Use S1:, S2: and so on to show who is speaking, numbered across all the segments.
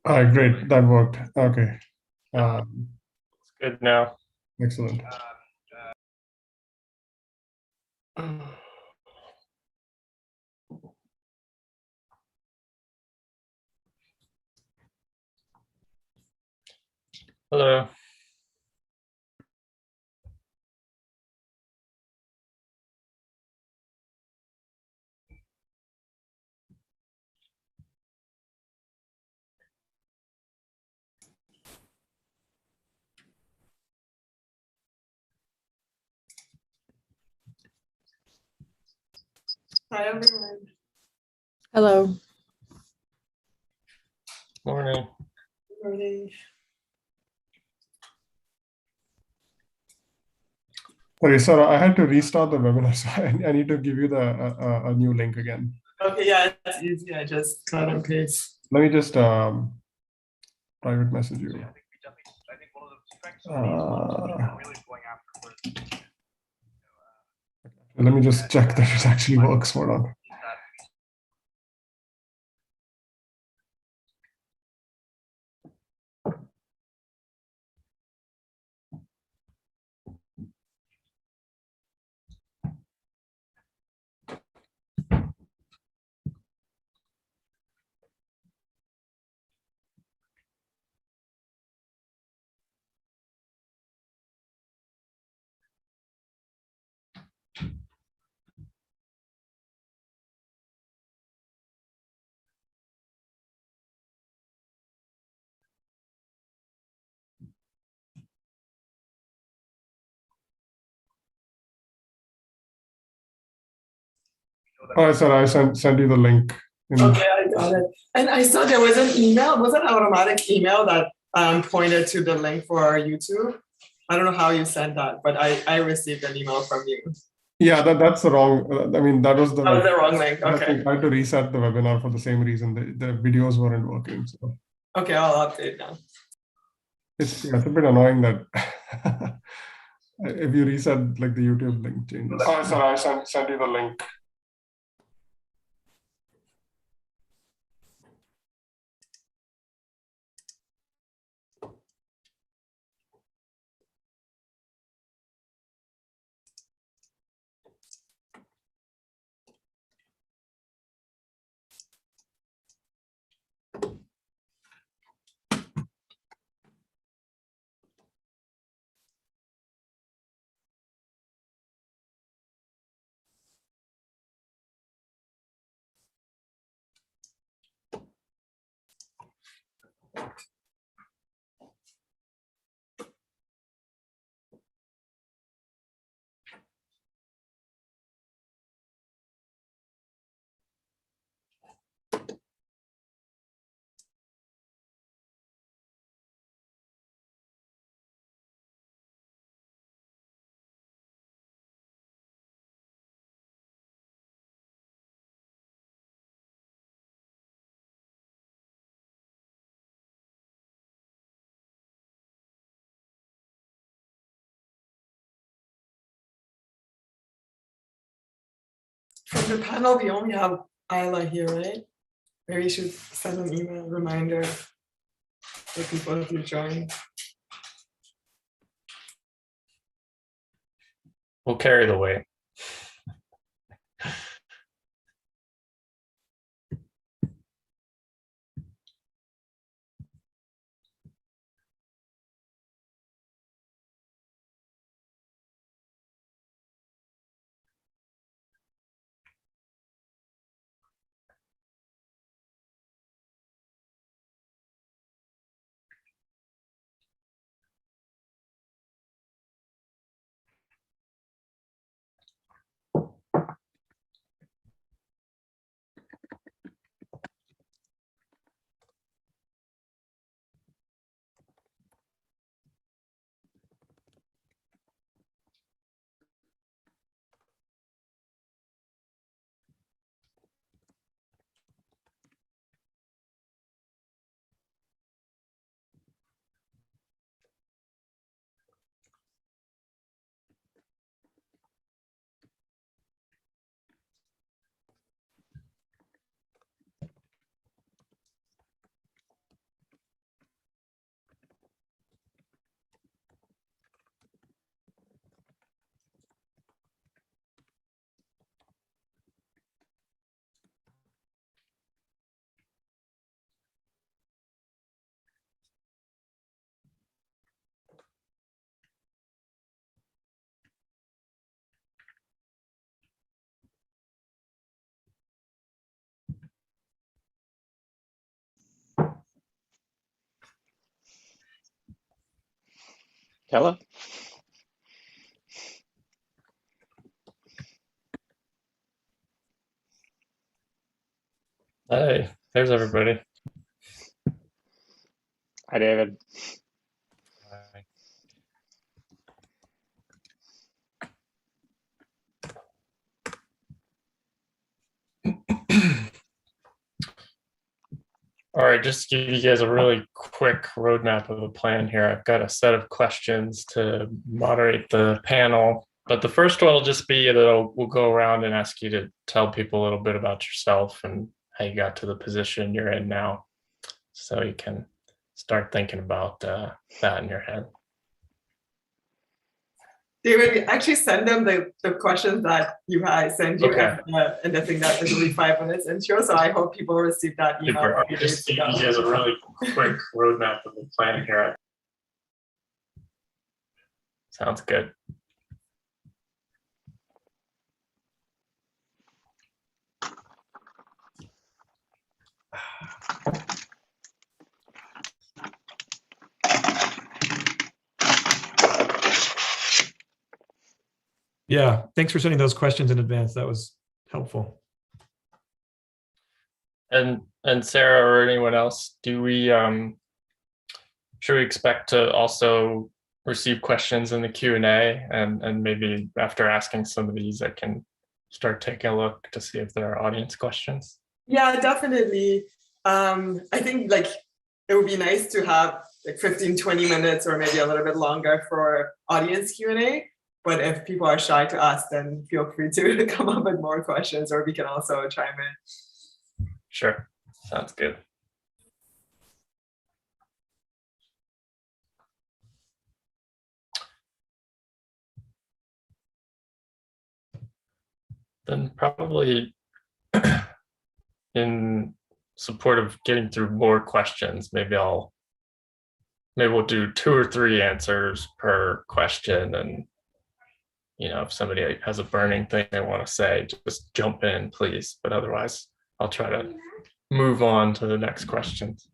S1: All right, great. That worked. Okay.
S2: Good now.
S1: Excellent.
S2: Hello.
S3: Hi, everyone.
S4: Hello.
S2: Morning.
S3: Good morning.
S1: Sorry, Sarah, I had to restart the webinar, so I need to give you the a new link again.
S3: Okay, yeah, it's easy. I just cut and paste.
S1: Let me just private message you. Let me just check that it actually works. Hold on. All right, sir, I sent you the link.
S3: Okay, I got it. And I saw there was an email, was an automatic email that pointed to the link for our YouTube. I don't know how you sent that, but I received an email from you.
S1: Yeah, that's the wrong. I mean, that was the
S3: wrong link.
S1: I
S3: Okay.
S1: think I had to reset the webinar for the same reason. The videos weren't working. So
S3: Okay, I'll update now.
S1: it's a bit annoying that if you reset, like, the YouTube link changes. Oh, sorry, I sent you the link.
S3: From the panel, we only have Ayla here, right? Maybe you should send an email reminder for people to join.
S2: We'll carry the weight.
S5: Hello.
S2: Hey, there's everybody.
S5: Hi, David.
S2: Hi. All right, just to give you guys a really quick roadmap of the plan here. I've got a set of questions to moderate the panel, but the first one will just be that we'll go around and ask you to tell people a little bit about yourself and how you got to the position you're in now, so you can start thinking about that in your head.
S3: David, actually send them the questions that I send you
S2: Okay.
S3: and the thing that is only 5 minutes intro. So I hope people receive that email.
S2: Super. Just to give you guys a really quick roadmap of the plan here. Sounds good.
S6: Yeah, thanks for sending those questions in advance. That was helpful.
S2: And Sarah or anyone else, should we expect to also receive questions in the Q&A, and maybe after asking some of these, I can start taking a look to see if there are audience questions?
S3: Yeah, definitely. I think like it would be nice to have like 15-20 minutes or maybe a little bit longer for audience Q&A. But if people are shy to ask, then feel free to come up with more questions, or we can also chime in.
S2: Sure, sounds good. Then probably in support of getting through more questions, maybe we'll do 2 or 3 answers per question, and if somebody has a burning thing they want to say, just jump in, please. But otherwise, I'll try to move on to the next questions.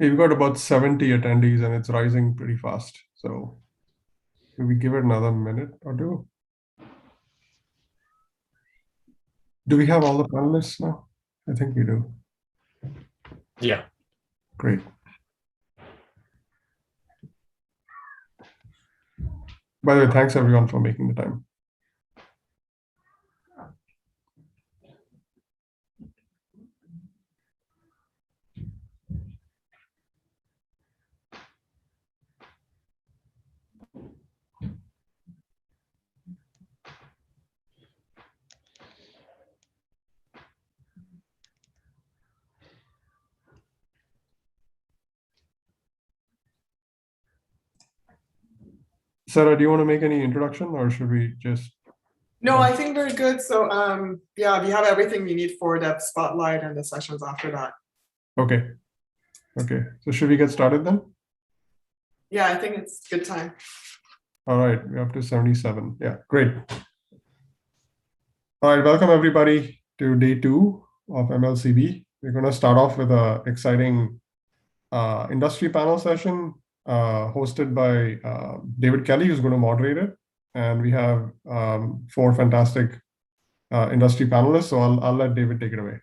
S1: We've got about 70 attendees and it's rising pretty fast. So maybe give it another minute or two. Do we have all the panelists now? I think we do.
S2: Yeah.
S1: Great. By the way, thanks everyone for making the time. Sarah, do you want to make any introduction, or should we just?
S3: No, I think we're good. So yeah, we have everything we need for that spotlight and the sessions after that.
S1: Okay. So should we get started then?
S3: Yeah, I think it's good time.
S1: All right, we're up to 77. Yeah, great. All right, welcome everybody to day 2 of MLCB. We're going to start off with an exciting industry panel session hosted by David Kelly, who's going to moderate it. And we have 4 fantastic industry panelists. So I'll let David take it away.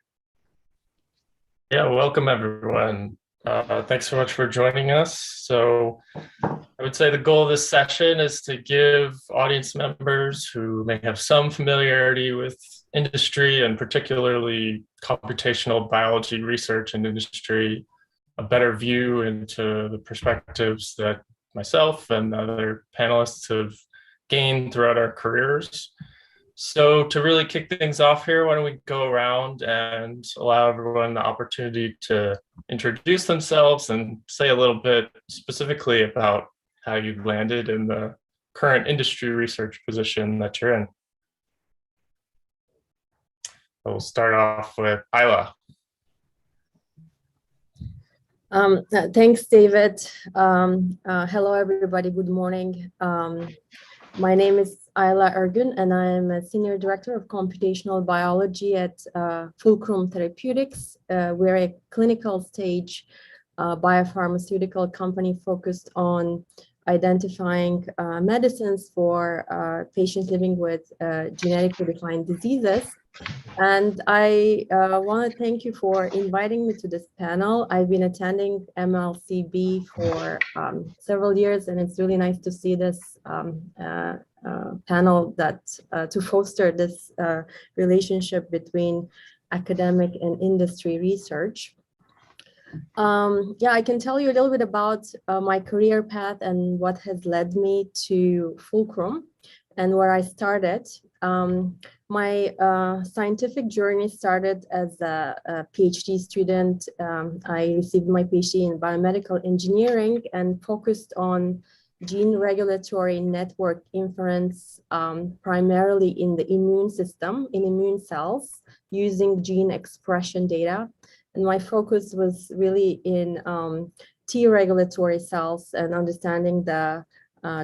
S2: Yeah, welcome everyone. Thanks so much for joining us. So I would say the goal of this session is to give audience members who may have some familiarity with industry and particularly computational biology research and industry a better view into the perspectives that myself and other panelists have gained throughout our careers. So to really kick things off here, why don't we go around and allow everyone the opportunity to introduce themselves and say a little bit specifically about how you landed in the current industry research position that you're in. We'll start off with Ayla.
S4: Thanks, David. Hello, everybody. Good morning. My name is Ayla Ergun, and I am a Senior Director of Computational Biology at Fulcrum Therapeutics. We're a clinical stage biopharmaceutical company focused on identifying medicines for patients living with genetically defined diseases. And I want to thank you for inviting me to this panel. I've been attending MLCB for several years, and it's really nice to see this panel to foster this relationship between academic and industry research. Yeah, I can tell you a little bit about my career path and what has led me to Fulcrum and where I started. My scientific journey started as a PhD student. I received my PhD in biomedical engineering and focused on gene regulatory network inference, primarily in the immune system, in immune cells, using gene expression data. And my focus was really in T regulatory cells and understanding the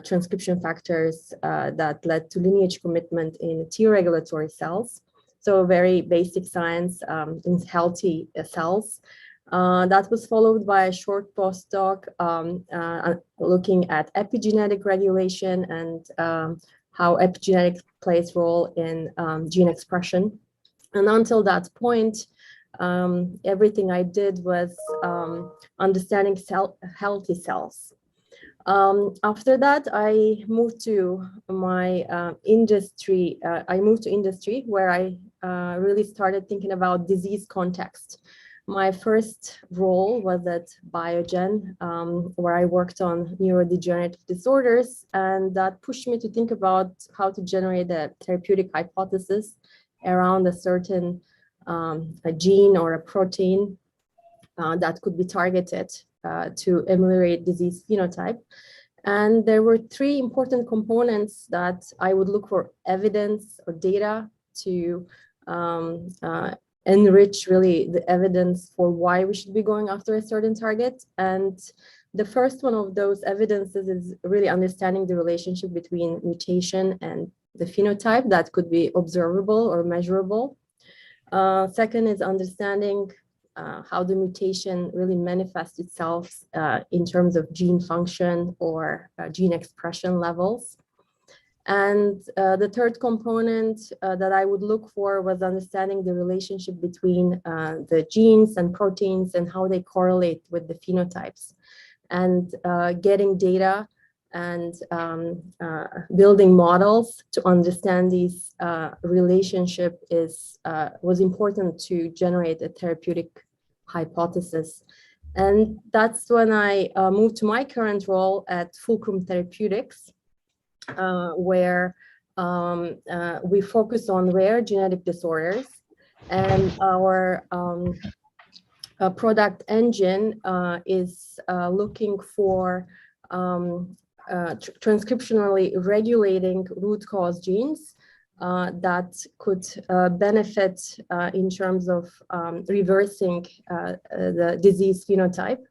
S4: transcription factors that led to lineage commitment in T regulatory cells. So very basic science in healthy cells. That was followed by a short postdoc looking at epigenetic regulation and how epigenetics plays role in gene expression. And until that point, everything I did was understanding healthy cells. After that, I moved to my industry. I moved to industry where I really started thinking about disease context. My first role was at Biogen, where I worked on neurodegenerative disorders, and that pushed me to think about how to generate a therapeutic hypothesis around a certain a gene or a protein that could be targeted to ameliorate disease phenotype. And there were three important components that I would look for evidence or data to enrich really the evidence for why we should be going after a certain target. And the first one of those evidences is really understanding the relationship between mutation and the phenotype that could be observable or measurable. Second is understanding how the mutation really manifests itself in terms of gene function or gene expression levels. And the third component that I would look for was understanding the relationship between the genes and proteins and how they correlate with the phenotypes. And getting data and building models to understand these relationship was important to generate a therapeutic hypothesis. And that's when I moved to my current role at Fulcrum Therapeutics, where we focus on rare genetic disorders, and our product engine is looking for transcriptionally regulating root cause genes that could benefit in terms of reversing the disease phenotype.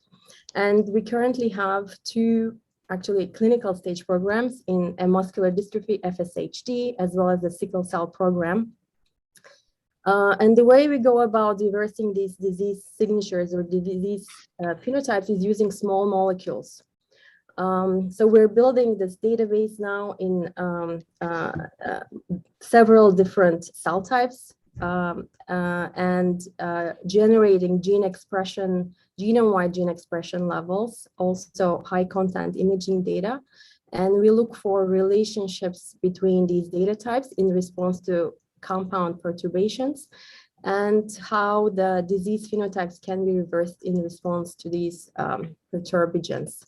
S4: And we currently have two actually clinical stage programs in a muscular dystrophy, FSHD, as well as the sickle cell program. And the way we go about reversing these disease signatures or disease phenotypes is using small molecules. So we're building this database now in several different cell types and generating gene expression, genome-wide gene expression levels, also high content imaging data. And we look for relationships between these data types in response to compound perturbations and how the disease phenotypes can be reversed in response to these perturbations.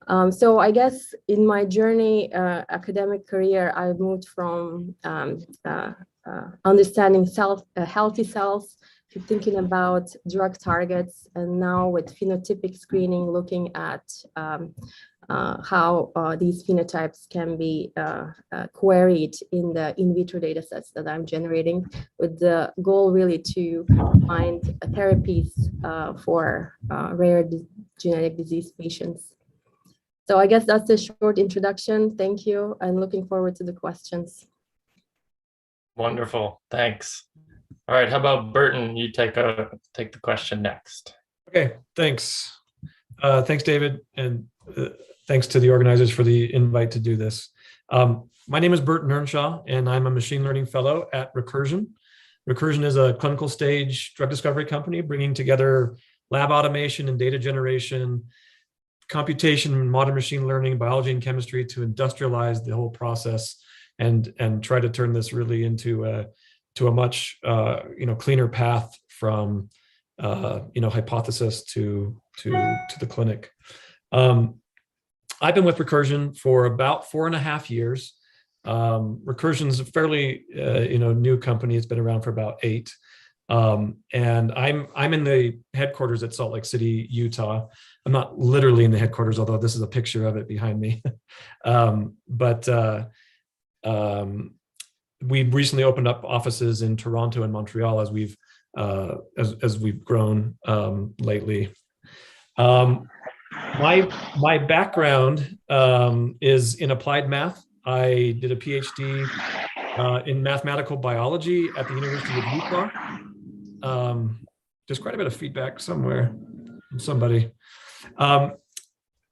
S4: So I guess in my journey, academic career, I moved from understanding healthy cells to thinking about drug targets, and now with phenotypic screening, looking at how these phenotypes can be queried in the in vitro data sets that I'm generating, with the goal really to find therapies for rare genetic disease patients. So I guess that's a short introduction. Thank you, and looking forward to the questions.
S2: Wonderful, thanks. All right, how about Burton? You take the question next.
S6: Okay, thanks. Thanks, David, and thanks to the organizers for the invite to do this. My name is Burton Earnshaw, and I'm a machine learning fellow at Recursion. Recursion is a clinical stage drug discovery company bringing together lab automation and data generation, computation, modern machine learning, biology and chemistry to industrialize the whole process and try to turn this really into a much cleaner path from hypothesis to the clinic. I've been with Recursion for about 4.5 years. Recursion's a fairly new company. It's been around for about 8. And I'm in the headquarters at Salt Lake City, Utah. I'm not literally in the headquarters, although this is a picture of it behind me. We recently opened up offices in Toronto and Montreal as we've grown lately. My background is in applied math. I did a PhD in mathematical biology at the University of Utah. There's quite a bit of feedback somewhere from somebody. At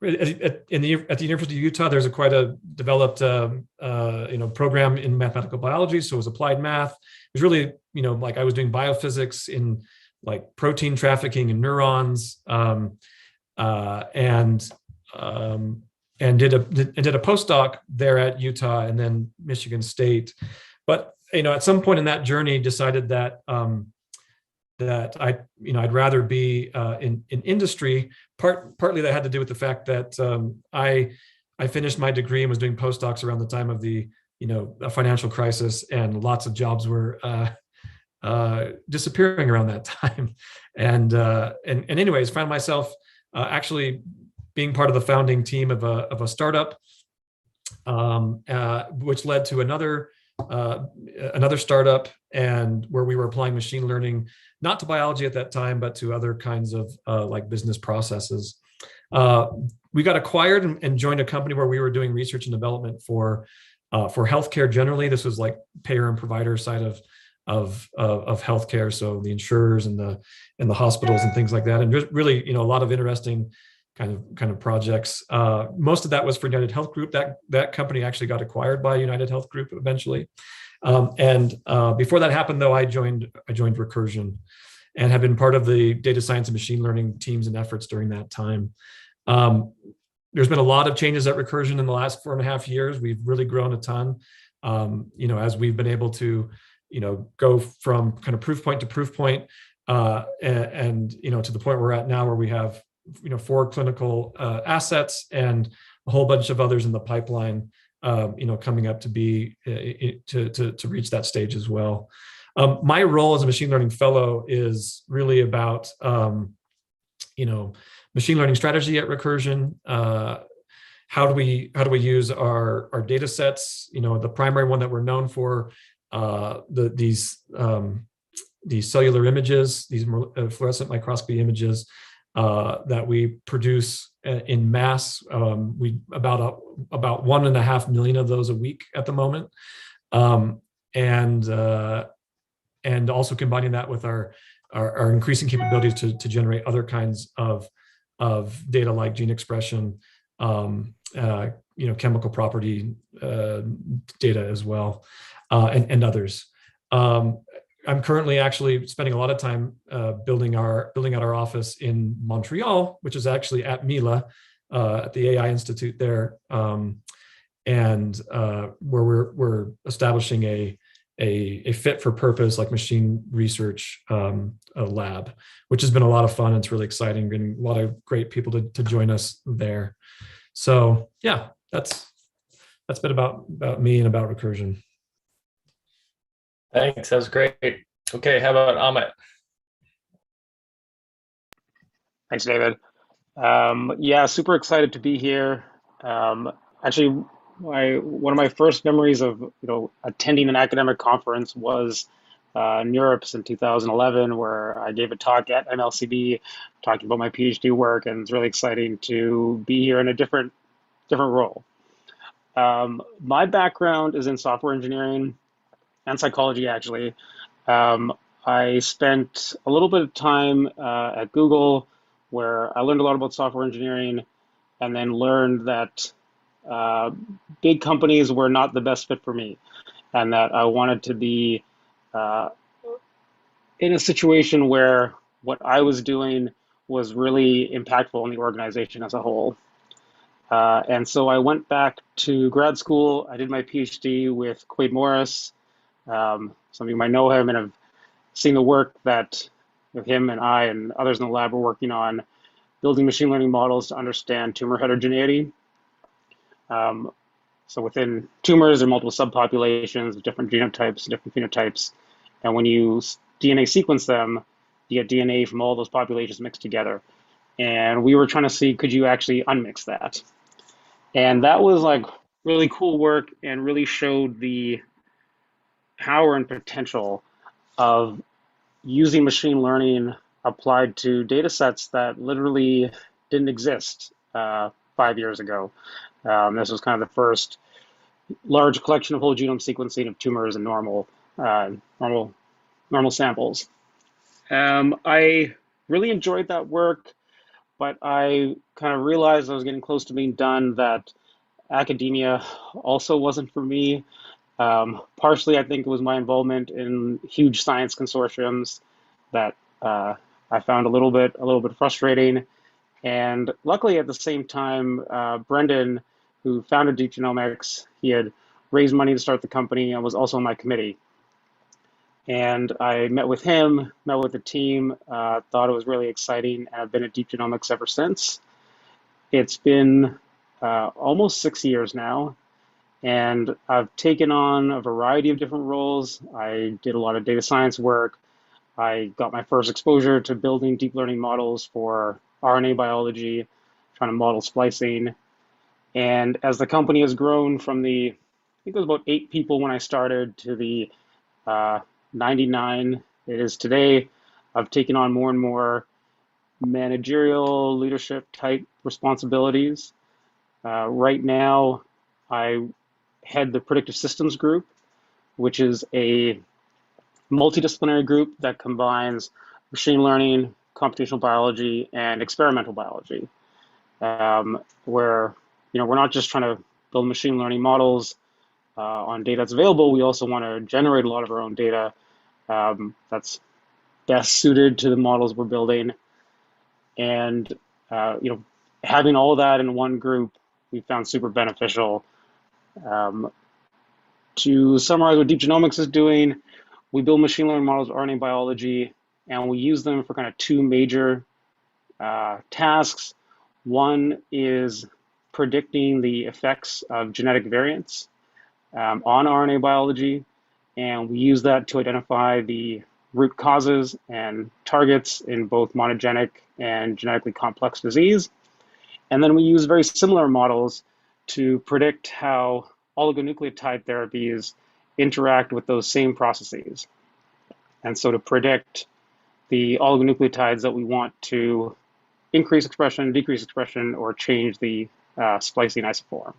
S6: the University of Utah, there's quite a developed program in mathematical biology. So it was applied math. It was really like I was doing biophysics in like protein trafficking and neurons, and did a postdoc there at Utah and then Michigan State. But at some point in that journey, decided that I'd rather be in industry. Partly that had to do with the fact that I finished my degree and was doing postdocs around the time of the a financial crisis, and lots of jobs were disappearing around that time. And anyways, found myself actually being part of the founding team of a startup, which led to another startup, and where we were applying machine learning, not to biology at that time, but to other kinds of like business processes. We got acquired and joined a company where we were doing research and development for healthcare generally. This was like payer and provider side of healthcare, so the insurers and the hospitals and things like that, and really a lot of interesting kind of projects. Most of that was for United Health Group. That company actually got acquired by United Health Group eventually. Before that happened, though, I joined Recursion and have been part of the data science and machine learning teams and efforts during that time. There's been a lot of changes at Recursion in the last 4.5 years. We've really grown a ton. As we've been able to go from kind of proof point to proof point, and to the point we're at now, where we have 4 clinical assets and a whole bunch of others in the pipeline, coming up to be to reach that stage as well. My role as a machine learning fellow is really about machine learning strategy at Recursion. How do we use our data sets? The primary one that we're known for, these cellular images, these fluorescent microscopy images that we produce in mass. We about 1.5 million of those a week at the moment, and also combining that with our increasing capabilities to generate other kinds of data like gene expression, chemical property data as well, and others. I'm currently actually spending a lot of time building out our office in Montreal, which is actually at Mila, at the AI Institute there, and where we're establishing a fit for purpose like machine research lab, which has been a lot of fun. It's really exciting, getting a lot of great people to join us there. So yeah, that's been about me and about recursion.
S2: Thanks. That was great. Okay, how about Ahmet?
S5: Thanks, David. Yeah, super excited to be here. Actually, one of my first memories of attending an academic conference was in Europe in 2011, where I gave a talk at MLCB talking about my PhD work, and it's really exciting to be here in a different role. My background is in software engineering and psychology, actually. I spent a little bit of time at Google, where I learned a lot about software engineering, and then learned that big companies were not the best fit for me, and that I wanted to be in a situation where what I was doing was really impactful in the organization as a whole. And so I went back to grad school. I did my PhD with Quade Morris. Some of you might know him and have seen the work that him and I and others in the lab were working on, building machine learning models to understand tumor heterogeneity. So within tumors, there are multiple subpopulations of different genotypes, different phenotypes. And when you DNA sequence them, you get DNA from all those populations mixed together. And we were trying to see, could you actually unmix that? And that was like really cool work, and really showed the power and potential of using machine learning applied to data sets that literally didn't exist 5 years ago. This was kind of the first large collection of whole genome sequencing of tumors and normal samples. I really enjoyed that work, but I kind of realized I was getting close to being done, that academia also wasn't for me. Partially, I think it was my involvement in huge science consortiums that I found a little bit frustrating. And luckily, at the same time, Brendan, who founded Deep Genomics, he had raised money to start the company and was also on my committee. And I met with him, met with the team, thought it was really exciting, and I've been at Deep Genomics ever since. It's been almost 6 years now, and I've taken on a variety of different roles. I did a lot of data science work. I got my first exposure to building deep learning models for RNA biology, trying to model splicing. And as the company has grown from I think it was about 8 people when I started, to the 99 it is today, I've taken on more and more managerial leadership type responsibilities. Right now, I head the predictive systems group, which is a multidisciplinary group that combines machine learning, computational biology, and experimental biology, where we're not just trying to build machine learning models on data that's available. We also want to generate a lot of our own data that's best suited to the models we're building. And having all of that in one group, we found super beneficial. To summarize what Deep Genomics is doing, we build machine learning models of RNA biology, and we use them for kind of 2 major tasks. One is predicting the effects of genetic variants on RNA biology, and we use that to identify the root causes and targets in both monogenic and genetically complex disease. And then we use very similar models to predict how oligonucleotide therapies interact with those same processes. And so to predict the oligonucleotides that we want to increase expression, decrease expression, or change the splicing isoform.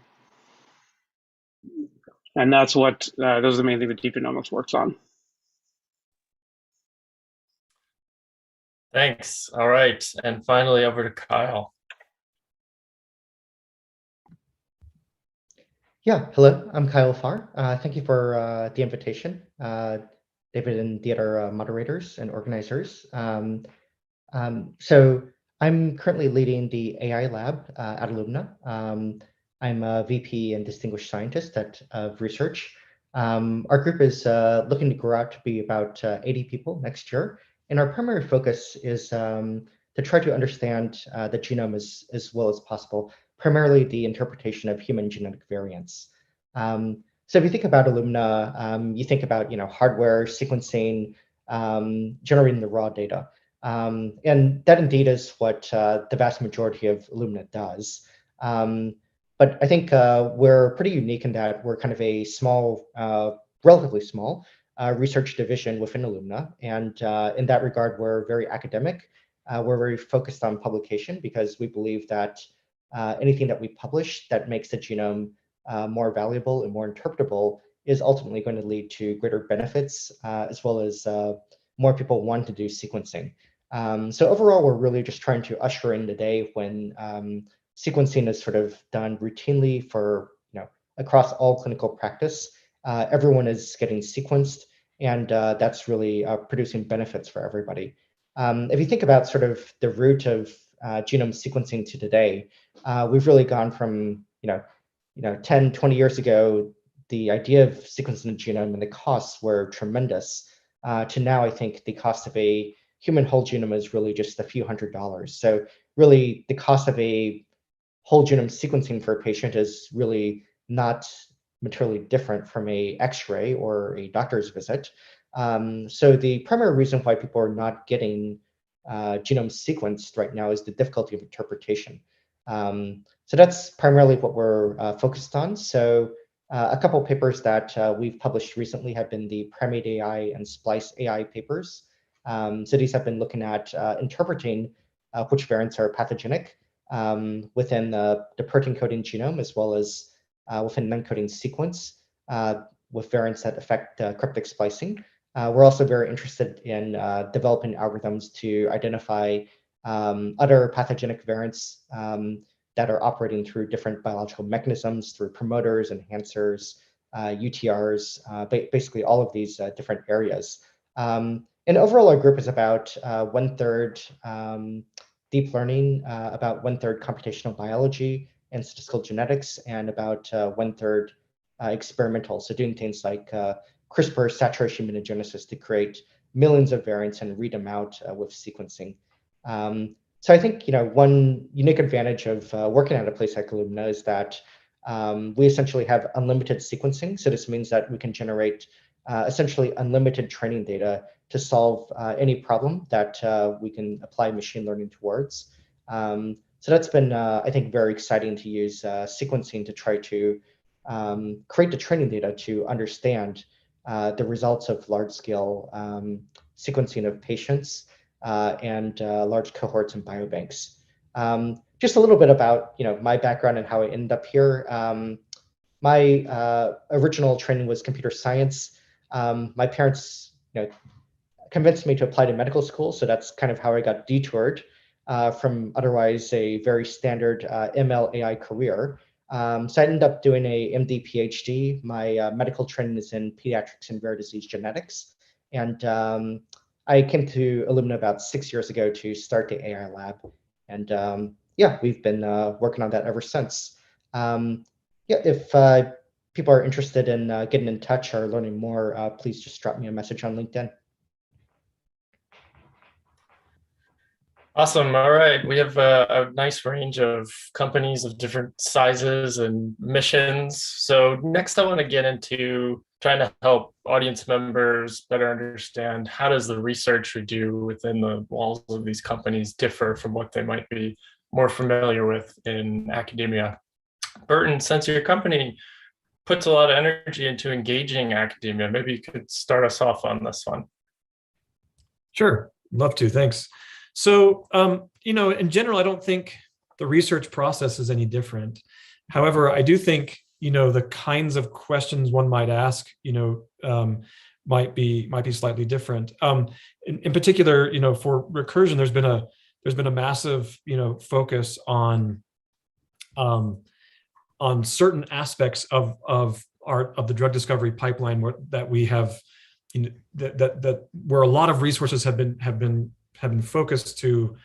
S5: And that's what, those are the main things that Deep Genomics works on.
S2: Thanks. All right. And finally, over to Kyle.
S7: Yeah, hello, I'm Kyle Farr. Thank you for the invitation, David and the other moderators and organizers. So I'm currently leading the AI lab at Illumina. I'm a VP and distinguished scientist of research. Our group is looking to grow out to be about 80 people next year. And our primary focus is to try to understand the genome as well as possible, primarily the interpretation of human genetic variants. So if you think about Illumina, you think about hardware sequencing, generating the raw data, and that indeed is what the vast majority of Illumina does. But I think we're pretty unique in that we're kind of a small, relatively small research division within Illumina, and in that regard, we're very academic. We're very focused on publication because we believe that anything that we publish that makes the genome more valuable and more interpretable is ultimately going to lead to greater benefits, as well as more people want to do sequencing. So overall, we're really just trying to usher in the day when sequencing is sort of done routinely for, across all clinical practice. Everyone is getting sequenced, and that's really producing benefits for everybody. If you think about sort of the root of genome sequencing to today, we've really gone from, 10, 20 years ago, the idea of sequencing the genome and the costs were tremendous, to now I think the cost of a human whole genome is really just a few $100s. So really the cost of a whole genome sequencing for a patient is really not materially different from a X-ray or a doctor's visit. So the primary reason why people are not getting genome sequenced right now is the difficulty of interpretation. So that's primarily what we're focused on. So a couple papers that we've published recently have been the Primate AI and Splice AI papers. So these have been looking at interpreting which variants are pathogenic within the protein coding genome, as well as within non-coding sequence with variants that affect cryptic splicing. We're also very interested in developing algorithms to identify other pathogenic variants that are operating through different biological mechanisms, through promoters, enhancers, UTRs, basically all of these different areas. And overall, our group is about 1/3 deep learning, about 1/3 computational biology and statistical genetics, and about 1/3 experimental. So doing things like CRISPR saturation immunogenesis to create millions of variants and read them out with sequencing. So I think one unique advantage of working at a place like Illumina is that we essentially have unlimited sequencing. So this means that we can generate essentially unlimited training data to solve any problem that we can apply machine learning towards. So that's been, I think, very exciting to use sequencing to try to create the training data to understand the results of large-scale sequencing of patients and large cohorts and biobanks. Just a little bit about my background and how I ended up here. My original training was computer science. My parents convinced me to apply to medical school, so that's kind of how I got detoured from otherwise a very standard ML AI career. So I ended up doing a MD PhD. My medical training is in pediatrics and rare disease genetics. And I came to Illumina about 6 years ago to start the AI lab. And yeah, we've been working on that ever since. Yeah, if people are interested in getting in touch or learning more, please just drop me a message on LinkedIn.
S2: Awesome. All right. We have a nice range of companies of different sizes and missions. So next I want to get into trying to help audience members better understand how does the research we do within the walls of these companies differ from what they might be more familiar with in academia. Burton, since your company puts a lot of energy into engaging academia, maybe you could start us off on this one.
S6: Sure, love to, thanks. So, in general, I don't think the research process is any different. However, I do think, the kinds of questions one might ask, might be slightly different. In particular, for recursion, there's been a massive, focus on certain aspects of the drug discovery pipeline that we have, that where a lot of resources have been focused to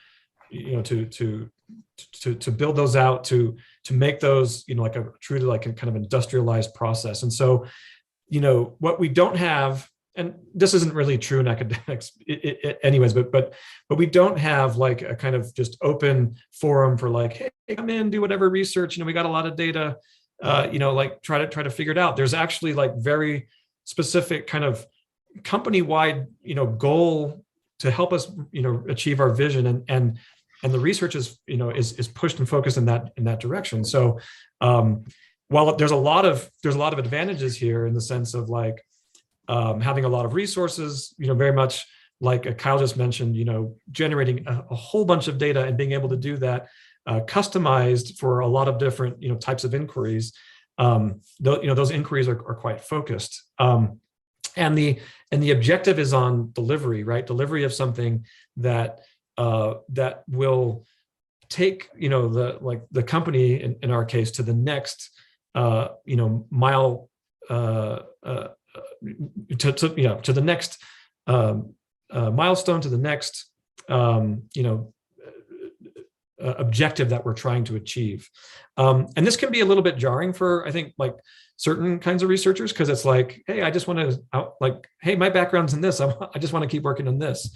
S6: build those out, to make those truly like a kind of industrialized process. And so what we don't have and this isn't really true in academics anyways, but we don't have like a kind of just open forum for like, hey, come in, do whatever research, we got a lot of data, like try to figure it out. There's actually like very specific kind of company-wide, goal to help us, achieve our vision, and the research is, is pushed and focused in that direction. So while there's a lot of advantages here in the sense of like having a lot of resources, very much like Kyle just mentioned, generating a whole bunch of data and being able to do that customized for a lot of different, types of inquiries. Those inquiries are quite focused. And the objective is on delivery, right? Delivery of something that will take, the company in our case to the next, mile, to the next milestone, to the next objective that we're trying to achieve. And this can be a little bit jarring for, I think, like certain kinds of researchers, because it's like, hey, I just want to hey, my background's in this. I just want to keep working on this.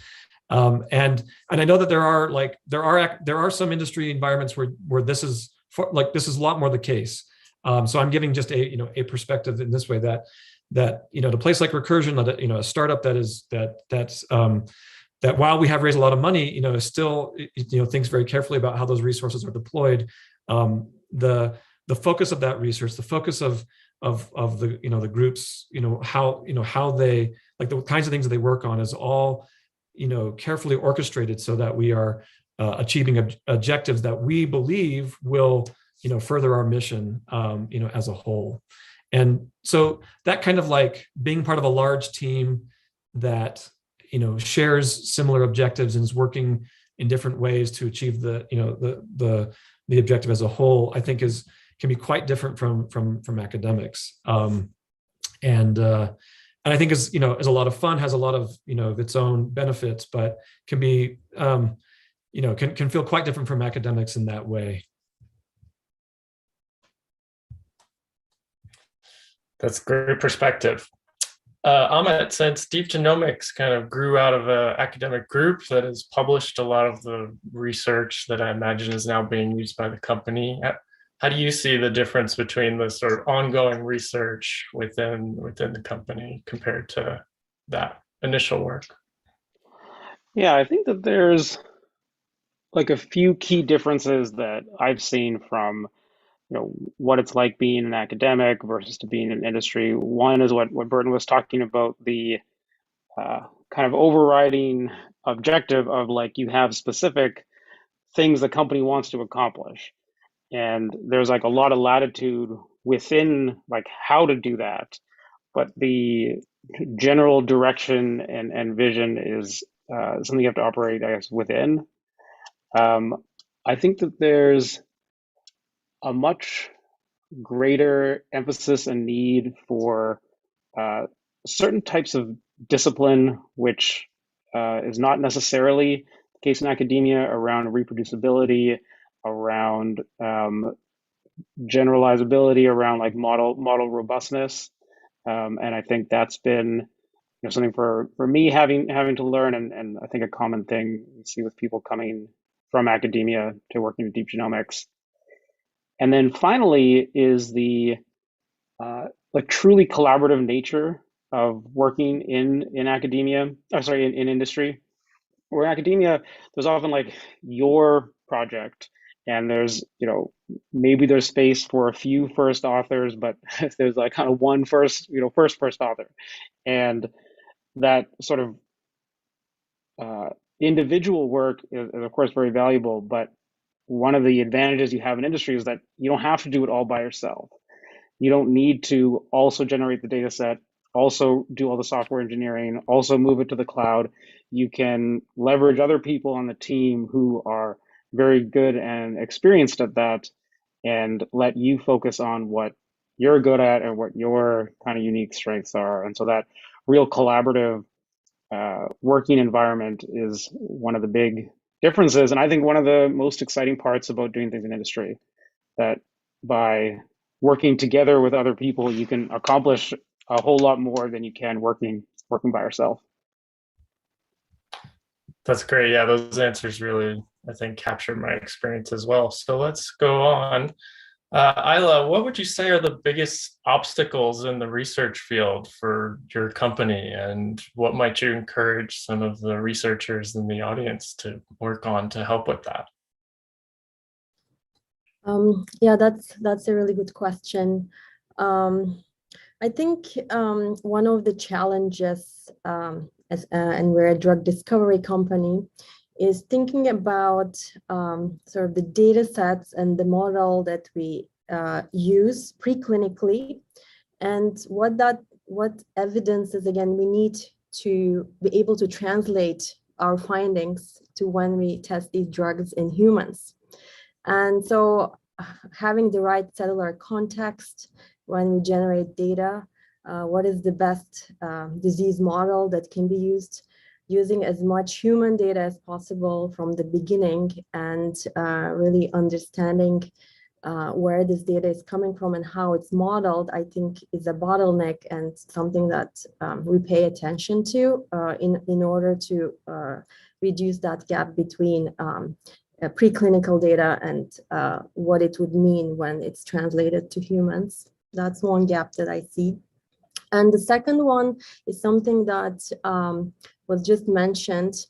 S6: And I know that there are some industry environments where this is a lot more the case. So I'm giving just a perspective in this way that the place like Recursion, a startup that while we have raised a lot of money, is still thinks very carefully about how those resources are deployed. The focus of that research, the focus of the the groups, how they like the kinds of things that they work on is all carefully orchestrated so that we are achieving objectives that we believe will further our mission as a whole. And so that kind of like being part of a large team that shares similar objectives and is working in different ways to achieve the objective as a whole, I think can be quite different from academics. And I think is a lot of fun, has a lot of of its own benefits, but can be can feel quite different from academics in that way.
S2: That's great perspective. Ahmet, since deep genomics kind of grew out of an academic group that has published a lot of the research that I imagine is now being used by the company, how do you see the difference between the sort of ongoing research within the company compared to that initial work?
S5: Yeah, I think that there's like a few key differences that I've seen from what it's like being an academic versus to being in industry. One is what Burton was talking about, the kind of overriding objective of like you have specific things the company wants to accomplish. And there's like a lot of latitude within like how to do that. But the general direction and vision is something you have to operate, I guess, within. I think that there's a much greater emphasis and need for certain types of discipline, which is not necessarily the case in academia, around reproducibility, around generalizability, around like model robustness. And I think that's been something for me having to learn, and I think a common thing you see with people coming from academia to working in deep genomics. And then finally is the like truly collaborative nature of working in academia, in industry. Where in academia, there's often like your project, and there's, maybe there's space for a few first authors, but there's like kind of one first author. And that sort of individual work is of course very valuable, but one of the advantages you have in industry is that you don't have to do it all by yourself. You don't need to also generate the data set, also do all the software engineering, also move it to the cloud. You can leverage other people on the team who are very good and experienced at that, and let you focus on what you're good at and what your kind of unique strengths are. And so that real collaborative working environment is one of the big differences, and I think one of the most exciting parts about doing things in industry, that by working together with other people, you can accomplish a whole lot more than you can working working by ourselves.
S2: That's great. Yeah, those answers really, I think, captured my experience as well. So let's go on. Ayla, what would you say are the biggest obstacles in the research field for your company, and what might you encourage some of the researchers in the audience to work on to help with that?
S4: Yeah, that's a really good question. I think one of the challenges, and we're a drug discovery company, is thinking about sort of the data sets and the model that we use preclinically, and what evidences, again, we need to be able to translate our findings to when we test these drugs in humans. And so having the right cellular context when we generate data, what is the best disease model that can be used, using as much human data as possible from the beginning, and really understanding where this data is coming from and how it's modeled, I think is a bottleneck and something that we pay attention to in order to reduce that gap between preclinical data and what it would mean when it's translated to humans. That's one gap that I see. And the second one is something that was just mentioned.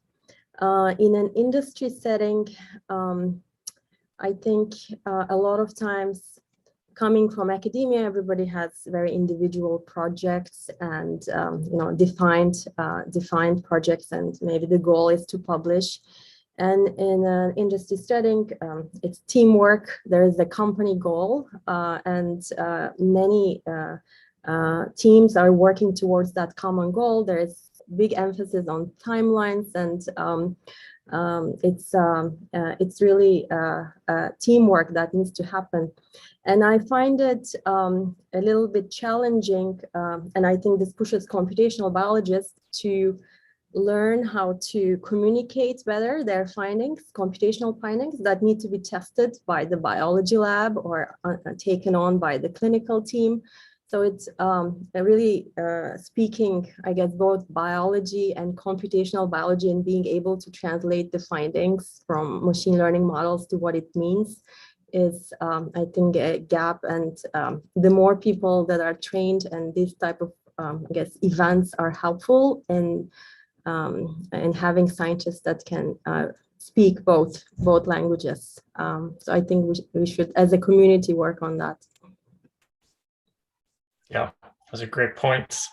S4: In an industry setting, I think a lot of times coming from academia, everybody has very individual projects and defined projects, and maybe the goal is to publish. And in an industry setting, it's teamwork. There is a company goal, and many teams are working towards that common goal. There is big emphasis on timelines, and it's really teamwork that needs to happen. And I find it a little bit challenging, and I think this pushes computational biologists to learn how to communicate better their findings, computational findings that need to be tested by the biology lab or taken on by the clinical team. So it's really speaking, I guess, both biology and computational biology, and being able to translate the findings from machine learning models to what it means is, I think, a gap. And the more people that are trained and these type of, I guess, events are helpful in and having scientists that can speak both languages. So I think we should, as a community, work on that.
S2: Yeah, those are great points.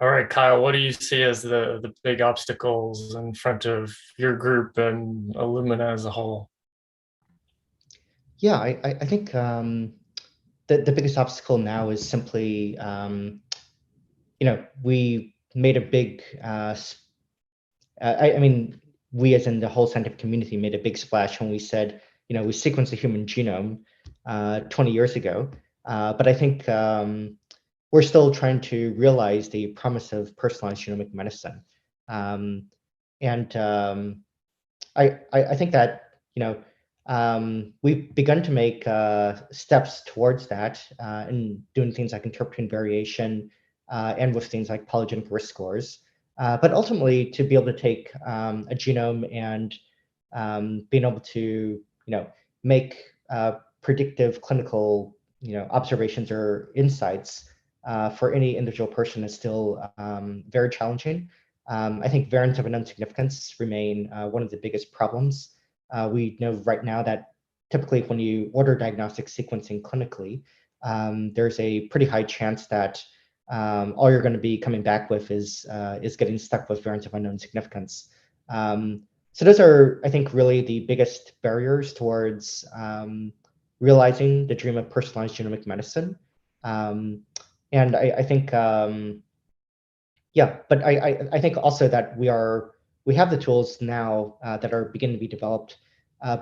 S2: All right, Kyle, what do you see as the big obstacles in front of your group and Illumina as a whole?
S7: Yeah, I think the biggest obstacle now is simply, we made a big, I mean, we as in the whole scientific community made a big splash when we said, we sequenced the human genome 20 years ago. But I think we're still trying to realize the promise of personalized genomic medicine. I think that, we've begun to make steps towards that in doing things like interpreting variation and with things like polygenic risk scores. But ultimately, to be able to take a genome and being able to, make predictive clinical, observations or insights for any individual person is still very challenging. I think variants of unknown significance remain one of the biggest problems. We know right now that typically when you order diagnostic sequencing clinically, there's a pretty high chance that all you're going to be coming back with is getting stuck with variants of unknown significance. So those are, I think, really the biggest barriers towards realizing the dream of personalized genomic medicine. And I think, yeah, but I think also that we have the tools now that are beginning to be developed,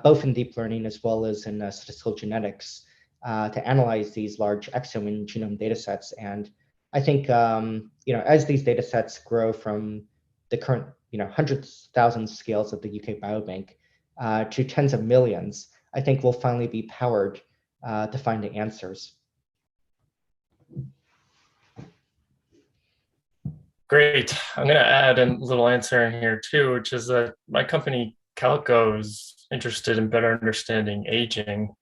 S7: both in deep learning as well as in statistical genetics, to analyze these large exome and genome data sets. And I think, as these data sets grow from the current, hundreds of thousands scales of the UK Biobank to tens of millions, I think we'll finally be powered to find the answers.
S2: Great. I'm going to add a little answer in here too, which is that my company Calico is interested in better understanding aging.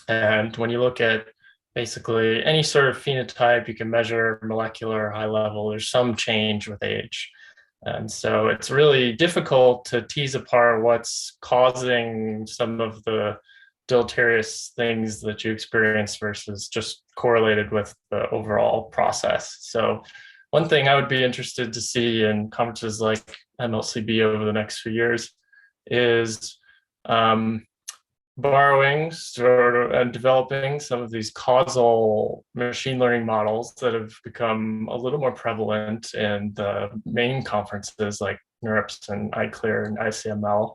S2: And when you look at basically any sort of phenotype you can measure, molecular, high level, there's some change with age. And so it's really difficult to tease apart what's causing some of the deleterious things that you experience versus just correlated with the overall process. So one thing I would be interested to see in conferences like MLCB over the next few years is borrowing and developing some of these causal machine learning models that have become a little more prevalent in the main conferences like NeurIPS and iClear and ICML,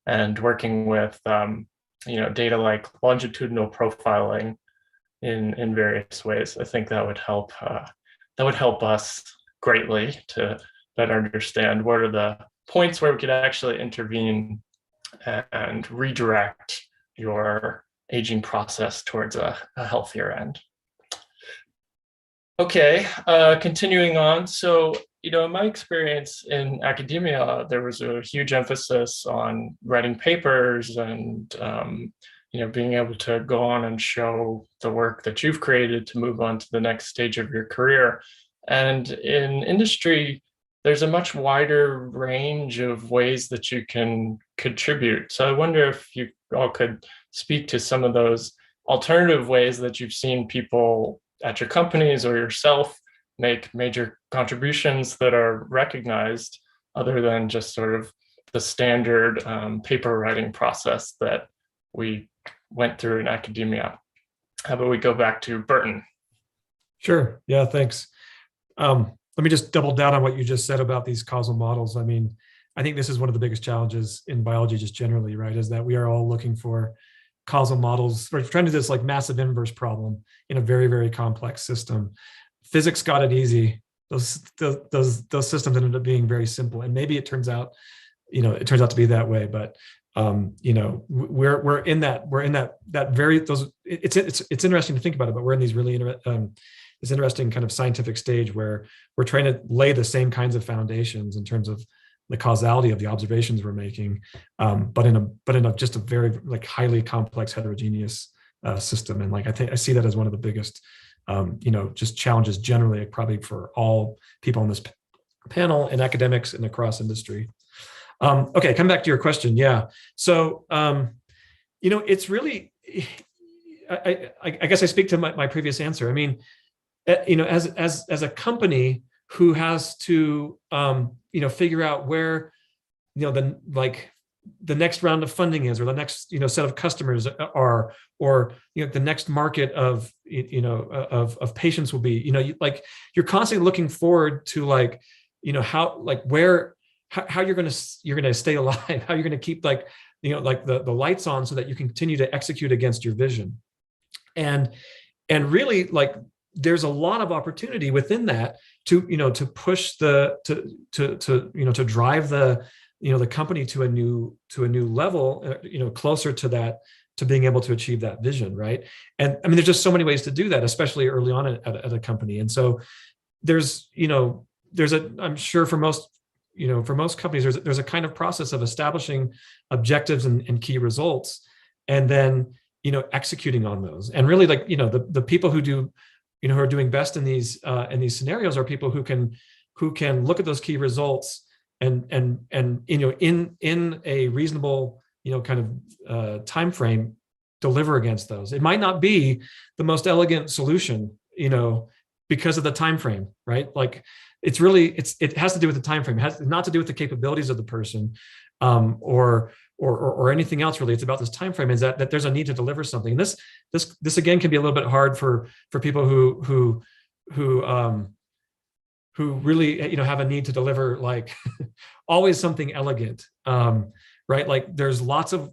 S2: and working with data like longitudinal profiling in various ways. I think that would help. That would help us greatly to better understand what are the points where we could actually intervene and redirect your aging process towards a healthier end. Okay, continuing on. So, in my experience in academia, there was a huge emphasis on writing papers and, being able to go on and show the work that you've created to move on to the next stage of your career. And in industry, there's a much wider range of ways that you can contribute. So I wonder if you all could speak to some of those alternative ways that you've seen people at your companies or yourself make major contributions that are recognized other than just sort of the standard paper writing process that we went through in academia. How about we go back to Burton?
S6: Sure. Yeah, thanks. Let me just double down on what you just said about these causal models. I mean, I think this is one of the biggest challenges in biology just generally, right? Is that we are all looking for causal models. We're trying to do this like massive inverse problem in a very, very complex system. Physics got it easy. Those systems ended up being very simple. And maybe it turns out to be that way, but we're in that very, it's interesting to think about it, but we're in these really this interesting kind of scientific stage where we're trying to lay the same kinds of foundations in terms of the causality of the observations we're making, but in a just a very like highly complex heterogeneous system. And like I see that as one of the biggest just challenges generally, probably for all people on this panel and academics and across industry. Okay, come back to your question. Yeah. So, it's really, I guess I speak to my previous answer. I mean, as a company who has to, figure out where, the next round of funding is, or the next, set of customers are, or, the next market of, of patients will be, you're constantly looking forward to how you're going to stay alive, how you're going to keep the lights on so that you continue to execute against your vision. And really there's a lot of opportunity within that to push to drive the company to a new level, closer to that, to being able to achieve that vision, right? And I mean, there's just so many ways to do that, especially early on at a company. And so I'm sure for most companies, there's a kind of process of establishing objectives and key results, and then executing on those. And really, the people who do, who are doing best in these scenarios are people who can look at those key results and in a reasonable kind of time frame, deliver against those. It might not be the most elegant solution, because of the time frame, right? Like it has to do with the time frame. It has not to do with the capabilities of the person, or anything else really. It's about this time frame. Is that there's a need to deliver something. And this again can be a little bit hard for people who really have a need to deliver always something elegant, right? Like there's lots of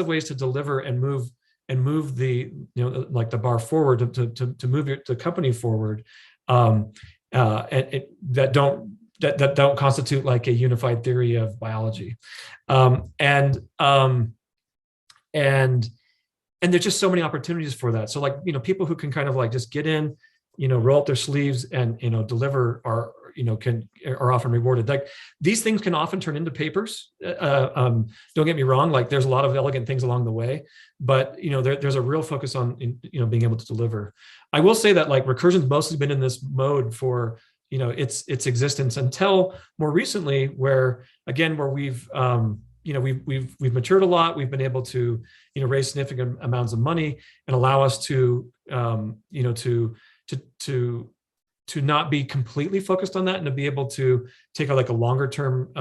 S6: ways to deliver and move the the bar forward to move the company forward, and that don't constitute like a unified theory of biology, and there's just so many opportunities for that. So people who can kind of just get in, roll up their sleeves and deliver are are often rewarded. Like these things can often turn into papers. Don't get me wrong, like there's a lot of elegant things along the way, but there's a real focus on being able to deliver. I will say that like Recursion's mostly been in this mode for its existence until more recently, where we've we've matured a lot. We've been able to raise significant amounts of money and allow us to to not be completely focused on that, and to be able to take a longer term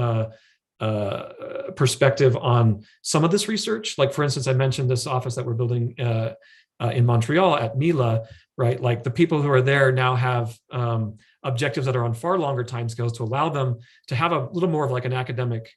S6: perspective on some of this research. Like for instance, I mentioned this office that we're building in Montreal at Mila, right? Like the people who are there now have objectives that are on far longer timescales to allow them to have a little more of like an academic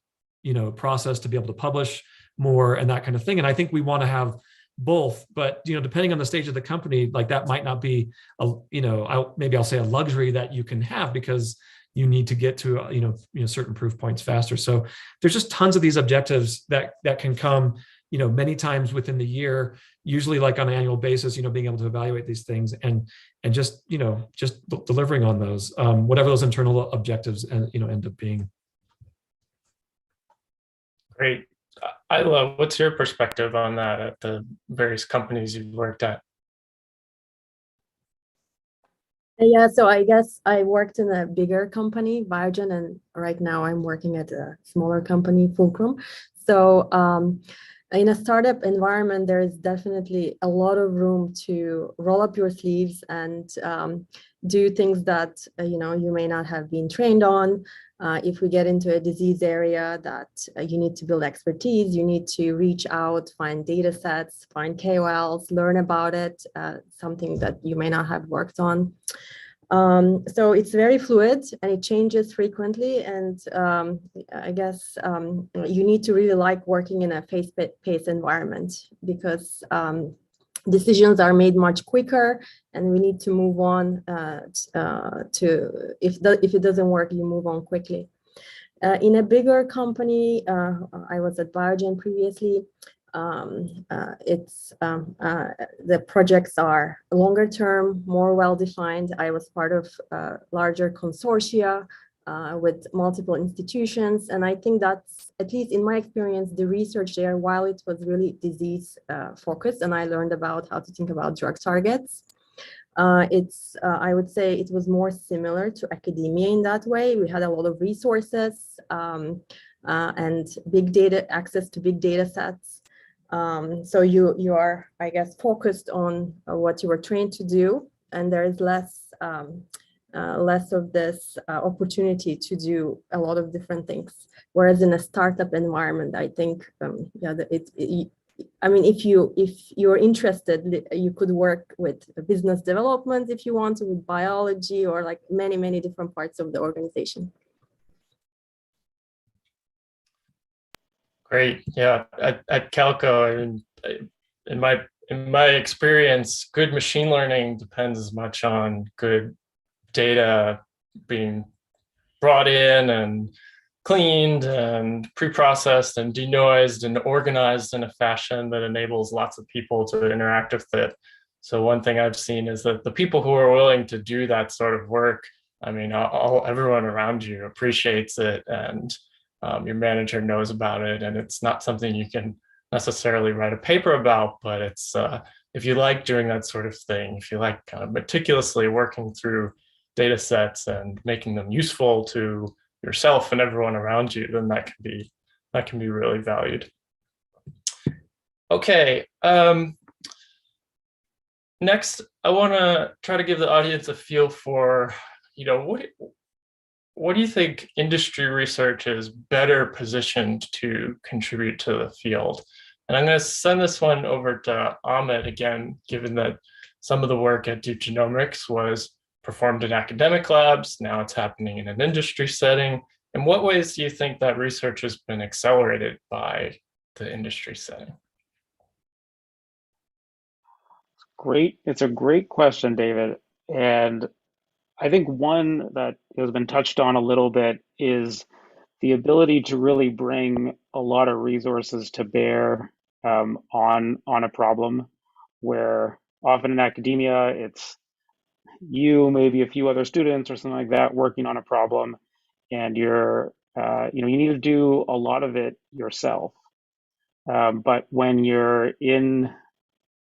S6: process to be able to publish more and that kind of thing. And I think we want to have both, but depending on the stage of the company, like that might not be maybe I'll say a luxury that you can have, because you need to get to certain proof points faster. So there's just tons of these objectives that can come many times within the year, usually like on an annual basis, being able to evaluate these things and just delivering on those, whatever those internal objectives end up being.
S2: Great. Ayla, what's your perspective on that at the various companies you've worked at?
S4: Yeah, so I guess I worked in a bigger company, Biogen, and right now I'm working at a smaller company, Fulcrum. So in a startup environment, there is definitely a lot of room to roll up your sleeves and do things that you may not have been trained on. If we get into a disease area that you need to build expertise, you need to reach out, find data sets, find KOLs, learn about it, something that you may not have worked on. So it's very fluid and it changes frequently. And I guess you need to really like working in a fast-paced environment, because decisions are made much quicker, and we need to move on if it doesn't work, you move on quickly. In a bigger company, I was at Biogen previously. The projects are longer term, more well-defined. I was part of larger consortia with multiple institutions. And I think that's, at least in my experience, the research there, while it was really disease focused, and I learned about how to think about drug targets, I would say it was more similar to academia in that way. We had a lot of resources and big data, access to big data sets. So you are, I guess, focused on what you were trained to do, and there is less of this opportunity to do a lot of different things. Whereas in a startup environment, I think, I mean, if you're interested, you could work with business development if you want to, with biology, or like many different parts of the organization.
S2: Great. Yeah, at Calco, in my experience, good machine learning depends as much on good data being brought in and cleaned and pre-processed and denoised and organized in a fashion that enables lots of people to interact with it. So one thing I've seen is that the people who are willing to do that sort of work, I mean, everyone around you appreciates it, and your manager knows about it, and it's not something you can necessarily write a paper about, but it's if you like doing that sort of thing, if you like kind of meticulously working through data sets and making them useful to yourself and everyone around you, then that can be really valued. Okay. Next, I want to try to give the audience a feel for, what do you think industry research is better positioned to contribute to the field? And I'm going to send this one over to Ahmet again, given that some of the work at Deep Genomics was performed in academic labs. Now it's happening in an industry setting. In what ways do you think that research has been accelerated by the industry setting?
S5: Great. It's a great question, David. And I think one that has been touched on a little bit is the ability to really bring a lot of resources to bear on a problem, where often in academia, you, maybe a few other students or something like that working on a problem, and you're, you need to do a lot of it yourself. But when you're in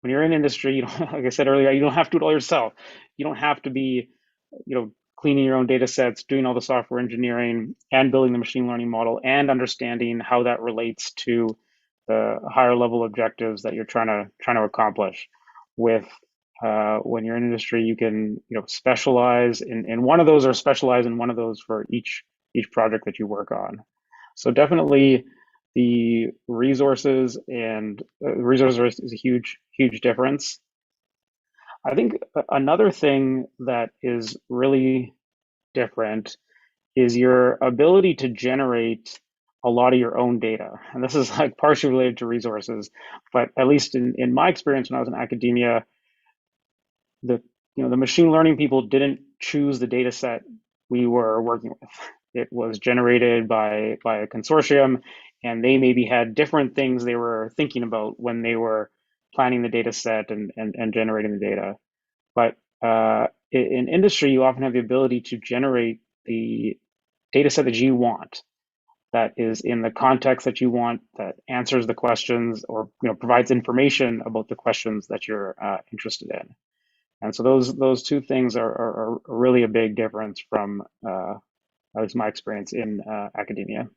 S5: industry, like I said earlier, you don't have to do it all yourself. You don't have to be, cleaning your own data sets, doing all the software engineering, and building the machine learning model, and understanding how that relates to the higher level objectives that you're trying to accomplish. With when you're in industry, you can specialize in one of those, or specialize in one of those for each project that you work on. So definitely the resources is a huge difference. I think another thing that is really different is your ability to generate a lot of your own data. And this is like partially related to resources, but at least in my experience when I was in academia, the machine learning people didn't choose the data set we were working with. It was generated by a consortium, and they maybe had different things they were thinking about when they were planning the data set and generating the data. But in industry, you often have the ability to generate the data set that you want, that is in the context that you want, that answers the questions, or provides information about the questions that you're interested in. And so those two things are really a big difference from at least my experience in academia.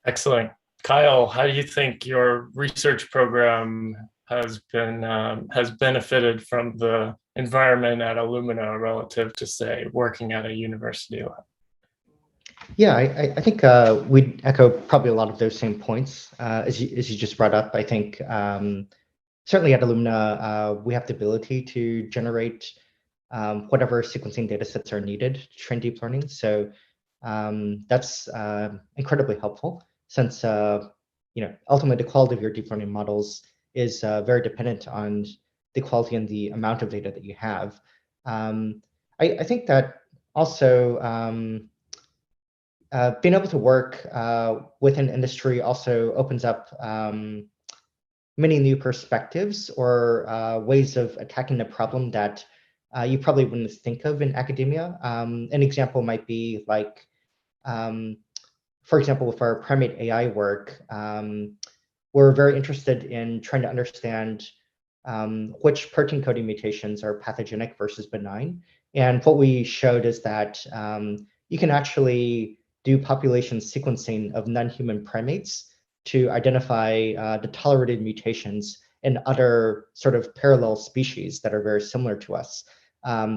S2: Excellent. Kyle, how do you think your research program has benefited from the environment at Illumina relative to, say, working at a university lab?
S7: Yeah, I think we'd echo probably a lot of those same points as you just brought up. I think certainly at Illumina, we have the ability to generate whatever sequencing data sets are needed to train deep learning. So that's incredibly helpful, since ultimately the quality of your deep learning models is very dependent on the quality and the amount of data that you have. I think that also being able to work within industry also opens up many new perspectives or ways of attacking the problem that you probably wouldn't think of in academia. An example might be like, for example, with our primate AI work, we're very interested in trying to understand which protein coding mutations are pathogenic versus benign. And what we showed is that you can actually do population sequencing of non-human primates to identify the tolerated mutations in other sort of parallel species that are very similar to us.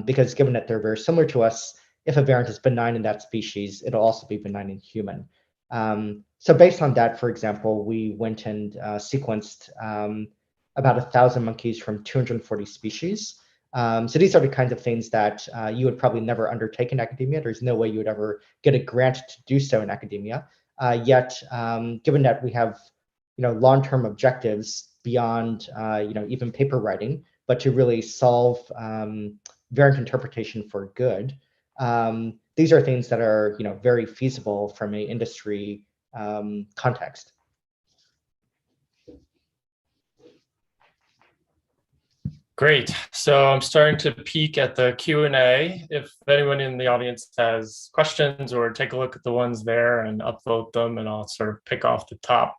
S7: Because given that they're very similar to us, if a variant is benign in that species, it'll also be benign in human. So based on that, for example, we went and sequenced about 1,000 monkeys from 240 species. So these are the kinds of things that you would probably never undertake in academia. There's no way you would ever get a grant to do so in academia. Yet, given that we have long-term objectives beyond even paper writing, but to really solve variant interpretation for good, these are things that are very feasible from an industry context.
S2: Great. So I'm starting to peek at the Q&A. If anyone in the audience has questions, or take a look at the ones there and upvote them, and I'll sort of pick off the top.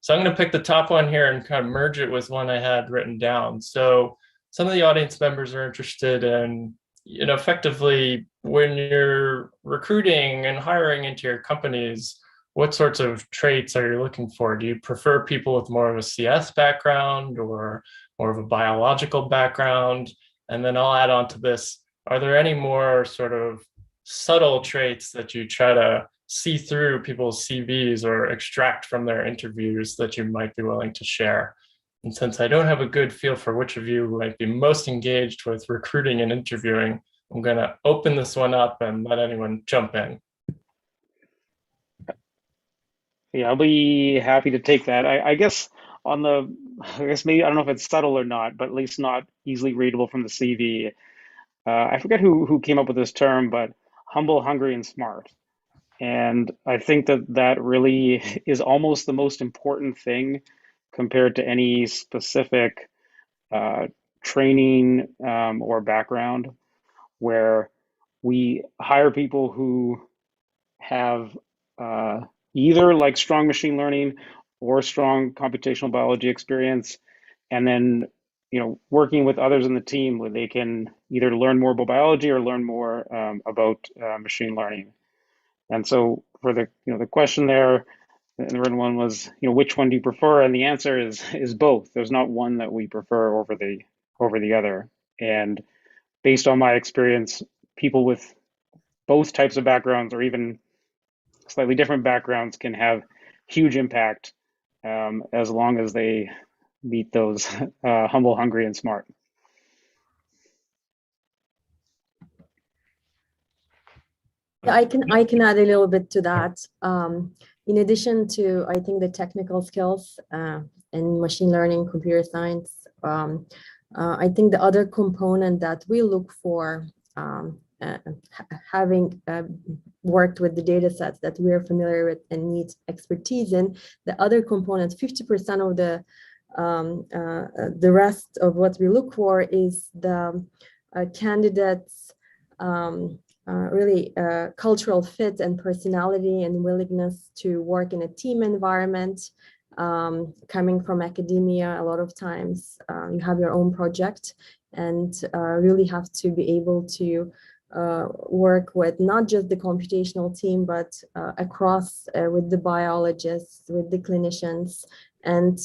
S2: So I'm going to pick the top one here and kind of merge it with one I had written down. So some of the audience members are interested in, effectively, when you're recruiting and hiring into your companies, what sorts of traits are you looking for? Do you prefer people with more of a CS background or more of a biological background? And then I'll add on to this, are there any more sort of subtle traits that you try to see through people's CVs or extract from their interviews that you might be willing to share? And since I don't have a good feel for which of you might be most engaged with recruiting and interviewing, I'm going to open this one up and let anyone jump in.
S5: Yeah, I'll be happy to take that. I guess maybe, I don't know if it's subtle or not, but at least not easily readable from the CV. I forget who came up with this term, but humble, hungry, and smart. And I think that really is almost the most important thing compared to any specific training or background, where we hire people who have either like strong machine learning or strong computational biology experience, and then working with others in the team where they can either learn more about biology or learn more about machine learning. And so for the the question there, the written one was, which one do you prefer? And the answer is both. There's not one that we prefer over the other. And based on my experience, people with both types of backgrounds or even slightly different backgrounds can have huge impact as long as they meet those humble, hungry, and smart.
S4: Yeah, I can add a little bit to that. In addition to, I think, the technical skills in machine learning, computer science, I think the other component that we look for, having worked with the data sets that we're familiar with and need expertise in, the other components, 50% of the rest of what we look for is the candidates' really cultural fit and personality and willingness to work in a team environment. Coming from academia, a lot of times you have your own project and really have to be able to work with not just the computational team, but across with the biologists, with the clinicians, and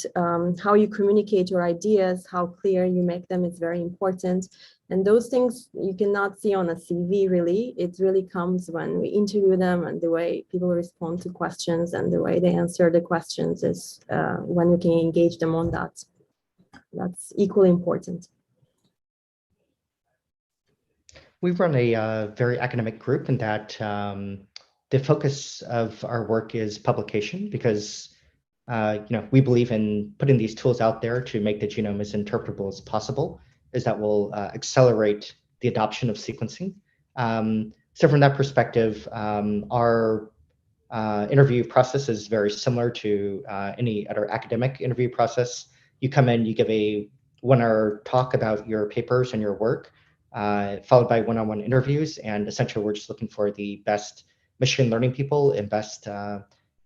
S4: how you communicate your ideas, how clear you make them is very important. And those things you cannot see on a CV really. It really comes when we interview them, and the way people respond to questions and the way they answer the questions is when we can engage them on that. That's equally important.
S7: We run a very academic group in that the focus of our work is publication, because we believe in putting these tools out there to make the genome as interpretable as possible, as that will accelerate the adoption of sequencing. So from that perspective, our interview process is very similar to any other academic interview process. You come in, you give a 1-hour talk about your papers and your work, followed by one-on-one interviews. And essentially, we're just looking for the best machine learning people and best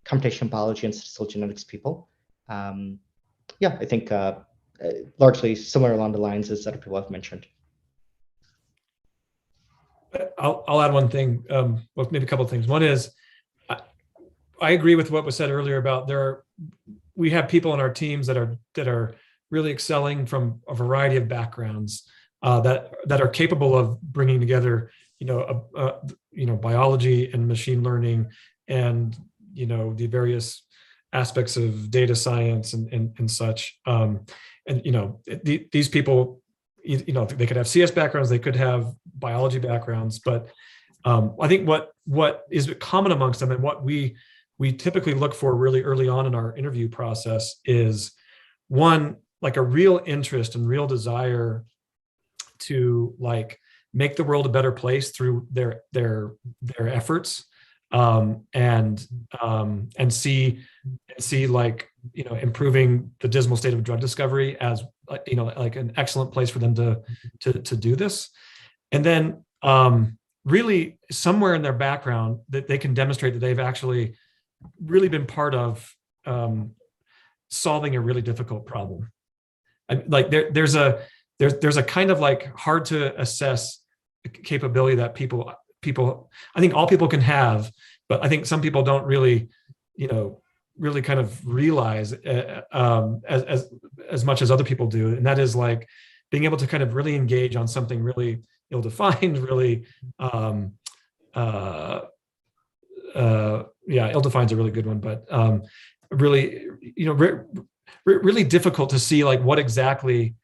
S7: computational biology and statistical genetics people. Yeah, I think largely similar along the lines as other people have mentioned.
S6: I'll add one thing, well, maybe a couple of things. One is, I agree with what was said earlier about we have people in our teams that are really excelling from a variety of backgrounds that are capable of bringing together, biology and machine learning and the various aspects of data science and such. These people, they could have CS backgrounds, they could have biology backgrounds, but I think what is common amongst them and what we typically look for really early on in our interview process is, one, like a real interest and real desire to make the world a better place through their efforts, and see improving the dismal state of drug discovery as an excellent place for them to do this. And then really somewhere in their background that they can demonstrate that they've actually really been part of solving a really difficult problem. There's a kind of hard to assess capability that people, I think all people can have, but I think some people don't really, really kind of realize as much as other people do. And that is being able to kind of really engage on something really ill-defined, really, ill-defined is a really good one, but really, really difficult to see what exactly,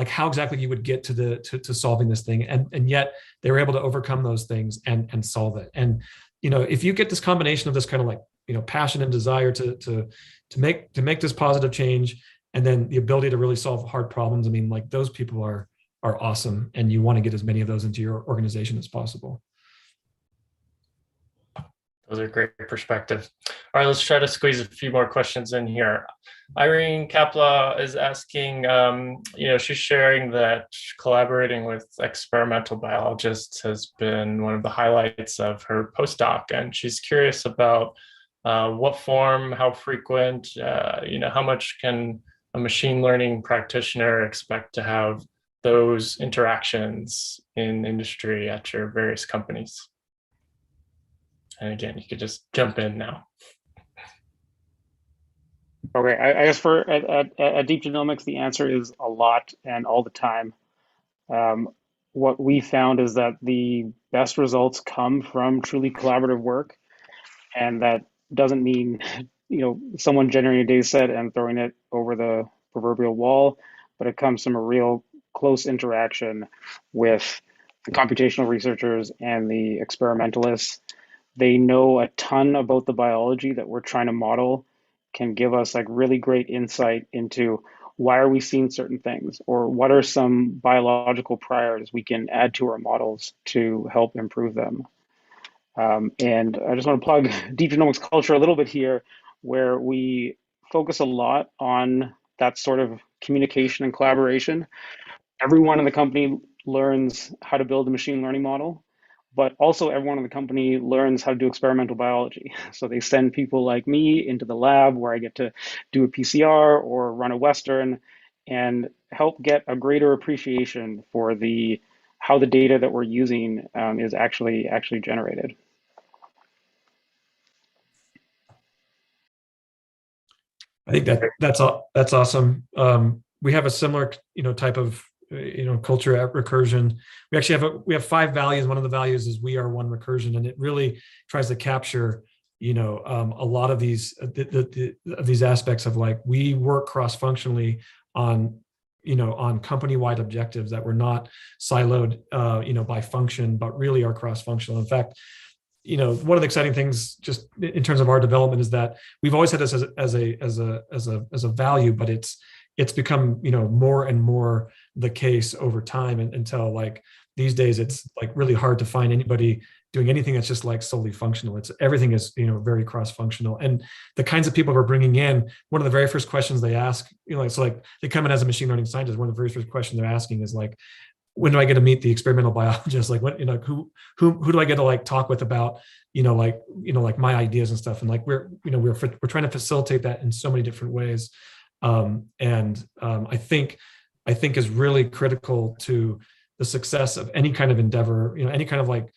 S6: how exactly you would get to solving this thing, and yet they were able to overcome those things and solve it. And if you get this combination of this kind of passion and desire to make this positive change, and then the ability to really solve hard problems, I mean, those people are awesome, and you want to get as many of those into your organization as possible.
S2: those are great perspective. All right, let's try to squeeze a few more questions in here. Irene Kapla is asking, she's sharing that collaborating with experimental biologists has been one of the highlights of her postdoc, and she's curious about what form, how frequent, how much can a machine learning practitioner expect to have those interactions in industry at your various companies? And again, you could just jump in now.
S5: Okay, I guess for at Deep Genomics, the answer is a lot and all the time. What we found is that the best results come from truly collaborative work, and that doesn't mean someone generating a data set and throwing it over the proverbial wall, but it comes from a real close interaction with the computational researchers and the experimentalists. They know a ton about the biology that we're trying to model, can give us like really great insight into why are we seeing certain things, or what are some biological priors we can add to our models to help improve them. And I just want to plug Deep Genomics culture a little bit here, where we focus a lot on that sort of communication and collaboration. Everyone in the company learns how to build a machine learning model, but also everyone in the company learns how to do experimental biology. So they send people like me into the lab where I get to do a PCR or run a Western and help get a greater appreciation for how the data that we're using is actually generated.
S6: I think that's awesome. We have a similar type of culture at Recursion. We actually have 5 values. One of the values is we are one Recursion, and it really tries to capture a lot of these aspects of like we work cross-functionally on company-wide objectives that were not siloed by function, but really are cross-functional. In fact, one of the exciting things just in terms of our development is that we've always had this as a value, but it's become more and more the case over time, until like these days it's like really hard to find anybody doing anything that's just like solely functional. Everything is very cross-functional, and the kinds of people we're bringing in, one of the very first questions they ask, it's like they come in as a machine learning scientist, one of the very first questions they're asking is like, when do I get to meet the experimental biologist? Like what, who do I get to like talk with about, like my ideas and stuff. And like, we're trying to facilitate that in so many different ways. I think is really critical to the success of any kind of endeavor, any kind of like,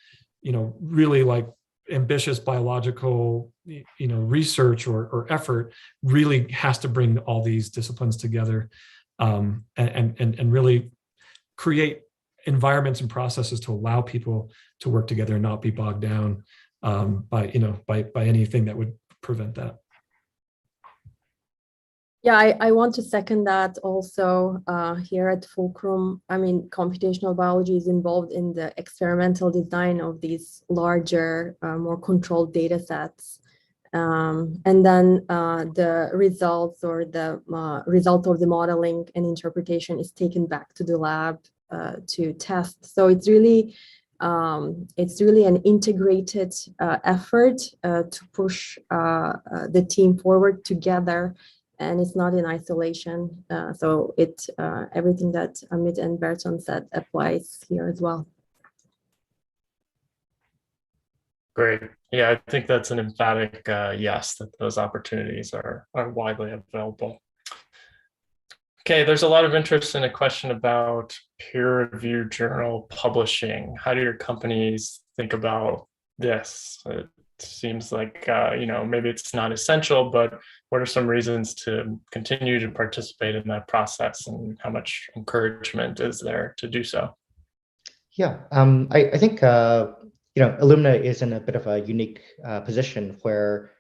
S6: really like ambitious biological, research or effort really has to bring all these disciplines together, and really create environments and processes to allow people to work together and not be bogged down by anything that would prevent that.
S4: Yeah, I want to second that also here at Fulcrum. I mean, computational biology is involved in the experimental design of these larger, more controlled data sets. And then the results or the result of the modeling and interpretation is taken back to the lab to test. So it's really an integrated effort to push the team forward together, and it's not in isolation. So everything that Ahmet and Burton said applies here as well.
S2: Great. Yeah, I think that's an emphatic yes, that those opportunities are widely available. Okay, there's a lot of interest in a question about peer-reviewed journal publishing. How do your companies think about this? It seems like, maybe it's not essential, but what are some reasons to continue to participate in that process, and how much encouragement is there to do so?
S7: Yeah, I think, Illumina is in a bit of a unique position where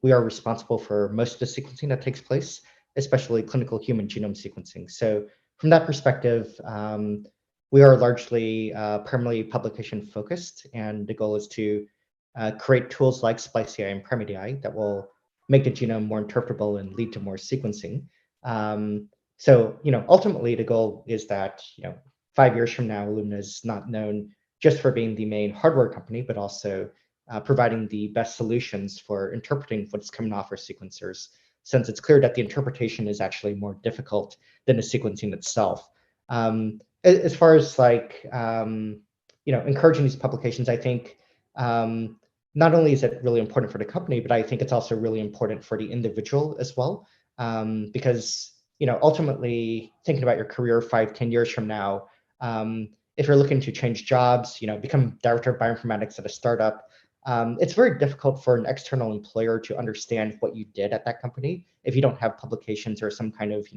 S7: we are responsible for most of the sequencing that takes place, especially clinical human genome sequencing. So from that perspective, we are largely primarily publication focused, and the goal is to create tools like SpliceAI and PrimateAI that will make the genome more interpretable and lead to more sequencing. So ultimately the goal is that 5 years from now, Illumina is not known just for being the main hardware company, but also providing the best solutions for interpreting what's coming off our sequencers, since it's clear that the interpretation is actually more difficult than the sequencing itself. As far as like, encouraging these publications, I think not only is it really important for the company, but I think it's also really important for the individual as well. Because, ultimately thinking about your career 5-10 years from now, if you're looking to change jobs, become director of bioinformatics at a startup, it's very difficult for an external employer to understand what you did at that company if you don't have publications or some kind of,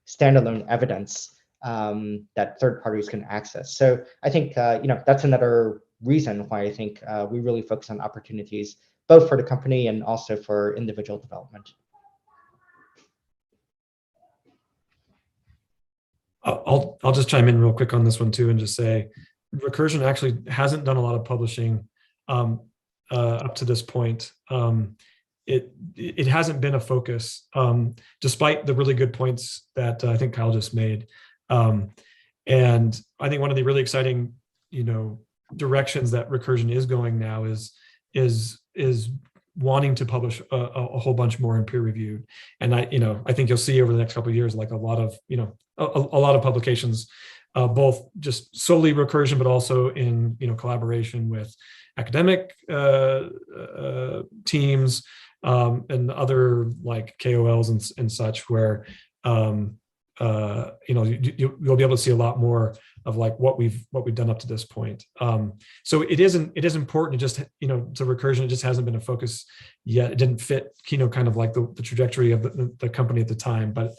S7: standalone evidence that third parties can access. So I think, that's another reason why I think we really focus on opportunities, both for the company and also for individual development.
S6: I'll just chime in real quick on this one too, and just say Recursion actually hasn't done a lot of publishing up to this point. It hasn't been a focus, despite the really good points that I think Kyle just made. And I think one of the really exciting, directions that Recursion is going now is wanting to publish a whole bunch more in peer reviewed. And I think you'll see over the next couple of years, like a lot of, a lot of publications, both just solely Recursion, but also in, collaboration with academic teams and other like KOLs and such, where, you'll be able to see a lot more of like what we've done up to this point. So it is important. Just to Recursion, it just hasn't been a focus yet. It didn't fit kind of like the trajectory of the company at the time. But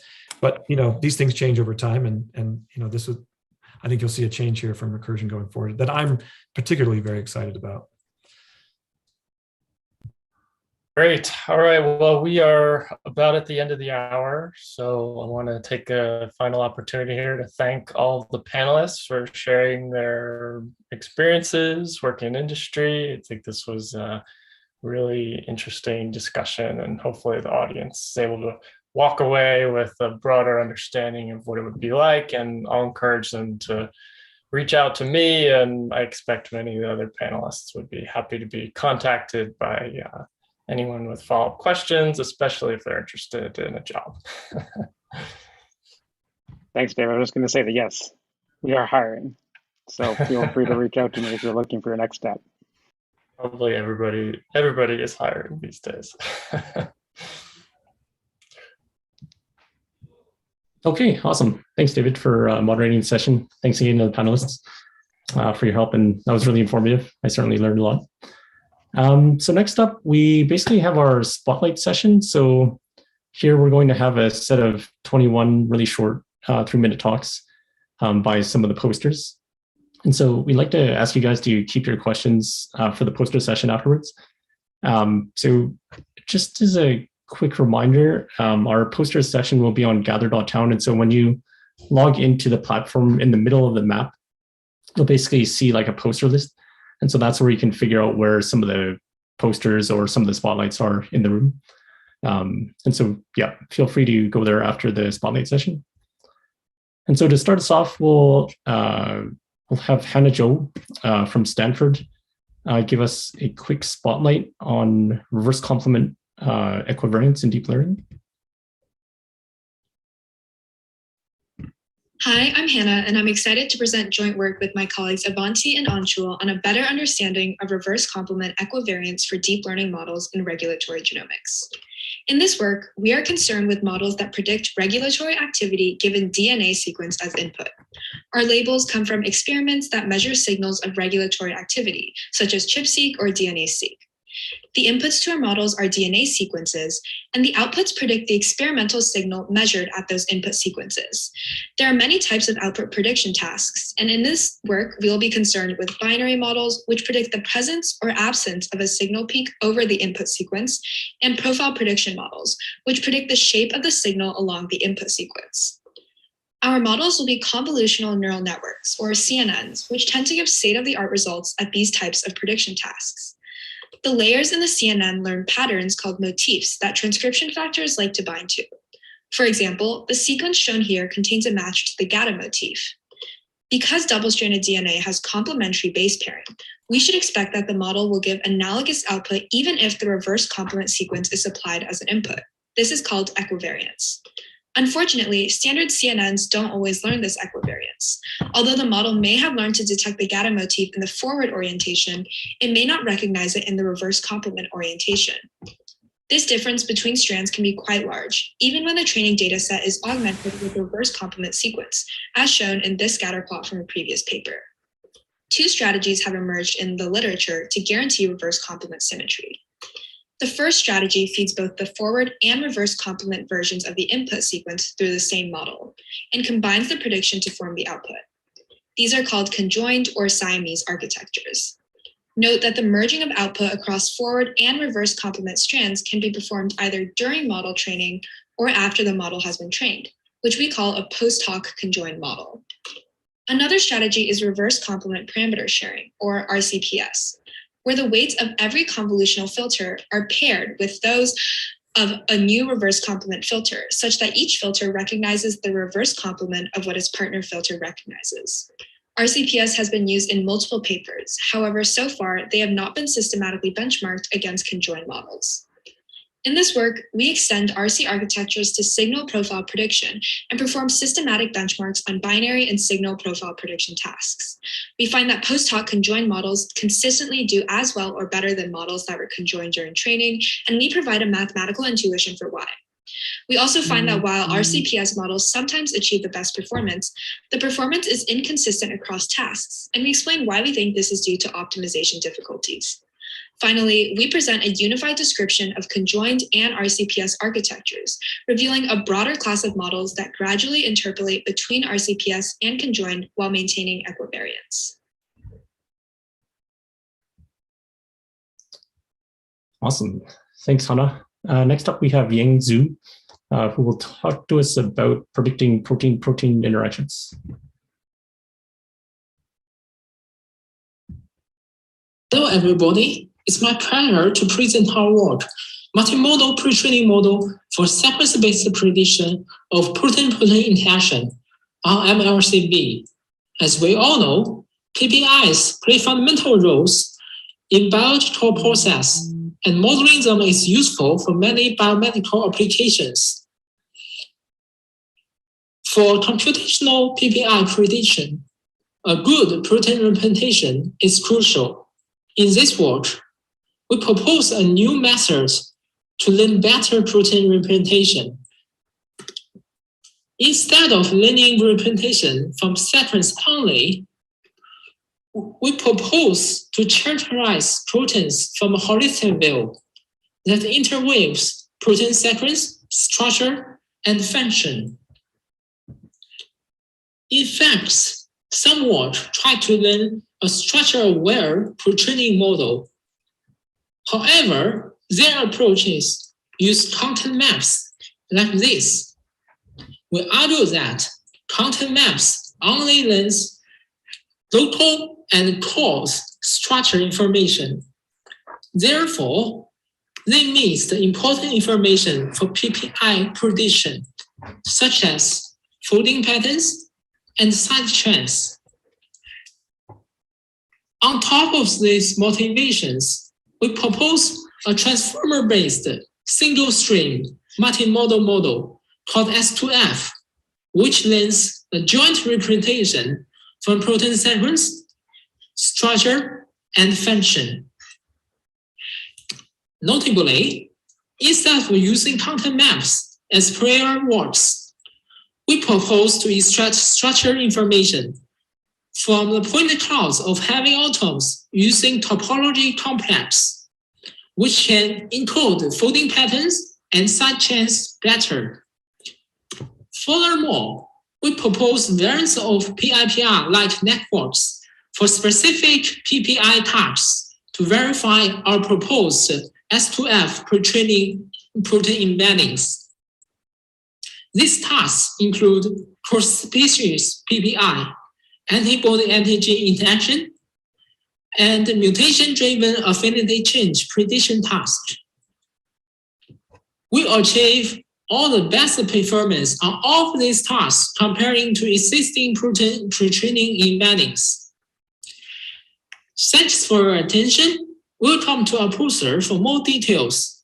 S6: these things change over time, and this was, I think you'll see a change here from Recursion going forward that I'm particularly very excited about.
S2: Great. All right. Well, we are about at the end of the hour, so I want to take a final opportunity here to thank all the panelists for sharing their experiences working in industry. I think this was a really interesting discussion, and hopefully the audience is able to walk away with a broader understanding of what it would be like, and I'll encourage them to reach out to me, and I expect many of the other panelists would be happy to be contacted by anyone with follow-up questions, especially if they're interested in a job.
S5: Thanks, Dave. I was just going to say that, yes, we are hiring. So feel free to reach out to me if you're looking for your next step.
S2: Probably everybody is hiring these days.
S8: Okay, awesome. Thanks, David, for moderating the session. Thanks again to the panelists for your help, and that was really informative. I certainly learned a lot. So next up, we basically have our spotlight session. So here we're going to have a set of 21 really short 3-minute talks by some of the posters. And so we'd like to ask you guys to keep your questions for the poster session afterwards. So just as a quick reminder, our poster session will be on gather.town. And so when you log into the platform in the middle of the map, you'll basically see like a poster list. And so that's where you can figure out where some of the posters or some of the spotlights are in the room. And so, yeah, feel free to go there after the spotlight session. And so to start us off, we'll have Hannah Jo from Stanford give us a quick spotlight on reverse complement equivariance in deep learning.
S9: Hi, I'm Hannah, and I'm excited to present joint work with my colleagues Avanti and Anshul on a better understanding of reverse complement equivariance for deep learning models in regulatory genomics. In this work, we are concerned with models that predict regulatory activity given DNA sequenced as input. Our labels come from experiments that measure signals of regulatory activity, such as ChIP-seq or DNA-seq. The inputs to our models are DNA sequences, and the outputs predict the experimental signal measured at those input sequences. There are many types of output prediction tasks, and in this work, we will be concerned with binary models, which predict the presence or absence of a signal peak over the input sequence, and profile prediction models, which predict the shape of the signal along the input sequence. Our models will be convolutional neural networks, or CNNs, which tend to give state-of-the-art results at these types of prediction tasks. The layers in the CNN learn patterns called motifs that transcription factors like to bind to. For example, the sequence shown here contains a match to the GATA motif. Because double-stranded DNA has complementary base pairing, we should expect that the model will give analogous output even if the reverse complement sequence is supplied as an input. This is called equivariance. Unfortunately, standard CNNs don't always learn this equivariance. Although the model may have learned to detect the GATA motif in the forward orientation, it may not recognize it in the reverse complement orientation. This difference between strands can be quite large, even when the training data set is augmented with the reverse complement sequence, as shown in this scatter plot from a previous paper. Two strategies have emerged in the literature to guarantee reverse complement symmetry. The first strategy feeds both the forward and reverse complement versions of the input sequence through the same model, and combines the prediction to form the output. These are called conjoined or Siamese architectures. Note that the merging of output across forward and reverse complement strands can be performed either during model training or after the model has been trained, which we call a post-hoc conjoined model. Another strategy is reverse complement parameter sharing, or RCPS, where the weights of every convolutional filter are paired with those of a new reverse complement filter, such that each filter recognizes the reverse complement of what its partner filter recognizes. RCPS has been used in multiple papers. However, so far, they have not been systematically benchmarked against conjoined models. In this work, we extend RC architectures to signal profile prediction and perform systematic benchmarks on binary and signal profile prediction tasks. We find that post-hoc conjoined models consistently do as well or better than models that were conjoined during training, and we provide a mathematical intuition for why. We also find that while RCPS models sometimes achieve the best performance, the performance is inconsistent across tasks, and we explain why we think this is due to optimization difficulties. Finally, we present a unified description of conjoined and RCPS architectures, revealing a broader class of models that gradually interpolate between RCPS and conjoined while maintaining equivariance.
S8: Awesome. Thanks, Hannah. Next up, we have Yang Zhu, who will talk to us about predicting protein-protein interactions.
S10: Hello, everybody. It's my pleasure to present our work, multimodal pre-training model for sequence-based prediction of protein-protein interaction on MLCB. As we all know, PPIs play fundamental roles in biological process, and modeling them is useful for many biomedical applications. For computational PPI prediction, a good protein representation is crucial. In this work, we propose a new method to learn better protein representation. Instead of learning representation from sequence only, we propose to characterize proteins from a holistic view that interweaves protein sequence, structure, and function. In fact, some work tried to learn a structure-aware pre-training model. However, their approaches use content maps like this. We argue that content maps only learns local and coarse structure information. Therefore, they miss the important information for PPI prediction, such as folding patterns and side chains. On top of these motivations, we propose a transformer-based single-stream multimodal model called S2F, which learns the joint representation from protein sequence, structure, and function. Notably, instead of using content maps as prior works, we propose to extract structure information from the point clouds of heavy atoms using topology complex, which can encode folding patterns and side chains better. Furthermore, we propose variants of PIPR-like networks for specific PPI tasks to verify our proposed S2F pre-training protein embeddings. These tasks include cross-species PPI, antibody-antigen interaction, and mutation-driven affinity change prediction tasks. We achieve all the best performance on all of these tasks comparing to existing protein pre-training embeddings. Thanks for your attention. Welcome to Apoorva for more details.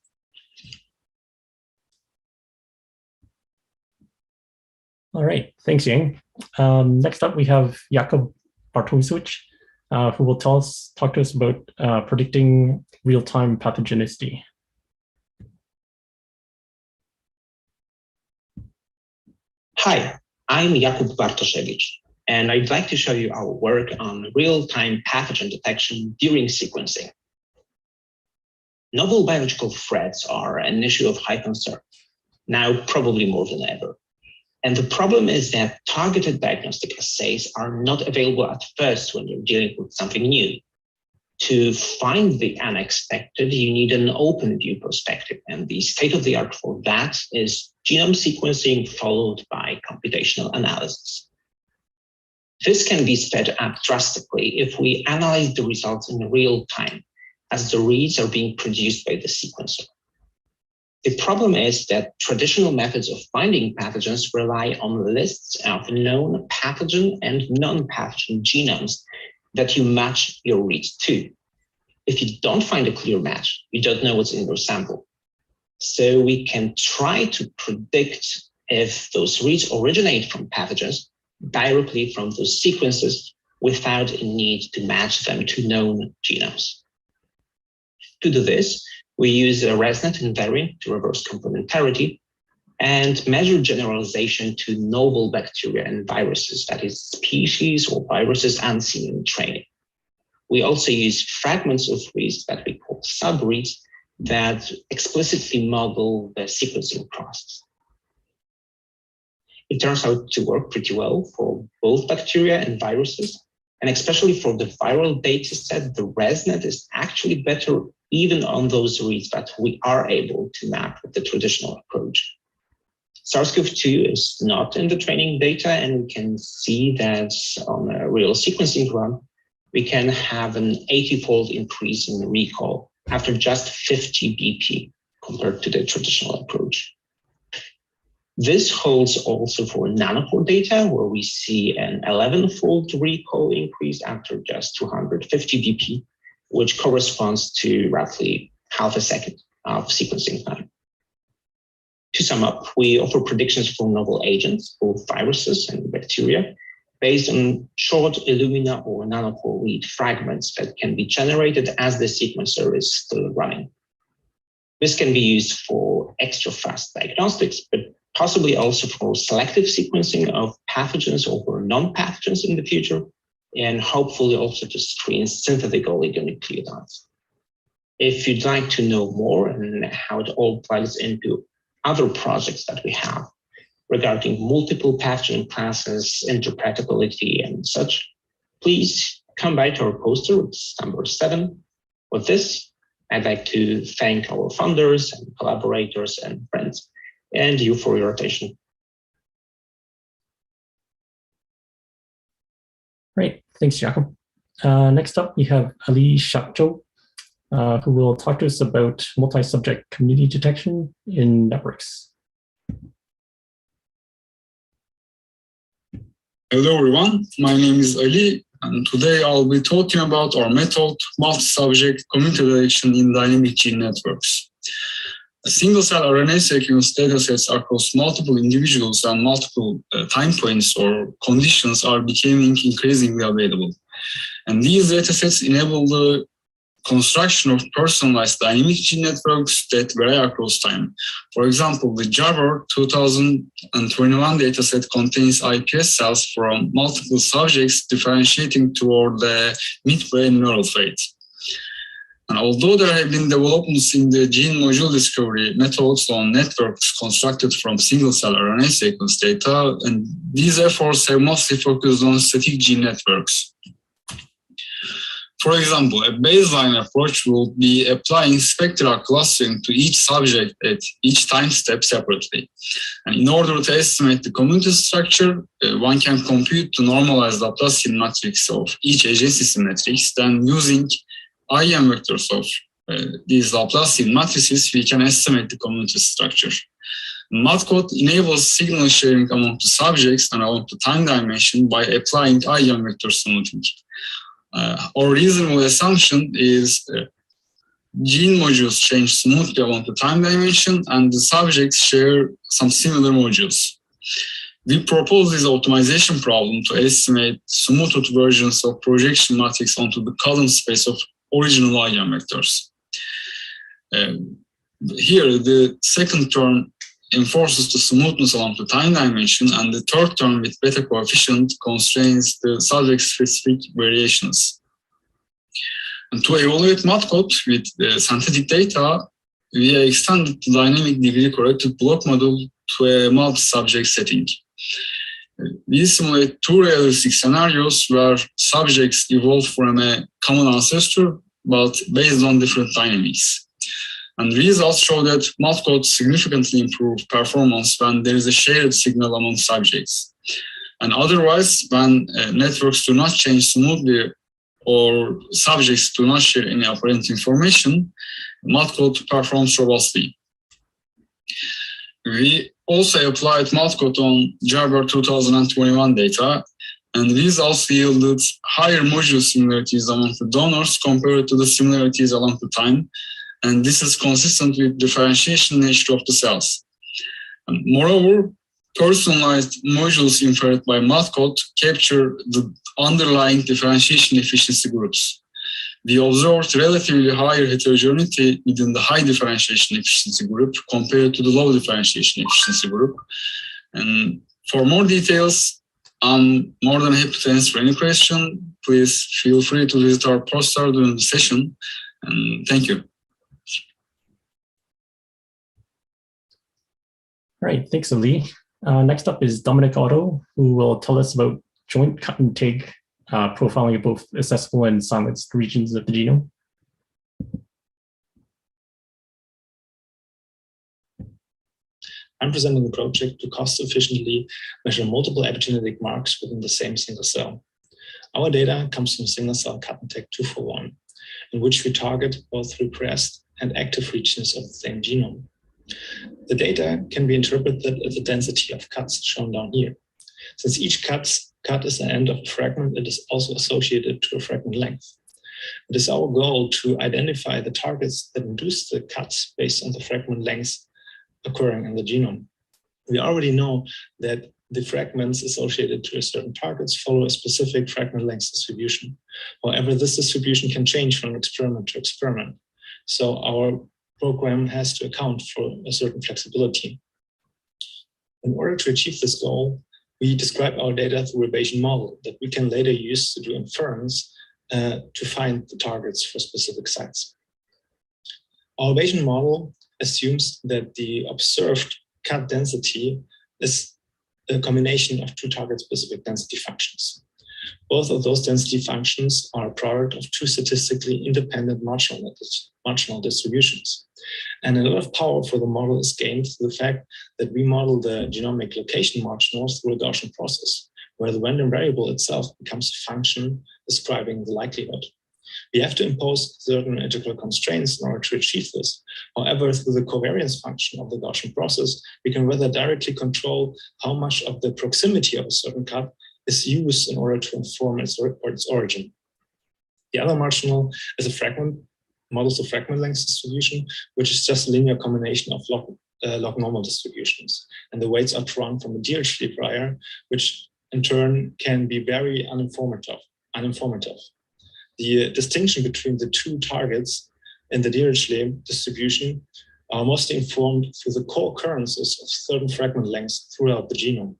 S8: All right, thanks, Yang. Next up, we have Jakub Bartolisoch, who will talk to us about predicting real-time pathogenicity.
S11: Hi, I'm Jakub Bartolisoch, and I'd like to show you our work on real-time pathogen detection during sequencing. Novel biological threats are an issue of high concern, now probably more than ever. And the problem is that targeted diagnostic assays are not available at first when you're dealing with something new. To find the unexpected, you need an open view perspective, and the state-of-the-art for that is genome sequencing followed by computational analysis. This can be sped up drastically if we analyze the results in real time, as the reads are being produced by the sequencer. The problem is that traditional methods of finding pathogens rely on lists of known pathogen and non-pathogen genomes that you match your reads to. If you don't find a clear match, you don't know what's in your sample. So we can try to predict if those reads originate from pathogens directly from those sequences without a need to match them to known genomes. To do this, we use a ResNet invariant to reverse complementarity and measure generalization to novel bacteria and viruses, that is, species or viruses unseen in training. We also use fragments of reads that we call subreads that explicitly model the sequencing process. It turns out to work pretty well for both bacteria and viruses, and especially for the viral data set, the ResNet is actually better even on those reads that we are able to map with the traditional approach. SARS-CoV-2 is not in the training data, and we can see that on a real sequencing run, we can have an 80-fold increase in recall after just 50 BP compared to the traditional approach. This holds also for nanopore data, where we see an 11-fold recall increase after just 250 BP, which corresponds to roughly half a second of sequencing time. To sum up, we offer predictions for novel agents, both viruses and bacteria, based on short Illumina or nanopore read fragments that can be generated as the sequencer is still running. This can be used for extra fast diagnostics, but possibly also for selective sequencing of pathogens over non-pathogens in the future, and hopefully also to screen synthetic oligonucleotides. If you'd like to know more and how it all plugs into other projects that we have regarding multiple pathogen classes, interpretability, and such, please come by to our poster. It's number 7. With this, I'd like to thank our funders and collaborators and friends, and you for your attention.
S8: Great, thanks, Jakub. Next up, we have Ali Shakjo, who will talk to us about multi-subject community detection in networks.
S12: Hello everyone, my name is Ali, and today I'll be talking about our method, multi-subject community detection in dynamic gene networks. Single-cell RNA sequence datasets across multiple individuals and multiple time points or conditions are becoming increasingly available. And these datasets enable the construction of personalized dynamic gene networks that vary across time. For example, the Java 2021 dataset contains iPS cells from multiple subjects differentiating toward the midbrain neural fate. And although there have been developments in the gene module discovery methods on networks constructed from single-cell RNA sequence data, and these efforts have mostly focused on static gene networks. For example, a baseline approach will be applying spectral clustering to each subject at each time step separately. And in order to estimate the community structure, one can compute the normalized Laplacian matrix of each adjacency matrix. Then using IM vectors of these Laplacian matrices, we can estimate the community structure. Matcode enables signal sharing among the subjects and along the time dimension by applying I-Young vector smoothing. Our reasonable assumption is gene modules change smoothly along the time dimension and the subjects share some similar modules. We propose this optimization problem to estimate smoothed versions of projection matrix onto the column space of original I-Young vectors. Here, the second term enforces the smoothness along the time dimension, and the third term with beta coefficient constrains the subject-specific variations. And to evaluate matcode with the synthetic data, we extended the dynamic degree corrected block model to a multi-subject setting. We simulate two realistic scenarios where subjects evolve from a common ancestor, but based on different dynamics. And results show that matcode significantly improves performance when there is a shared signal among subjects. And otherwise, when networks do not change smoothly or subjects do not share any apparent information, matcode performs robustly. We also applied matcode on Schreiber 2021 data, and results yielded higher module similarities among the donors compared to the similarities along the time. And this is consistent with differentiation nature of the cells. And moreover, personalized modules inferred by matcode capture the underlying differentiation efficiency groups. We observed relatively higher heterogeneity within the high differentiation efficiency group compared to the low differentiation efficiency group. And for more details, I'm more than happy to answer any question. Please feel free to visit our poster during the session. And thank you.
S8: All right, thanks, Ali. Next up is Dominic Otto, who will tell us about joint cut and take profiling of both accessible and silenced regions of the genome.
S13: I'm presenting a project to cost efficiently measure multiple epigenetic marks within the same single cell. Our data comes from single cell cut and take 241, in which we target both repressed and active regions of the same genome. The data can be interpreted as the density of cuts shown down here. Since each cut is the end of a fragment, it is also associated to a fragment length. It is our goal to identify the targets that induce the cuts based on the fragment lengths occurring in the genome. We already know that the fragments associated to a certain targets follow a specific fragment length distribution. However, this distribution can change from experiment to experiment. So our program has to account for a certain flexibility. In order to achieve this goal, we describe our data through a Bayesian model that we can later use to do inference to find the targets for specific sites. Our Bayesian model assumes that the observed cut density is a combination of two target-specific density functions. Both of those density functions are a product of two statistically independent marginal distributions. And a lot of power for the model is gained through the fact that we model the genomic location marginals through a Gaussian process, where the random variable itself becomes a function describing the likelihood. We have to impose certain integral constraints in order to achieve this. However, through the covariance function of the Gaussian process, we can rather directly control how much of the proximity of a certain cut is used in order to inform its origin. The other marginal is a fragment, models the fragment length distribution, which is just a linear combination of log normal distributions. And the weights are drawn from a DHL prior, which in turn can be very uninformative. The distinction between the two targets in the DHL distribution are mostly informed through the co-occurrences of certain fragment lengths throughout the genome.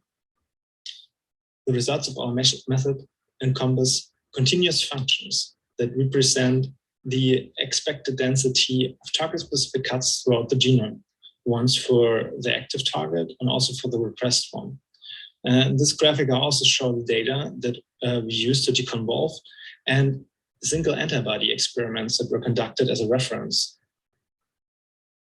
S13: The results of our method encompass continuous functions that represent the expected density of target-specific cuts throughout the genome, once for the active target and also for the repressed one. And this graphic I also show the data that we use to deconvolve and single antibody experiments that were conducted as a reference.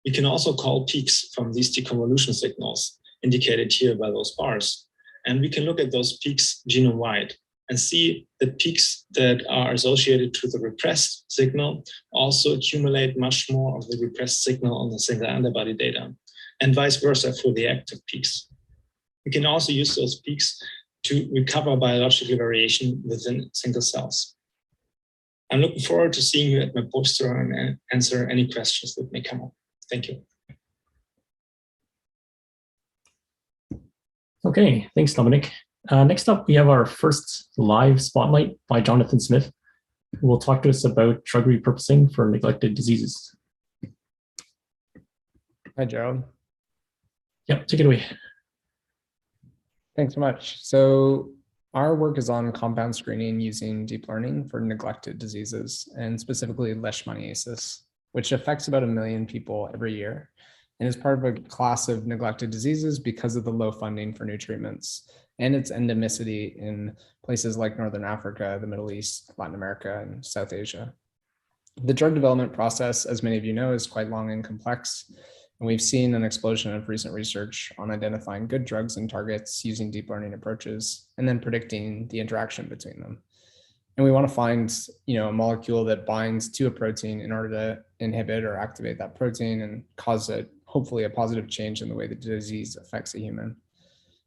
S13: We can also call peaks from these deconvolution signals, indicated here by those bars. And we can look at those peaks genome-wide and see that peaks that are associated to the repressed signal also accumulate much more of the repressed signal on the single antibody data. and vice versa for the active peaks. We can also use those peaks to recover biological variation within single cells. I'm looking forward to seeing you at my poster and answer any questions that may come up. Thank you.
S8: Okay, thanks, Dominic. Next up, we have our first live spotlight by Jonathan Smith, who will talk to us about drug repurposing for neglected diseases.
S14: Hi, Gerald.
S8: Yep, take it away.
S14: Thanks so much. So our work is on compound screening using deep learning for neglected diseases, and specifically leishmaniasis, which affects about 1 million people every year, and is part of a class of neglected diseases because of the low funding for new treatments and its endemicity in places like Northern Africa, the Middle East, Latin America, and South Asia. The drug development process, as many of you know, is quite long and complex, and we've seen an explosion of recent research on identifying good drugs and targets using deep learning approaches, and then predicting the interaction between them. And we want to find, a molecule that binds to a protein in order to inhibit or activate that protein and cause hopefully a positive change in the way the disease affects a human.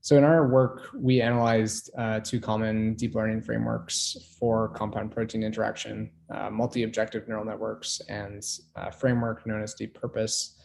S14: So in our work, we analyzed 2 common deep learning frameworks for compound protein interaction, multi-objective neural networks and a framework known as deep purpose.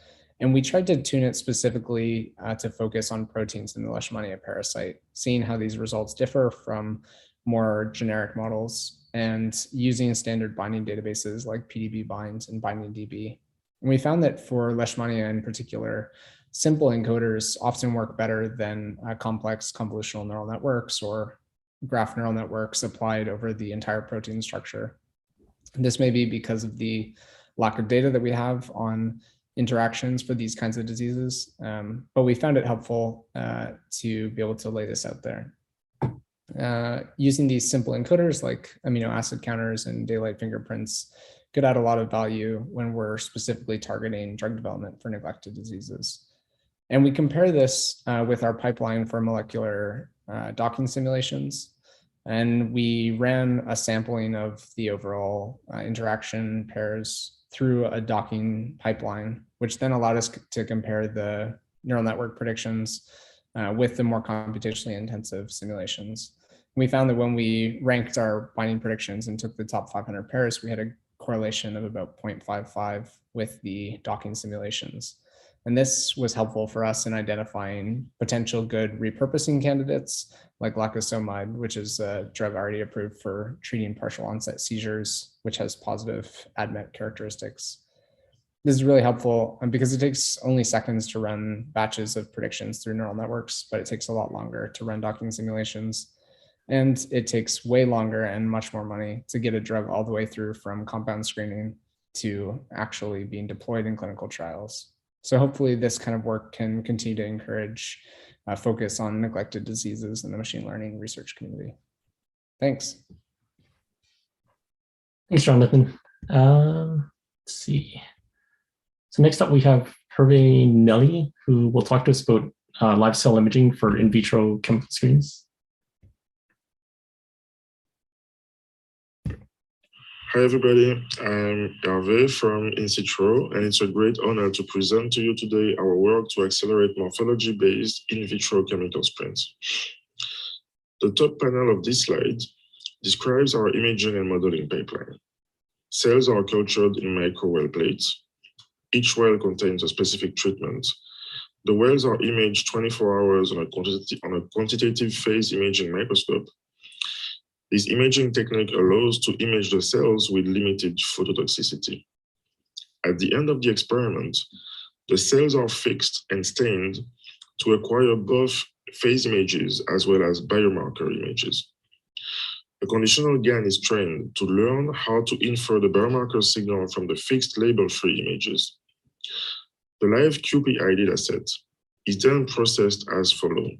S14: And we tried to tune it specifically to focus on proteins in the Leishmania parasite, seeing how these results differ from more generic models and using standard binding databases like PDB-Bind and BindingDB. And we found that for Leishmania in particular, simple encoders often work better than complex convolutional neural networks or graph neural networks applied over the entire protein structure. This may be because of the lack of data that we have on interactions for these kinds of diseases, but we found it helpful to be able to lay this out there. Using these simple encoders like amino acid counters and daylight fingerprints could add a lot of value when we're specifically targeting drug development for neglected diseases. And we compare this with our pipeline for molecular docking simulations. And we ran a sampling of the overall interaction pairs through a docking pipeline, which then allowed us to compare the neural network predictions with the more computationally intensive simulations. We found that when we ranked our binding predictions and took the top 500 pairs, we had a correlation of about 0.55 with the docking simulations. And this was helpful for us in identifying potential good repurposing candidates like lacosamide, which is a drug already approved for treating partial onset seizures, which has positive ADMET characteristics. This is really helpful because it takes only seconds to run batches of predictions through neural networks, but it takes a lot longer to run docking simulations. And it takes way longer and much more money to get a drug all the way through from compound screening to actually being deployed in clinical trials. So hopefully this kind of work can continue to encourage focus on neglected diseases in the machine learning research community. Thanks.
S8: Thanks, Jonathan. Let's see. So next up, we have Herve Nelly, who will talk to us about live cell imaging for in vitro chemical screens.
S15: Hi, everybody. I'm Herve from InCitro, and it's a great honor to present to you today our work to accelerate morphology-based in vitro chemical screens. The top panel of this slide describes our imaging and modeling pipeline. Cells are cultured in micro-well plates. Each well contains a specific treatment. The wells are imaged 24 hours on a quantitative phase imaging microscope. This imaging technique allows to image the cells with limited phototoxicity. At the end of the experiment, the cells are fixed and stained to acquire both phase images as well as biomarker images. A conditional GAN is trained to learn how to infer the biomarker signal from the fixed label-free images. The live QPI dataset is then processed as follows.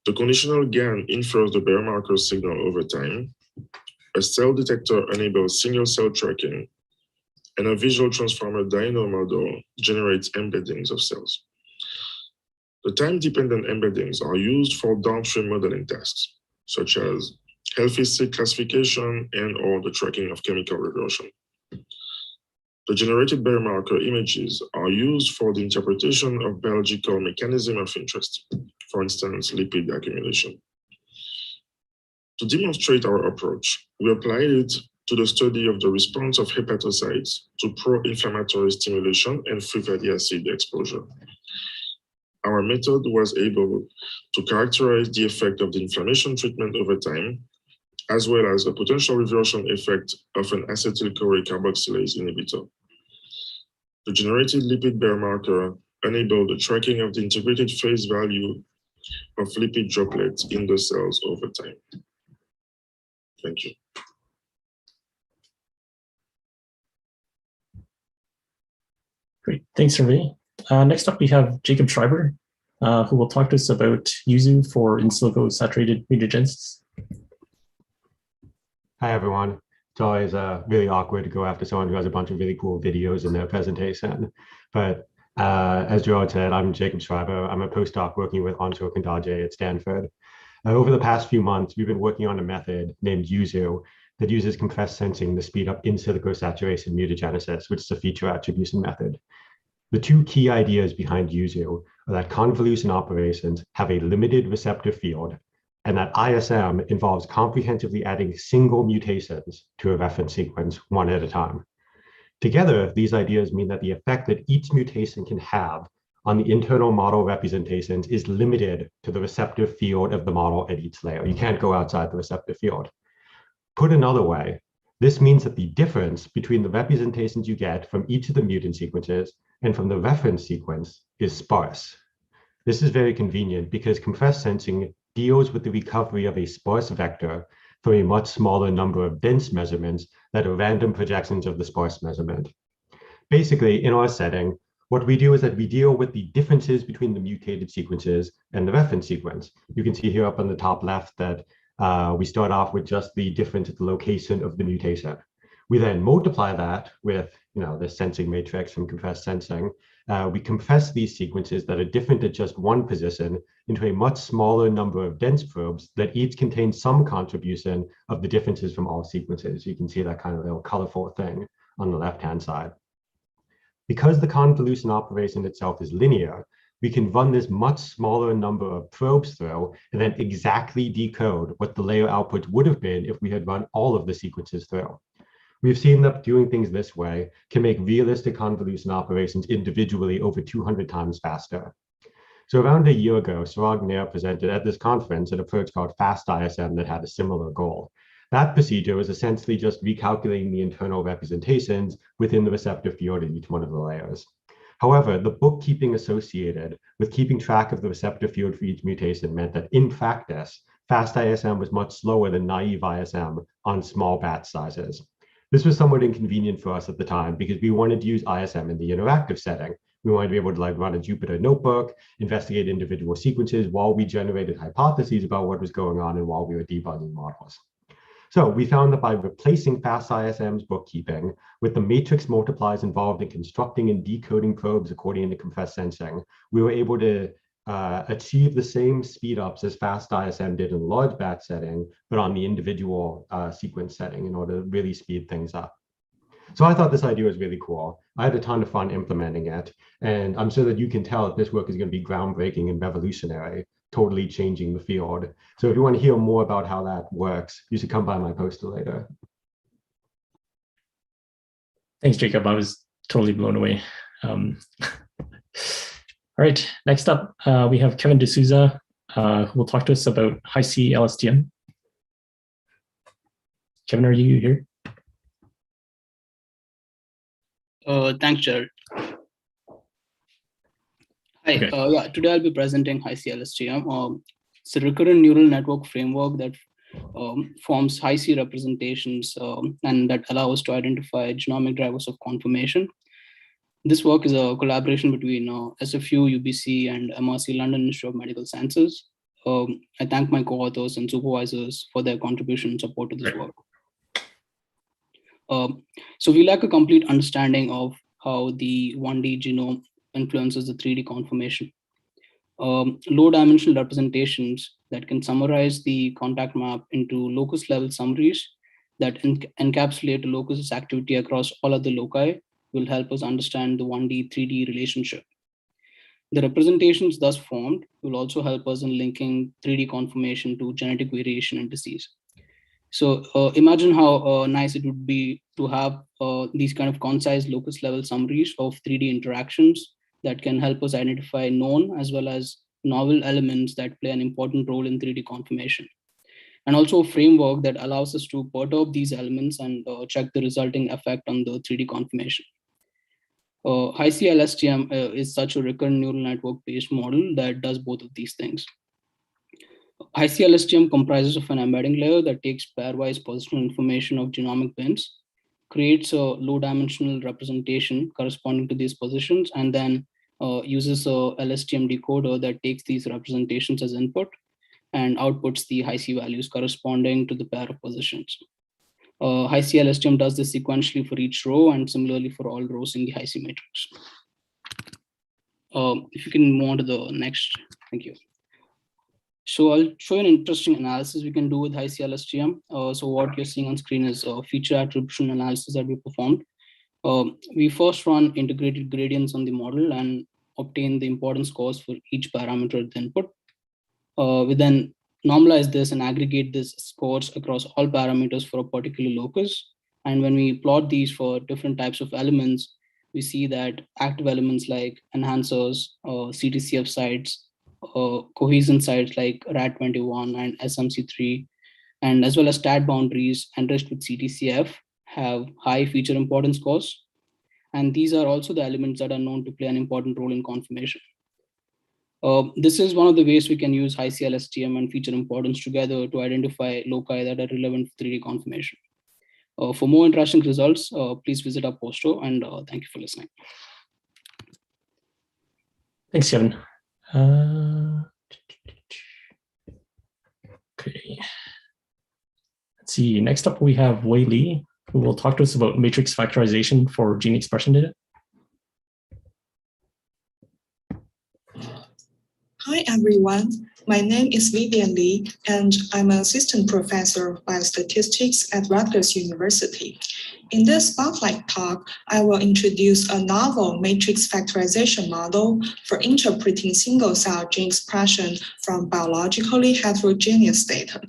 S15: The conditional GAN infers the biomarker signal over time. A cell detector enables single-cell tracking, and a visual transformer dyno model generates embeddings of cells. The time-dependent embeddings are used for downstream modeling tasks, such as healthy seed classification and/or the tracking of chemical regression. The generated biomarker images are used for the interpretation of biological mechanism of interest, for instance, lipid accumulation. To demonstrate our approach, we applied it to the study of the response of hepatocytes to pro-inflammatory stimulation and free fatty acid exposure. Our method was able to characterize the effect of the inflammation treatment over time, as well as a potential reversion effect of an acetyl-CoA carboxylase inhibitor. The generated lipid biomarker enabled the tracking of the integrated phase value of lipid droplets in the cells over time. Thank you.
S8: Great, thanks, Herve. Next up, we have Jacob Schreiber, who will talk to us about Yuzu for in silico saturated mutagenesis.
S16: Hi, everyone. It's always really awkward to go after someone who has a bunch of really cool videos in their presentation. But as Gerard said, I'm Jacob Schreiber. I'm a postdoc working with Anshul Kandaje at Stanford. Over the past few months, we've been working on a method named Yuzu that uses compressed sensing to speed up in silico saturation mutagenesis, which is a feature attribution method. The two key ideas behind Yuzu are that convolution operations have a limited receptor field, and that ISM involves comprehensively adding single mutations to a reference sequence one at a time. Together, these ideas mean that the effect that each mutation can have on the internal model representations is limited to the receptor field of the model at each layer. You can't go outside the receptor field. Put another way, this means that the difference between the representations you get from each of the mutant sequences and from the reference sequence is sparse. This is very convenient because compressed sensing deals with the recovery of a sparse vector for a much smaller number of dense measurements that are random projections of the sparse measurement. Basically, in our setting, what we do is that we deal with the differences between the mutated sequences and the reference sequence. You can see here up on the top left that we start off with just the difference at the location of the mutation. We then multiply that with the sensing matrix from compressed sensing. We compress these sequences that are different at just one position into a much smaller number of dense probes that each contain some contribution of the differences from all sequences. You can see that kind of little colorful thing on the left-hand side. Because the convolution operation itself is linear, we can run this much smaller number of probes through and then exactly decode what the layer output would have been if we had run all of the sequences through. We've seen that doing things this way can make realistic convolution operations individually over 200 times faster. So around a year ago, Sarag Nair presented at this conference an approach called fast ISM that had a similar goal. That procedure was essentially just recalculating the internal representations within the receptor field of each one of the layers. However, the bookkeeping associated with keeping track of the receptor field for each mutation meant that in practice, fast ISM was much slower than naive ISM on small batch sizes. This was somewhat inconvenient for us at the time because we wanted to use ISM in the interactive setting. We wanted to be able to run a Jupyter notebook, investigate individual sequences while we generated hypotheses about what was going on and while we were debugging models. So we found that by replacing fast ISM's bookkeeping with the matrix multipliers involved in constructing and decoding probes according to compressed sensing, we were able to achieve the same speedups as fast ISM did in the large batch setting, but on the individual sequence setting in order to really speed things up. So I thought this idea was really cool. I had a ton of fun implementing it, and I'm sure that you can tell that this work is going to be groundbreaking and revolutionary, totally changing the field. So if you want to hear more about how that works, you should come by my poster later.
S8: Thanks, Jacob. I was totally blown away. All right, next up, we have Kevin De Souza, who will talk to us about high-C LSTM. Kevin, are you here?
S17: Thanks, Jared. Hi,
S8: Okay.
S17: Yeah, today I'll be presenting high-C LSTM. It's a recurrent neural network framework that forms high-C representations and that allow us to identify genomic drivers of conformation. This work is a collaboration between SFU, UBC, and MRC London Institute of Medical Sciences. I thank my co-authors and supervisors for their contribution and support to this work. So we lack a complete understanding of how the 1D genome influences the 3D conformation. Low-dimensional representations that can summarize the contact map into locus-level summaries that encapsulate the locus's activity across all other loci will help us understand the 1D, 3D relationship. The representations thus formed will also help us in linking 3D conformation to genetic variation and disease. So imagine how nice it would be to have these kind of concise locus level summaries of 3D interactions that can help us identify known as well as novel elements that play an important role in 3D conformation. And also a framework that allows us to perturb these elements and check the resulting effect on the 3D conformation. HiCLSTM is such a recurrent neural network-based model that does both of these things. HiCLSTM comprises of an embedding layer that takes pairwise positional information of genomic bins, creates a low-dimensional representation corresponding to these positions, and then uses a LSTM decoder that takes these representations as input and outputs the HiC values corresponding to the pair of positions. HiCLSTM does this sequentially for each row and similarly for all rows in the HiC matrix. If you can move on to the next, thank you. So I'll show you an interesting analysis we can do with HiCLSTM. So what you're seeing on screen is a feature attribution analysis that we performed. We first run integrated gradients on the model and obtain the importance scores for each parameter at the input. We then normalize this and aggregate these scores across all parameters for a particular locus. And when we plot these for different types of elements, we see that active elements like enhancers, CTCF sites, cohesion sites like RAD21 and SMC3, and as well as stat boundaries enriched with CTCF have high feature importance scores. And these are also the elements that are known to play an important role in conformation. This is one of the ways we can use HiCLSTM and feature importance together to identify loci that are relevant for 3D conformation. For more interesting results, please visit our poster, and thank you for listening.
S8: Thanks, Kevin. Okay. Let's see. Next up, we have Wei Li, who will talk to us about matrix factorization for gene expression data.
S18: Hi, everyone. My name is Vivian Li, and I'm an assistant professor of biostatistics at Rutgers University. In this spotlight talk, I will introduce a novel matrix factorization model for interpreting single-cell gene expression from biologically heterogeneous data.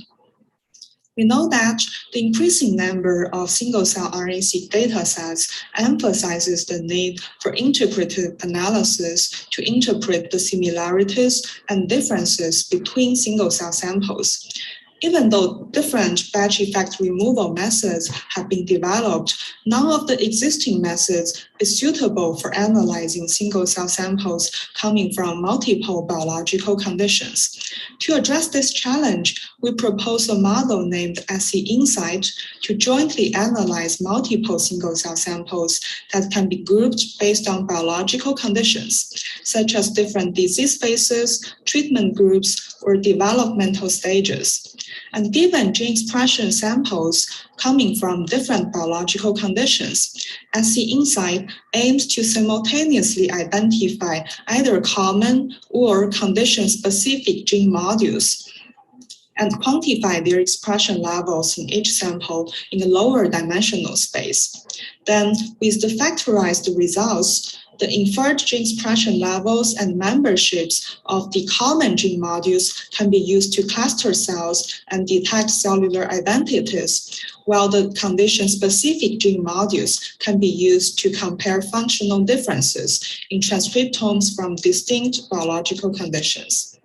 S18: We know that the increasing number of single-cell RNA-seq datasets emphasizes the need for integrative analysis to interpret the similarities and differences between single-cell samples. Even though different batch effect removal methods have been developed, none of the existing methods is suitable for analyzing single-cell samples coming from multiple biological conditions. To address this challenge, we propose a model named SC-Insight to jointly analyze multiple single-cell samples that can be grouped based on biological conditions, such as different disease phases, treatment groups, or developmental stages. And given gene expression samples coming from different biological conditions, SC-Insight aims to simultaneously identify either common or condition-specific gene modules and quantify their expression levels in each sample in a lower dimensional space. Then, with the factorized results, the inferred gene expression levels and memberships of the common gene modules can be used to cluster cells and detect cellular identities, while the condition-specific gene modules can be used to compare functional differences in transcriptomes from distinct biological conditions.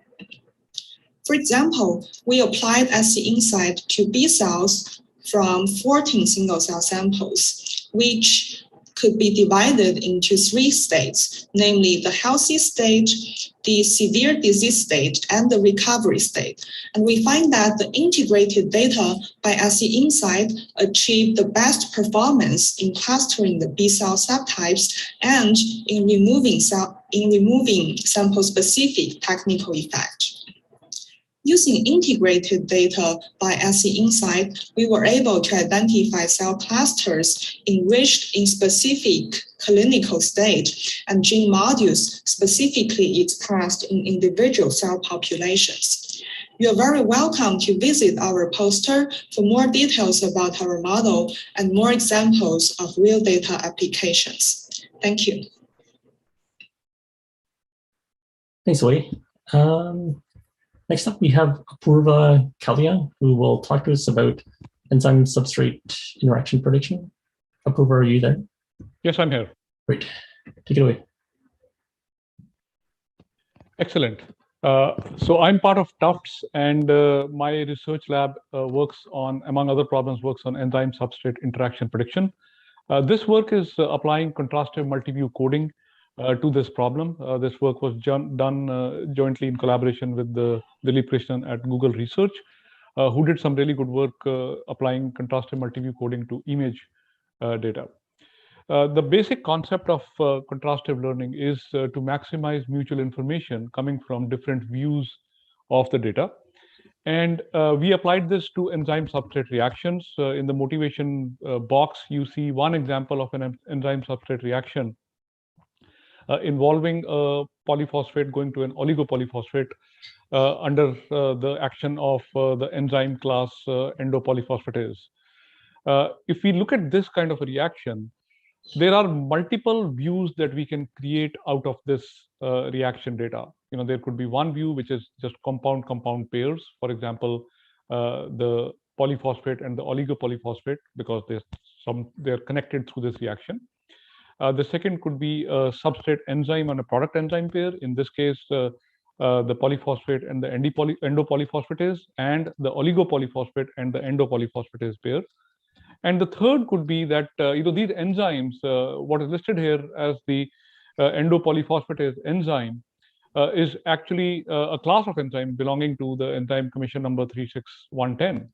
S18: For example, we applied SC-Insight to B cells from 14 single-cell samples, which could be divided into 3 states, namely the healthy state, the severe disease state, and the recovery state. And we find that the integrated data by SC-Insight achieved the best performance in clustering the B cell subtypes and in removing sample-specific technical effect. Using integrated data by SC-Insight, we were able to identify cell clusters enriched in specific clinical state and gene modules specifically expressed in individual cell populations. You are very welcome to visit our poster for more details about our model and more examples of real data applications. Thank you.
S8: Thanks, Zoe. Next up, we have Apoorva Kalvia, who will talk to us about enzyme substrate interaction prediction. Apoorva, are you there?
S19: Yes, I'm here.
S8: Great. Take it away.
S19: Excellent. So I'm part of Tufts, and my research lab works on, among other problems, works on enzyme substrate interaction prediction. This work is applying contrastive multi-view coding to this problem. This work was done jointly in collaboration with Tristan at Google Research, who did some really good work applying contrastive multi-view coding to image data. The basic concept of contrastive learning is to maximize mutual information coming from different views of the data. And we applied this to enzyme substrate reactions. In the motivation box, you see one example of an enzyme substrate reaction involving a polyphosphate going to an oligopolyphosphate under the action of the enzyme class endopolyphosphatase. If we look at this kind of a reaction, there are multiple views that we can create out of this reaction data. You know, there could be one view which is just compound pairs. For example, the polyphosphate and the oligopolyphosphate, because they're connected through this reaction. The second could be a substrate enzyme and a product enzyme pair. In this case, the polyphosphate and the endopolyphosphatase, and the oligopolyphosphate and the endopolyphosphatase pair. And the third could be that these enzymes, what is listed here as the endopolyphosphatase enzyme, is actually a class of enzyme belonging to the enzyme commission number 36110.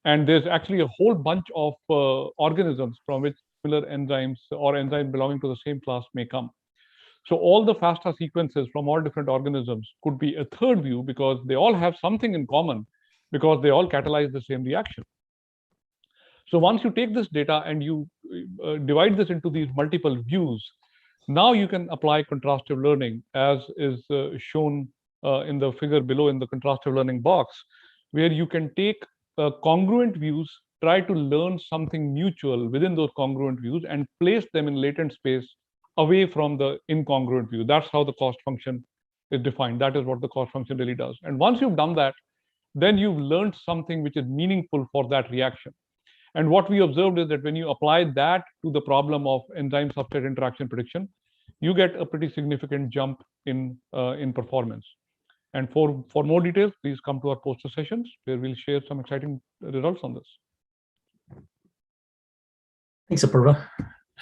S19: And there's actually a whole bunch of organisms from which similar enzymes or enzymes belonging to the same class may come. So all the FASTA sequences from all different organisms could be a third view, because they all have something in common, because they all catalyze the same reaction. So once you take this data and you divide this into these multiple views, now you can apply contrastive learning, as is shown in the figure below in the contrastive learning box, where you can take congruent views, try to learn something mutual within those congruent views, and place them in latent space away from the incongruent view. That's how the cost function is defined. That is what the cost function really does. And once you've done that, then you've learned something which is meaningful for that reaction. And what we observed is that when you apply that to the problem of enzyme substrate interaction prediction, you get a pretty significant jump in performance. And for more details, please come to our poster sessions, where we'll share some exciting results on this.
S8: Thanks, Apoorva.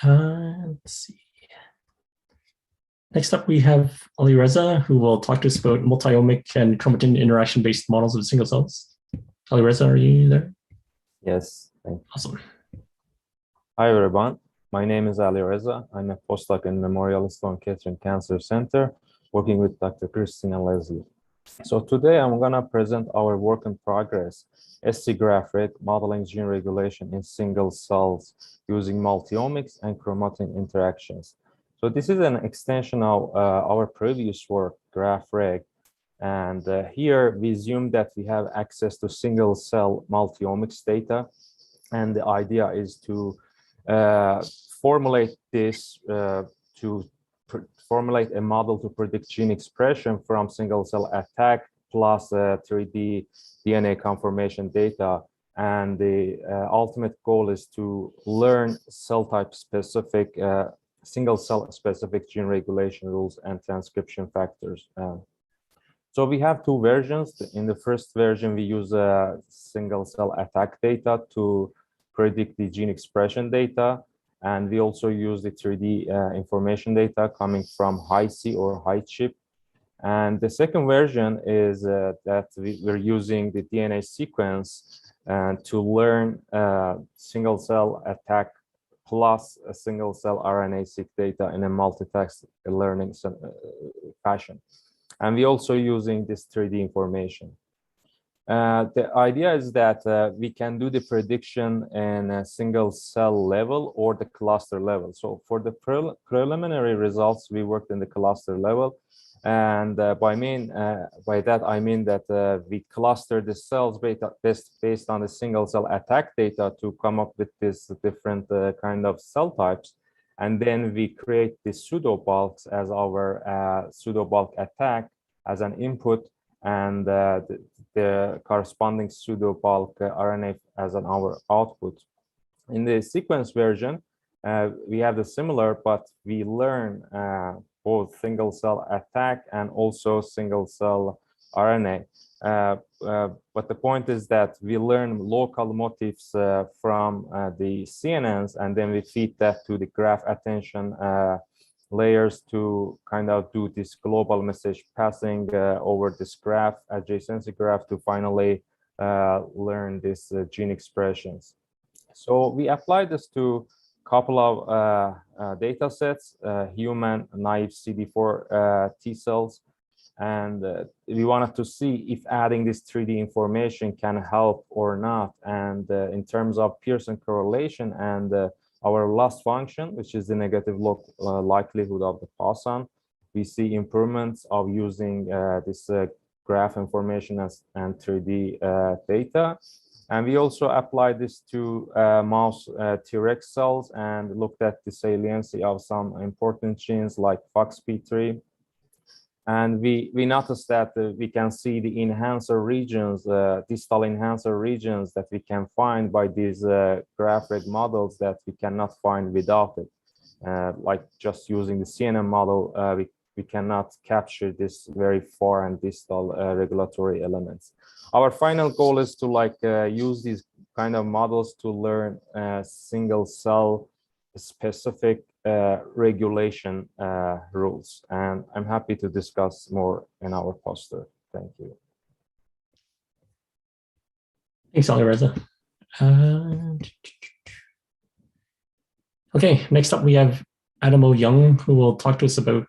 S8: Let's see. Next up, we have Reza, who will talk to us about multi-omic and chromatin interaction-based models of single cells. Reza, are you there?
S20: Yes.
S8: Awesome.
S20: Hi, everyone. My name is Reza. I'm a postdoc in Memorial Sloan Kettering Cancer Center, working with Dr. Tristan and Leslie. So today I'm going to present our work in progress, SC-graph rate modeling gene regulation in single cells using multi-omics and chromatin interactions. So this is an extension of our previous work, GraphReg. And here we assume that we have access to single cell multi-omics data. And the idea is to formulate this formulate a model to predict gene expression from single cell attack plus 3D DNA conformation data. And the ultimate goal is to learn cell type specific, single cell specific gene regulation rules and transcription factors. So we have two versions. In the first version, we use single cell attack data to predict the gene expression data. And we also use the 3D information data coming from Hi-C or Hi-Chip. And the second version is that we're using the DNA sequence to learn single cell attack plus a single cell RNA-seq data in a multitask learning fashion. And we're also using this 3D information. The idea is that we can do the prediction in a single cell level or the cluster level. So for the preliminary results, we worked in the cluster level. And by that, I mean that we cluster the cells based on the single cell attack data to come up with this different kind of cell types. And then we create the pseudo bulks as our pseudo bulk attack as an input, and the corresponding pseudo bulk RNA as our output. In the sequence version, we have the similar, but we learn both single cell attack and also single cell RNA. But the point is that we learn local motifs from the CNNs, and then we feed that to the graph attention layers to kind of do this global message passing over this graph, adjacency graph, to finally learn these gene expressions. So we applied this to a couple of data sets, human naive CD4 T cells, and we wanted to see if adding this 3D information can help or not. And in terms of Pearson correlation and our loss function, which is the negative log likelihood of the Poisson, we see improvements of using this graph information and 3D data. And we also applied this to mouse T-Rex cells and looked at the saliency of some important genes like FOXP3. And we noticed that we can see the enhancer regions, distal enhancer regions that we can find by these graph-reg models that we cannot find without it. Like just using the CNN model, we cannot capture this very far and distal regulatory elements. Our final goal is to use these kind of models to learn single cell specific regulation rules, and I'm happy to discuss more in our poster. Thank you.
S8: Thanks, Reza. Okay, next up we have Adamo Young, who will talk to us about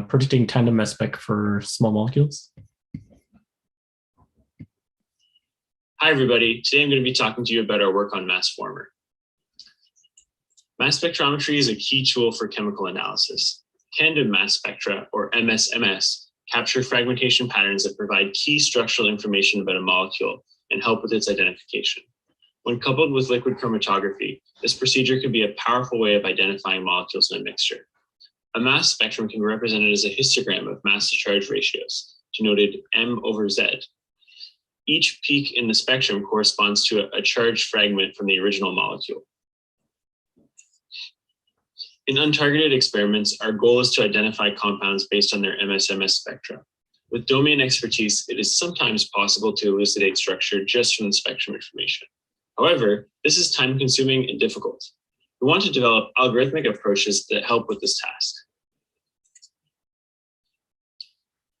S8: predicting tandem mass spec for small molecules.
S21: Hi, everybody. Today I'm going to be talking to you about our work on MassFormer. Mass spectrometry is a key tool for chemical analysis. Tandem mass spectra, or MSMS, capture fragmentation patterns that provide key structural information about a molecule and help with its identification. When coupled with liquid chromatography, this procedure can be a powerful way of identifying molecules in a mixture. A mass spectrum can be represented as a histogram of mass to charge ratios, denoted M/Z. Each peak in the spectrum corresponds to a charged fragment from the original molecule. In untargeted experiments, our goal is to identify compounds based on their MSMS spectra. With domain expertise, it is sometimes possible to elucidate structure just from the spectrum information. However, this is time-consuming and difficult. We want to develop algorithmic approaches that help with this task.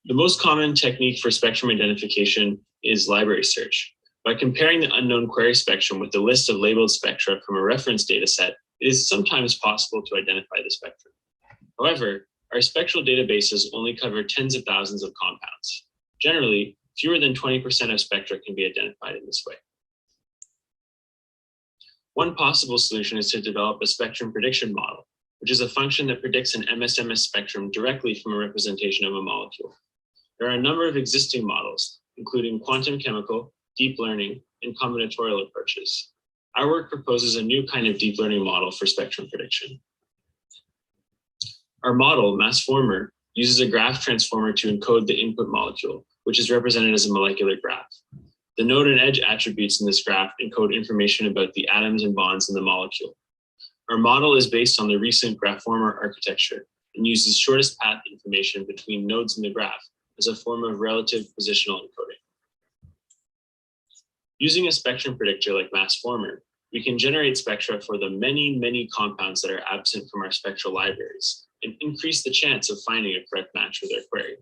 S21: The most common technique for spectrum identification is library search. By comparing the unknown query spectrum with the list of labeled spectra from a reference data set, it is sometimes possible to identify the spectrum. However, our spectral databases only cover tens of thousands of compounds. Generally, fewer than 20% of spectra can be identified in this way. One possible solution is to develop a spectrum prediction model, which is a function that predicts an MSMS spectrum directly from a representation of a molecule. There are a number of existing models, including quantum chemical, deep learning, and combinatorial approaches. Our work proposes a new kind of deep learning model for spectrum prediction. Our model, MassFormer, uses a graph transformer to encode the input molecule, which is represented as a molecular graph. The node and edge attributes in this graph encode information about the atoms and bonds in the molecule. Our model is based on the recent Graphformer architecture and uses shortest path information between nodes in the graph as a form of relative positional encoding. Using a spectrum predictor like MassFormer, we can generate spectra for the many compounds that are absent from our spectral libraries and increase the chance of finding a correct match with our query.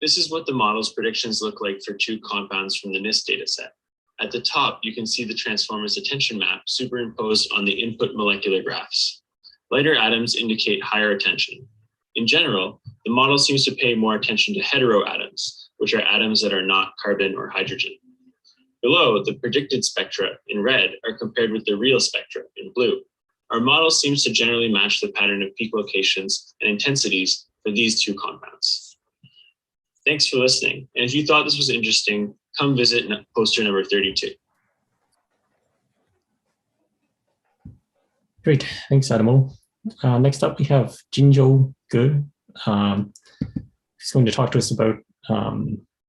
S21: This is what the model's predictions look like for two compounds from the NIST dataset. At the top, you can see the transformer's attention map superimposed on the input molecular graphs. Lighter atoms indicate higher attention. In general, the model seems to pay more attention to heteroatoms, which are atoms that are not carbon or hydrogen. Below, the predicted spectra in red are compared with the real spectra in blue. Our model seems to generally match the pattern of peak locations and intensities for these two compounds. Thanks for listening. And if you thought this was interesting, come visit poster number 32.
S8: Great, thanks, Adamo. Next up, we have Jinjo Good. He's going to talk to us about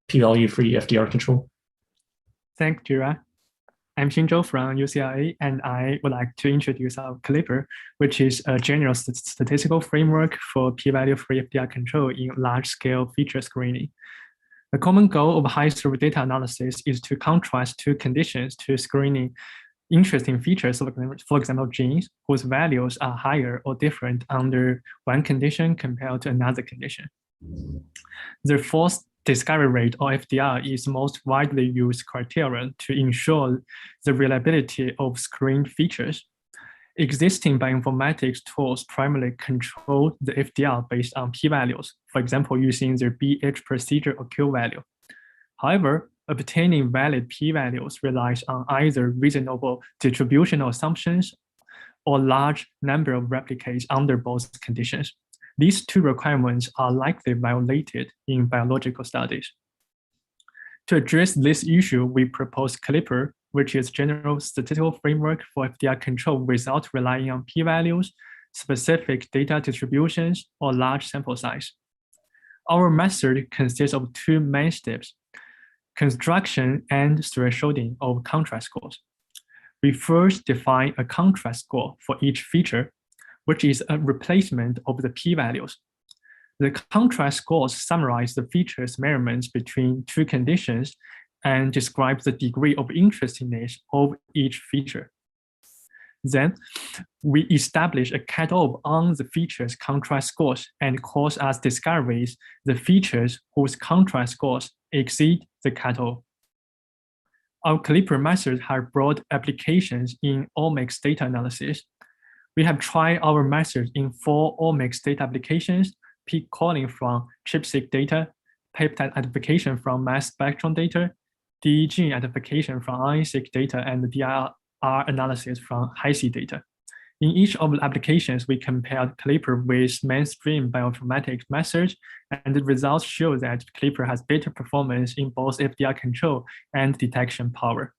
S8: p-value-free FDR control.
S3: Thanks, Jira. I'm Jinjo from UCLA, and I would like to introduce our Clipper, which is a general statistical framework for p-value-free FDR control in large-scale feature screening. The common goal of high-throughput data analysis is to contrast two conditions to screening interesting features, for example, genes whose values are higher or different under one condition compared to another condition. The false discovery rate, or FDR, is most widely used criterion to ensure the reliability of screened features. Existing bioinformatics tools primarily control the FDR based on p-values, for example, using the BH procedure or Q value. However, obtaining valid p-values relies on either reasonable distributional assumptions or large number of replicates under both conditions. These two requirements are likely violated in biological studies. To address this issue, we propose Clipper, which is general statistical framework for FDR control without relying on p-values, specific data distributions, or large sample size. Our method consists of two main steps: construction and thresholding of contrast scores. We first define a contrast score for each feature, which is a replacement of the p-values. The contrast scores summarize the features measurements between two conditions and describe the degree of interestingness of each feature. Then, we establish a cutoff on the features' contrast scores and cause as discoveries the features whose contrast scores exceed the cutoff. Our Clipper method has broad applications in omics data analysis. We have tried our method in 4 omics data applications: peak calling from ChIP-seq data, peptide identification from mass spectrum data, gene identification from RNA-seq data, and DIR analysis from Hi-C data. In each of the applications, we compared Clipper with mainstream bioinformatics methods, and the results show that Clipper has better performance in both FDR control and detection power.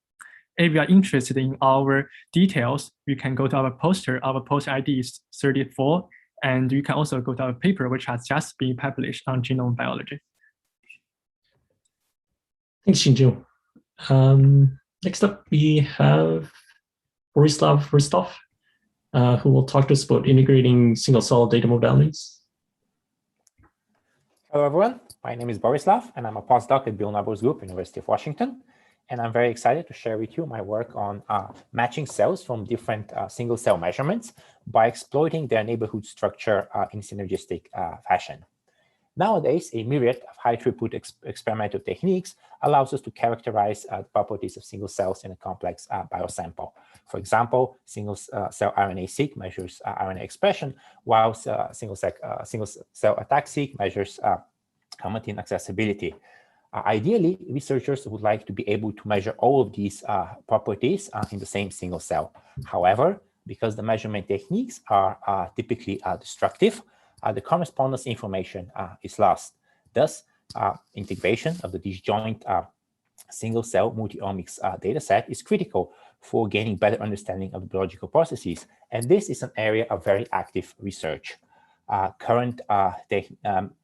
S3: If you are interested in our details, you can go to our poster. Our poster ID is 34, and you can also go to our paper, which has just been published on genome biology.
S8: Thanks, Jinjo. Next up, we have Borislav, who will talk to us about integrating single-cell data modalities.
S22: Hello, everyone. My name is Borislav, and I'm a postdoc at Bill Narbough's group, University of Washington. And I'm very excited to share with you my work on matching cells from different single-cell measurements by exploiting their neighborhood structure in synergistic fashion. Nowadays, a myriad of high-throughput experimental techniques allows us to characterize the properties of single cells in a complex biosample. For example, single-cell RNA-seq measures RNA expression, while single-cell attack-seq measures chromatin accessibility. Ideally, researchers would like to be able to measure all of these properties in the same single cell. However, because the measurement techniques are typically destructive, the correspondence information is lost. Thus, integration of the disjoint single-cell multi-omics dataset is critical for gaining better understanding of the biological processes. And this is an area of very active research. Current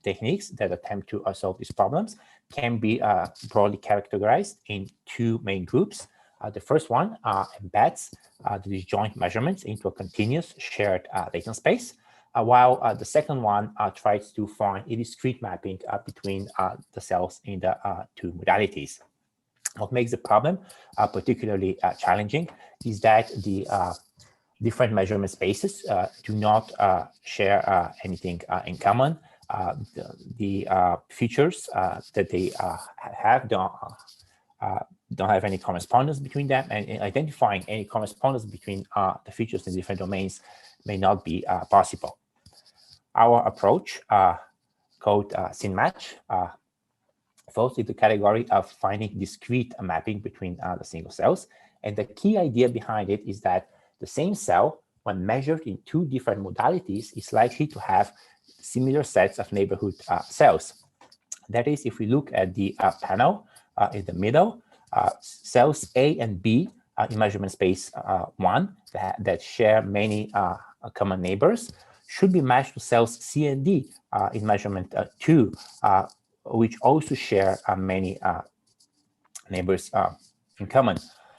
S22: techniques that attempt to solve these problems can be broadly characterized in 2 main groups. The first one embeds the disjoint measurements into a continuous shared latent space, while the second one tries to find a discrete mapping between the cells in the 2 modalities. What makes the problem particularly challenging is that the different measurement spaces do not share anything in common. The features that they have don't have any correspondence between them, and identifying any correspondence between the features in different domains may not be possible. Our approach, called SynMatch, falls into the category of finding discrete mapping between the single cells. And the key idea behind it is that the same cell, when measured in 2 different modalities, is likely to have similar sets of neighborhood cells. That is, if we look at the panel in the middle, cells A and B in measurement space 1 that share many common neighbors should be matched to cells C and D in measurement 2, which also share many neighbors in common.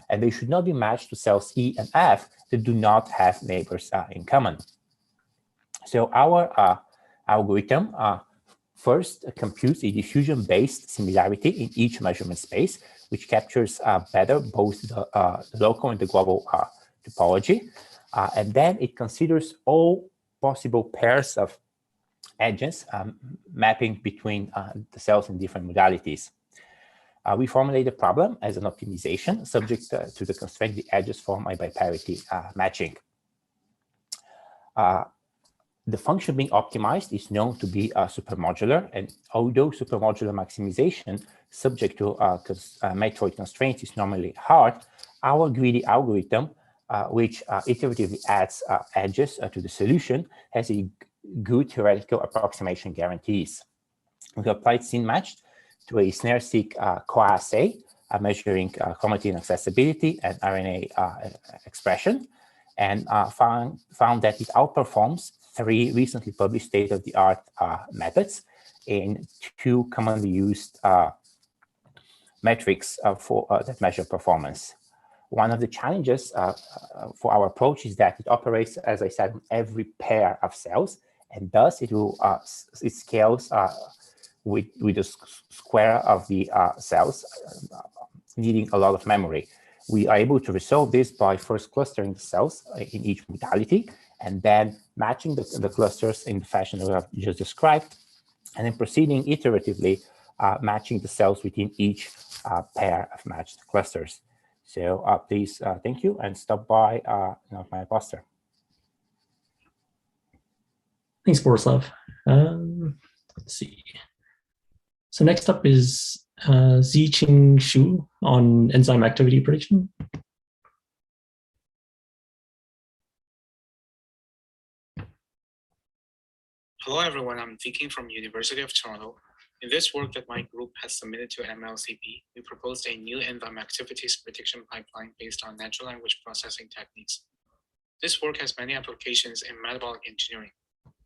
S22: And they should not be matched to cells E and F that do not have neighbors in common. So our algorithm first computes a diffusion-based similarity in each measurement space, which captures better both the local and the global topology. And then it considers all possible pairs of edges mapping between the cells in different modalities. We formulate the problem as an optimization subject to the constraint the edges form by biparity matching. The function being optimized is known to be supermodular, and although supermodular maximization subject to method constraints is normally hard, our greedy algorithm, which iteratively adds edges to the solution, has a good theoretical approximation guarantees. We applied scene matched to a snare-seek coassay measuring chromatin accessibility and RNA expression, and found that it outperforms 3 recently published state-of-the-art methods in 2 commonly used metrics that measure performance. One of the challenges for our approach is that it operates, as I said, on every pair of cells, and thus it scales with the square of the cells, needing a lot of memory. We are able to resolve this by first clustering the cells in each modality, and then matching the clusters in the fashion that we have just described, and then proceeding iteratively, matching the cells within each pair of matched clusters. So please, thank you, and stop by my poster.
S8: Thanks, Borislav. Let's see. So next up is Ching Shu on enzyme activity prediction.
S1: Hello everyone, I'm Zichi from University of Toronto. In this work that my group has submitted to MLCB, we proposed a new enzyme activities prediction pipeline based on natural language processing techniques. This work has many applications in metabolic engineering.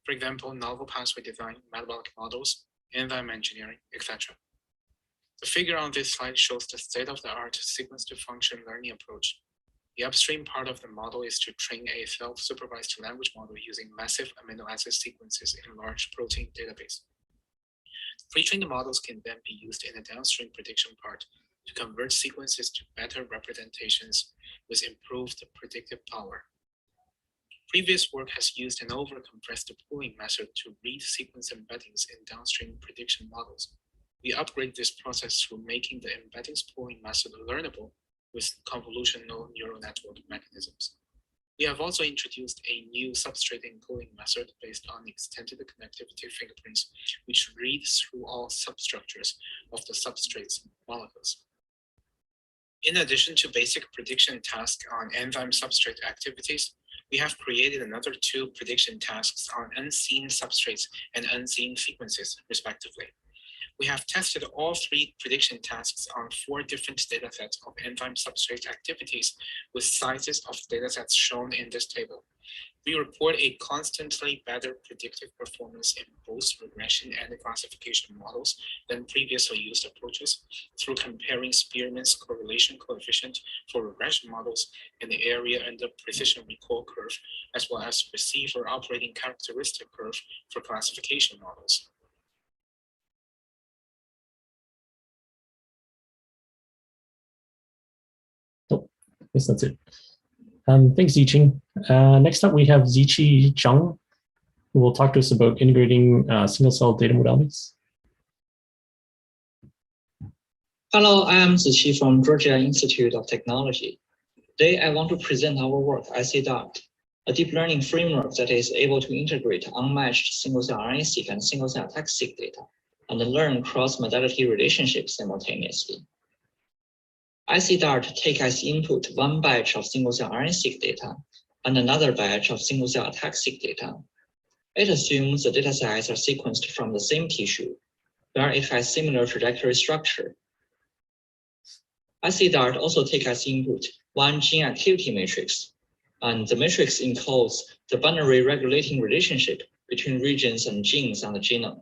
S1: For example, novel pathway design, metabolic models, enzyme engineering, etc. The figure on this slide shows the state-of-the-art sequence-to-function learning approach. The upstream part of the model is to train a self-supervised language model using massive amino acid sequences in a large protein database. Pre-trained models can then be used in the downstream prediction part to convert sequences to better representations with improved predictive power. Previous work has used an over-compressed pooling method to read sequence embeddings in downstream prediction models. We upgrade this process through making the embeddings pooling method learnable with convolutional neural network mechanisms. We have also introduced a new substrate encoding method based on extended connectivity fingerprints, which read through all substructures of the substrate's molecules. In addition to basic prediction tasks on enzyme substrate activities, we have created another 2 prediction tasks on unseen substrates and unseen sequences, respectively. We have tested all 3 prediction tasks on 4 different datasets of enzyme substrate activities with sizes of datasets shown in this table. We report a constantly better predictive performance in both regression and classification models than previously used approaches through comparing Spearman's correlation coefficient for regression models and the area under precision recall curve, as well as receiver operating characteristic curve for classification models.
S8: I guess that's it. Thanks, Zichi. Next up, we have Zichi Chang, who will talk to us about integrating single-cell data modalities.
S4: Hello, I am Zichi from Georgia Institute of Technology. Today, I want to present our work, ICDART, a deep learning framework that is able to integrate unmatched single-cell RNA-seq and single-cell ATAC-seq data and learn cross-modality relationships simultaneously. ICDART takes as input 1 batch of single-cell RNA-seq data and another batch of single-cell ATAC-seq data. It assumes the datasets are sequenced from the same tissue, where it has similar trajectory structure. ICDART also takes as input one gene activity matrix, and the matrix encodes the binary regulating relationship between regions and genes on the genome.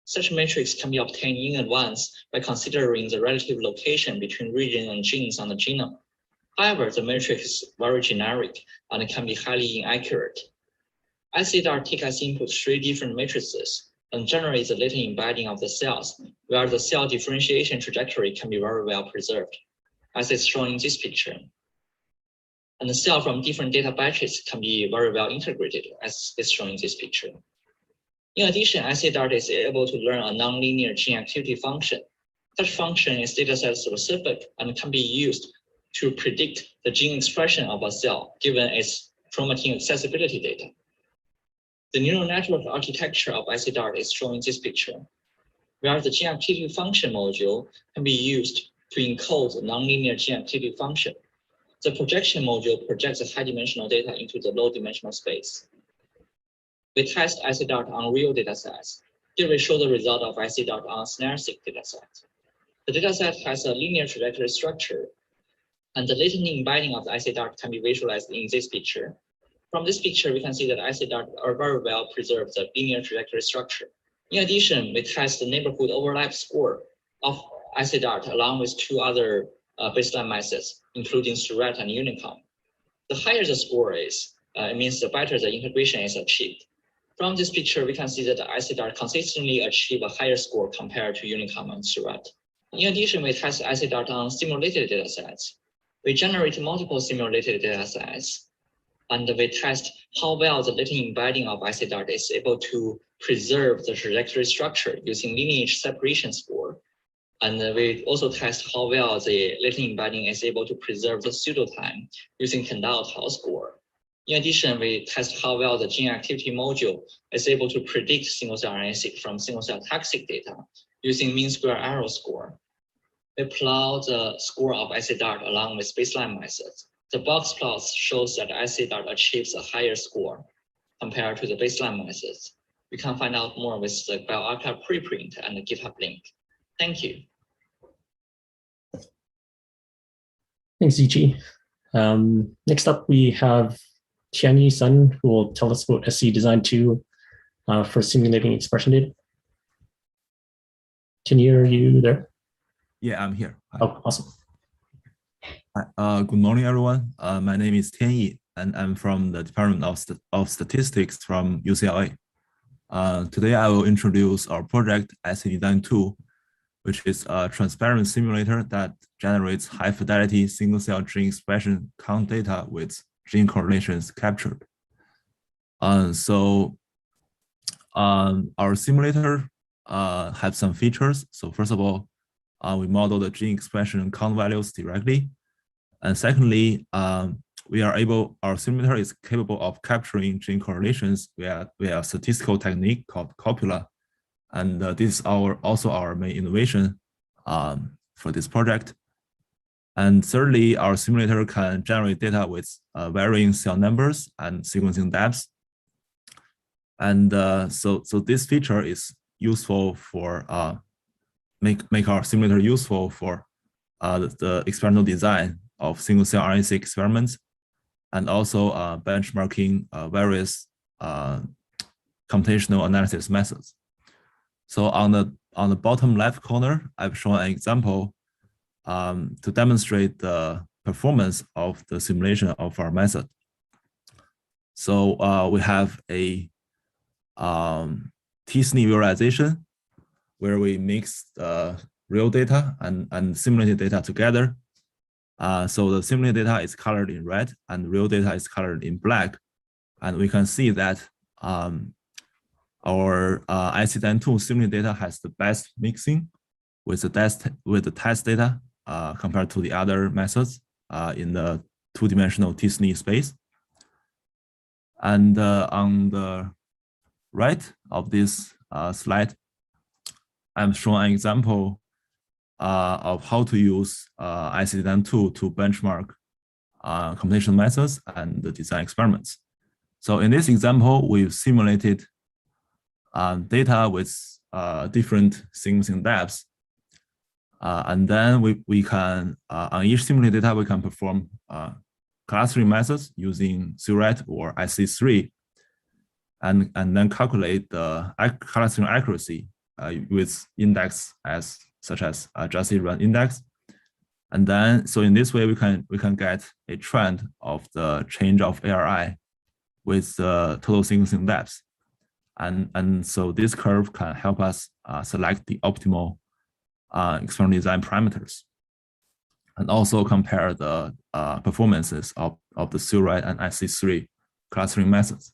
S4: Such matrix can be obtained in advance by considering the relative location between region and genes on the genome. However, the matrix is very generic and can be highly inaccurate. ICDART takes as input 3 different matrices and generates the latent embedding of the cells, where the cell differentiation trajectory can be very well preserved, as is shown in this picture. And the cell from different data batches can be very well integrated, as is shown in this picture. In addition, ICDART is able to learn a nonlinear gene activity function. Such function is dataset specific and can be used to predict the gene expression of a cell given its chromatin accessibility data. The neural network architecture of ICDART is shown in this picture, where the gene activity function module can be used to encode the nonlinear gene activity function. The projection module projects the high-dimensional data into the low-dimensional space. We test ICDART on real datasets. Here we show the result of ICDART on a snare-seq dataset. The dataset has a linear trajectory structure, and the latent embedding of the ICDART can be visualized in this picture. From this picture, we can see that ICDART are very well preserved the linear trajectory structure. In addition, we test the neighborhood overlap score of ICDART along with 2 other baseline methods, including Surette and Unicom. The higher the score is, it means the better the integration is achieved. From this picture, we can see that the ICDART consistently achieve a higher score compared to Unicom and Surette. In addition, we test ICDART on simulated datasets. We generate multiple simulated datasets, and we test how well the latent embedding of ICDART is able to preserve the trajectory structure using lineage separation score. And we also test how well the latent embedding is able to preserve the pseudo time using Kendall-Tau score. In addition, we test how well the gene activity module is able to predict single-cell RNA-seq from single-cell toxic data using mean square error score. We plot the score of ICDART along with baseline methods. The box plots shows that ICDART achieves a higher score compared to the baseline methods. We can find out more with the bioarchive preprint and the GitHub link. Thank you.
S8: Thanks, Zichi. Next up, we have Chiani Sun, who will tell us about SC Design 2 for simulating expression data. Chiani, are you there?
S6: Yeah, I'm here.
S8: Oh, awesome.
S6: Good morning, everyone. My name is Tianyi, and I'm from the Department of Statistics from UCLA. Today, I will introduce our project, SC Design 2, which is a transparent simulator that generates high-fidelity single-cell gene expression count data with gene correlations captured. Our simulator has some features. So first of all, we model the gene expression count values directly. And secondly, our simulator is capable of capturing gene correlations via a statistical technique called copula. And this is also our main innovation for this project. And thirdly, our simulator can generate data with varying cell numbers and sequencing depths. And so this feature is useful for make our simulator useful for the experimental design of single-cell RNA-seq experiments, and also benchmarking various computational analysis methods. So on the bottom left corner, I've shown an example to demonstrate the performance of the simulation of our method. So we have a t-SNE visualization where we mix real data and simulated data together. So the simulated data is colored in red and real data is colored in black. And we can see that our ICDN2 simulated data has the best mixing with the test data compared to the other methods in the two-dimensional t-SNE space. And on the right of this slide, I'm showing an example of how to use ICDN2 to benchmark computational methods and the design experiments. So in this example, we've simulated data with different sequencing depths. And then we can, on each simulated data, we can perform clustering methods using SURET or IC3, and then calculate the clustering accuracy with index such as just run index. And then, so in this way, we can get a trend of the change of ARI with the total sequencing depth. And so this curve can help us select the optimal experimental design parameters, and also compare the performances of the SURET and IC3 clustering methods.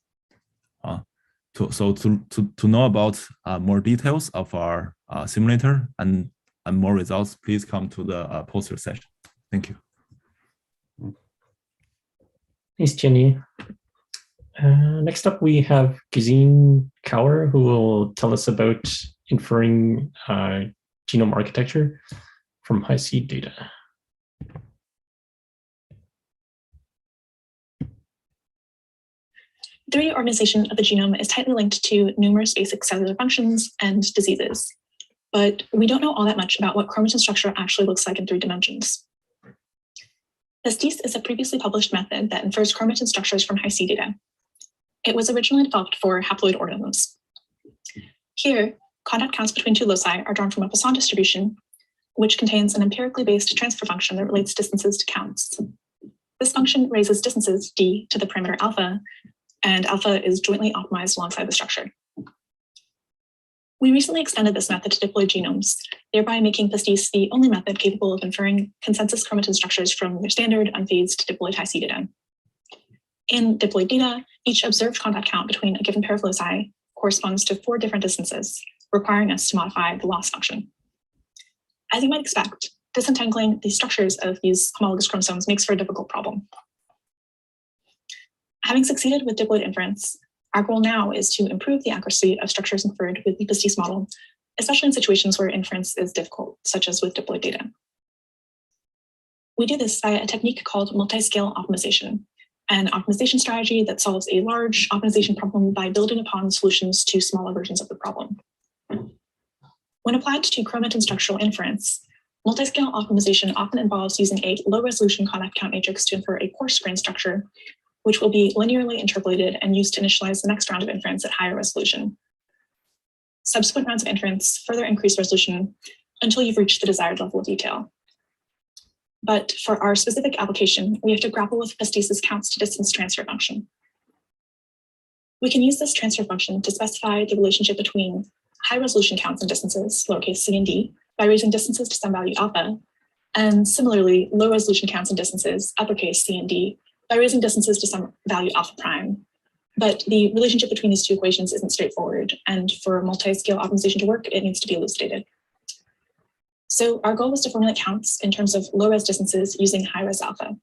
S6: To know about more details of our simulator and more results, please come to the poster session. Thank you.
S8: Thanks, Chiani. Next up, we have Gazeen Kaur, who will tell us about inferring genome architecture from high-seq data.
S5: The reorganization of the genome is tightly linked to numerous basic cellular functions and diseases, but we don't know all that much about what chromatin structure actually looks like in 3 dimensions. PASTIS is a previously published method that infers chromatin structures from high-seq data. It was originally developed for haploid organisms. Here, contact counts between 2 loci are drawn from a Poisson distribution, which contains an empirically based transfer function that relates distances to counts. This function raises distances d to the parameter alpha, and alpha is jointly optimized alongside the structure. We recently extended this method to diploid genomes, thereby making PASTIS the only method capable of inferring consensus chromatin structures from their standard unphased diploid high-seq data. In diploid data, each observed contact count between a given pair of loci corresponds to 4 different distances, requiring us to modify the loss function. As you might expect, disentangling the structures of these homologous chromosomes makes for a difficult problem. Having succeeded with diploid inference, our goal now is to improve the accuracy of structures inferred with the PASTIS model, especially in situations where inference is difficult, such as with diploid data. We do this by a technique called multi-scale optimization, an optimization strategy that solves a large optimization problem by building upon solutions to smaller versions of the problem. When applied to chromatin structural inference, multi-scale optimization often involves using a low-resolution contact count matrix to infer a coarse grain structure, which will be linearly interpolated and used to initialize the next round of inference at higher resolution. Subsequent rounds of inference further increase resolution until you've reached the desired level of detail. But for our specific application, we have to grapple with PASTIS's counts to distance transfer function. We can use this transfer function to specify the relationship between high-resolution counts and distances, lowercase c and d, by raising distances to some value alpha, and similarly, low-resolution counts and distances, uppercase c and d, by raising distances to some value alpha prime. But the relationship between these 2 equations isn't straightforward, and for multi-scale optimization to work, it needs to be elucidated. So our goal was to formulate counts in terms of low-res distances using high-res alpha.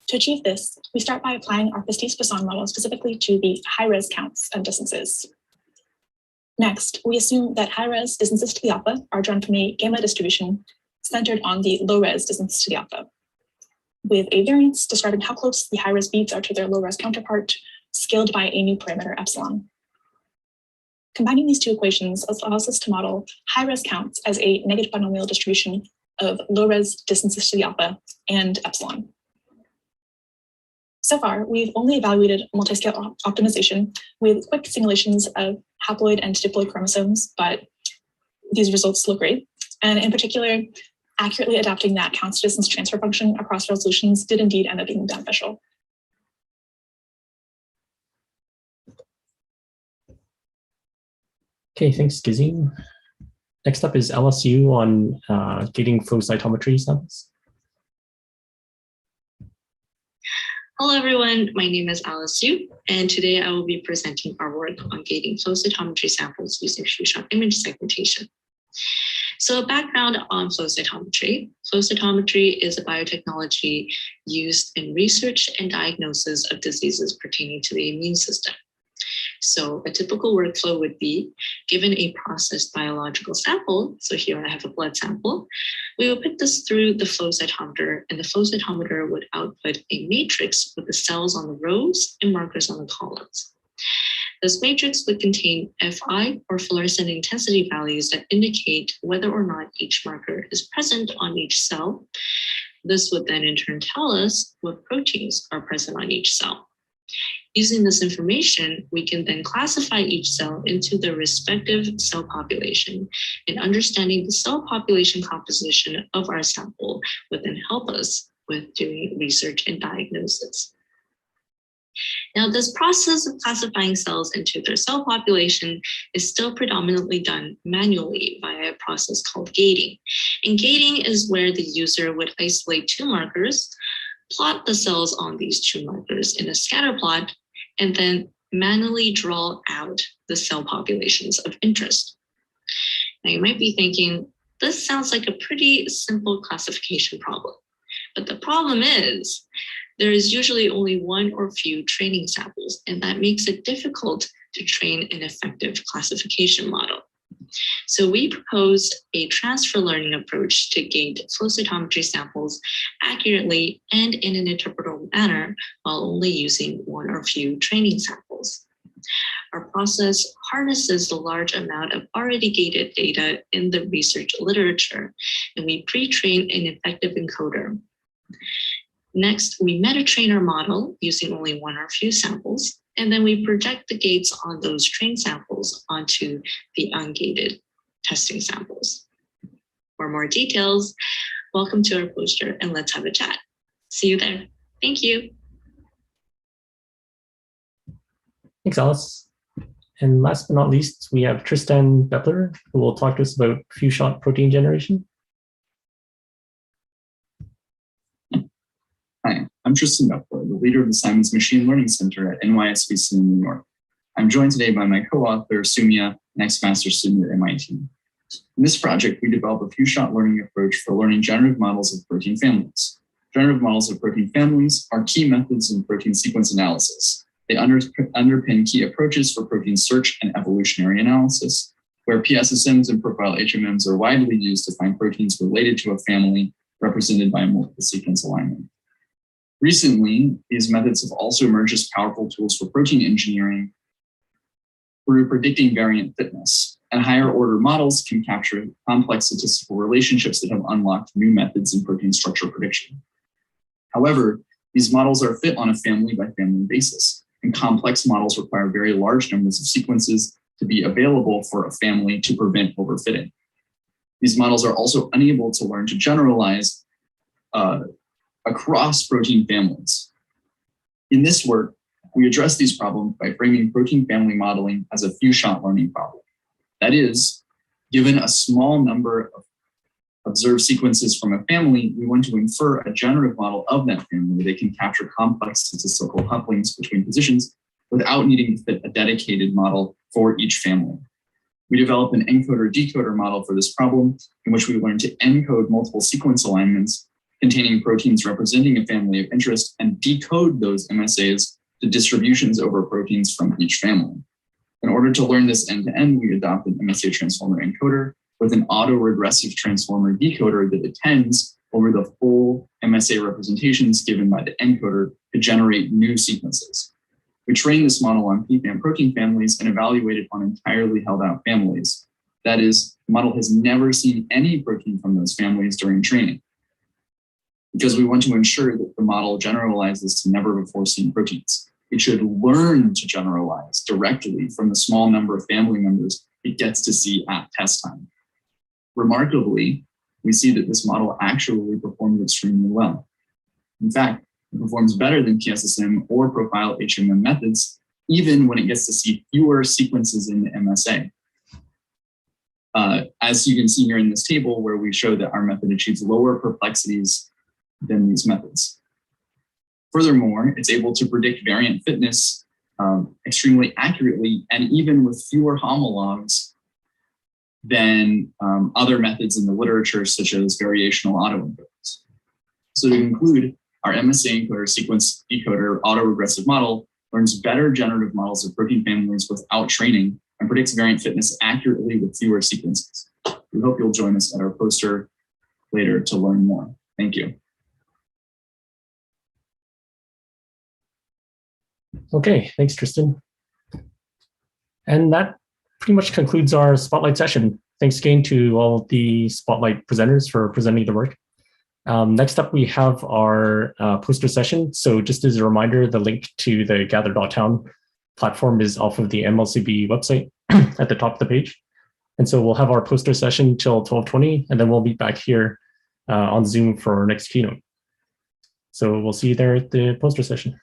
S5: To achieve this, we start by applying our PASTIS Poisson model specifically to the high-res counts and distances. Next, we assume that high-res distances to the alpha are drawn from a gamma distribution centered on the low-res distance to the alpha, with a variance describing how close the high-res beads are to their low-res counterpart, scaled by a new parameter epsilon. Combining these 2 equations allows us to model high-res counts as a negative binomial distribution of low-res distances to the alpha and epsilon. So far, we've only evaluated multi-scale optimization with quick simulations of haploid and diploid chromosomes, but these results look great. And in particular, accurately adapting that counts to distance transfer function across resolutions did indeed end up being beneficial.
S8: Okay, thanks, Gazeen. Next up is LSU on gating flow cytometry samples.
S7: Hello, everyone. My name is LSU, and today I will be presenting our work on gating flow cytometry samples using few-shot image segmentation. So a background on flow cytometry. Flow cytometry is a biotechnology used in research and diagnosis of diseases pertaining to the immune system. So a typical workflow would be, given a processed biological sample, so here I have a blood sample, we will put this through the flow cytometer, and the flow cytometer would output a matrix with the cells on the rows and markers on the columns. This matrix would contain Fi or fluorescent intensity values that indicate whether or not each marker is present on each cell. This would then in turn tell us what proteins are present on each cell. Using this information, we can then classify each cell into the respective cell population, and understanding the cell population composition of our sample would then help us with doing research and diagnosis. Now, this process of classifying cells into their cell population is still predominantly done manually via a process called gating. And gating is where the user would isolate two markers, plot the cells on these two markers in a scatter plot, and then manually draw out the cell populations of interest. Now, you might be thinking, this sounds like a pretty simple classification problem. But the problem is, there is usually only one or few training samples, and that makes it difficult to train an effective classification model. So we proposed a transfer learning approach to gauge flow cytometry samples accurately and in an interpretable manner while only using one or few training samples. Our process harnesses the large amount of already gated data in the research literature, and we pre-train an effective encoder. Next, we meta-train our model using only one or few samples, and then we project the gates on those trained samples onto the ungated testing samples. For more details, welcome to our poster and let's have a chat. See you there. Thank you.
S8: Thanks, Alice. And last but not least, we have Tristan Butler, who will talk to us about few-shot protein generation.
S2: Hi, I'm Tristan Butler, the leader of the Simons Machine Learning Center at NYSVC in New York. I'm joined today by my co-author, Sumya, an ex-master student at MIT. In this project, we developed a few-shot learning approach for learning generative models of protein families. Generative models of protein families are key methods in protein sequence analysis. They underpin key approaches for protein search and evolutionary analysis, where PSSMs and profile HMMs are widely used to find proteins related to a family represented by a multiple sequence alignment. Recently, these methods have also emerged as powerful tools for protein engineering through predicting variant fitness, and higher order models can capture complex statistical relationships that have unlocked new methods in protein structure prediction. However, these models are fit on a family by family basis, and complex models require very large numbers of sequences to be available for a family to prevent overfitting. These models are also unable to learn to generalize across protein families. In this work, we address these problems by framing protein family modeling as a few-shot learning problem. That is, given a small number of observed sequences from a family, we want to infer a generative model of that family that can capture complex statistical couplings between positions without needing to fit a dedicated model for each family. We developed an encoder-decoder model for this problem, in which we learned to encode multiple sequence alignments containing proteins representing a family of interest and decode those MSAs to distributions over proteins from each family. In order to learn this end-to-end, we adopted MSA transformer encoder with an autoregressive transformer decoder that attends over the full MSA representations given by the encoder to generate new sequences. We trained this model on PFAM protein families and evaluated on entirely held out families. That is, the model has never seen any protein from those families during training, because we want to ensure that the model generalizes to never before seen proteins. It should learn to generalize directly from the small number of family members it gets to see at test time. Remarkably, we see that this model actually performs extremely well. In fact, it performs better than PSSM or profile HMM methods, even when it gets to see fewer sequences in the MSA. As you can see here in this table, where we show that our method achieves lower perplexities than these methods. Furthermore, it's able to predict variant fitness extremely accurately and even with fewer homologs than other methods in the literature, such as variational autoencoders. So to conclude, our MSA encoder sequence decoder autoregressive model learns better generative models of protein families without training and predicts variant fitness accurately with fewer sequences. We hope you'll join us at our poster later to learn more. Thank you.
S8: Okay, thanks, Tristan. And that pretty much concludes our Spotlight session. Thanks again to all the Spotlight presenters for presenting the work. Next up, we have our poster session. So just as a reminder, the link to the Gather.town platform is off of the MLCB website at the top of the page. And so we'll have our poster session till 12:20, and then we'll meet back here on Zoom for our next keynote. So we'll see you there at the poster session.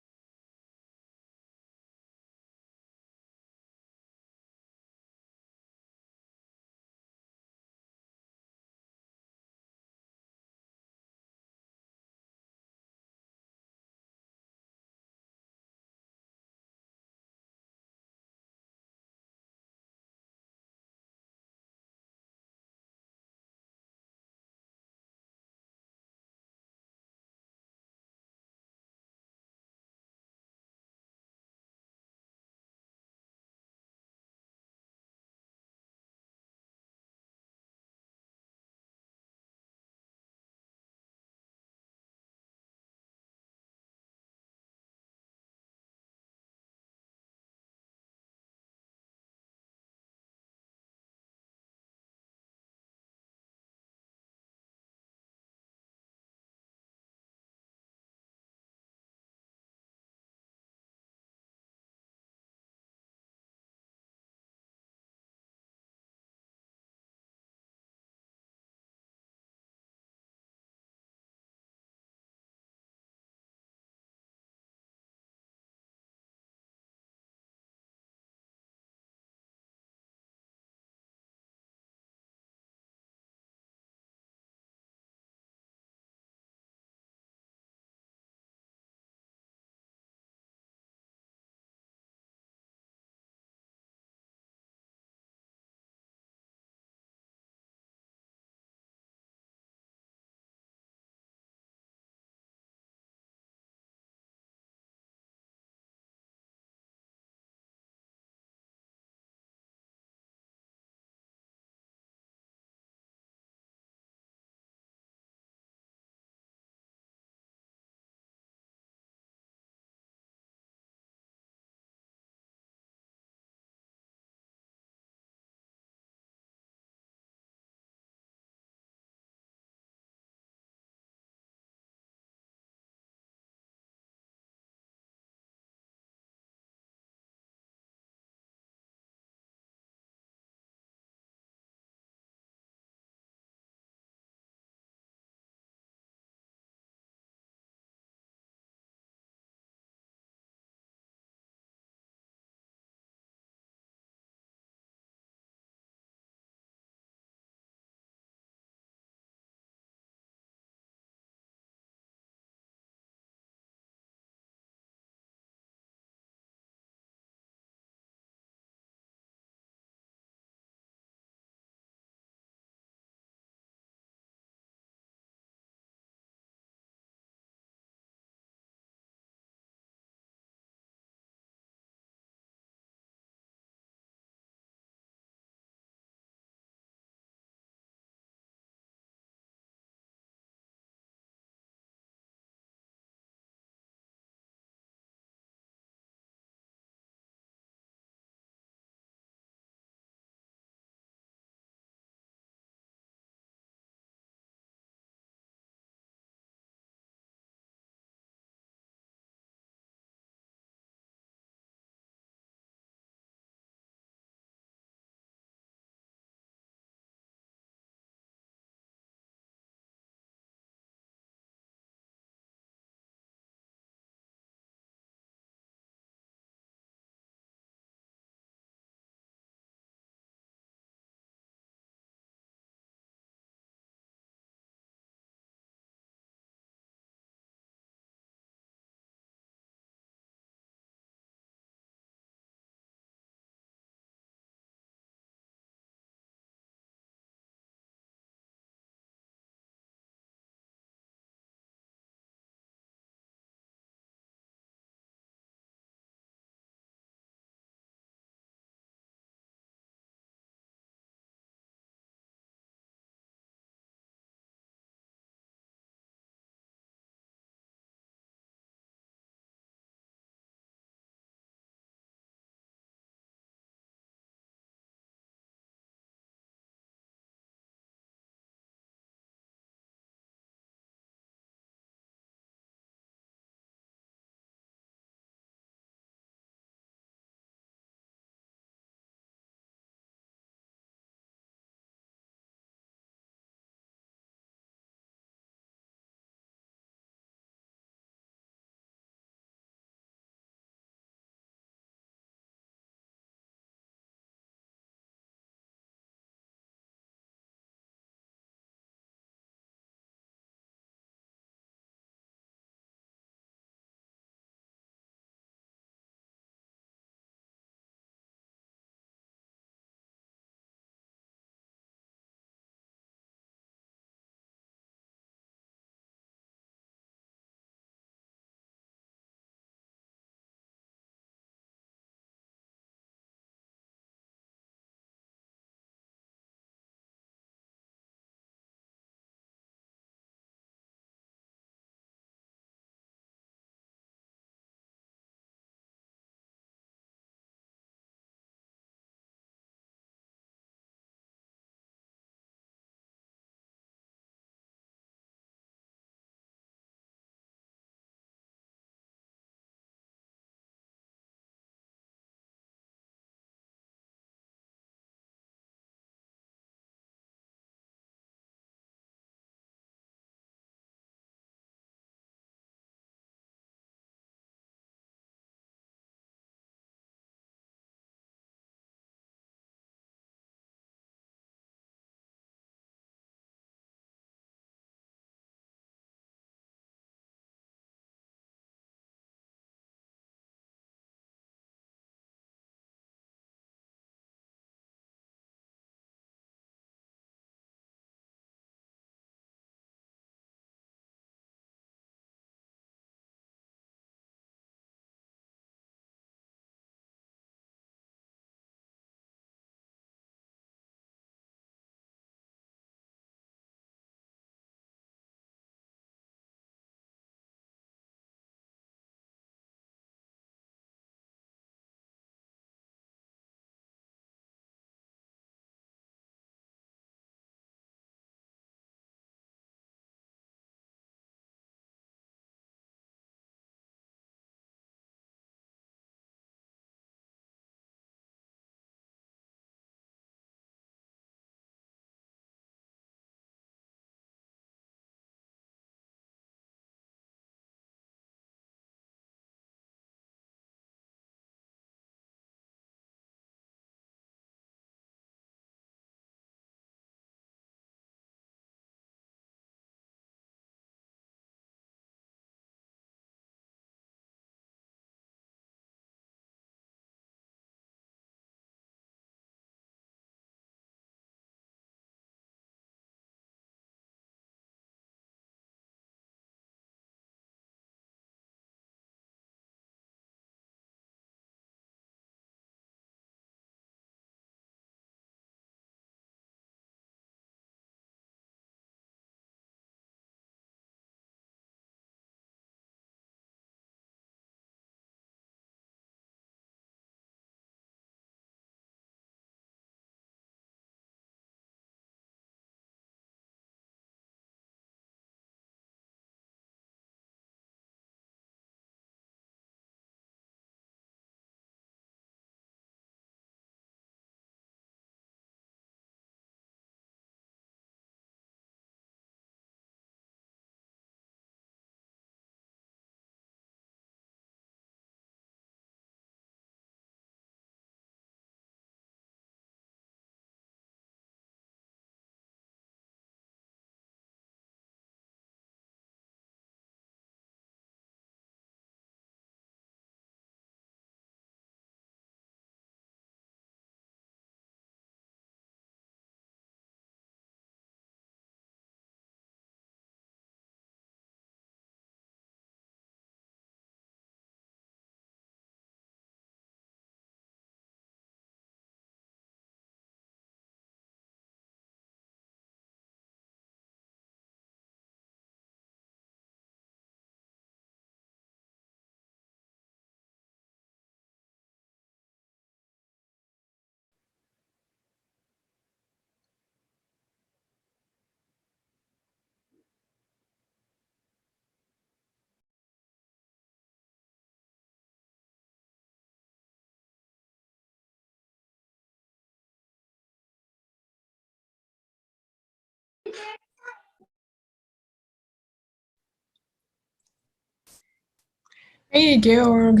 S9: Hey, Georg.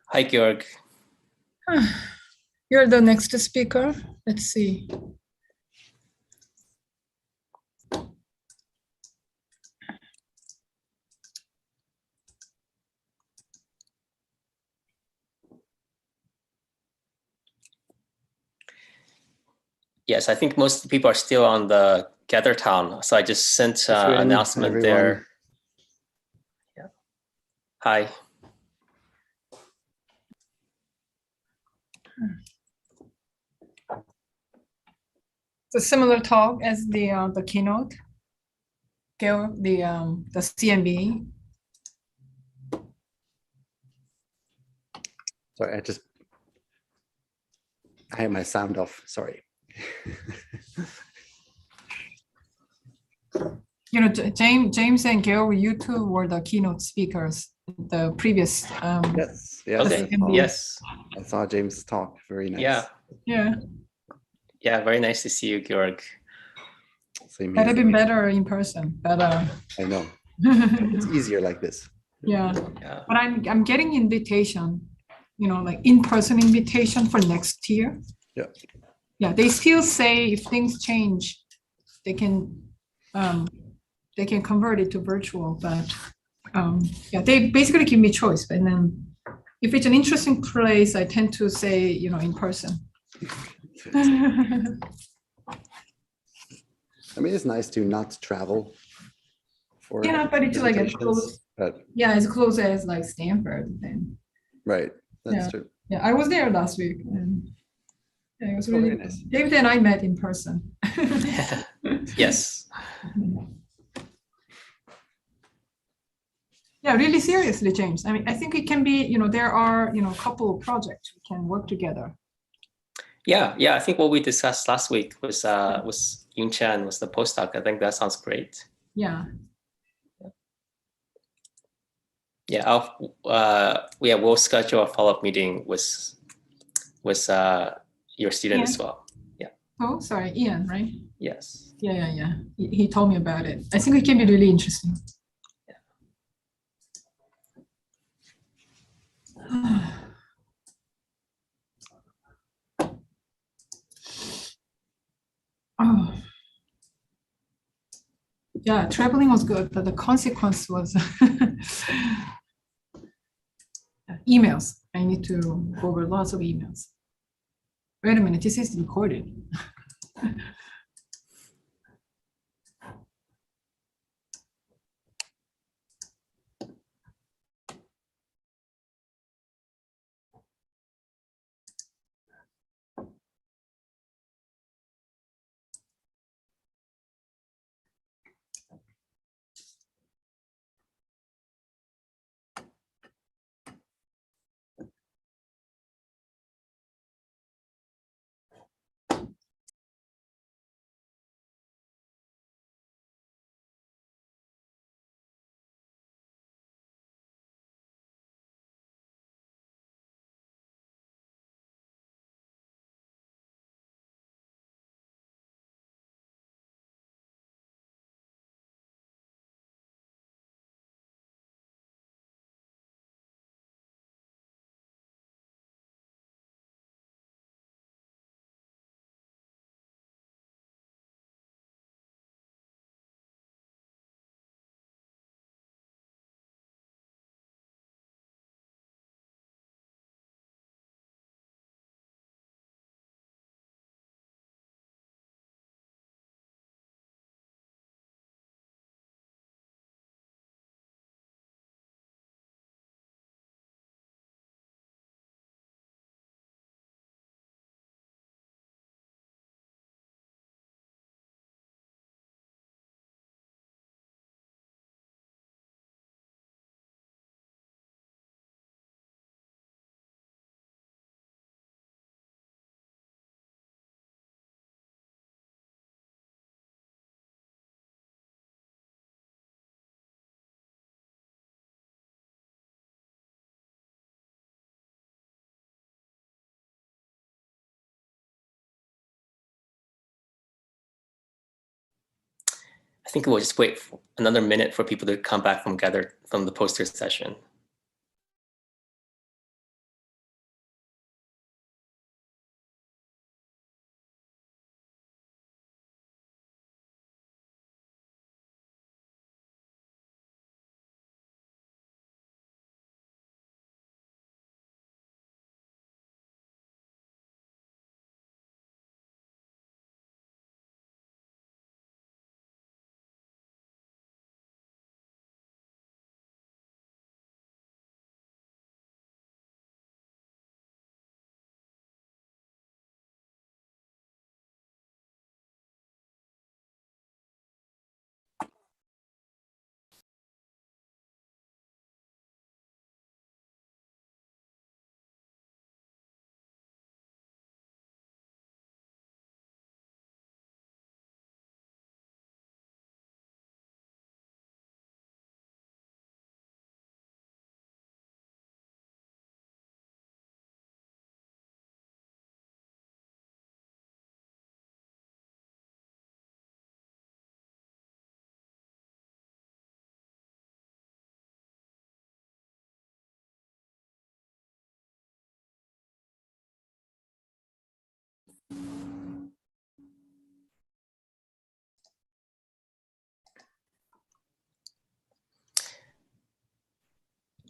S10: Hi, Georg.
S9: You're the next speaker. Let's see.
S10: Yes, I think most people are still on the Gather Town, so I just sent an announcement
S23: everyone.
S10: there. Yeah. Hi.
S9: It's a similar talk as the keynote. Georg, the CMB.
S23: Sorry, I had my sound off. Sorry.
S9: You know, James and Georg, you two were the keynote speakers. The previous.
S23: Yes.
S10: Okay.
S23: CMB.
S10: Yes.
S23: I saw James' talk. Very nice.
S10: Yeah.
S9: Yeah.
S10: Yeah. Very nice to see you, Georg.
S23: Same
S9: Had
S23: here.
S9: it been better in person, but.
S23: I know. It's easier like this.
S9: Yeah. But I'm getting invitation, you know, like in-person invitation for next year.
S23: Yeah.
S9: Yeah, they still say if things change, they can convert it to virtual, but yeah, they basically give me choice. And then if it's an interesting place, I tend to say, you know, in person.
S23: I mean, it's nice to not travel for
S9: Yeah, but it's like as
S23: presentations,
S9: close.
S23: but
S9: Yeah, as close as like Stanford. Then.
S23: right, that's
S9: Yeah.
S23: true.
S9: Yeah, I was there last week. And yeah, it was
S23: Oh,
S9: really
S23: very nice.
S9: David and I met in person.
S10: Yes.
S9: Yeah, really seriously, James. I mean, I think it can be, you know, there are, you know, a couple of projects we can work together.
S10: Yeah. Yeah. I think what we discussed last week was Yun Chen was the postdoc. I think that sounds great.
S9: Yeah.
S10: Yeah. We'll schedule a follow-up meeting with your student as well. Yeah.
S9: Oh, sorry, Ian, right?
S10: Yes.
S9: Yeah. He told me about it. I think it can be really interesting. Oh. Yeah, traveling was good, but the consequence was emails. I need to go over lots of emails. Wait a minute, this is recorded.
S10: I think we'll just wait for another minute for people to come back from the poster session.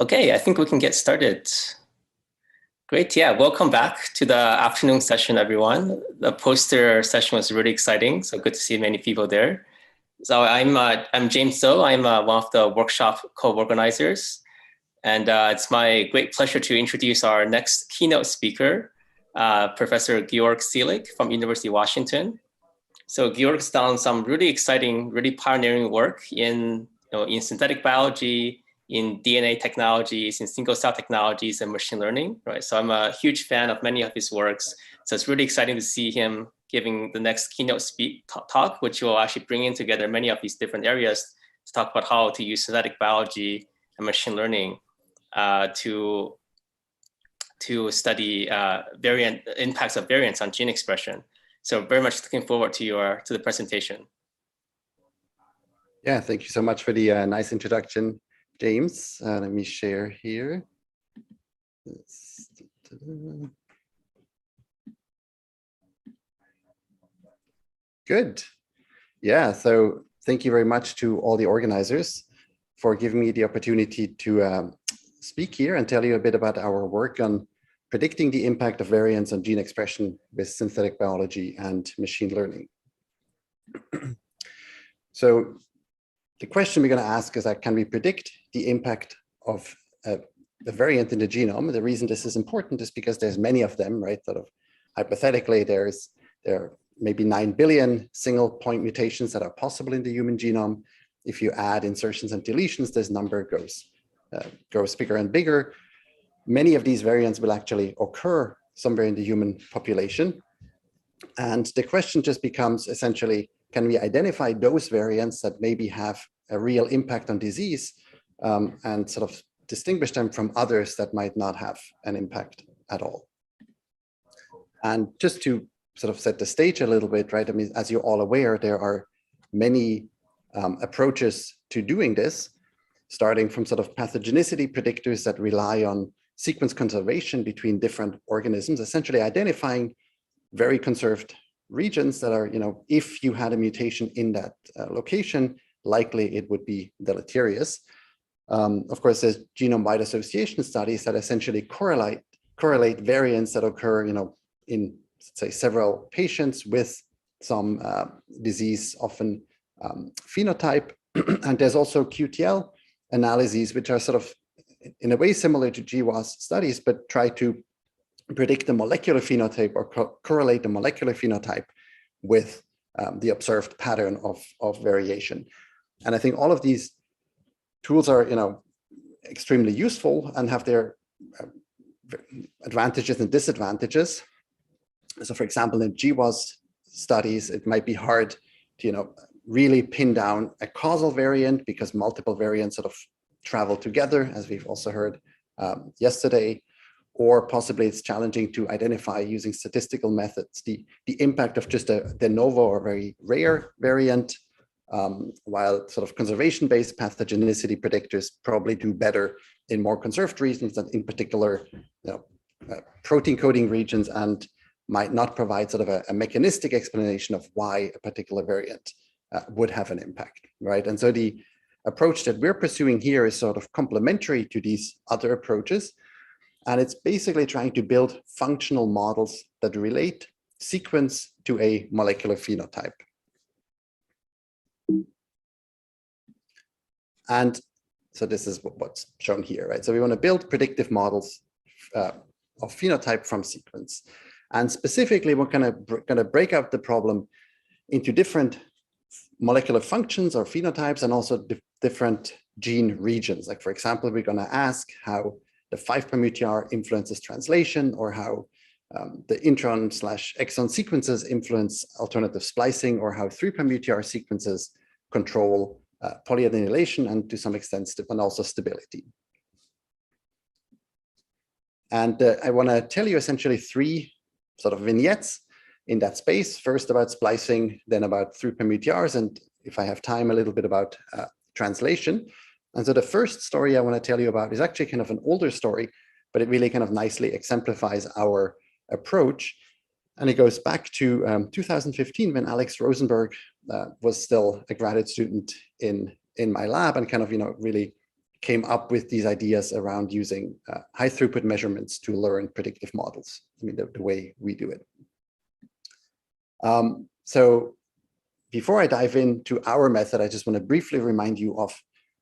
S10: Okay, I think we can get started. Great, yeah, welcome back to the afternoon session, everyone. The poster session was really exciting, so good to see many people there. So I'm James So, I'm one of the workshop co-organizers, and it's my great pleasure to introduce our next keynote speaker, Professor Georg Seelig from University of Washington. So Georg's done some really exciting, really pioneering work in synthetic biology, in DNA technologies, in single cell technologies and machine learning, right? So I'm a huge fan of many of his works. So it's really exciting to see him giving the next keynote talk, which will actually bring in together many of these different areas to talk about how to use synthetic biology and machine learning to study impacts of variants on gene expression. So very much looking forward to the presentation.
S23: Yeah, thank you so much for the nice introduction, James. Let me share here. Good. Yeah, so thank you very much to all the organizers for giving me the opportunity to speak here and tell you a bit about our work on predicting the impact of variants on gene expression with synthetic biology and machine learning. So the question we're going to ask is that, can we predict the impact of the variant in the genome? The reason this is important is because there's many of them, right? Sort of hypothetically, there are maybe 9 billion single point mutations that are possible in the human genome. If you add insertions and deletions, this number grows bigger and bigger. Many of these variants will actually occur somewhere in the human population. And the question just becomes essentially, can we identify those variants that maybe have a real impact on disease and sort of distinguish them from others that might not have an impact at all? And just to sort of set the stage a little bit, right? I mean, as you're all aware, there are many approaches to doing this, starting from sort of pathogenicity predictors that rely on sequence conservation between different organisms, essentially identifying very conserved regions that are, if you had a mutation in that location, likely it would be deleterious. Of course, there's genome-wide association studies that essentially correlate variants that occur, in, say, several patients with some disease, often phenotype. And there's also QTL analyses, which are sort of, in a way, similar to GWAS studies, but try to predict the molecular phenotype or correlate the molecular phenotype with the observed pattern of variation. And I think all of these tools are, extremely useful and have their advantages and disadvantages. So, for example, in GWAS studies, it might be hard to, really pin down a causal variant because multiple variants sort of travel together, as we've also heard yesterday. Or possibly it's challenging to identify using statistical methods the impact of just a de novo or very rare variant, while sort of conservation-based pathogenicity predictors probably do better in more conserved regions, and in particular, protein coding regions, and might not provide sort of a mechanistic explanation of why a particular variant would have an impact, right? And so the approach that we're pursuing here is sort of complementary to these other approaches. And it's basically trying to build functional models that relate sequence to a molecular phenotype. And so this is what's shown here, right? So we want to build predictive models of phenotype from sequence. And specifically, we're going to break out the problem into different molecular functions or phenotypes, and also different gene regions. Like, for example, we're going to ask how the 5'UTR influences translation, or how the intron/exon sequences influence alternative splicing, or how 3'UTR sequences control polyadenylation and to some extent and also stability. And I want to tell you essentially 3 sort of vignettes in that space. First about splicing, then about 3'UTRs, and if I have time, a little bit about translation. And so the first story I want to tell you about is actually kind of an older story, but it really kind of nicely exemplifies our approach. And it goes back to 2015, when Alex Rosenberg was still a graduate student in my lab, and kind of, really came up with these ideas around using high throughput measurements to learn predictive models. I mean, the way we do it. So before I dive into our method, I just want to briefly remind you of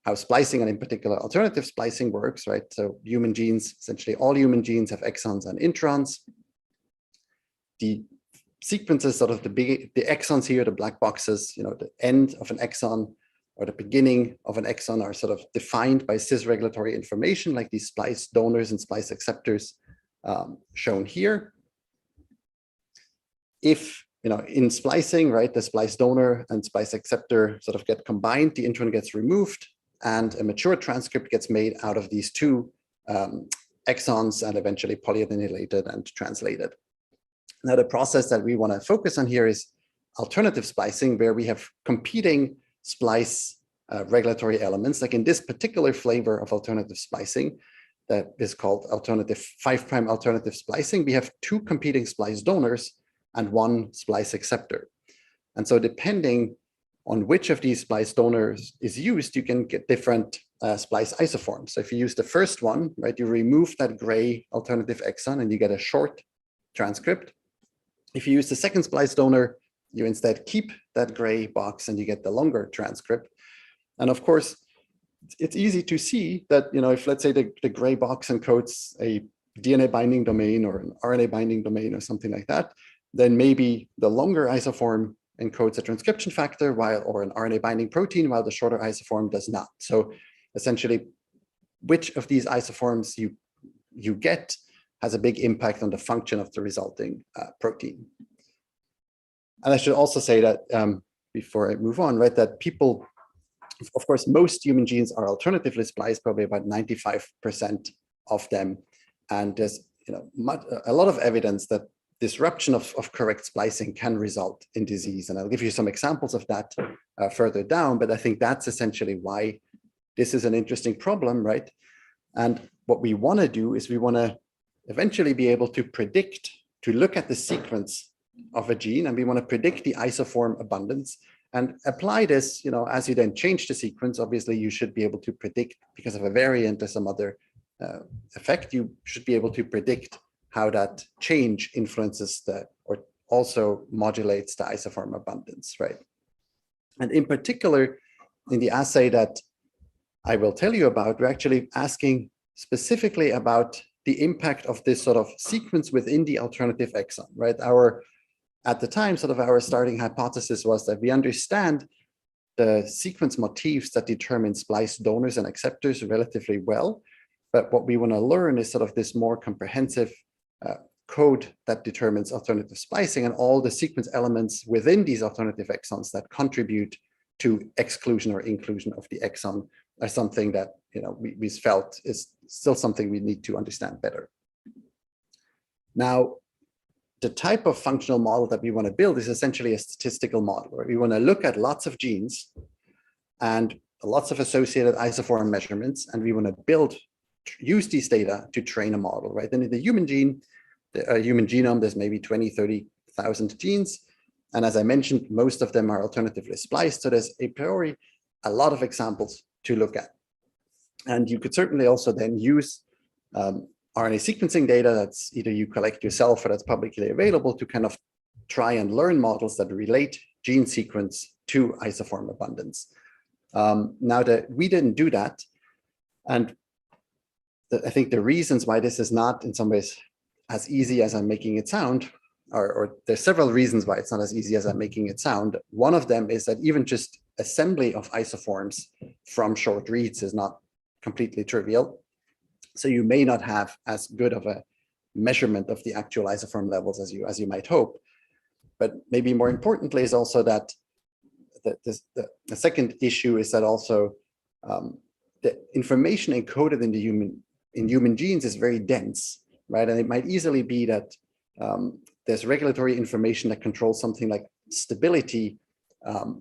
S23: how splicing, and in particular alternative splicing, works, right? So human genes, essentially all human genes have exons and introns. The sequences, sort of the exons here, the black boxes, you know, the end of an exon or the beginning of an exon are sort of defined by cis-regulatory information, like these splice donors and splice acceptors shown here. If, you know, in splicing, right, the splice donor and splice acceptor sort of get combined, the intron gets removed, and a mature transcript gets made out of these two exons and eventually polyadenylated and translated. Now, the process that we want to focus on here is alternative splicing, where we have competing splice regulatory elements. Like in this particular flavor of alternative splicing that is called alternative 5' alternative splicing, we have two competing splice donors and one splice acceptor. And so depending on which of these splice donors is used, you can get different splice isoforms. So if you use the first one, right, you remove that gray alternative exon and you get a short transcript. If you use the second splice donor, you instead keep that gray box and you get the longer transcript. And of course, it's easy to see that, you know, if let's say the gray box encodes a DNA binding domain or an RNA binding domain or something like that, then maybe the longer isoform encodes a transcription factor or an RNA binding protein, while the shorter isoform does not. So essentially, which of these isoforms you get has a big impact on the function of the resulting protein. And I should also say that before I move on, right, that people, of course, most human genes are alternatively spliced, probably about 95% of them. And there's, you know, a lot of evidence that disruption of correct splicing can result in disease. And I'll give you some examples of that further down, but I think that's essentially why this is an interesting problem, right? And what we want to do is we want to eventually be able to predict, to look at the sequence of a gene, and we want to predict the isoform abundance and apply this, you know, as you then change the sequence. Obviously, you should be able to predict, because of a variant or some other effect, you should be able to predict how that change influences or also modulates the isoform abundance, right? And in particular, in the assay that I will tell you about, we're actually asking specifically about the impact of this sort of sequence within the alternative exon, right? At the time, sort of our starting hypothesis was that we understand the sequence motifs that determine splice donors and acceptors relatively well. But what we want to learn is sort of this more comprehensive code that determines alternative splicing and all the sequence elements within these alternative exons that contribute to exclusion or inclusion of the exon are something that, you know, we felt is still something we need to understand better. Now, the type of functional model that we want to build is essentially a statistical model, where we want to look at lots of genes and lots of associated isoform measurements, and we want to use these data to train a model, right? And in the human genome, there's maybe 20, 30,000 genes. And as I mentioned, most of them are alternatively spliced. So there's a priori a lot of examples to look at. And you could certainly also then use RNA sequencing data that's either you collect yourself or that's publicly available to kind of try and learn models that relate gene sequence to isoform abundance. Now that we didn't do that, and I think the reasons why this is not in some ways as easy as I'm making it sound, or there's several reasons why it's not as easy as I'm making it sound. One of them is that even just assembly of isoforms from short reads is not completely trivial. So you may not have as good of a measurement of the actual isoform levels as you might hope. But maybe more importantly is also that the second issue is that also the information encoded in human genes is very dense, right? And it might easily be that there's regulatory information that controls something like stability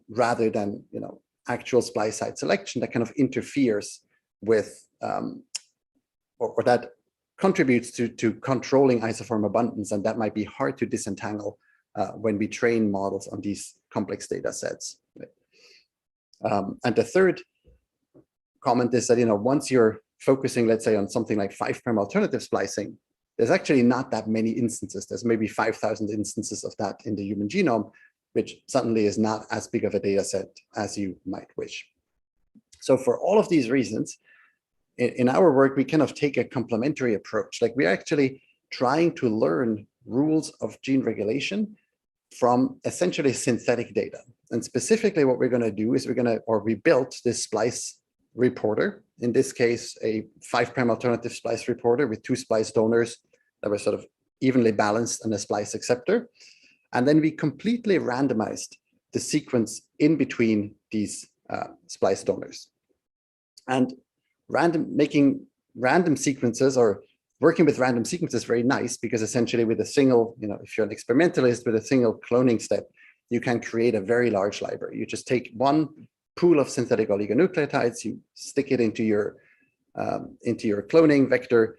S23: rather than, you know, actual splice site selection that kind of interferes with or that contributes to controlling isoform abundance, and that might be hard to disentangle when we train models on these complex data sets. Right? And the third comment is that, once you're focusing, let's say, on something like 5' alternative splicing, there's actually not that many instances. There's maybe 5,000 instances of that in the human genome, which suddenly is not as big of a data set as you might wish. So for all of these reasons, in our work, we kind of take a complementary approach. Like we're actually trying to learn rules of gene regulation from essentially synthetic data. And specifically what we're going to do is we built this splice reporter, in this case, a 5' alternative splice reporter with 2 splice donors that were sort of evenly balanced and a splice acceptor. And then we completely randomized the sequence in between these splice donors. And making random sequences or working with random sequences is very nice, because essentially with a single, if you're an experimentalist, with a single cloning step, you can create a very large library. You just take one pool of synthetic oligonucleotides, you stick it into your cloning vector,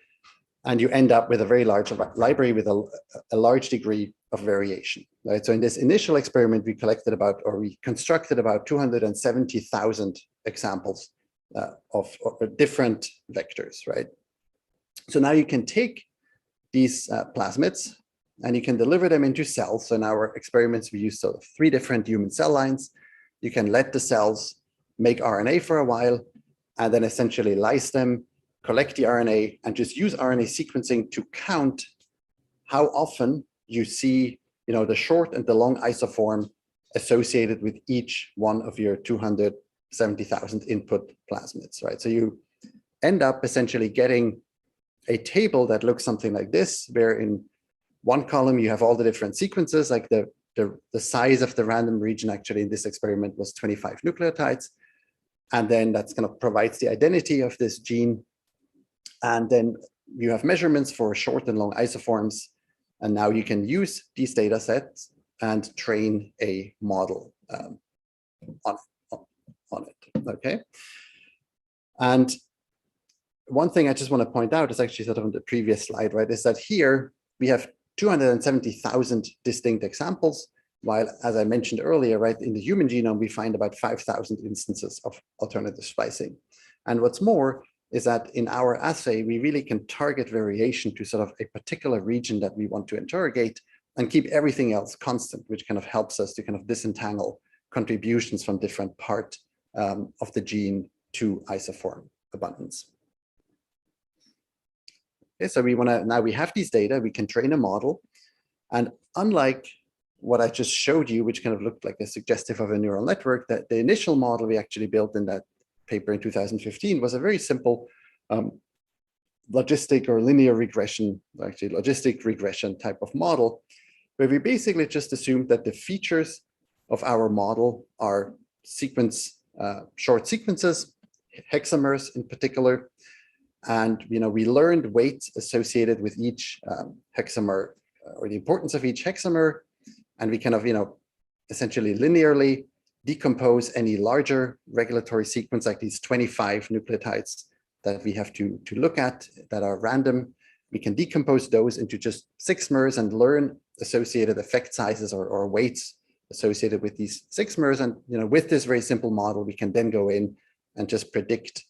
S23: and you end up with a very large library with a large degree of variation. Right? So in this initial experiment, we constructed about 270,000 examples of different vectors, right? So now you can take these plasmids and you can deliver them into cells. So in our experiments, we use sort of 3 different human cell lines. You can let the cells make RNA for a while and then essentially lyse them, collect the RNA, and just use RNA sequencing to count how often you see, the short and the long isoform associated with each one of your 270,000 input plasmids, right? So you end up essentially getting a table that looks something like this, where in one column you have all the different sequences, like the size of the random region actually in this experiment was 25 nucleotides. And then that's kind of provides the identity of this gene. And then you have measurements for short and long isoforms. And now you can use these data sets and train a model on it, okay? And one thing I just want to point out is actually sort of on the previous slide, right, is that here we have 270,000 distinct examples, while, as I mentioned earlier, right, in the human genome, we find about 5,000 instances of alternative splicing. And what's more is that in our assay, we really can target variation to sort of a particular region that we want to interrogate and keep everything else constant, which kind of helps us to kind of disentangle contributions from different parts of the gene to isoform abundance. Okay, so now we have these data, we can train a model. And unlike what I just showed you, which kind of looked like a suggestive of a neural network, that the initial model we actually built in that paper in 2015 was a very simple logistic or linear regression, actually logistic regression type of model, where we basically just assumed that the features of our model are short sequences, hexamers in particular. And we learned weights associated with each hexamer, or the importance of each hexamer. And we kind of, essentially linearly decompose any larger regulatory sequence, like these 25 nucleotides that we have to look at that are random. We can decompose those into just 6-mers and learn associated effect sizes or weights associated with these 6-mers. And with this very simple model, we can then go in and just predict,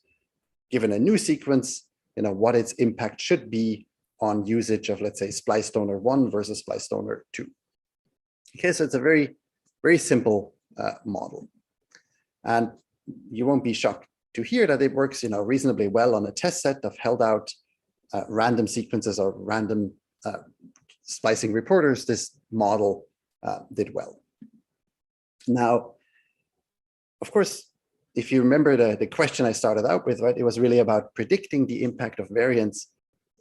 S23: given a new sequence, what its impact should be on usage of, let's say, splice donor 1 versus splice donor 2. Okay, so it's a very, very simple model. And you won't be shocked to hear that it works, reasonably well on a test set of held out random sequences or random splicing reporters. This model did well. Now, of course, if you remember the question I started out with, right, it was really about predicting the impact of variants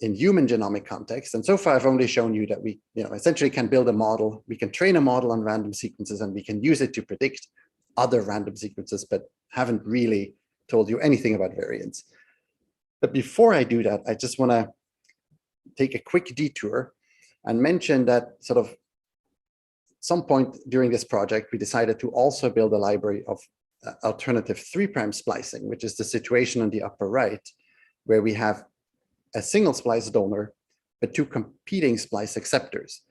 S23: in human genomic context. And so far, I've only shown you that we essentially can build a model, we can train a model on random sequences, and we can use it to predict other random sequences, but haven't really told you anything about variants. But before I do that, I just want to take a quick detour and mention that sort of some point during this project, we decided to also build a library of alternative 3' splicing, which is the situation on the upper right, where we have a single splice donor, but 2 competing splice acceptors.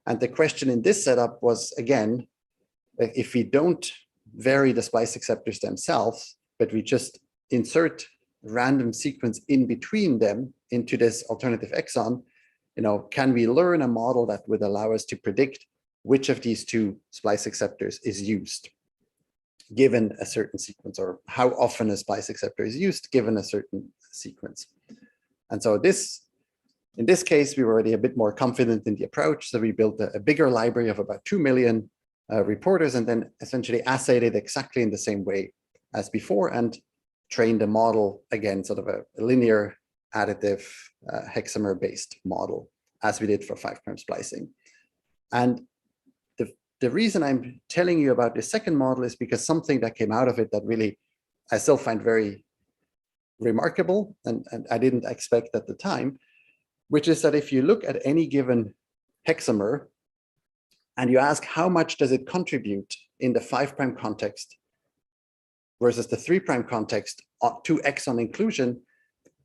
S23: And the question in this setup was, again, if we don't vary the splice acceptors themselves, but we just insert random sequence in between them into this alternative exon, can we learn a model that would allow us to predict which of these two splice acceptors is used given a certain sequence, or how often a splice acceptor is used given a certain sequence. And so in this case, we were already a bit more confident in the approach. So we built a bigger library of about 2 million reporters, and then essentially assayed it exactly in the same way as before, and trained a model, again, sort of a linear additive hexamer-based model, as we did for 5' splicing. And the reason I'm telling you about this second model is because something that came out of it that really I still find very remarkable, and I didn't expect at the time, which is that if you look at any given hexamer and you ask how much does it contribute in the 5' context versus the 3' context to exon inclusion,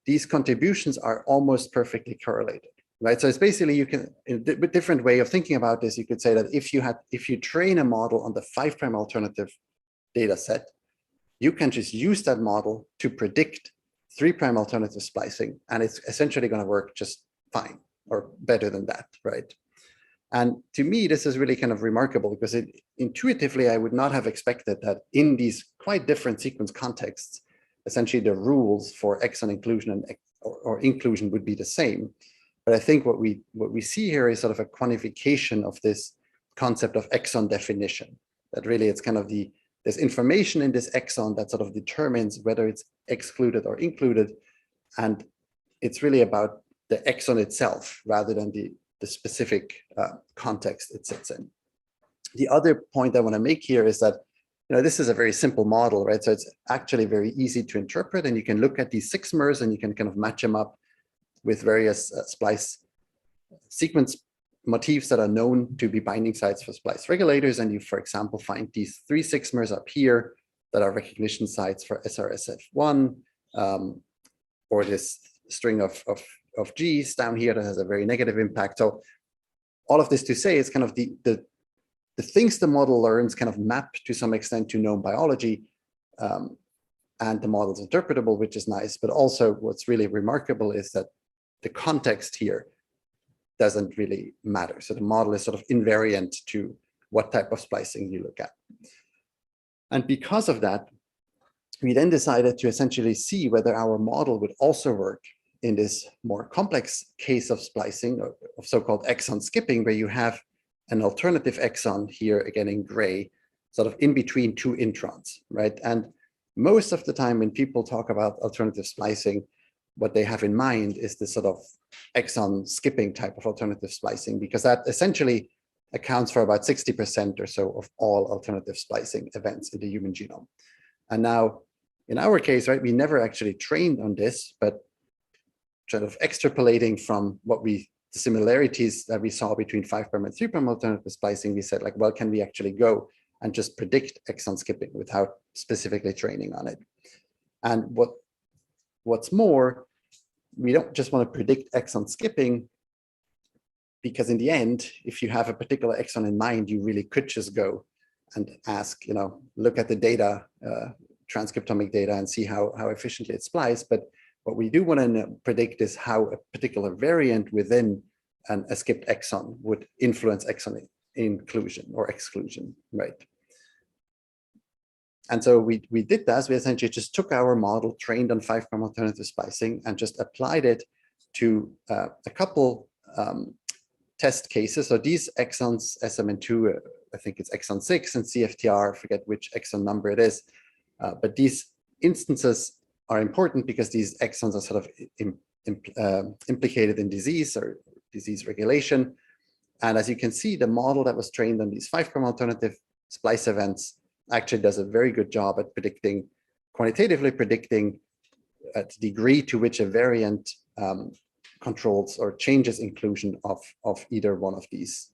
S23: these contributions are almost perfectly correlated, right? So it's basically, you can, in a different way of thinking about this, you could say that if you train a model on the 5' alternative data set, you can just use that model to predict 3' alternative splicing, and it's essentially going to work just fine, or better than that, right? And to me, this is really kind of remarkable, because intuitively, I would not have expected that in these quite different sequence contexts, essentially the rules for exon inclusion or inclusion would be the same. But I think what we see here is sort of a quantification of this concept of exon definition, that really it's kind of there's information in this exon that sort of determines whether it's excluded or included. And it's really about the exon itself rather than the specific context it sits in. The other point I want to make here is that this is a very simple model, right? So it's actually very easy to interpret, and you can look at these 6mers and you can kind of match them up with various splice sequence motifs that are known to be binding sites for splice regulators. And you, for example, find these 3 6mers up here that are recognition sites for SRSF1, or this string of G's down here that has a very negative impact. So all of this to say is kind of the things the model learns kind of map to some extent to known biology, and the model is interpretable, which is nice. But also what's really remarkable is that the context here doesn't really matter. So the model is sort of invariant to what type of splicing you look at. And because of that, we then decided to essentially see whether our model would also work in this more complex case of splicing, of so-called exon skipping, where you have an alternative exon here, again in gray, sort of in between 2 introns, right? And most of the time when people talk about alternative splicing, what they have in mind is this sort of exon skipping type of alternative splicing, because that essentially accounts for about 60% or so of all alternative splicing events in the human genome. And now, in our case, right, we never actually trained on this, but sort of extrapolating from the similarities that we saw between 5' and 3' alternative splicing, we said, like, well, can we actually go and just predict exon skipping without specifically training on it? And what's more, we don't just want to predict exon skipping, because in the end, if you have a particular exon in mind, you really could just go and ask, look at the data, transcriptomic data, and see how efficiently it spliced. But what we do want to predict is how a particular variant within a skipped exon would influence exon inclusion or exclusion, right? And so we did that. We essentially just took our model trained on 5' alternative splicing and just applied it to a couple test cases. So these exons, SMN2, I think it's exon 6, and CFTR, I forget which exon number it is. But these instances are important because these exons are sort of implicated in disease or disease regulation. And as you can see, the model that was trained on these 5' alternative splice events actually does a very good job at quantitatively predicting the degree to which a variant controls or changes inclusion of either one of these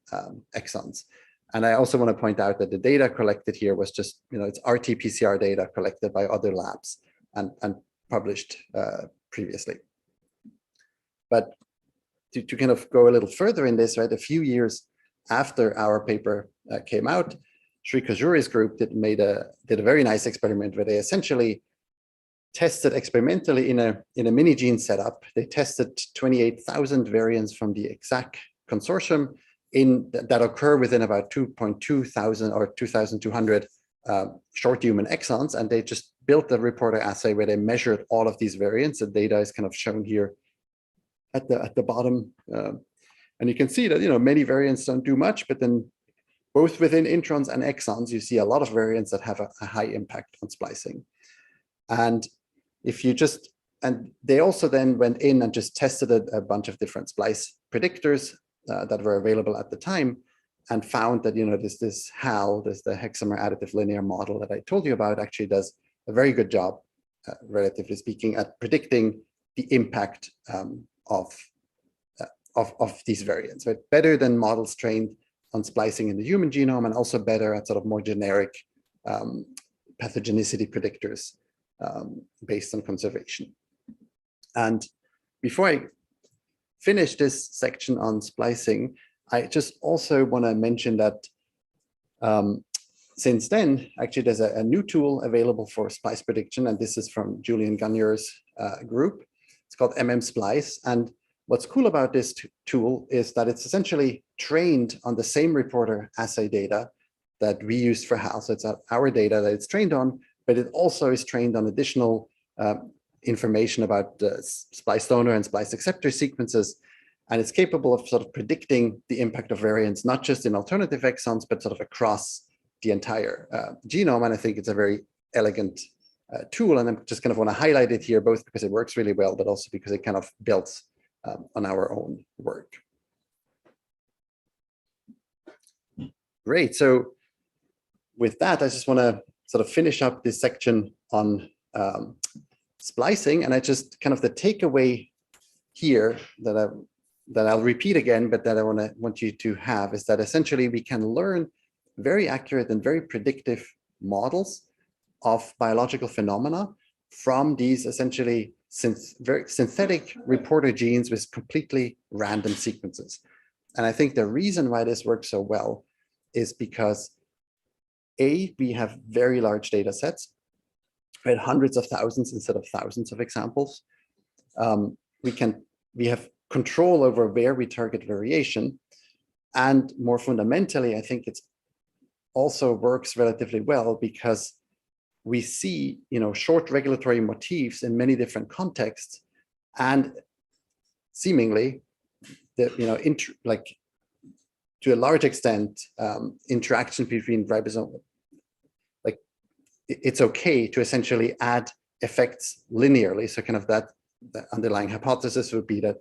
S23: exons. And I also want to point out that the data collected here was just, it's RT-PCR data collected by other labs and published previously. But to kind of go a little further in this, right, a few years after our paper came out, Sri Kajuri's group did a very nice experiment where they essentially tested experimentally in a mini gene setup. They tested 28,000 variants from the exact consortium that occur within about 2.2 thousand or 2,200 short human exons, and they just built a reporter assay where they measured all of these variants. The data is kind of shown here at the bottom, and you can see that many variants don't do much, but then both within introns and exons, you see a lot of variants that have a high impact on splicing. And if you just, and they also then went in and just tested a bunch of different splice predictors that were available at the time, and found that this HAL, the hexamer additive linear model that I told you about, actually does a very good job, relatively speaking, at predicting the impact of these variants. Right? Better than models trained on splicing in the human genome, and also better at sort of more generic pathogenicity predictors based on conservation. And before I finish this section on splicing, I just also want to mention that since then, actually, there's a new tool available for splice prediction, and this is from Julian Gagner's group. It's called MMSplice. And what's cool about this tool is that it's essentially trained on the same reporter assay data that we use for HAL. So it's our data that it's trained on, but it also is trained on additional information about the splice donor and splice acceptor sequences. And it's capable of sort of predicting the impact of variants, not just in alternative exons, but sort of across the entire genome. And I think it's a very elegant tool. And I just kind of want to highlight it here, both because it works really well, but also because it kind of builds on our own work. Great. So with that, I just want to sort of finish up this section on splicing. And I just kind of the takeaway here that I'll repeat again, but that I want you to have is that essentially we can learn very accurate and very predictive models of biological phenomena from these essentially very synthetic reporter genes with completely random sequences. And I think the reason why this works so well is because we have very large data sets, right? Hundreds of thousands instead of thousands of examples. We have control over where we target variation. And more fundamentally, I think it's also works relatively well because we see, short regulatory motifs in many different contexts, and seemingly, to a large extent, interaction between ribosome, it's okay to essentially add effects linearly. So kind of the underlying hypothesis would be that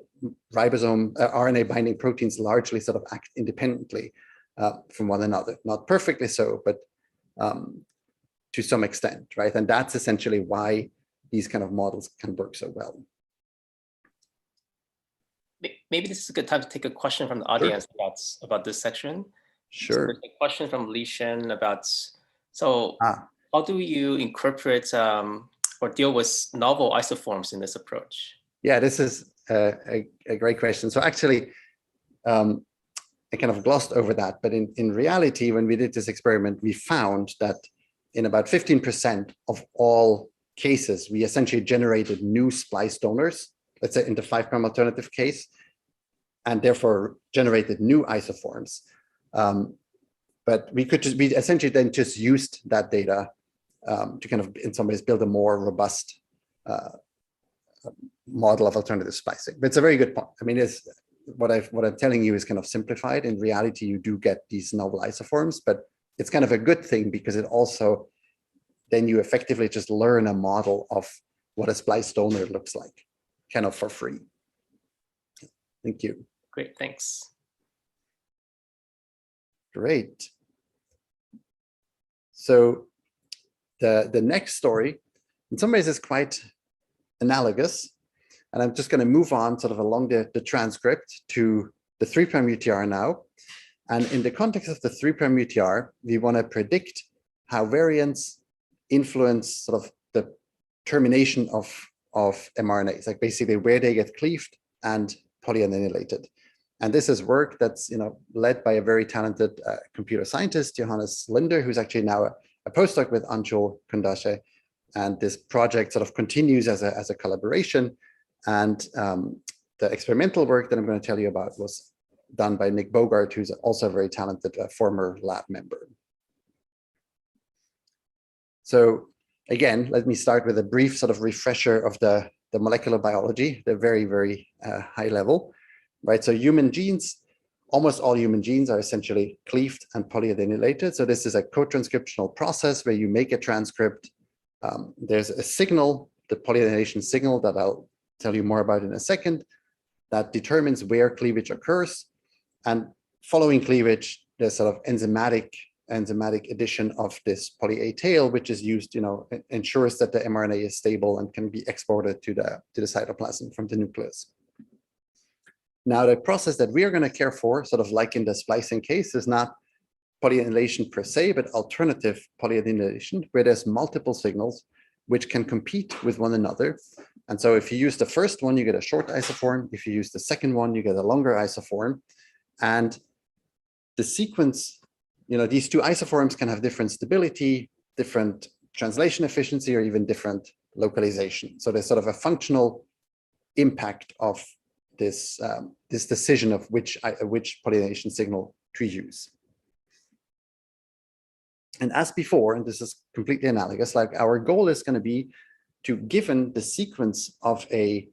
S23: ribosome RNA binding proteins largely sort of act independently from one another. Not perfectly so, but to some extent, right? And that's essentially why these kind of models can work so well.
S10: Maybe this is a good time to take a question from the audience about this section.
S23: Sure.
S10: So there's a question from Li Shen about, how do you incorporate or deal with novel isoforms in this approach?
S23: Yeah, this is a great question. So actually, I kind of glossed over that, but in reality, when we did this experiment, we found that in about 15% of all cases, we essentially generated new splice donors, let's say in the 5' alternative case, and therefore generated new isoforms. But we essentially then just used that data to kind of, in some ways, build a more robust model of alternative splicing. But it's a very good point. I mean, it's what I'm telling you is kind of simplified. In reality, you do get these novel isoforms, but it's kind of a good thing because it also, then you effectively just learn a model of what a splice donor looks like, kind of for free. Thank you.
S10: Great, thanks.
S23: Great. So the next story, in some ways, is quite analogous. And I'm just going to move on sort of along the transcript to the 3' UTR now. And in the context of the 3' UTR, we want to predict how variants influence sort of the termination of mRNAs, like basically where they get cleaved and polyannylated. And this is work that's led by a very talented computer scientist, Johannes Linder, who's actually now a postdoc with Anshul Kundashe. And this project sort of continues as a collaboration. And the experimental work that I'm going to tell you about was done by Nick Bogart, who's also a very talented former lab member. So again, let me start with a brief sort of refresher of the molecular biology, the very, very high level, right? So human genes, almost all human genes are essentially cleaved and polyadenylated. So this is a co-transcriptional process where you make a transcript. There's a signal, the polyadenylation signal that I'll tell you more about in a second, that determines where cleavage occurs. And following cleavage, there's sort of enzymatic addition of this poly-A tail, which is used, ensures that the mRNA is stable and can be exported to the cytoplasm from the nucleus. Now, the process that we are going to care for, sort of like in the splicing case, is not polyadenylation per se, but alternative polyadenylation, where there's multiple signals which can compete with one another. And so if you use the first one, you get a short isoform. If you use the second one, you get a longer isoform. And the sequence, these two isoforms can have different stability, different translation efficiency, or even different localization. So there's sort of a functional impact of this decision of which polyadenylation signal to use. And as before, and this is completely analogous, like our goal is going to be to, given the sequence of a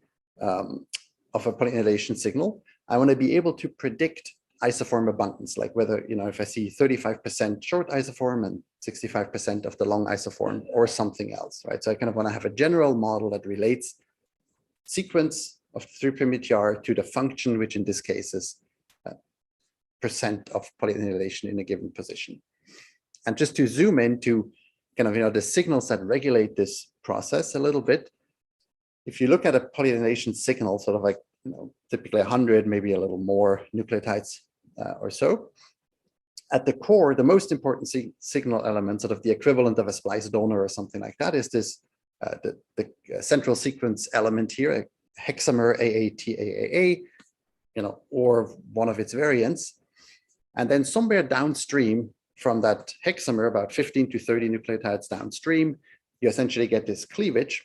S23: polyadenylation signal, I want to be able to predict isoform abundance, like whether, if I see 35% short isoform and 65% of the long isoform or something else, right? So I kind of want to have a general model that relates sequence of 3' UTR to the function, which in this case is percent of polyadenylation in a given position. And just to zoom into kind of, the signals that regulate this process a little bit, if you look at a polyadenylation signal, sort of like, typically 100, maybe a little more nucleotides or so, at the core, the most important signal element, sort of the equivalent of a splice donor or something like that, is this, the central sequence element here, a hexamer AATAAA, or one of its variants. And then somewhere downstream from that hexamer, about 15 to 30 nucleotides downstream, you essentially get this cleavage.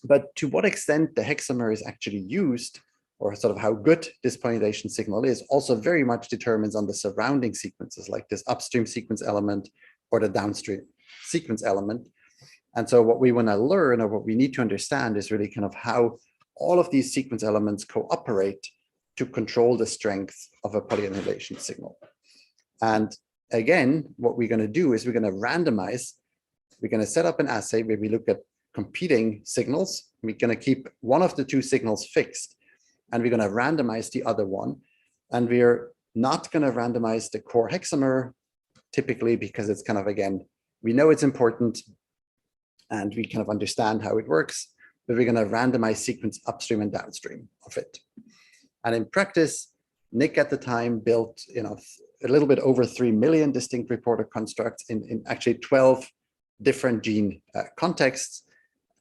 S23: But to what extent the hexamer is actually used, or sort of how good this polyadenylation signal is, also very much determines on the surrounding sequences, like this upstream sequence element or the downstream sequence element. And so what we want to learn, or what we need to understand, is really kind of how all of these sequence elements cooperate to control the strength of a polyadenylation signal. And again, what we're going to do is we're going to randomize. We're going to set up an assay where we look at competing signals. We're going to keep one of the two signals fixed, and we're going to randomize the other one. And we're not going to randomize the core hexamer, typically, because it's kind of, again, we know it's important and we kind of understand how it works, but we're going to randomize sequence upstream and downstream of it. And in practice, Nick at the time built, a little bit over 3 million distinct reporter constructs in actually 12 different gene contexts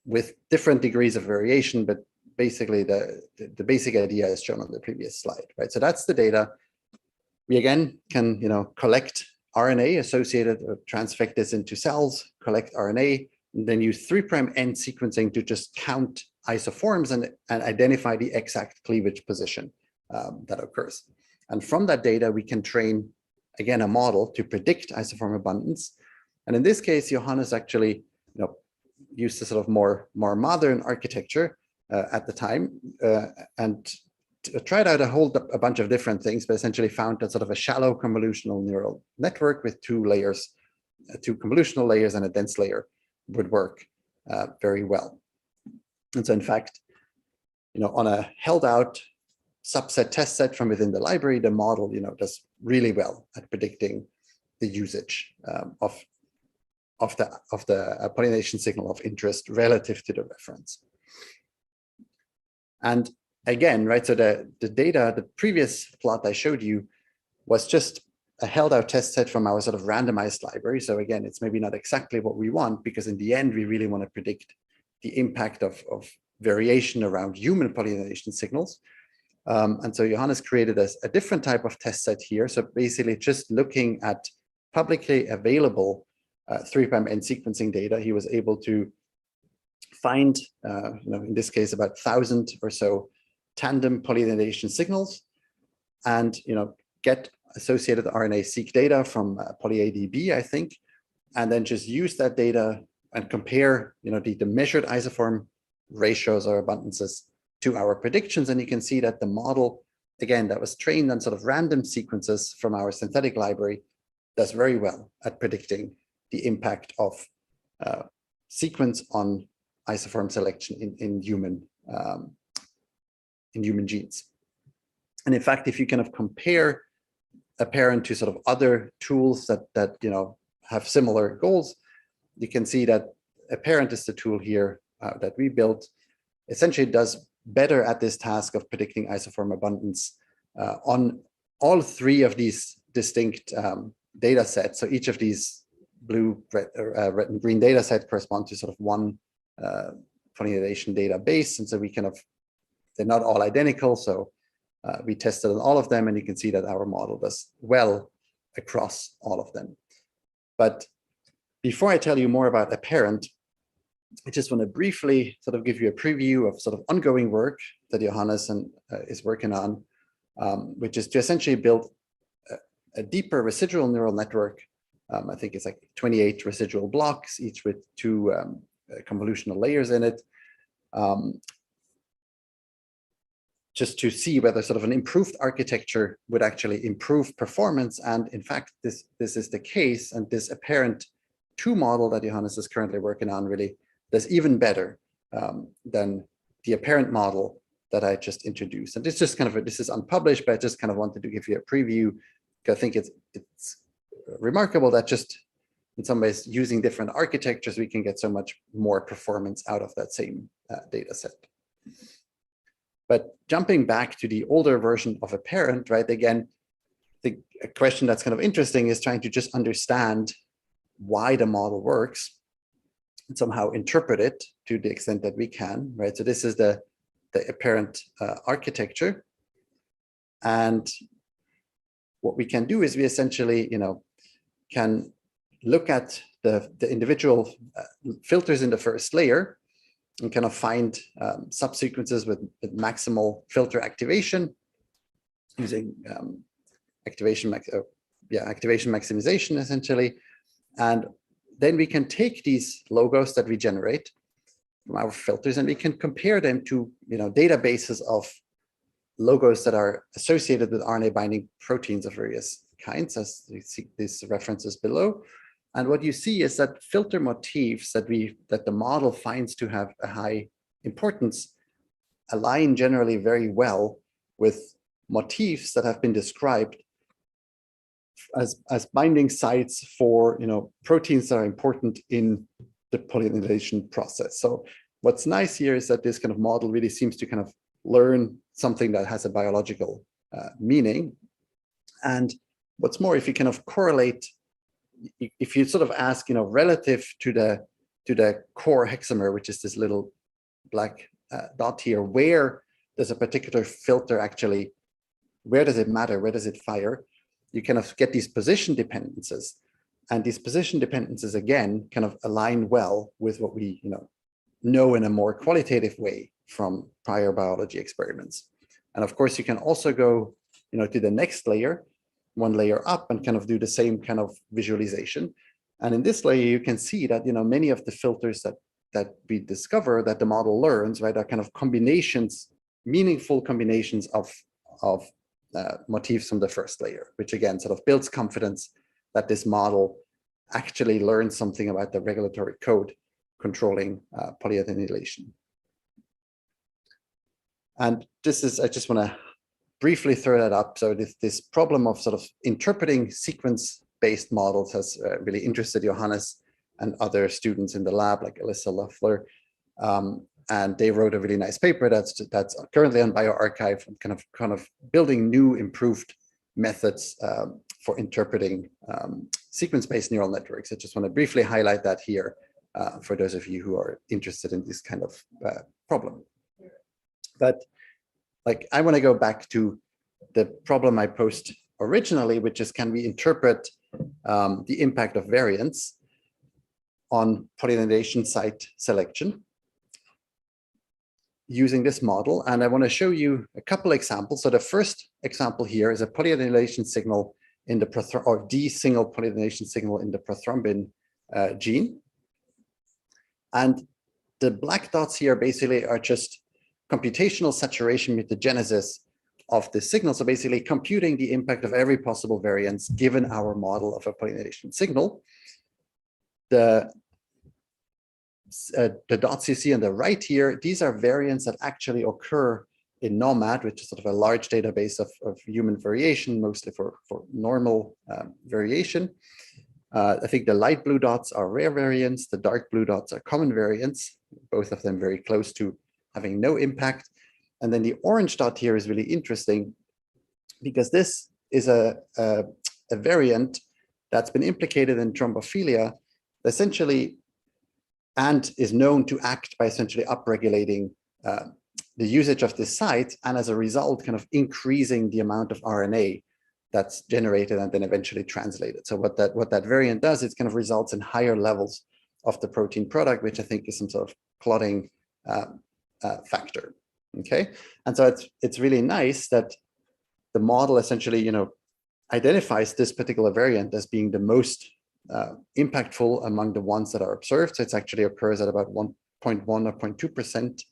S23: with different degrees of variation, but basically the basic idea is shown on the previous slide, right? So that's the data. We again can, collect RNA associated or transfect this into cells, collect RNA, and then use 3' end sequencing to just count isoforms and identify the exact cleavage position that occurs. And from that data, we can train, again, a model to predict isoform abundance. And in this case, Johannes actually used a sort of more modern architecture at the time and tried out a bunch of different things, but essentially found that sort of a shallow convolutional neural network with two convolutional layers and a dense layer would work very well. And so in fact, on a held out subset test set from within the library, the model, does really well at predicting the usage of the polyadenylation signal of interest relative to the reference. And again, right, so the data, the previous plot I showed you was just a held out test set from our sort of randomized library. So again, it's maybe not exactly what we want, because in the end, we really want to predict the impact of variation around human polyadenylation signals. And so Johannes created a different type of test set here. So basically just looking at publicly available 3' end sequencing data, he was able to find, in this case, about 1,000 or so tandem polynidation signals, and get associated RNA-seq data from PolyADB, I think, and then just use that data and compare, the measured isoform ratios or abundances to our predictions. And you can see that the model, again, that was trained on sort of random sequences from our synthetic library, does very well at predicting the impact of sequence on isoform selection in human genes. And in fact, if you kind of compare Apparent to sort of other tools that have similar goals, you can see that Apparent is the tool here that we built. Essentially, it does better at this task of predicting isoform abundance on all three of these distinct data sets. So each of these blue, red, and green data sets correspond to sort of one polynidation database. And so they're not all identical. So we tested on all of them, and you can see that our model does well across all of them. But before I tell you more about Apparent, I just want to briefly sort of give you a preview of sort of ongoing work that Johannes is working on, which is to essentially build a deeper residual neural network. I think it's like 28 residual blocks, each with 2 convolutional layers in it, just to see whether sort of an improved architecture would actually improve performance. And in fact, this is the case. And this Apparent 2 model that Johannes is currently working on really does even better than the Apparent model that I just introduced. And this is unpublished, but I just kind of wanted to give you a preview, because I think it's remarkable that just in some ways using different architectures, we can get so much more performance out of that same data set. But jumping back to the older version of Apparent, right? Again, a question that's kind of interesting is trying to just understand why the model works and somehow interpret it to the extent that we can, right? So this is the Apparent architecture. And what we can do is we essentially, can look at the individual filters in the first layer and kind of find subsequences with maximal filter activation using activation maximization, essentially. And then we can take these logos that we generate from our filters, and we can compare them to databases of logos that are associated with RNA binding proteins of various kinds, as you see these references below. And what you see is that filter motifs that the model finds to have a high importance align generally very well with motifs that have been described as binding sites for proteins that are important in the polynidation process. So what's nice here is that this kind of model really seems to kind of learn something that has a biological meaning. And what's more, if you kind of correlate, if you sort of ask, relative to the core hexamer, which is this little black dot here, where does a particular filter actually, where does it matter? Where does it fire? You kind of get these position dependencies. And these position dependencies, again, kind of align well with what we know in a more qualitative way from prior biology experiments. And of course, you can also go to the next layer, one layer up, and kind of do the same kind of visualization. And in this layer, you can see that many of the filters that we discover that the model learns, right, are kind of combinations, meaningful combinations of motifs from the first layer, which again sort of builds confidence that this model actually learns something about the regulatory code controlling polyadenylation. And this is, I just want to briefly throw that up. So this problem of sort of interpreting sequence-based models has really interested Johannes and other students in the lab, like Alyssa Loeffler. And they wrote a really nice paper that's currently on bioRxiv, kind of building new improved methods for interpreting sequence-based neural networks. I just want to briefly highlight that here for those of you who are interested in this kind of problem. But I want to go back to the problem I posed originally, which is, can we interpret the impact of variance on pollination site selection? using this model, and I want to show you a couple examples. So the first example here is a polyethylation signal in the or D single polyethylation signal in the prothrombin gene. And the black dots here basically are just computational saturation mutagenesis of the signal. So basically computing the impact of every possible variance given our model of a polyethylation signal. The dots you see on the right here, these are variants that actually occur in NOMAD, which is sort of a large database of human variation, mostly for normal variation. I think the light blue dots are rare variants, the dark blue dots are common variants, both of them very close to having no impact. And then the orange dot here is really interesting because this is a variant that's been implicated in thrombophilia, essentially, and is known to act by essentially upregulating the usage of this site, and as a result, kind of increasing the amount of RNA that's generated and then eventually translated. So what that variant does, it kind of results in higher levels of the protein product, which I think is some sort of clotting factor. Okay, and so it's really nice that the model essentially, identifies this particular variant as being the most impactful among the ones that are observed. So it actually occurs at about 1.1 or 0.2%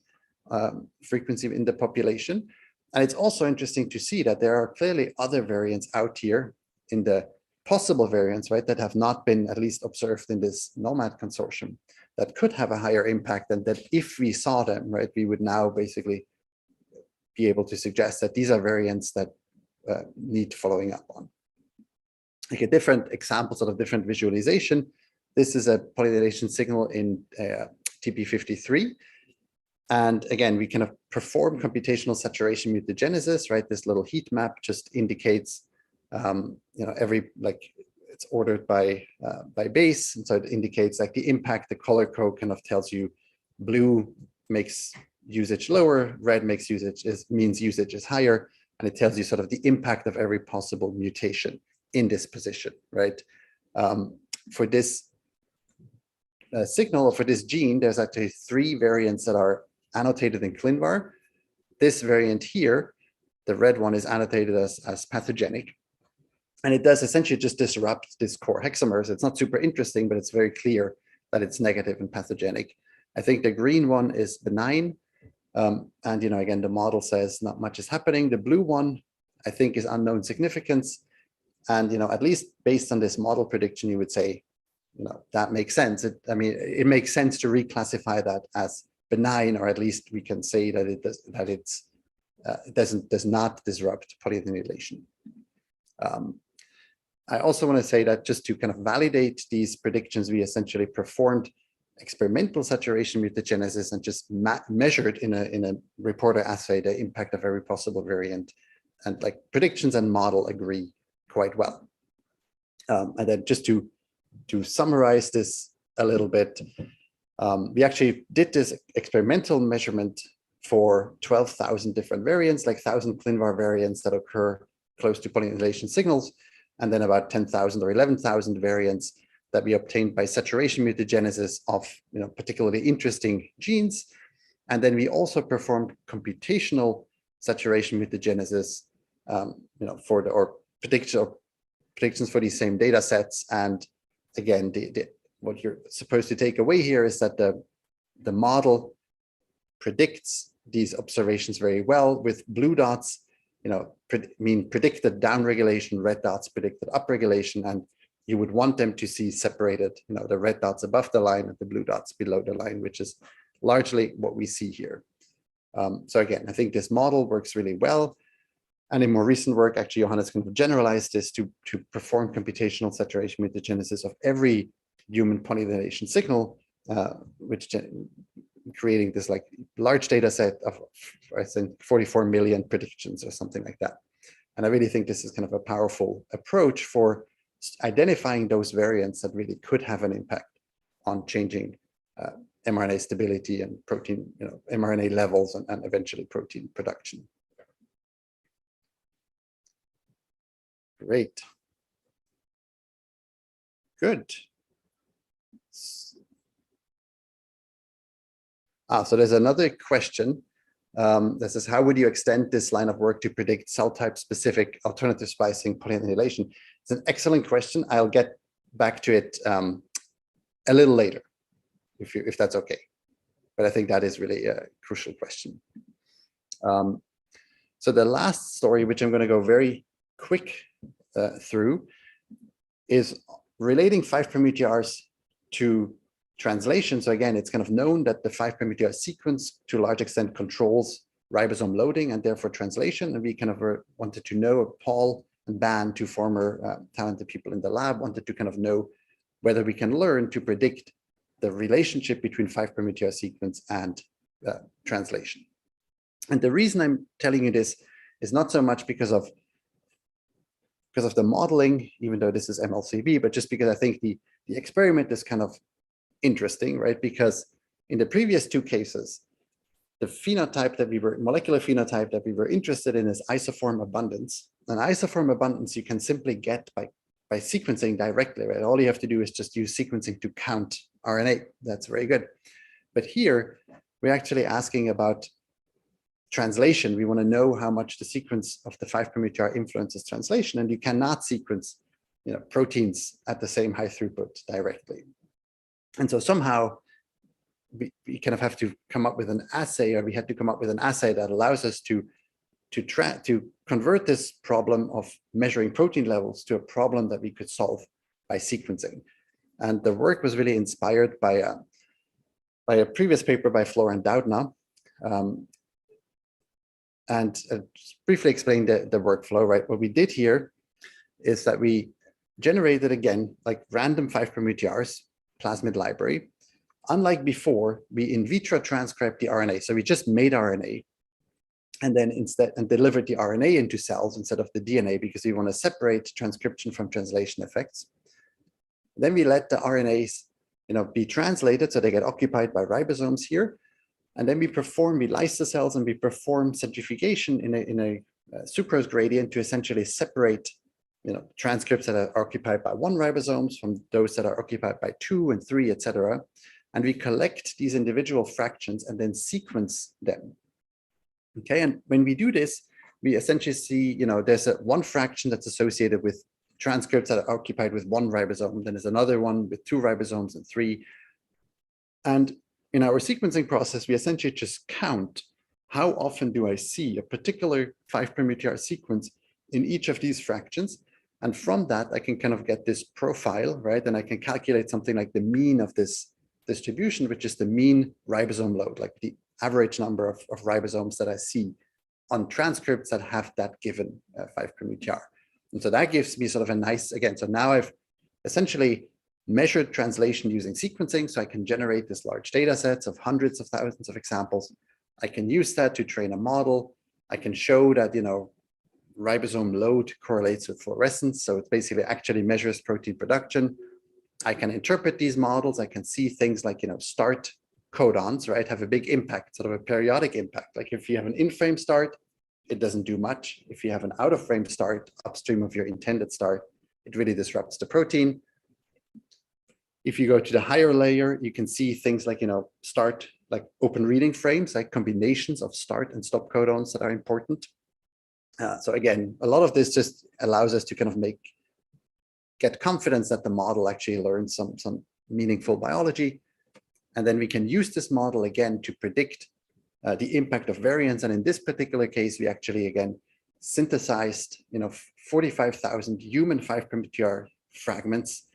S23: frequency in the population. And it's also interesting to see that there are clearly other variants out here in the possible variants, right, that have not been at least observed in this NOMAD consortium that could have a higher impact, and that if we saw them, right, we would now basically be able to suggest that these are variants that need following up on. Like a different example, sort of different visualization. This is a polyethylation signal in TP53. And again, we kind of perform computational saturation mutagenesis, right? This little heat map just indicates, every, like, it's ordered by base. And so it indicates like the impact. The color code kind of tells you blue makes usage lower, red makes means usage is higher. And it tells you sort of the impact of every possible mutation in this position, right? For this signal, or for this gene, there's actually 3 variants that are annotated in ClinVar. This variant here, the red one, is annotated as pathogenic. And it does essentially just disrupt this core hexamers. It's not super interesting, but it's very clear that it's negative and pathogenic. I think the green one is benign. And, again, the model says not much is happening. The blue one, I think, is unknown significance. And, at least based on this model prediction, you would say, that makes sense. It makes sense to reclassify that as benign, or at least we can say that it does not disrupt polyethylation. I also want to say that just to kind of validate these predictions, we essentially performed experimental saturation mutagenesis and just measured in a reporter assay the impact of every possible variant, and like predictions and model agree quite well. And then just to summarize this a little bit, we actually did this experimental measurement for 12,000 different variants, like 1,000 ClinVar variants that occur close to polyethylation signals, and then about 10,000 or 11,000 variants that we obtained by saturation mutagenesis of particularly interesting genes. And then we also performed computational saturation mutagenesis for predictions for these same data sets. And again, what you're supposed to take away here is that the model predicts these observations very well, with blue dots predicted downregulation, red dots predicted upregulation, and you would want them to see separated, the red dots above the line and the blue dots below the line, which is largely what we see here. So again, I think this model works really well. And in more recent work, actually, Johannes kind of generalized this to perform computational saturation mutagenesis of every human polyethylation signal, which creating this like large data set of, I think, 44 million predictions or something like that. And I really think this is kind of a powerful approach for identifying those variants that really could have an impact on changing mRNA stability and protein, mRNA levels and eventually protein production. Great. Good. So there's another question This is how would you extend this line of work to predict cell type specific alternative splicing polyannihilation? It's an excellent question. I'll get back to it a little later, if that's okay. But I think that is really a crucial question. So the last story, which I'm going to go very quick through, is relating 5'-UTRs to translation. So again, it's kind of known that the 5'-UTR sequence to a large extent controls ribosome loading and therefore translation. And we kind of wanted to know, Paul and Ban, two former talented people in the lab, wanted to kind of know whether we can learn to predict the relationship between 5'-UTR sequence and translation. And the reason I'm telling you this is not so much because of the modeling, even though this is MLCB, but just because I think the experiment is kind of interesting, right? Because in the previous two cases, the phenotype that we were, molecular phenotype that we were interested in is isoform abundance. And isoform abundance you can simply get by sequencing directly, right? All you have to do is just use sequencing to count RNA. That's very good. But here, we're actually asking about translation. We want to know how much the sequence of the 5'-UTR influences translation, and you cannot sequence, proteins at the same high throughput directly. And so somehow we kind of have to come up with an assay, or we had to come up with an assay that allows us to convert this problem of measuring protein levels to a problem that we could solve by sequencing. And the work was really inspired by a previous paper by Flor and Doudna. And just briefly explain the workflow, right? What we did here is that we generated, again, like random 5'-UTRs, plasmid library. Unlike before, we in vitro transcribed the RNA. So we just made RNA and then delivered the RNA into cells instead of the DNA, because we want to separate transcription from translation effects. Then we let the RNAs, be translated so they get occupied by ribosomes here. And then we lyse the cells and we perform centrifugation in a sucrose gradient to essentially separate, transcripts that are occupied by one ribosomes from those that are occupied by 2 and 3, etc. And we collect these individual fractions and then sequence them. Okay, and when we do this, we essentially see, there's one fraction that's associated with transcripts that are occupied with one ribosome. Then there's another one with 2 ribosomes and 3. And in our sequencing process, we essentially just count how often do I see a particular 5'-UTR sequence in each of these fractions. And from that, I can kind of get this profile, right? And I can calculate something like the mean of this distribution, which is the mean ribosome load, like the average number of ribosomes that I see on transcripts that have that given 5'-UTR. And so that gives me sort of a nice, again, so now I've essentially measured translation using sequencing, so I can generate this large data sets of hundreds of thousands of examples. I can use that to train a model. I can show that, ribosome load correlates with fluorescence, so it basically actually measures protein production. I can interpret these models. I can see things like, start codons, right, have a big impact, sort of a periodic impact. Like if you have an in-frame start, it doesn't do much. If you have an out-of-frame start upstream of your intended start, it really disrupts the protein. If you go to the higher layer, you can see things like, start, like open reading frames, like combinations of start and stop codons that are important. So again, a lot of this just allows us to kind of get confidence that the model actually learns some meaningful biology. And then we can use this model again to predict the impact of variants. And in this particular case, we actually, again, synthesized, 45,000 human 5'-UTR fragments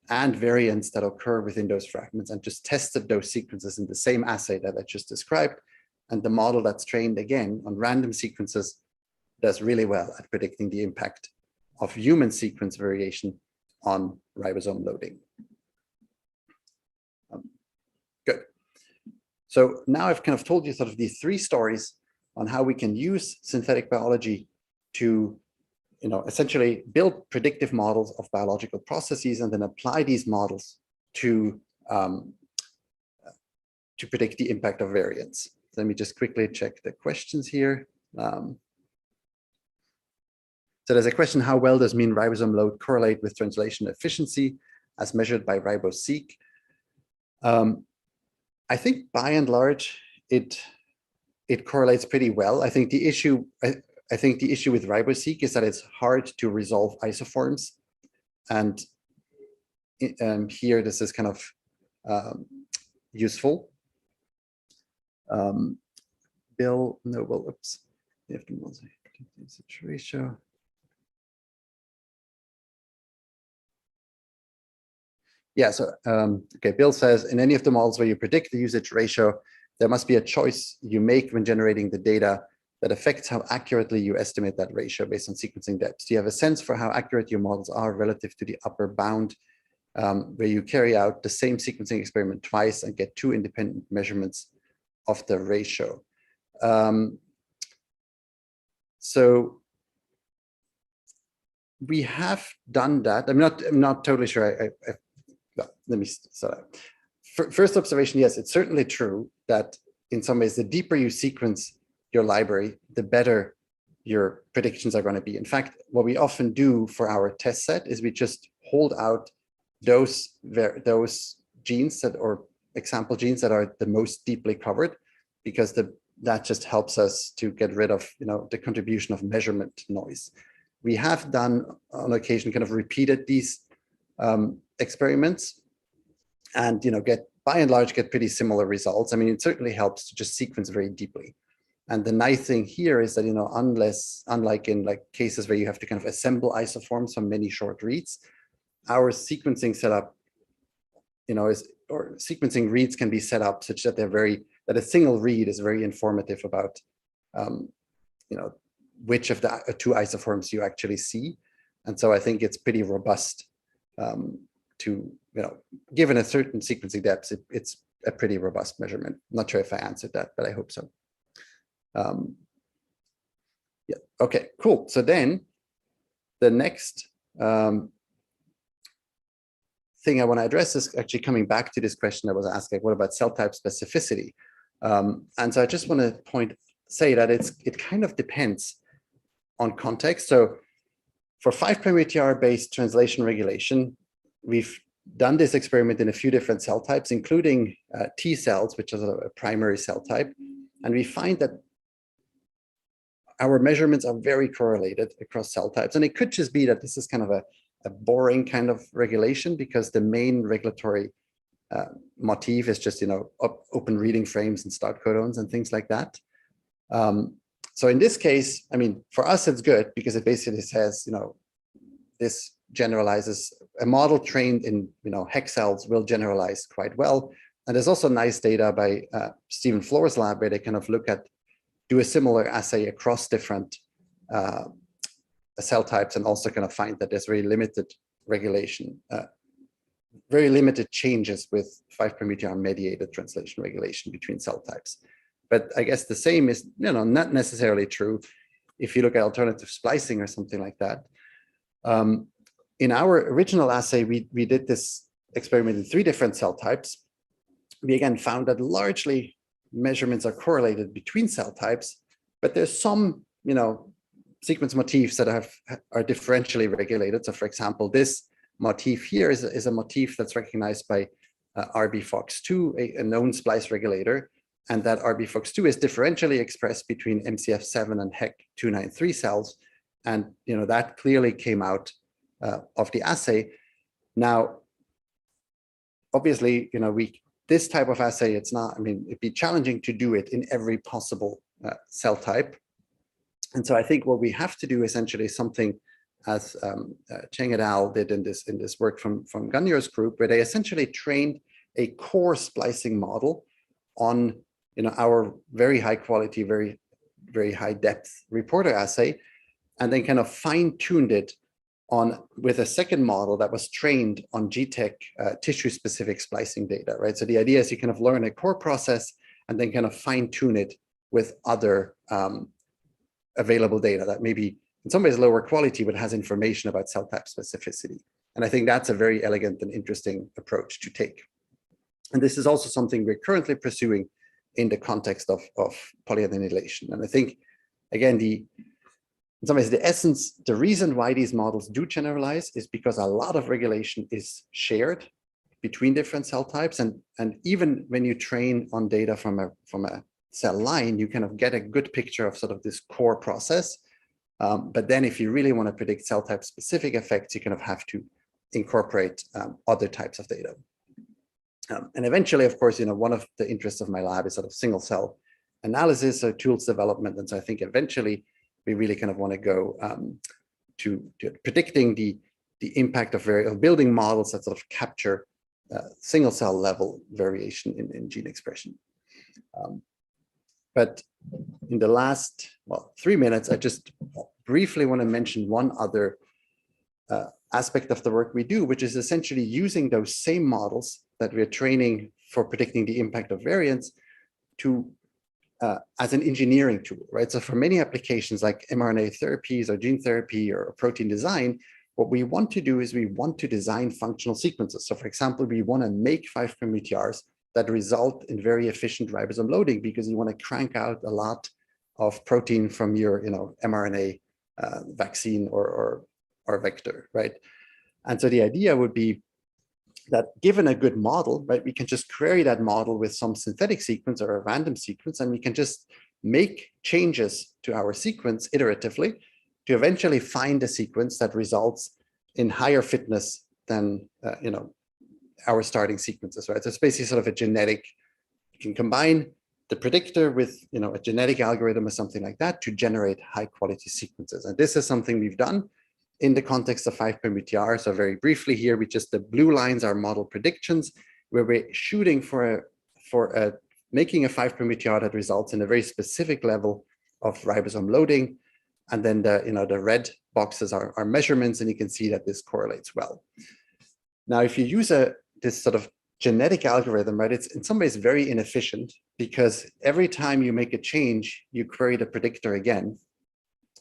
S23: and variants that occur within those fragments, and just tested those sequences in the same assay that I just described. And the model that's trained, again, on random sequences does really well at predicting the impact of human sequence variation on ribosome loading. Good. So now I've kind of told you sort of these 3 stories on how we can use synthetic biology to essentially build predictive models of biological processes and then apply these models to predict the impact of variants. So let me just quickly check the questions here. So there's a question, how well does mean ribosome load correlate with translation efficiency as measured by RiboSeq? I think by and large, it it correlates pretty well. I think the issue with RiboSeq is that it's hard to resolve isoforms, and here this is kind of useful. Bill Noble, oops, you have to usage ratio. Yeah, so okay, Bill says in any of the models where you predict the usage ratio, there must be a choice you make when generating the data that affects how accurately you estimate that ratio based on sequencing depth. Do you have a sense for how accurate your models are relative to the upper bound, where you carry out the same sequencing experiment twice and get two independent measurements of the ratio? So we have done that. I'm not totally sure. Let me start. First observation, yes, it's certainly true that in some ways, the deeper you sequence your library, the better your predictions are going to be. In fact, what we often do for our test set is we just hold out those genes or example genes that are the most deeply covered, because that just helps us to get rid of the contribution of measurement noise. We have done on occasion kind of repeated these experiments, and by and large get pretty similar results. I mean, it certainly helps to just sequence very deeply. And the nice thing here is that unlike in cases where you have to kind of assemble isoforms from many short reads, our sequencing setup, sequencing reads can be set up such that that a single read is very informative about which of the two isoforms you actually see. And so I think it's pretty robust given a certain sequencing depth, it's a pretty robust measurement. I'm not sure if I answered that, but I hope so. Yeah, okay, cool. So then the next thing I want to address is actually coming back to this question I was asking, what about cell type specificity? And so I just want to say that it kind of depends on context. So for 5' UTR based translation regulation, we've done this experiment in a few different cell types, including T cells, which is a primary cell type. And we find that our measurements are very correlated across cell types. And it could just be that this is kind of a boring kind of regulation, because the main regulatory motif is just, open reading frames and start codons and things like that. So in this case, I mean, for us, it's good because it basically says, this generalizes a model trained in, hex cells will generalize quite well. And there's also nice data by Stephen Floor's lab where they kind of do a similar assay across different cell types, and also kind of find that there's very limited regulation, very limited changes with 5' UTR mediated translation regulation between cell types. But I guess the same is, not necessarily true if you look at alternative splicing or something like that. In our original assay, we did this experiment in 3 different cell types. We again found that largely measurements are correlated between cell types, but there's some, sequence motifs that are differentially regulated. So for example, this motif here is a motif that's recognized by RBFOX2, a known splice regulator, and that RBFOX2 is differentially expressed between MCF7 and HEC293 cells. And that clearly came out of the assay. Now, obviously, this type of assay, it'd be challenging to do it in every possible cell type. And so I think what we have to do essentially something as Chang et al. Did in this work from Ganyo's group, where they essentially trained a core splicing model on our very high quality, very, very high depth reporter assay, and then kind of fine-tuned it with a second model that was trained on GTEC tissue-specific splicing data, right? So the idea is you kind of learn a core process and then kind of fine-tune it with other available data that maybe in some ways lower quality, but has information about cell type specificity. And I think that's a very elegant and interesting approach to take. And this is also something we're currently pursuing in the context of polyadenylation. And I think, again, in some ways, the reason why these models do generalize is because a lot of regulation is shared between different cell types. And even when you train on data from a cell line, you kind of get a good picture of sort of this core process. But then if you really want to predict cell type specific effects, you kind of have to incorporate other types of data. And eventually, of course, one of the interests of my lab is sort of single cell analysis or tools development. And so I think eventually we really kind of want to go to predicting the impact of building models that sort of capture single cell level variation in gene expression. But in the last, 3 minutes, I just briefly want to mention one other aspect of the work we do, which is essentially using those same models that we're training for predicting the impact of variants to as an engineering tool, right? So for many applications like mRNA therapies or gene therapy or protein design, what we want to do is we want to design functional sequences. So for example, we want to make 5' UTRs that result in very efficient ribosome loading because you want to crank out a lot of protein from your mRNA vaccine or vector, right? And so the idea would be that given a good model, right, we can just query that model with some synthetic sequence or a random sequence, and we can just make changes to our sequence iteratively to eventually find a sequence that results in higher fitness than our starting sequences, right? So it's basically sort of a genetic, you can combine the predictor with a genetic algorithm or something like that to generate high quality sequences. And this is something we've done in the context of 5' UTR. So very briefly here, the blue lines are model predictions, where we're shooting for making a 5' UTR that results in a very specific level of ribosome loading. And then the red boxes are measurements, and you can see that this correlates well. Now, if you use this sort of genetic algorithm, right, it's in some ways very inefficient because every time you make a change, you query the predictor again.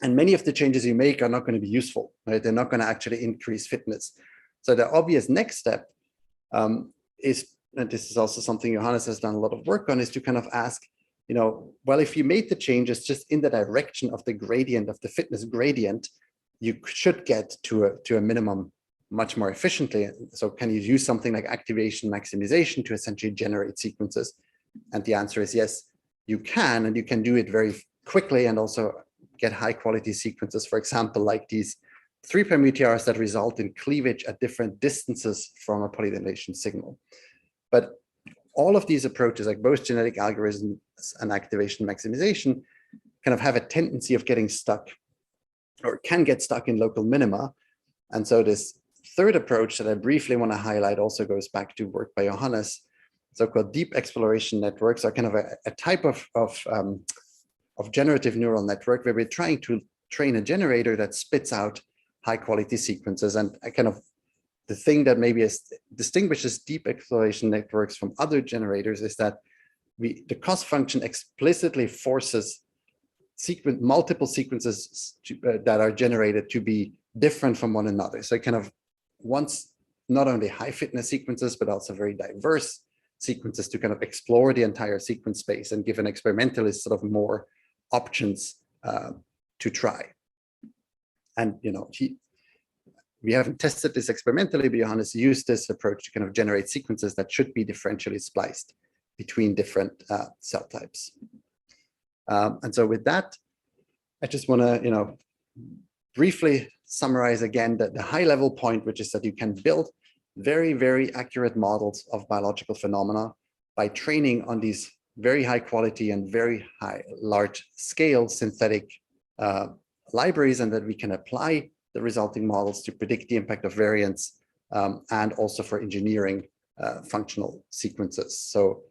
S23: And many of the changes you make are not going to be useful, right? They're not going to actually increase fitness. So the obvious next step is, and this is also something Johannes has done a lot of work on, is to kind of ask, well, if you made the changes just in the direction of the gradient, of the fitness gradient, you should get to a minimum much more efficiently. So can you use something like activation maximization to essentially generate sequences? And the answer is yes, you can, and you can do it very quickly and also get high quality sequences, for example, like these 3' UTRs that result in cleavage at different distances from a polydylation signal. But all of these approaches, like both genetic algorithms and activation maximization, kind of have a tendency of getting stuck or can get stuck in local minima. And so this third approach that I briefly want to highlight also goes back to work by Johannes. So-called deep exploration networks are kind of a type of generative neural network where we're trying to train a generator that spits out high quality sequences. And the thing that maybe distinguishes deep exploration networks from other generators is that the cost function explicitly forces multiple sequences that are generated to be different from one another. So it kind of wants not only high fitness sequences, but also very diverse sequences to kind of explore the entire sequence space and give an experimentalist sort of more options to try. And we haven't tested this experimentally, but Johannes used this approach to kind of generate sequences that should be differentially spliced between different cell types. And so with that, I just want to briefly summarize again the high level point, which is that you can build very, very accurate models of biological phenomena by training on these very high quality and very large scale synthetic libraries, and that we can apply the resulting models to predict the impact of variants and also for engineering functional sequences. So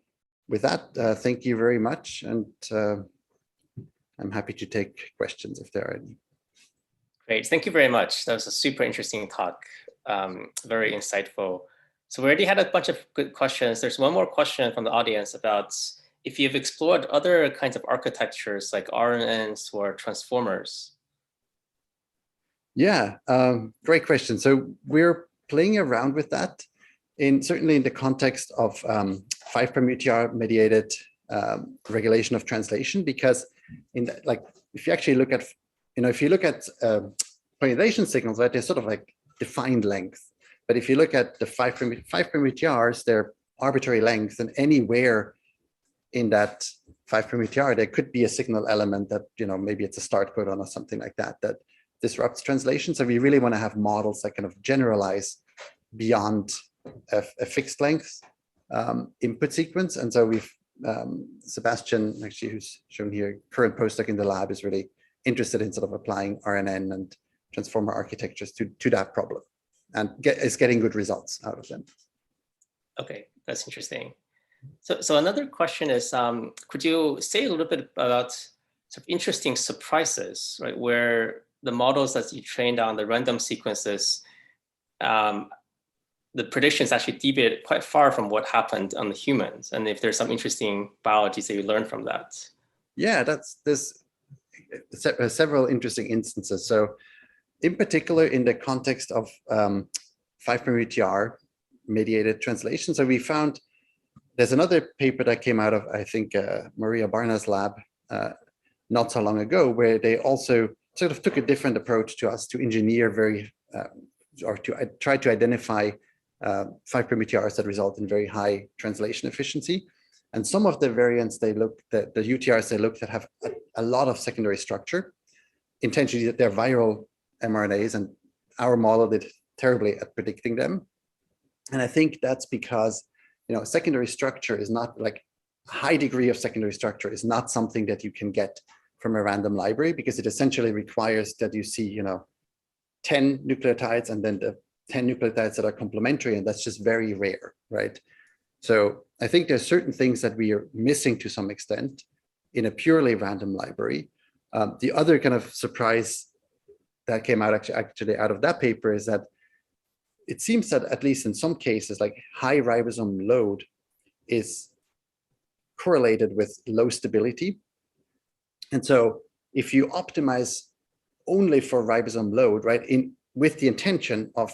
S23: with that, thank you very much. And I'm happy to take questions if there are any.
S10: Great, thank you very much. That was a super interesting talk, very insightful. So we already had a bunch of good questions. There's one more question from the audience about if you've explored other kinds of architectures like RNNs or transformers.
S23: Yeah, great question. So we're playing around with that, certainly in the context of 5' UTR mediated regulation of translation, because if you actually look at, if you look at polynylation signals, right, they're sort of like defined length. But if you look at the 5' UTRs, they're arbitrary length, and anywhere in that 5'UTR, there could be a signal element that, maybe it's a start codon or something like that, that disrupts translation. So we really want to have models that kind of generalize beyond a fixed length input sequence. And so we've, Sebastian, actually, who's shown here, current postdoc in the lab, is really interested in sort of applying RNN and transformer architectures to that problem, and is getting good results out of them.
S10: Okay, that's interesting. So another question is, could you say a little bit about sort of interesting surprises, right, where the models that you trained on the random sequences, the predictions actually deviated quite far from what happened on the humans, and if there's some interesting biologies that you learned from that?
S23: Yeah, there's several interesting instances. So in particular, in the context of 5'UTR mediated translation, so we found there's another paper that came out of, I think, Maria Barna's lab not so long ago, where they also sort of took a different approach to us to engineer or to try to identify 5'UTRs that result in very high translation efficiency. And some of the variants they looked at, the UTRs they looked at, have a lot of secondary structure. Intentionally, they're viral mRNAs, and our model did terribly at predicting them. And I think that's because, secondary structure is not, like, a high degree of secondary structure is not something that you can get from a random library, because it essentially requires that you see, 10 nucleotides and then the 10 nucleotides that are complementary, and that's just very rare, right? So I think there's certain things that we are missing to some extent in a purely random library. The other kind of surprise that came out actually out of that paper is that it seems that, at least in some cases, like, high ribosome load is correlated with low stability. And so if you optimize only for ribosome load, right, with the intention of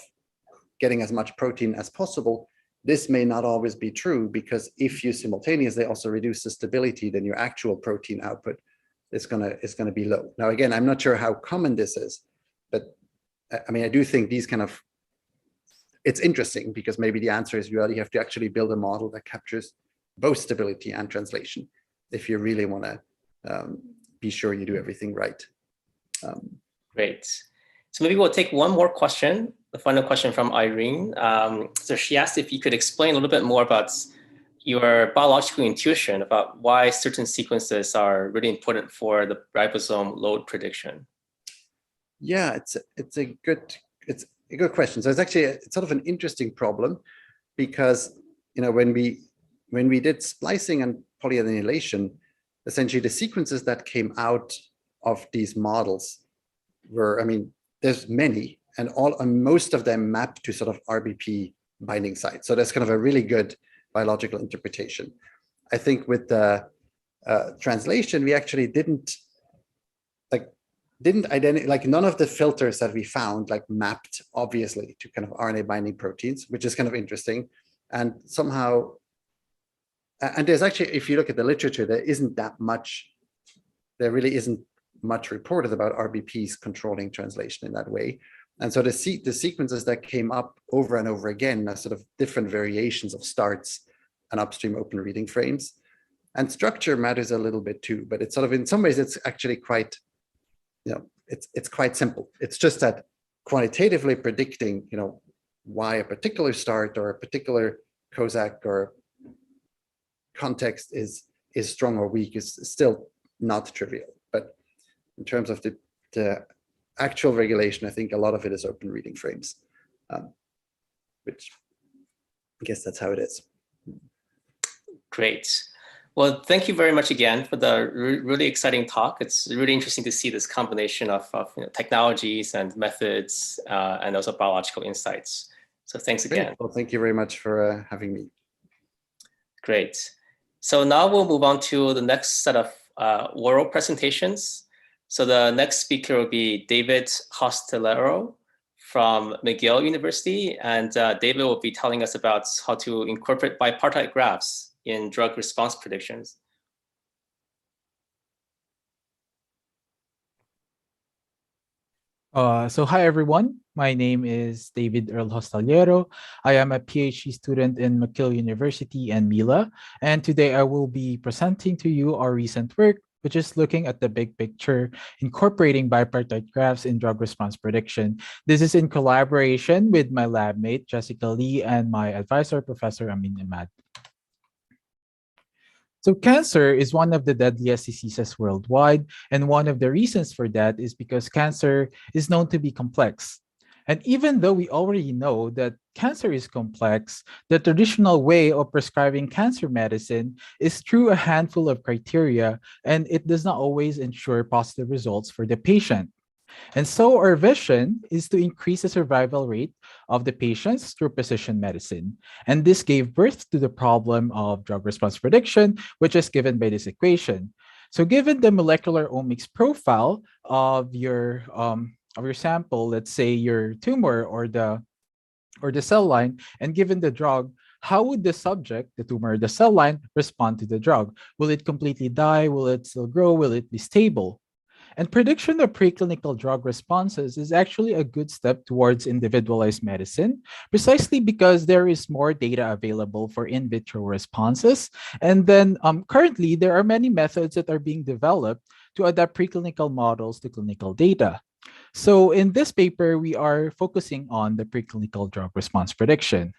S23: getting as much protein as possible, this may not always be true, because if you simultaneously also reduce the stability, then your actual protein output is gonna be low. Now, again, I'm not sure how common this is, but I mean, I do think these kind of, it's interesting, because maybe the answer is you have to actually build a model that captures both stability and translation if you really want to be sure you do everything right.
S10: Great. So maybe we'll take one more question, the final question from Irene. So she asked if you could explain a little bit more about your biological intuition about why certain sequences are really important for the ribosome load prediction.
S23: Yeah, it's a good question. So it's actually it's sort of an interesting problem, because when we did splicing and polyadenylation, essentially the sequences that came out of these models were, I mean, there's many, and most of them map to sort of RBP binding sites. So that's kind of a really good biological interpretation. I think with the translation, we actually didn't identify, like, none of the filters that we found mapped obviously to kind of RNA binding proteins, which is kind of interesting. And somehow, and there's actually, if you look at the literature, there really isn't much reported about RBPs controlling translation in that way. And so the sequences that came up over and over again are sort of different variations of starts and upstream open reading frames. And structure matters a little bit too, but it's sort of, in some ways, it's actually quite, it's quite simple. It's just that quantitatively predicting, why a particular start or a particular Kozak or context is strong or weak is still not trivial. But in terms of the actual regulation, I think a lot of it is open reading frames, which I guess that's how it is.
S10: Great. Well, thank you very much again for the really exciting talk. It's really interesting to see this combination of technologies and methods and also biological insights. So thanks again.
S23: Great. Well, thank you very much for having me.
S10: Great. So now we'll move on to the next set of oral presentations. So the next speaker will be David Hostelero from McGill University. And David will be telling us about how to incorporate bipartite graphs in drug response predictions.
S11: So hi, everyone. My name is David Earl Hostaliero. I am a PhD student in McGill University and Mila, and today I will be presenting to you our recent work, which is looking at the big picture, incorporating bipartite graphs in drug response prediction. This is in collaboration with my lab mate, Jessica Lee, and my advisor, Professor Amin Ahmad. So cancer is one of the deadliest diseases worldwide, and one of the reasons for that is because cancer is known to be complex. And even though we already know that cancer is complex, the traditional way of prescribing cancer medicine is through a handful of criteria, and it does not always ensure positive results for the patient. And so our vision is to increase the survival rate of the patients through precision medicine. And this gave birth to the problem of drug response prediction, which is given by this equation. So given the molecular omics profile of your sample, let's say your tumor or the cell line, and given the drug, how would the subject, the tumor or the cell line, respond to the drug? Will it completely die? Will it still grow? Will it be stable? And prediction of preclinical drug responses is actually a good step towards individualized medicine, precisely because there is more data available for in vitro responses. And then currently, there are many methods that are being developed to adapt preclinical models to clinical data. So in this paper, we are focusing on the preclinical drug response prediction.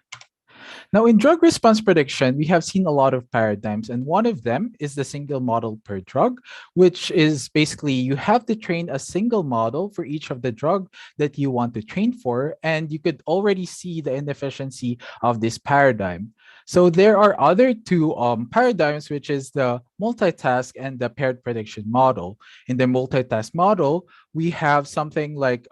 S11: Now, in drug response prediction, we have seen a lot of paradigms, and one of them is the single model per drug, which is basically you have to train a single model for each of the drug that you want to train for, and you could already see the inefficiency of this paradigm. So there are other two paradigms, which is the multitask and the paired prediction model. In the multitask model, we have something like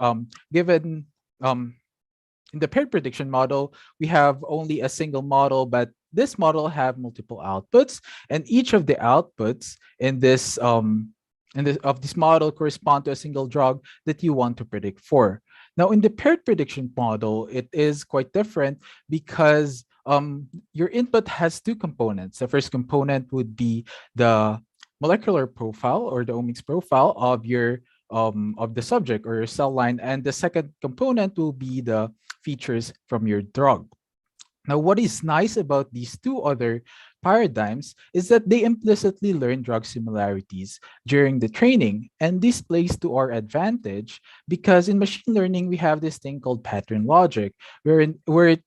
S11: in the paired prediction model, we have only a single model, but this model have multiple outputs, and each of the outputs in this model correspond to a single drug that you want to predict for. Now, in the paired prediction model, it is quite different because your input has two components. The first component would be the molecular profile or the omics profile of your of the subject or your cell line, and the second component will be the features from your drug. Now, what is nice about these two other paradigms is that they implicitly learn drug similarities during the training, and this plays to our advantage because in machine learning we have this thing called pattern logic, where it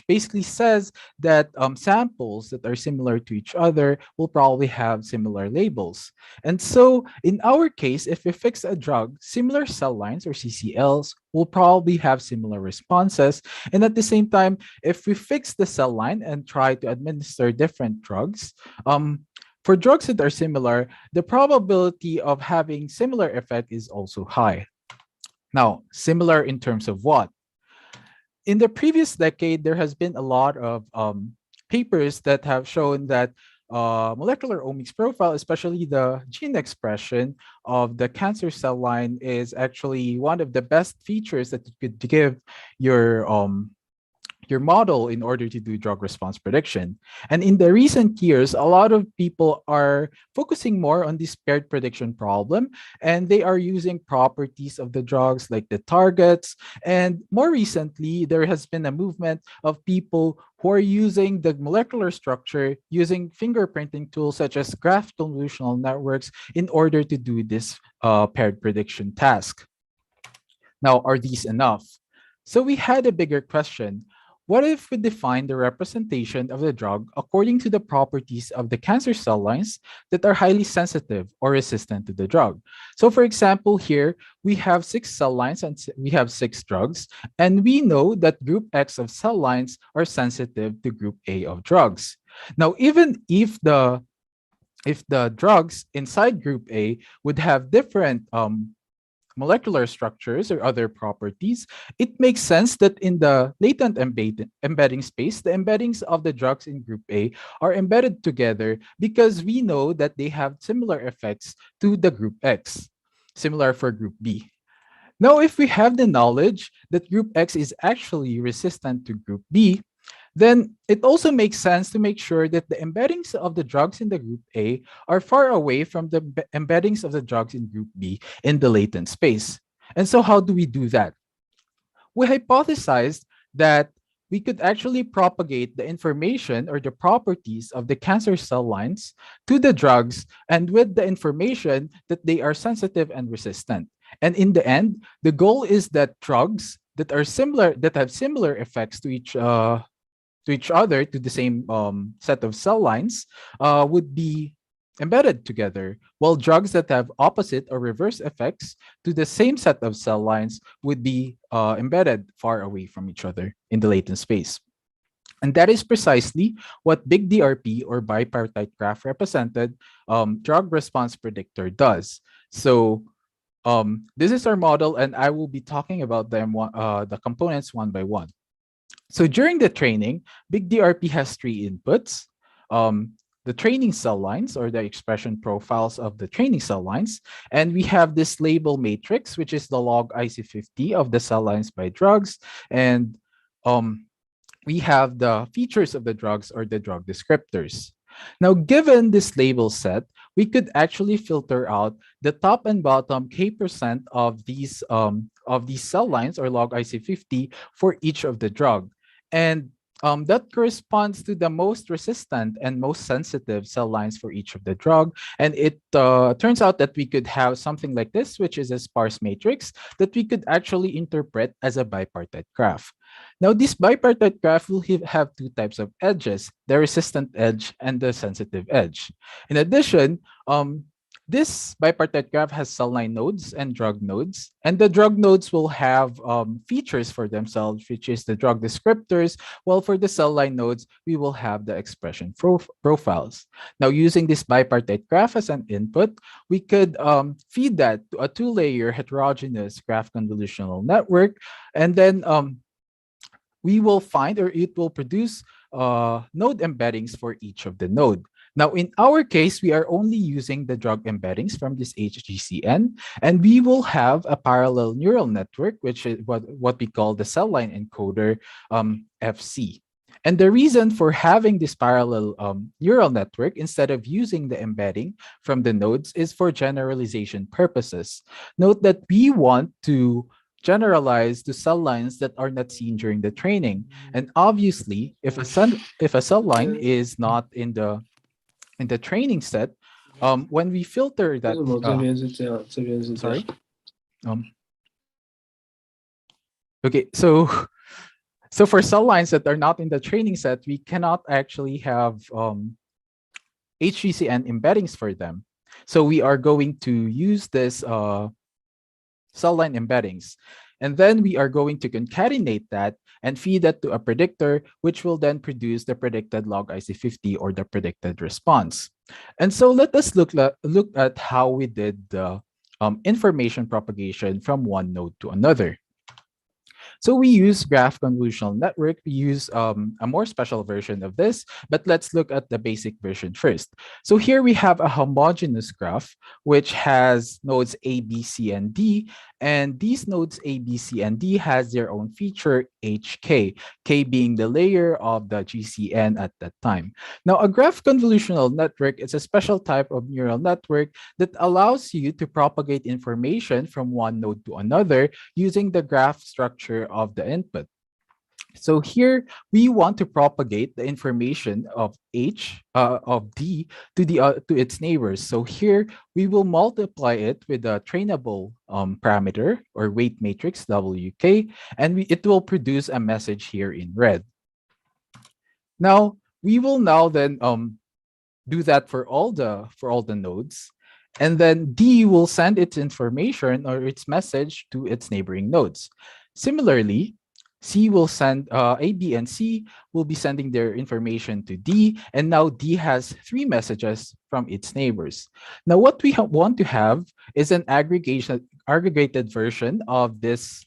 S11: basically says that samples that are similar to each other will probably have similar labels. And so in our case, if we fix a drug, similar cell lines or CCLs will probably have similar responses. And at the same time, if we fix the cell line and try to administer different drugs, for drugs that are similar, the probability of having similar effect is also high. Now, similar in terms of what? In the previous decade, there has been a lot of papers that have shown that molecular omics profile, especially the gene expression of the cancer cell line, is actually one of the best features that you could give your model in order to do drug response prediction. And in the recent years, a lot of people are focusing more on this paired prediction problem, and they are using properties of the drugs like the targets. And more recently, there has been a movement of people who are using the molecular structure using fingerprinting tools such as graph convolutional networks in order to do this paired prediction task. Now, are these enough? So we had a bigger question. What if we define the representation of the drug according to the properties of the cancer cell lines that are highly sensitive or resistant to the drug? So for example, here we have 6 cell lines and we have 6 drugs, and we know that group X of cell lines are sensitive to group A of drugs. Now, even if the drugs inside group A would have different molecular structures or other properties, it makes sense that in the latent embedding space, the embeddings of the drugs in group A are embedded together because we know that they have similar effects to the group X, similar for group B. Now, if we have the knowledge that group X is actually resistant to group B, then it also makes sense to make sure that the embeddings of the drugs in the group A are far away from the embeddings of the drugs in group B in the latent space. And so how do we do that? we hypothesized that we could actually propagate the information or the properties of the cancer cell lines to the drugs, and with the information that they are sensitive and resistant. And in the end, the goal is that drugs that are similar, that have similar effects to each other, to the same set of cell lines, would be embedded together, while drugs that have opposite or reverse effects to the same set of cell lines would be embedded far away from each other in the latent space. And that is precisely what Big DRP, or bipartite graph represented drug response predictor, does. So this is our model, and I will be talking about them, the components one by one. So during the training, Big DRP has three inputs. The training cell lines, or the expression profiles of the training cell lines. And we have this label matrix, which is the log IC50 of the cell lines by drugs. And we have the features of the drugs, or the drug descriptors. Now, given this label set, we could actually filter out the top and bottom K% of these cell lines, or log IC50, for each of the drug. And that corresponds to the most resistant and most sensitive cell lines for each of the drug. And it turns out that we could have something like this, which is a sparse matrix that we could actually interpret as a bipartite graph. Now, this bipartite graph will have two types of edges, the resistant edge and the sensitive edge. In addition, this bipartite graph has cell line nodes and drug nodes, and the drug nodes will have features for themselves, which is the drug descriptors, while for the cell line nodes, we will have the expression profiles. Now, using this bipartite graph as an input, we could feed that to a two-layer heterogeneous graph convolutional network, and then we will find, or it will produce node embeddings for each of the node. Now, in our case, we are only using the drug embeddings from this HGCN, and we will have a parallel neural network, which is what we call the cell line encoder, FC. And the reason for having this parallel neural network instead of using the embedding from the nodes is for generalization purposes. Note that we want to generalize to cell lines that are not seen during the training. And obviously, if a cell line is not in the training set, when we filter that, sorry. Okay, so for cell lines that are not in the training set, we cannot actually have HGCN embeddings for them. So we are going to use this cell line embeddings. And then we are going to concatenate that and feed that to a predictor, which will then produce the predicted log IC50, or the predicted response. And so let us look at how we did the information propagation from one node to another. So we use graph convolutional network. We use a more special version of this, but let's look at the basic version first. So here we have a homogeneous graph, which has nodes A, B, C, and D. And these nodes A, B, C, and D has their own feature, HK, K being the layer of the GCN at that time. Now, a graph convolutional network is a special type of neural network that allows you to propagate information from one node to another using the graph structure of the input. So here we want to propagate the information of D to its neighbors. So here we will multiply it with a trainable parameter, or weight matrix WK, and it will produce a message here in red. Now we will then do that for all the nodes, and then D will send its information or its message to its neighboring nodes. Similarly, C will send, A, B, and C will be sending their information to D, and now D has 3 messages from its neighbors. Now, what we want to have is an aggregated version of this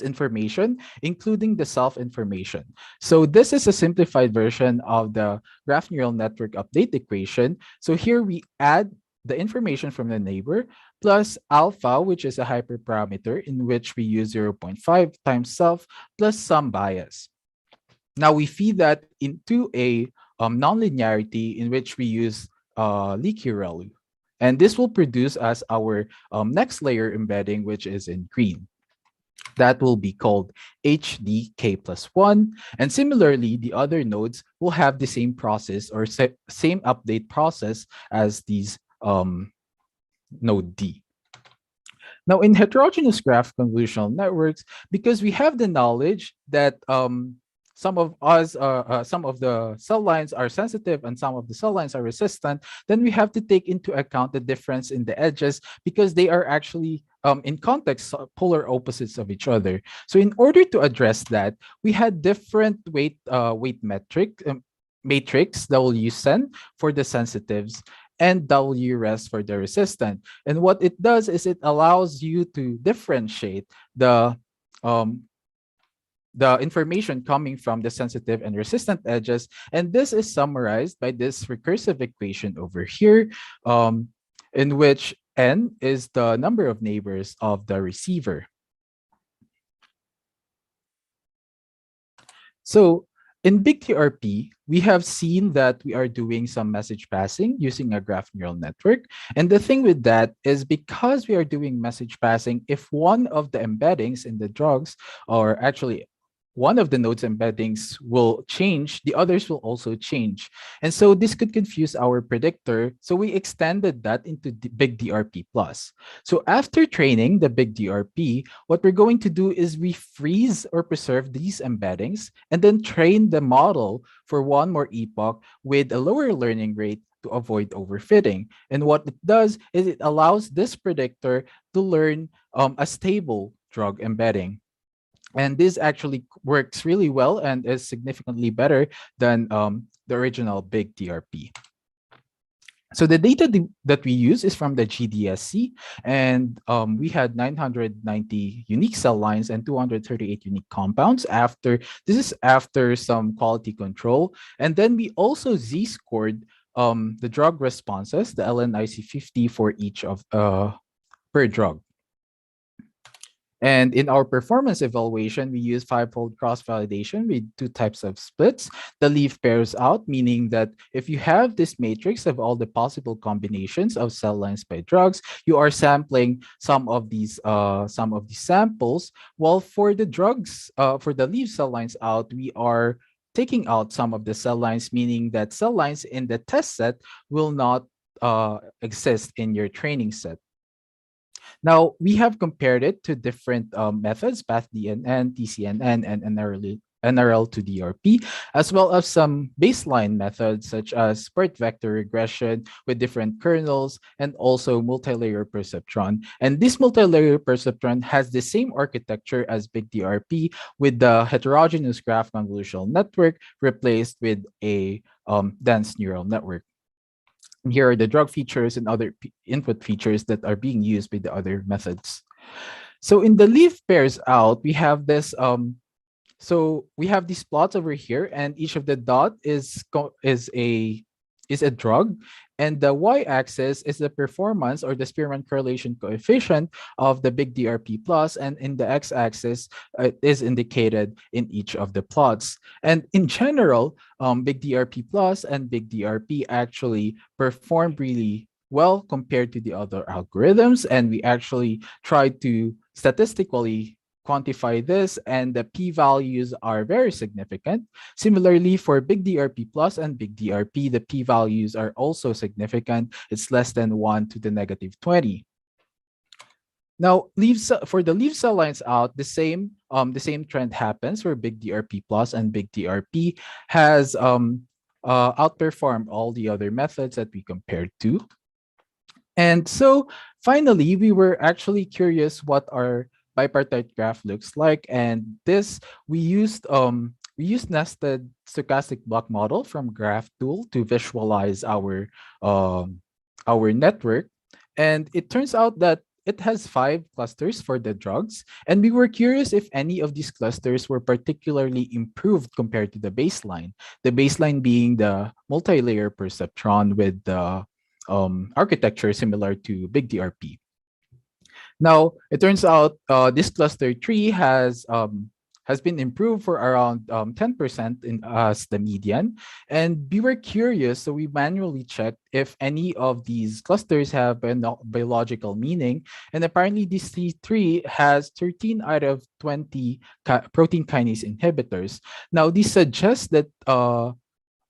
S11: information, including the self-information. So this is a simplified version of the graph neural network update equation. So here we add the information from the neighbor plus alpha, which is a hyperparameter in which we use 0.5 times self plus some bias. Now we feed that into a nonlinearity in which we use leaky ReLU. And this will produce as our next layer embedding, which is in green. That will be called HDK+1. And similarly, the other nodes will have the same process or same update process as these node D. Now, in heterogeneous graph convolutional networks, because we have the knowledge that some of the cell lines are sensitive and some of the cell lines are resistant, then we have to take into account the difference in the edges because they are actually in context polar opposites of each other. So in order to address that, we had different weight matrix WSEN for the sensitives and WRES for the resistant. And what it does is it allows you to differentiate the information coming from the sensitive and resistant edges. And this is summarized by this recursive equation over here, in which N is the number of neighbors of the receiver. So in Big TRP, we have seen that we are doing some message passing using a graph neural network. And the thing with that is because we are doing message passing, if one of the embeddings in the drugs, or actually one of the nodes embeddings will change, the others will also change. And so this could confuse our predictor. So we extended that into the Big DRP+. So after training the Big DRP, what we're going to do is we freeze or preserve these embeddings and then train the model for one more epoch with a lower learning rate to avoid overfitting. And what it does is it allows this predictor to learn a stable drug embedding. And this actually works really well and is significantly better than the original Big DRP. So the data that we use is from the GDSC, and we had 990 unique cell lines and 238 unique compounds. This is after some quality control. And then we also Z-scored the drug responses, the LNIC50 for each of per drug. And in our performance evaluation, we use 5-fold cross-validation with 2 types of splits. The leaf pairs out, meaning that if you have this matrix of all the possible combinations of cell lines by drugs, you are sampling some of these samples. While for the drugs, for the leaf cell lines out, we are taking out some of the cell lines, meaning that cell lines in the test set will not exist in your training set. Now, we have compared it to different methods, PathDNN, TCNN, and NRL to DRP, as well as some baseline methods such as spread vector regression with different kernels and also multi-layer perceptron. And this multi-layer perceptron has the same architecture as Big DRP with the heterogeneous graph convolutional network replaced with a dense neural network. Here are the drug features and other input features that are being used by the other methods. So in the leaf pairs out, we have this. So we have these plots over here, and each of the dot is a drug, and the y-axis is the performance or the Spearman correlation coefficient of the Big DRP+, and in the x-axis is indicated in each of the plots. And in general, Big DRP+ and Big DRP actually perform really well compared to the other algorithms, and we actually tried to statistically quantify this, and the p-values are very significant. Similarly, for Big DRP+ and Big DRP, the p-values are also significant. It's less than 1 to the negative 20. Now, for the leaf cell lines out, the same trend happens for Big DRP+ and Big DRP has outperformed all the other methods that we compared to. And so finally, we were actually curious what our bipartite graph looks like, and this we used nested stochastic block model from GraphTool to visualize our network, and it turns out that it has 5 clusters for the drugs, and we were curious if any of these clusters were particularly improved compared to the baseline. The baseline being the multi-layer perceptron with the architecture similar to Big DRP. Now, it turns out this cluster tree has has been improved for around 10% in as the median. And we were curious, so we manually checked if any of these clusters have biological meaning. And apparently this C3 has 13 out of 20 protein kinase inhibitors. Now, this suggests that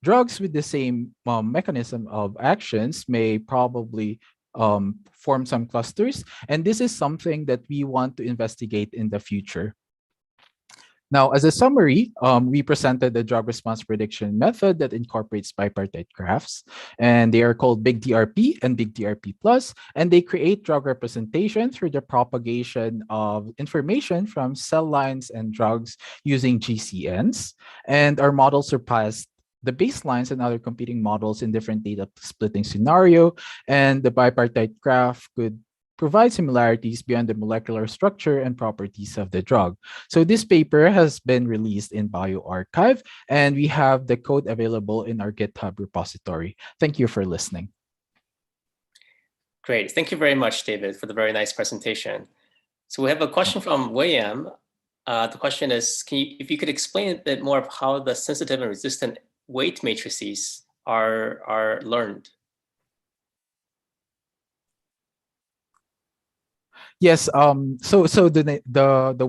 S11: drugs with the same mechanism of actions may probably form some clusters. And this is something that we want to investigate in the future. Now, as a summary, we presented the drug response prediction method that incorporates bipartite graphs, and they are called Big DRP and Big DRP Plus, and they create drug representation through the propagation of information from cell lines and drugs using GCNs. And our model surpassed the baselines and other competing models in different data splitting scenario, and the bipartite graph could provide similarities beyond the molecular structure and properties of the drug. So this paper has been released in bioRxiv, and we have the code available in our GitHub repository. Thank you for listening.
S10: Great. Thank you very much, David, for the very nice presentation. So we have a question from William. The question is, if you could explain a bit more of how the sensitive and resistant weight matrices are learned?
S11: Yes. So the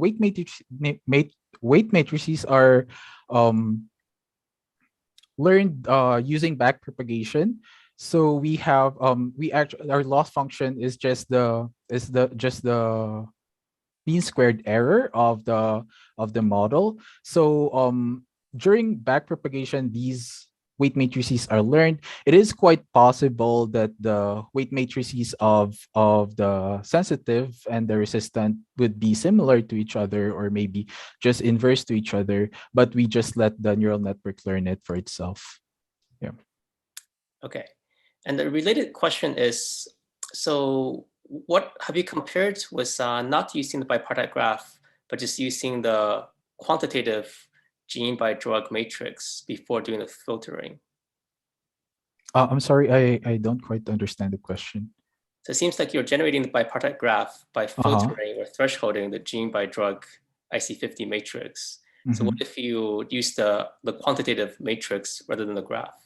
S11: weight matrices are learned using backpropagation. So we have our loss function is just the mean squared error of the model. So during backpropagation, these weight matrices are learned. It is quite possible that the weight matrices of the sensitive and the resistant would be similar to each other, or maybe just inverse to each other, but we just let the neural network learn it for itself. Yeah.
S10: Okay. And the related question is, so what have you compared with not using the bipartite graph, but just using the quantitative gene by drug matrix before doing the filtering?
S11: I'm sorry, I don't quite understand the question.
S10: So it seems like you're generating the bipartite graph by filtering or thresholding the gene by drug IC50 matrix. So what if you use the quantitative matrix rather than the graph?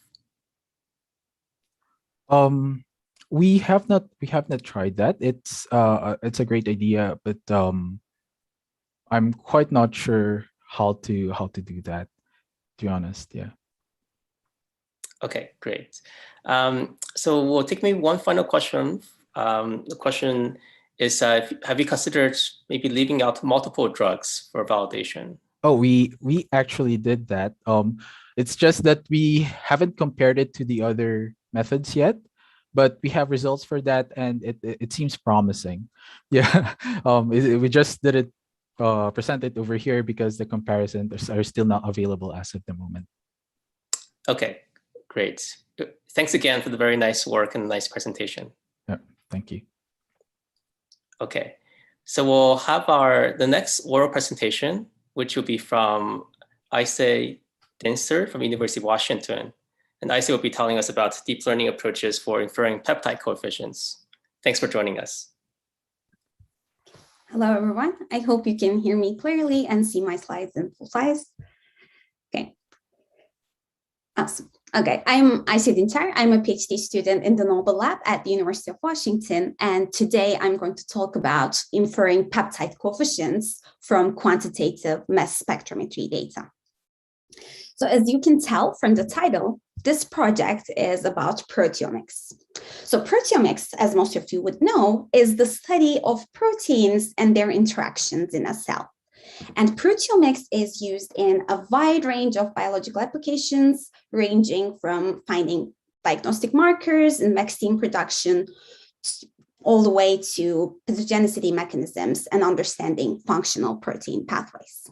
S11: We have not tried that. It's a great idea, but I'm quite not sure how to do that, to be honest. Yeah.
S10: Okay, great. So we'll take maybe one final question. The question is, have you considered maybe leaving out multiple drugs for validation?
S11: Oh, we actually did that. It's just that we haven't compared it to the other methods yet, but we have results for that, and it seems promising. Yeah. We just didn't present it over here because the comparisons are still not available as of the moment.
S10: Okay, great. Thanks again for the very nice work and nice presentation.
S11: Yeah, thank you.
S10: Okay, so we'll have the next oral presentation, which will be from Ayla Ergun from University of Washington. And Ayla will be telling us about deep learning approaches for inferring peptide coefficients. Thanks for joining us.
S12: Hello, everyone. I hope you can hear me clearly and see my slides in full size. Okay. Awesome. Okay, I'm Ayla Ergun. I'm a PhD student in the Nobel Lab at the University of Washington. And today I'm going to talk about inferring peptide coefficients from quantitative mass spectrometry data. So as you can tell from the title, this project is about proteomics. So proteomics, as most of you would know, is the study of proteins and their interactions in a cell. And proteomics is used in a wide range of biological applications, ranging from finding diagnostic markers in vaccine production, all the way to pathogenicity mechanisms and understanding functional protein pathways.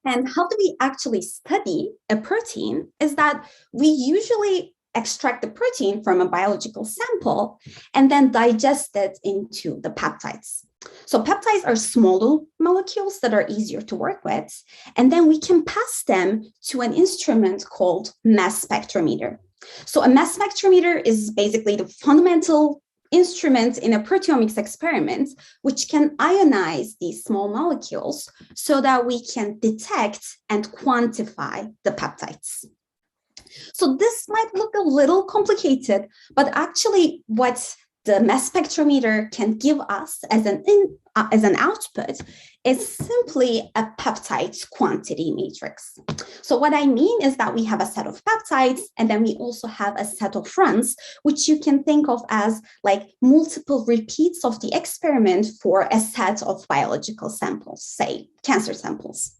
S12: And how do we actually study a protein is that we usually extract the protein from a biological sample and then digest it into the peptides. So peptides are smaller molecules that are easier to work with, and then we can pass them to an instrument called mass spectrometer. So a mass spectrometer is basically the fundamental instrument in a proteomics experiment, which can ionize these small molecules so that we can detect and quantify the peptides. So this might look a little complicated, but actually what the mass spectrometer can give us as an output is simply a peptide quantity matrix. So what I mean is that we have a set of peptides, and then we also have a set of runs, which you can think of as like multiple repeats of the experiment for a set of biological samples, say cancer samples.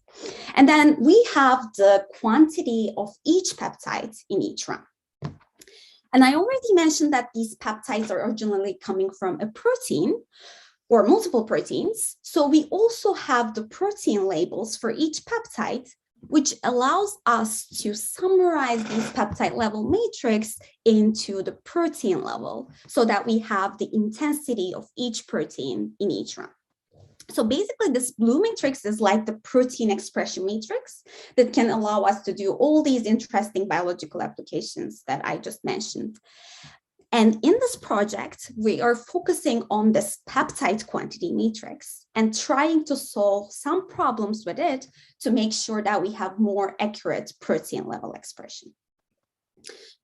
S12: And then we have the quantity of each peptide in each run. And I already mentioned that these peptides are originally coming from a protein or multiple proteins. So we also have the protein labels for each peptide, which allows us to summarize these peptide level matrix into the protein level so that we have the intensity of each protein in each run. So basically, this blue matrix is like the protein expression matrix that can allow us to do all these interesting biological applications that I just mentioned. And in this project, we are focusing on this peptide quantity matrix and trying to solve some problems with it to make sure that we have more accurate protein level expression.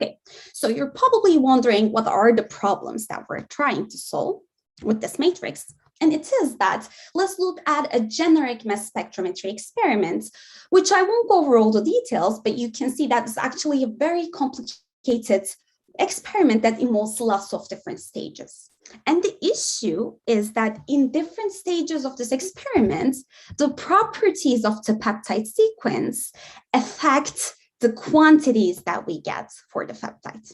S12: Okay, so you're probably wondering what are the problems that we're trying to solve with this matrix. And it is that, let's look at a generic mass spectrometry experiment, which I won't go over all the details, but you can see that it's actually a very complicated experiment that involves lots of different stages. And the issue is that in different stages of this experiment, the properties of the peptide sequence affect the quantities that we get for the peptide.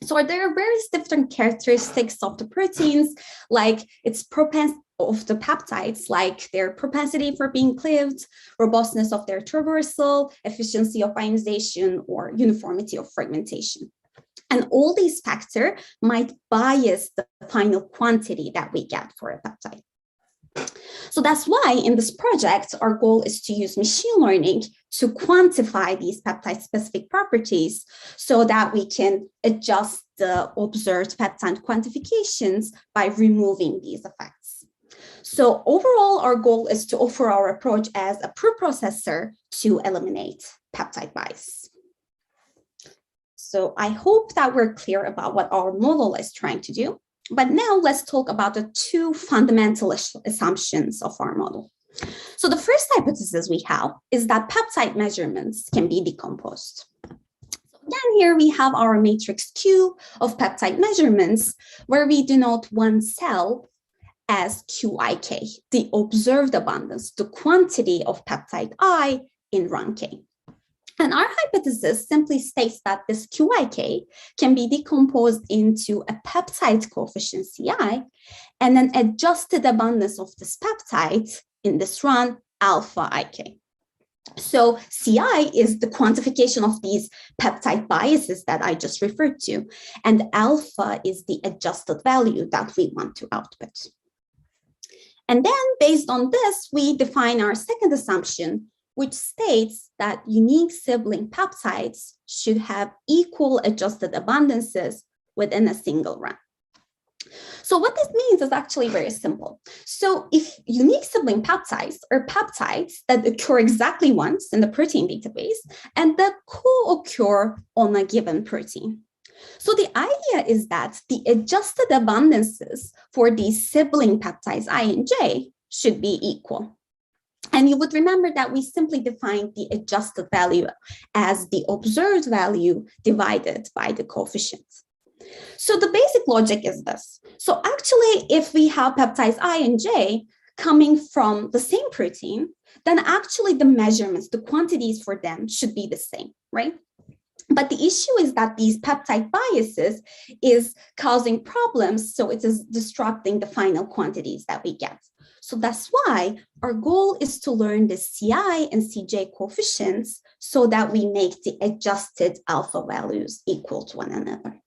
S12: So there are various different characteristics of the proteins, like its propensity of the peptides, like their propensity for being cleaved, robustness of their traversal, efficiency of ionization, or uniformity of fragmentation. And all these factors might bias the final quantity that we get for a peptide. So that's why in this project, our goal is to use machine learning to quantify these peptide-specific properties so that we can adjust the observed peptide quantifications by removing these effects. So overall, our goal is to offer our approach as a preprocessor to eliminate peptide bias. So I hope that we're clear about what our model is trying to do. But now let's talk about the two fundamental assumptions of our model. So the first hypothesis we have is that peptide measurements can be decomposed. So again, here we have our matrix Q of peptide measurements, where we denote one cell as QIK, the observed abundance, the quantity of peptide I in run K. And our hypothesis simply states that this QIK can be decomposed into a peptide coefficient CI and an adjusted abundance of this peptide in this run, alpha IK. So CI is the quantification of these peptide biases that I just referred to, and alpha is the adjusted value that we want to output. And then based on this, we define our second assumption, which states that unique sibling peptides should have equal adjusted abundances within a single run. So what this means is actually very simple. So if unique sibling peptides are peptides that occur exactly once in the protein database and that co-occur on a given protein. So the idea is that the adjusted abundances for these sibling peptides I and J should be equal. And you would remember that we simply defined the adjusted value as the observed value divided by the coefficient. So the basic logic is this. So actually, if we have peptides I and J coming from the same protein, then actually the measurements, the quantities for them should be the same, right? But the issue is that these peptide biases is causing problems, so it is disrupting the final quantities that we get. So that's why our goal is to learn the CI and CJ coefficients so that we make the adjusted alpha values equal to one another.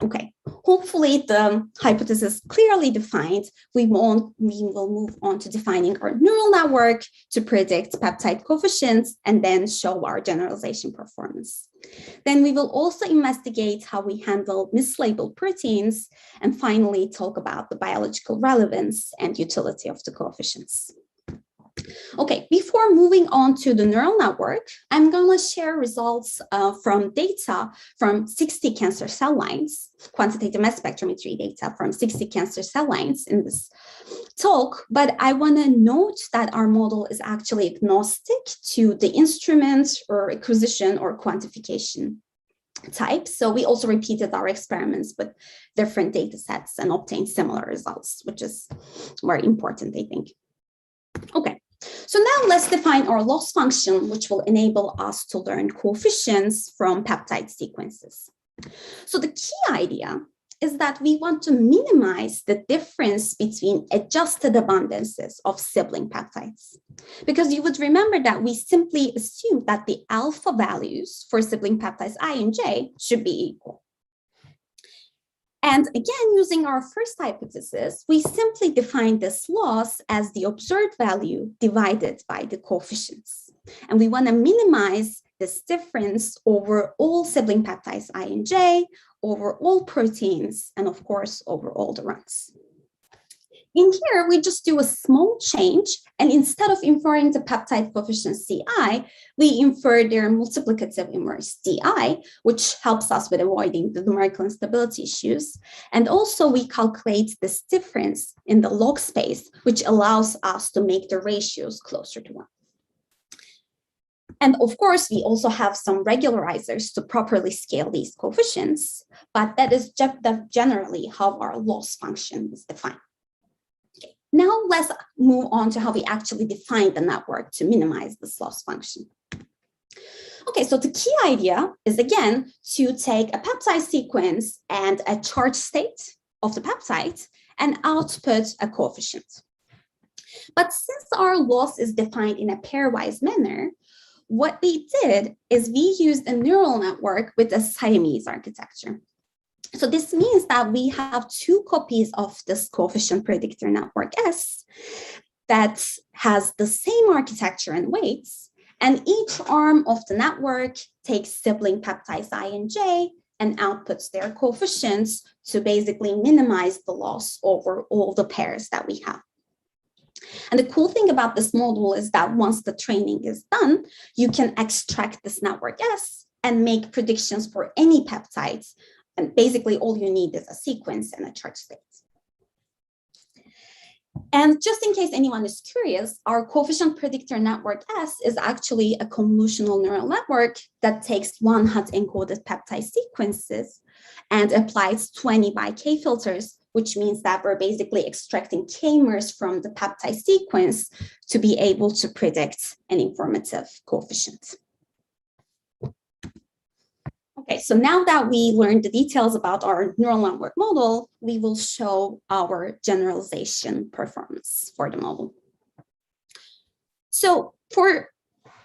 S12: Okay, hopefully the hypothesis clearly defined, we will move on to defining our neural network to predict peptide coefficients and then show our generalization performance. Then we will also investigate how we handle mislabeled proteins and finally talk about the biological relevance and utility of the coefficients. Okay, before moving on to the neural network, I'm going to share results from data from 60 cancer cell lines, quantitative mass spectrometry data from 60 cancer cell lines in this talk, but I want to note that our model is actually agnostic to the instrument or acquisition or quantification type. So we also repeated our experiments with different data sets and obtained similar results, which is very important, I think. Okay. So now let's define our loss function, which will enable us to learn coefficients from peptide sequences. So the key idea is that we want to minimize the difference between adjusted abundances of sibling peptides. Because you would remember that we simply assumed that the alpha values for sibling peptides I and J should be equal. And again, using our first hypothesis, we simply define this loss as the observed value divided by the coefficients. And we want to minimize this difference over all sibling peptides I and J, over all proteins, and of course, over all the runs. In here, we just do a small change, and instead of inferring the peptide coefficient Ci, we infer their multiplicative inverse Di, which helps us with avoiding the numerical instability issues. And also, we calculate this difference in the log space, which allows us to make the ratios closer to 1. And of course, we also have some regularizers to properly scale these coefficients, but that is generally how our loss function is defined. Now let's move on to how we actually define the network to minimize this loss function. Okay, so the key idea is again to take a peptide sequence and a charge state of the peptide and output a coefficient. But since our loss is defined in a pairwise manner, what we did is we used a neural network with a Siamese architecture. So this means that we have 2 copies of this coefficient predictor network S that has the same architecture and weights, and each arm of the network takes sibling peptides I and J and outputs their coefficients to basically minimize the loss over all the pairs that we have. And the cool thing about this model is that once the training is done, you can extract this network S and make predictions for any peptides. And basically all you need is a sequence and a charge state. And just in case anyone is curious, our coefficient predictor network S is actually a convolutional neural network that takes 1 hot encoded peptide sequences and applies 20 by K filters, which means that we're basically extracting K-mers from the peptide sequence to be able to predict an informative coefficient. Okay, so now that we learned the details about our neural network model, we will show our generalization performance for the model. So for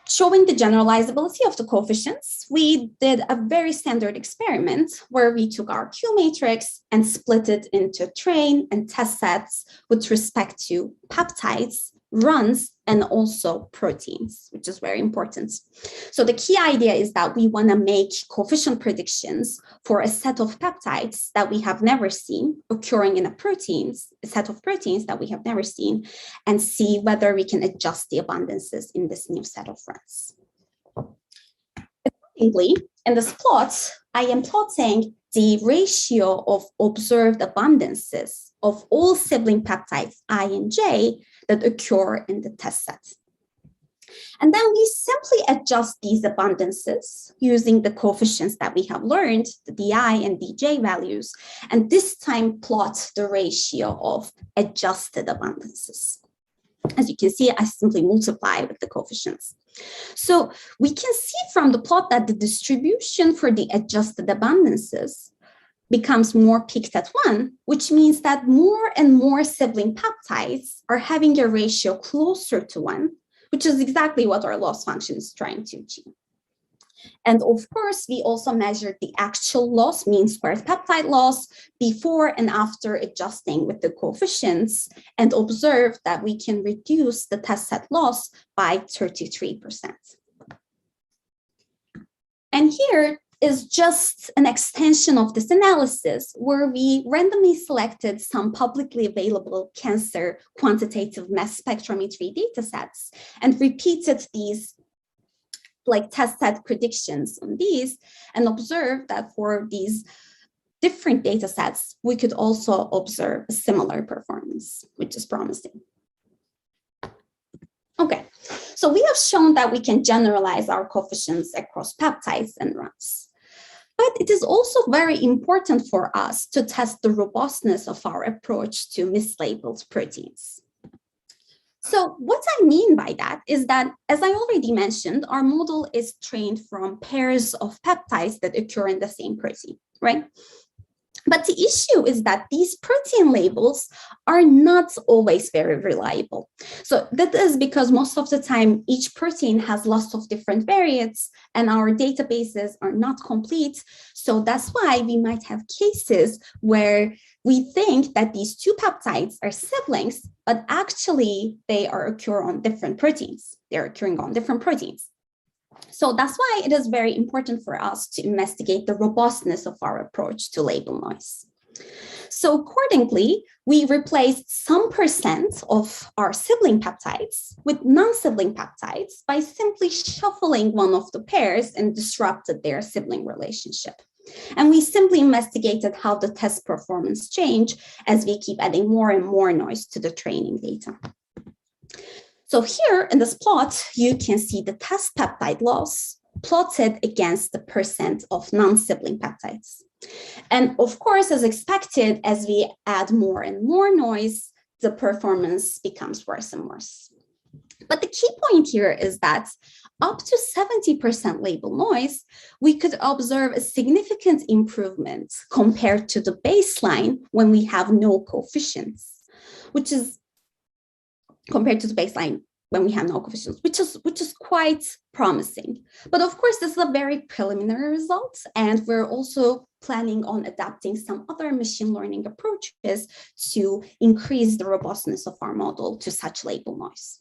S12: showing the generalizability of the coefficients, we did a very standard experiment where we took our Q matrix and split it into train and test sets with respect to peptides, runs, and also proteins, which is very important. So the key idea is that we want to make coefficient predictions for a set of peptides that we have never seen occurring in a set of proteins that we have never seen, and see whether we can adjust the abundances in this new set of runs. Accordingly, in this plot, I am plotting the ratio of observed abundances of all sibling peptides I and J that occur in the test set. And then we simply adjust these abundances using the coefficients that we have learned, the DI and DJ values, and this time plot the ratio of adjusted abundances. As you can see, I simply multiply with the coefficients. So we can see from the plot that the distribution for the adjusted abundances becomes more peaked at 1, which means that more and more sibling peptides are having a ratio closer to 1, which is exactly what our loss function is trying to achieve. And of course, we also measured the actual loss, mean squared peptide loss, before and after adjusting with the coefficients, and observed that we can reduce the test set loss by 33%. And here is just an extension of this analysis where we randomly selected some publicly available cancer quantitative mass spectrometry data sets and repeated these test set predictions on these, and observed that for these different data sets, we could also observe a similar performance, which is promising. Okay, so we have shown that we can generalize our coefficients across peptides and runs. But it is also very important for us to test the robustness of our approach to mislabeled proteins. So what I mean by that is that, as I already mentioned, our model is trained from pairs of peptides that occur in the same protein, right? But the issue is that these protein labels are not always very reliable. So that is because most of the time, each protein has lots of different variants and our databases are not complete. So that's why we might have cases where we think that these two peptides are siblings, but actually they occur on different proteins. They're occurring on different proteins. So that's why it is very important for us to investigate the robustness of our approach to label noise. So accordingly, we replaced some percent of our sibling peptides with non-sibling peptides by simply shuffling one of the pairs and disrupted their sibling relationship. And we simply investigated how the test performance changed as we keep adding more and more noise to the training data. So here in this plot, you can see the test peptide loss plotted against the percent of non-sibling peptides. And of course, as expected, as we add more and more noise, the performance becomes worse and worse. But the key point here is that up to 70% label noise, we could observe a significant improvement compared to the baseline when we have no coefficients, which is compared to the baseline when we have no coefficients, which is quite promising. But of course, this is a very preliminary result, and we're also planning on adapting some other machine learning approaches to increase the robustness of our model to such label noise.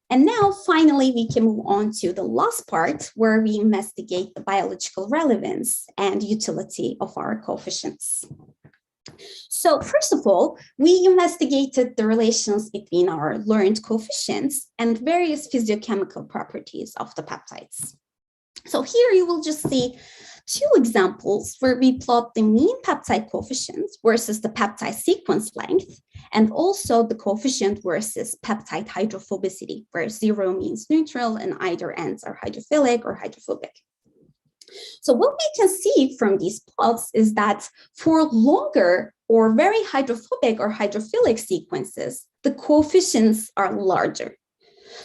S12: And now, finally, we can move on to the last part where we investigate the biological relevance and utility of our coefficients. So first of all, we investigated the relations between our learned coefficients and various physiochemical properties of the peptides. So here you will just see two examples where we plot the mean peptide coefficient versus the peptide sequence length, and also the coefficient versus peptide hydrophobicity, where 0 means neutral and either ends are hydrophilic or hydrophobic. So what we can see from these plots is that for longer or very hydrophobic or hydrophilic sequences, the coefficients are larger.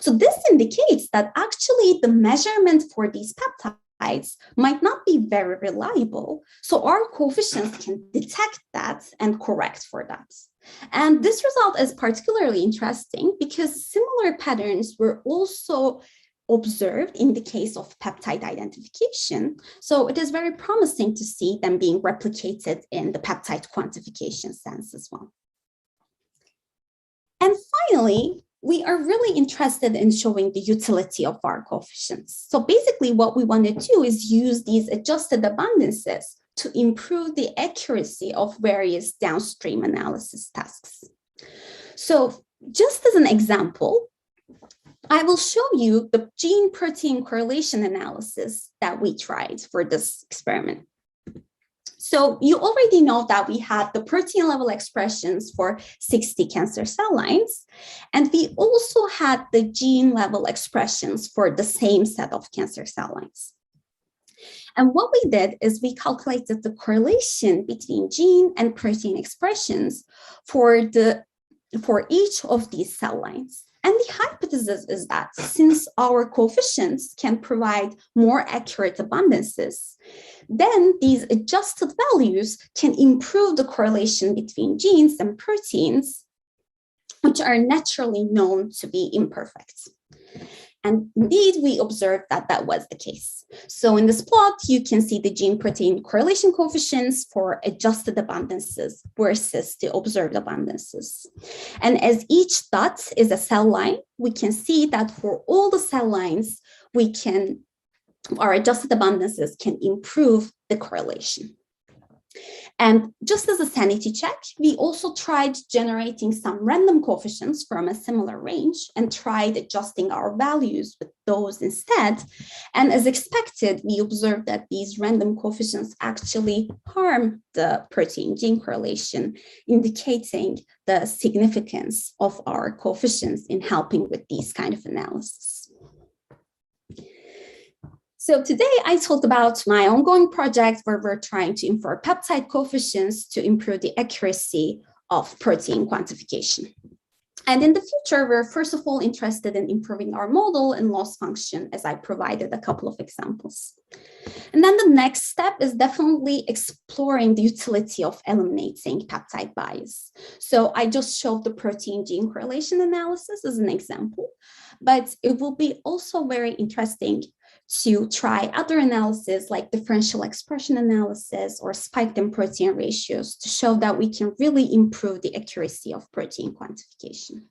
S12: So this indicates that actually the measurement for these peptides might not be very reliable. So our coefficients can detect that and correct for that. And this result is particularly interesting because similar patterns were also observed in the case of peptide identification. So it is very promising to see them being replicated in the peptide quantification sense as well. And finally, we are really interested in showing the utility of our coefficients. So basically what we want to do is use these adjusted abundances to improve the accuracy of various downstream analysis tasks. So just as an example, I will show you the gene-protein correlation analysis that we tried for this experiment. So you already know that we had the protein level expressions for 60 cancer cell lines, and we also had the gene level expressions for the same set of cancer cell lines. And what we did is we calculated the correlation between gene and protein expressions for each of these cell lines. And the hypothesis is that since our coefficients can provide more accurate abundances, then these adjusted values can improve the correlation between genes and proteins, which are naturally known to be imperfect. And indeed, we observed that that was the case. So in this plot, you can see the gene protein correlation coefficients for adjusted abundances versus the observed abundances. And as each dot is a cell line, we can see that for all the cell lines, our adjusted abundances can improve the correlation. And just as a sanity check, we also tried generating some random coefficients from a similar range and tried adjusting our values with those instead. And as expected, we observed that these random coefficients actually harm the protein-gene correlation, indicating the significance of our coefficients in helping with these kind of analysis. So today I talked about my ongoing project where we're trying to infer peptide coefficients to improve the accuracy of protein quantification. And in the future, we're first of all interested in improving our model and loss function, as I provided a couple of examples. And then the next step is definitely exploring the utility of eliminating peptide bias. So I just showed the protein-gene correlation analysis as an example, but it will be also very interesting to try other analysis like differential expression analysis or spiked in protein ratios to show that we can really improve the accuracy of protein quantification.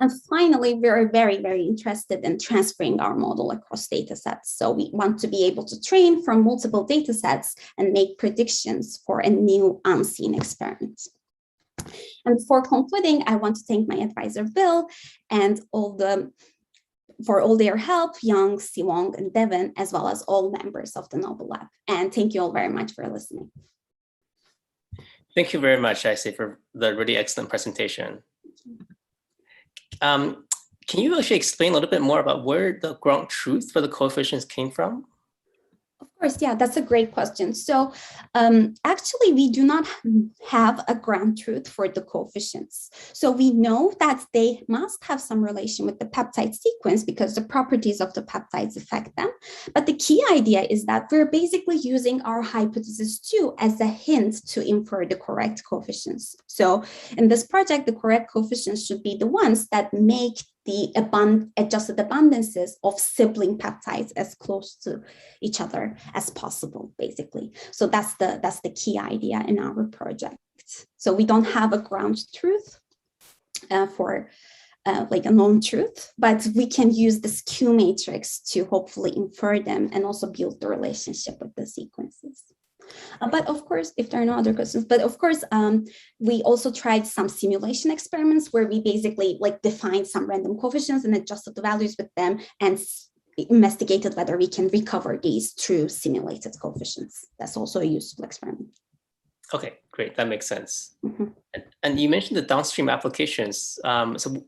S12: And finally, we are very, very interested in transferring our model across data sets. So we want to be able to train from multiple data sets and make predictions for a new unseen experiment. And before concluding, I want to thank my advisor, Bill, and for all their help, Young, Siwong, and Devin, as well as all members of the Noble Lab. And thank you all very much for listening.
S10: Thank you very much, Aisy, for the really excellent presentation. Can you actually explain a little bit more about where the ground truth for the coefficients came from?
S12: Of course, yeah, that's a great question. So actually, we do not have a ground truth for the coefficients. So we know that they must have some relation with the peptide sequence because the properties of the peptides affect them. But the key idea is that we're basically using our hypothesis too as a hint to infer the correct coefficients. So in this project, the correct coefficients should be the ones that make the adjusted abundances of sibling peptides as close to each other as possible, basically. So that's the key idea in our project. So we don't have a ground truth for like a known truth, but we can use this Q matrix to hopefully infer them and also build the relationship with the sequences. But of course, if there are no other questions, but of course, we also tried some simulation experiments where we basically like defined some random coefficients and adjusted the values with them and investigated whether we can recover these true simulated coefficients. That's also a useful experiment.
S10: Okay, great, that makes sense.
S12: Mm-hmm.
S10: And you mentioned the downstream applications. So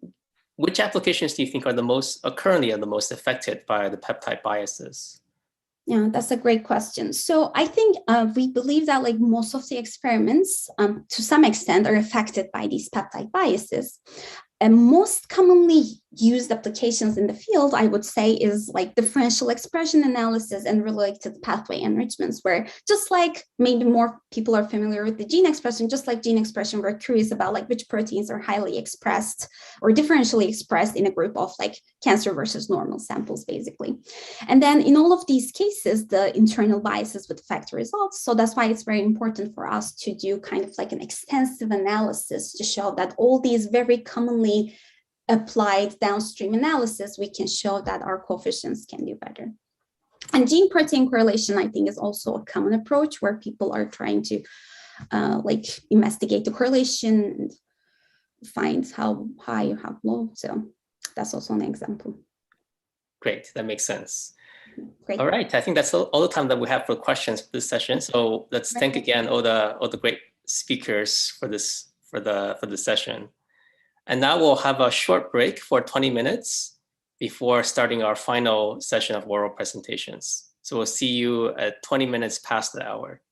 S10: which applications do you think are currently the most affected by the peptide biases?
S12: Yeah, that's a great question. So I think we believe that like most of the experiments to some extent are affected by these peptide biases. And most commonly used applications in the field, I would say, is like differential expression analysis and related pathway enrichments, where just like maybe more people are familiar with the gene expression, just like gene expression, we're curious about like which proteins are highly expressed or differentially expressed in a group of like cancer versus normal samples, basically. And then in all of these cases, the internal biases would affect the results. So that's why it's very important for us to do kind of like an extensive analysis to show that all these very commonly applied downstream analysis, we can show that our coefficients can do better. And gene protein correlation, I think, is also a common approach where people are trying to like investigate the correlation and find how high or how low. So that's also an example.
S10: Great, that makes sense.
S12: Great.
S10: All right, I think that's all the time that we have for questions for this session. So let's thank again all the great speakers for this session. And now we'll have a short break for 20 minutes before starting our final session of oral presentations. So we'll see you at 20 minutes past the hour.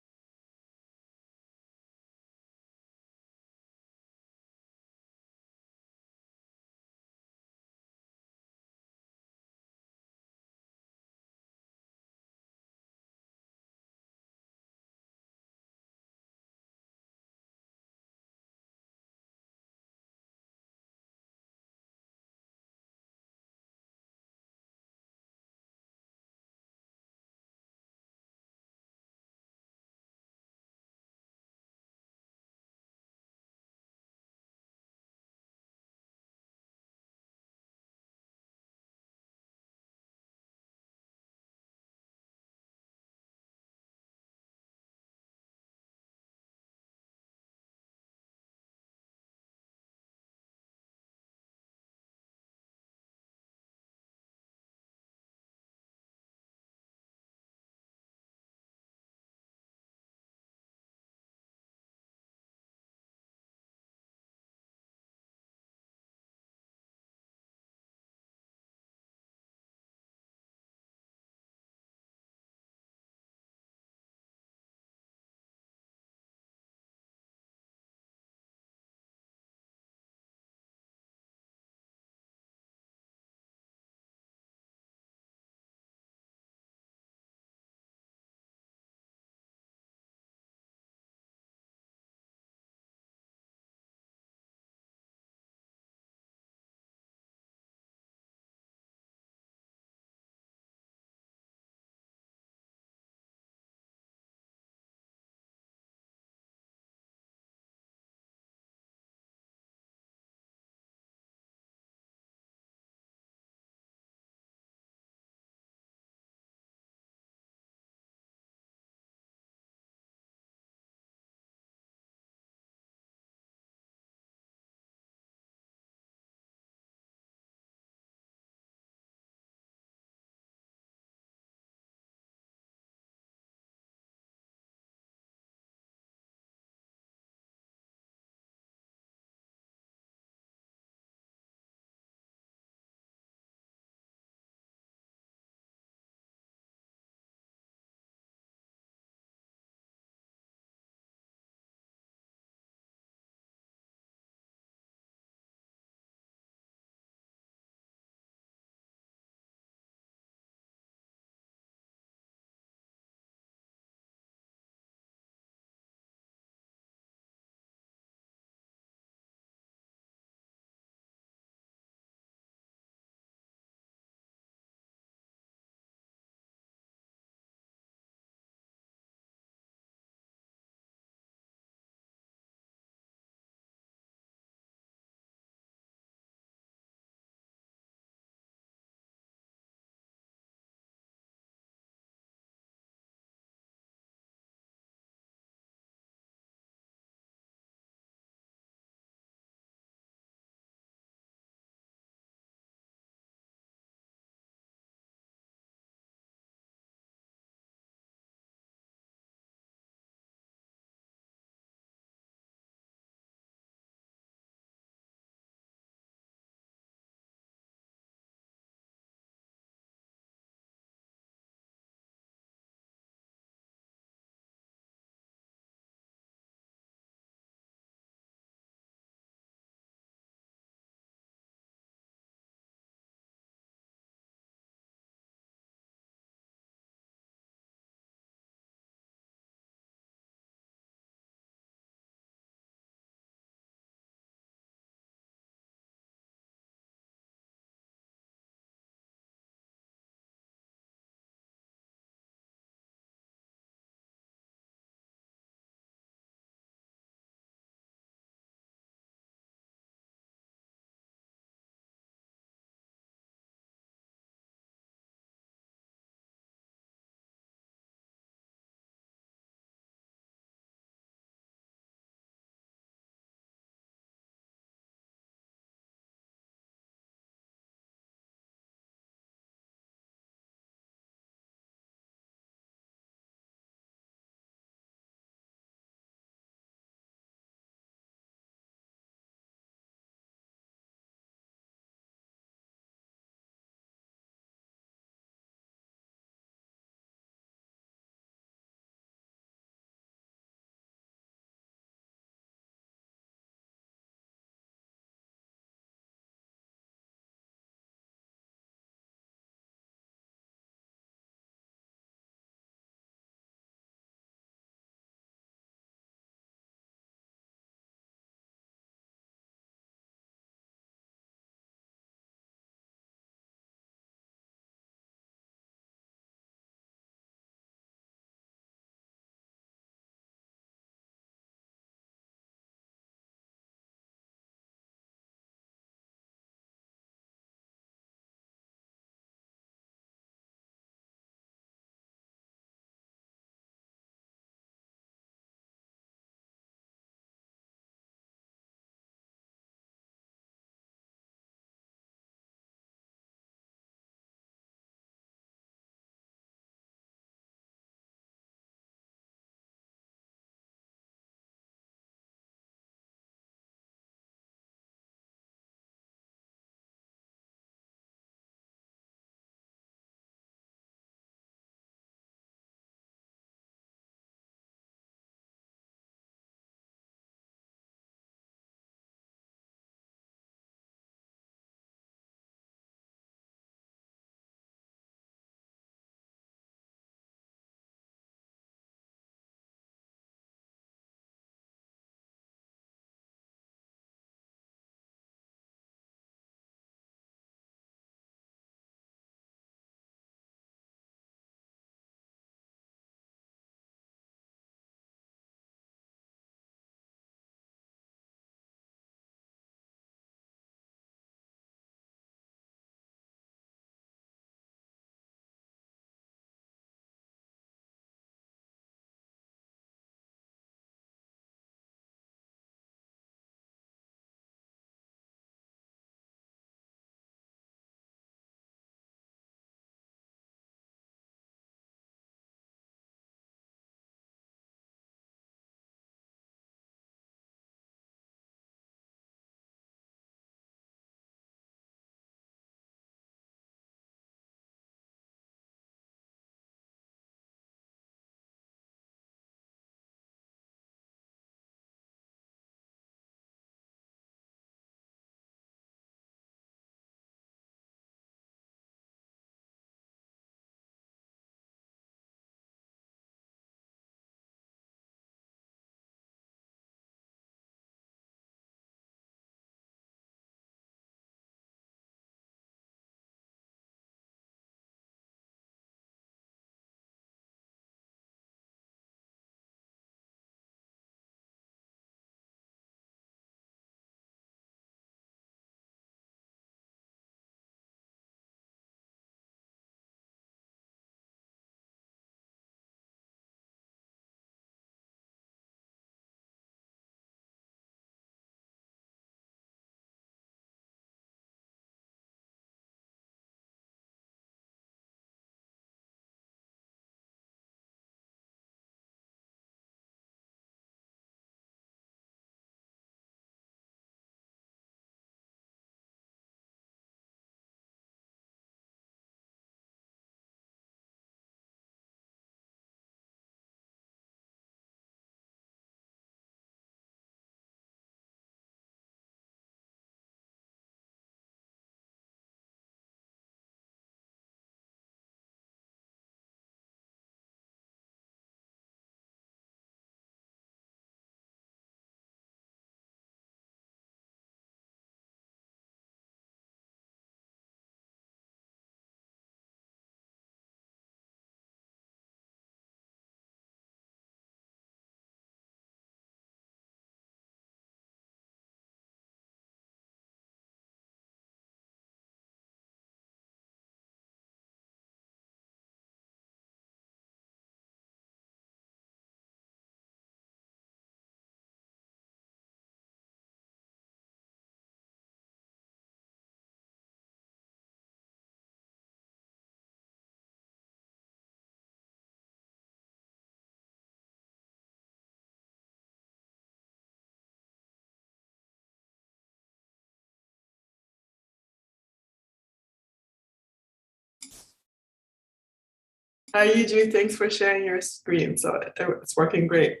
S13: Hi, Yuju. Thanks for sharing your screen. So it's working great.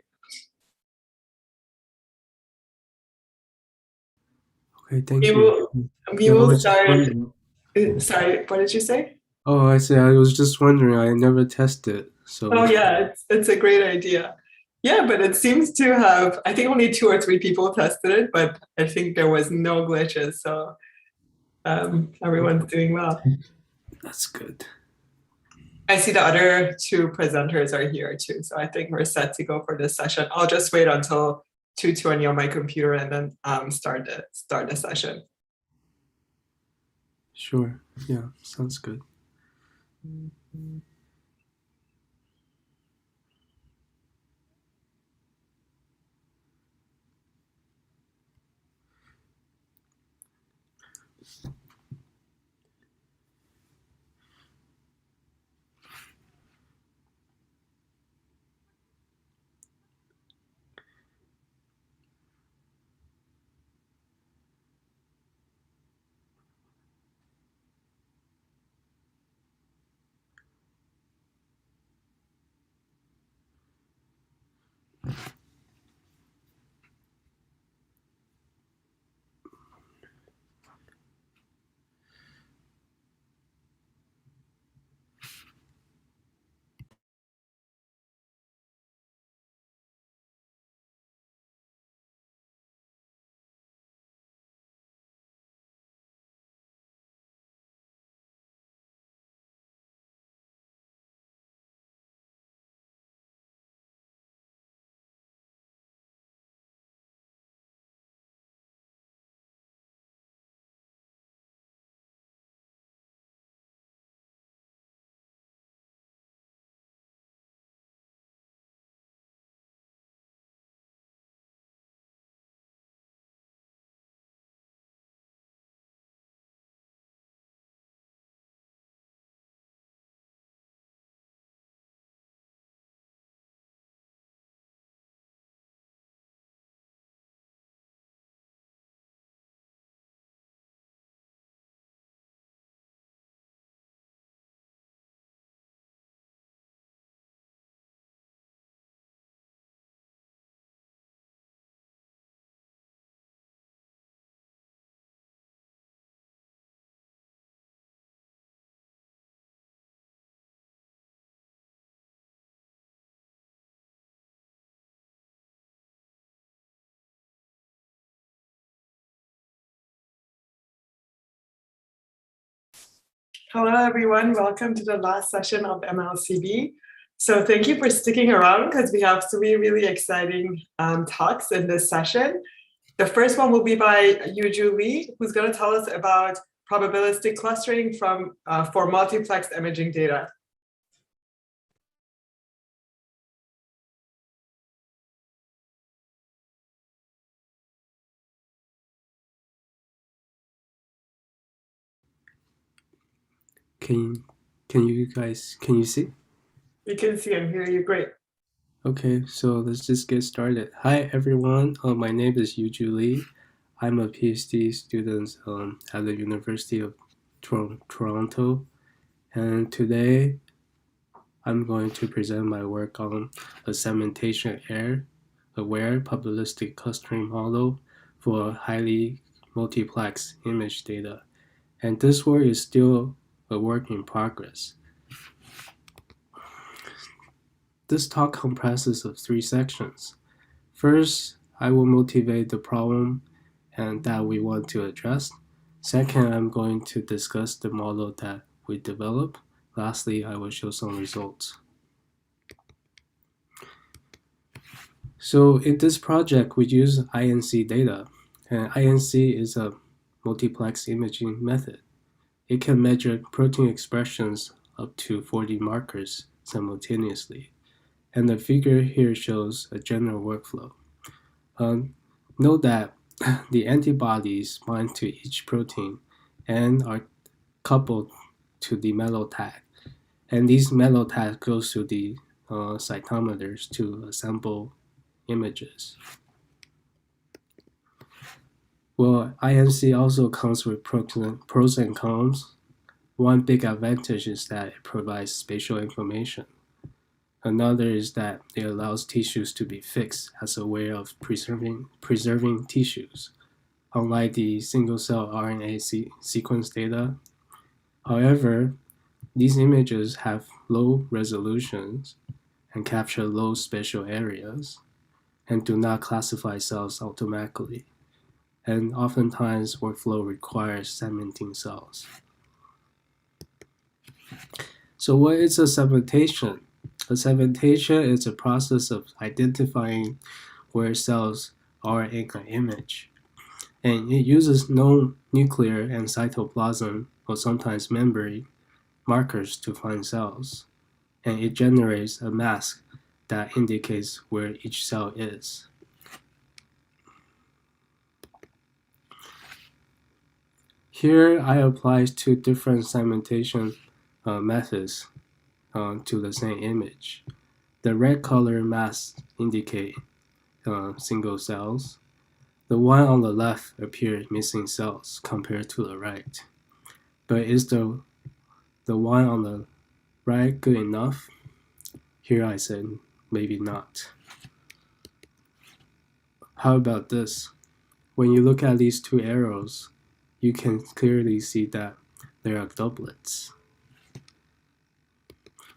S14: Okay, thank
S13: We
S14: you.
S13: will start. Sorry, what did you say?
S14: Oh, I see. I was just wondering. I never tested, so.
S13: Oh yeah, it's a great idea. Yeah, but it seems to have. I think only 2 or 3 people tested it, but I think there was no glitches, so everyone's doing well.
S14: That's good.
S13: I see the other 2 presenters are here too, so I think we're set to go for this session. I'll just wait until 2:20 on my computer and then start the session.
S14: Sure. Yeah, sounds good.
S13: Hello, everyone. Welcome to the last session of MLCB. So thank you for sticking around because we have 3 really exciting talks in this session. The first one will be by Yuju Lee, who's going to tell us about probabilistic clustering for multiplex imaging data.
S14: Can you see?
S13: We can see and hear you great.
S14: Okay, so let's just get started. Hi everyone, my name is Yuju Lee. I'm a PhD student at the University of Toronto, and today I'm going to present my work on a segmentation-aware probabilistic clustering model for highly multiplex image data. And this work is still a work in progress. This talk comprises of 3 sections. First, I will motivate the problem and that we want to address. Second, I'm going to discuss the model that we developed. Lastly, I will show some results. So in this project, we use INC data, and INC is a multiplex imaging method. It can measure protein expressions up to 40 markers simultaneously. And the figure here shows a general workflow. Note that the antibodies bind to each protein and are coupled to the metal tag. And these metal tags goes to the cytometers to assemble images. Well, INC also comes with pros and cons. One big advantage is that it provides spatial information. Another is that it allows tissues to be fixed as a way of preserving tissues, unlike the single-cell RNA sequence data. However, these images have low resolutions and capture low spatial areas and do not classify cells automatically. And oftentimes, workflow requires segmenting cells. So what is a segmentation? A segmentation is a process of identifying where cells are in an image. And it uses known nuclear and cytoplasm, or sometimes membrane, markers to find cells. And it generates a mask that indicates where each cell is. Here I apply two different segmentation methods to the same image. The red color masks indicate single cells. The one on the left appears missing cells compared to the right. But is the one on the right good enough? Here I said maybe not. How about this? When you look at these two arrows, you can clearly see that they are doublets.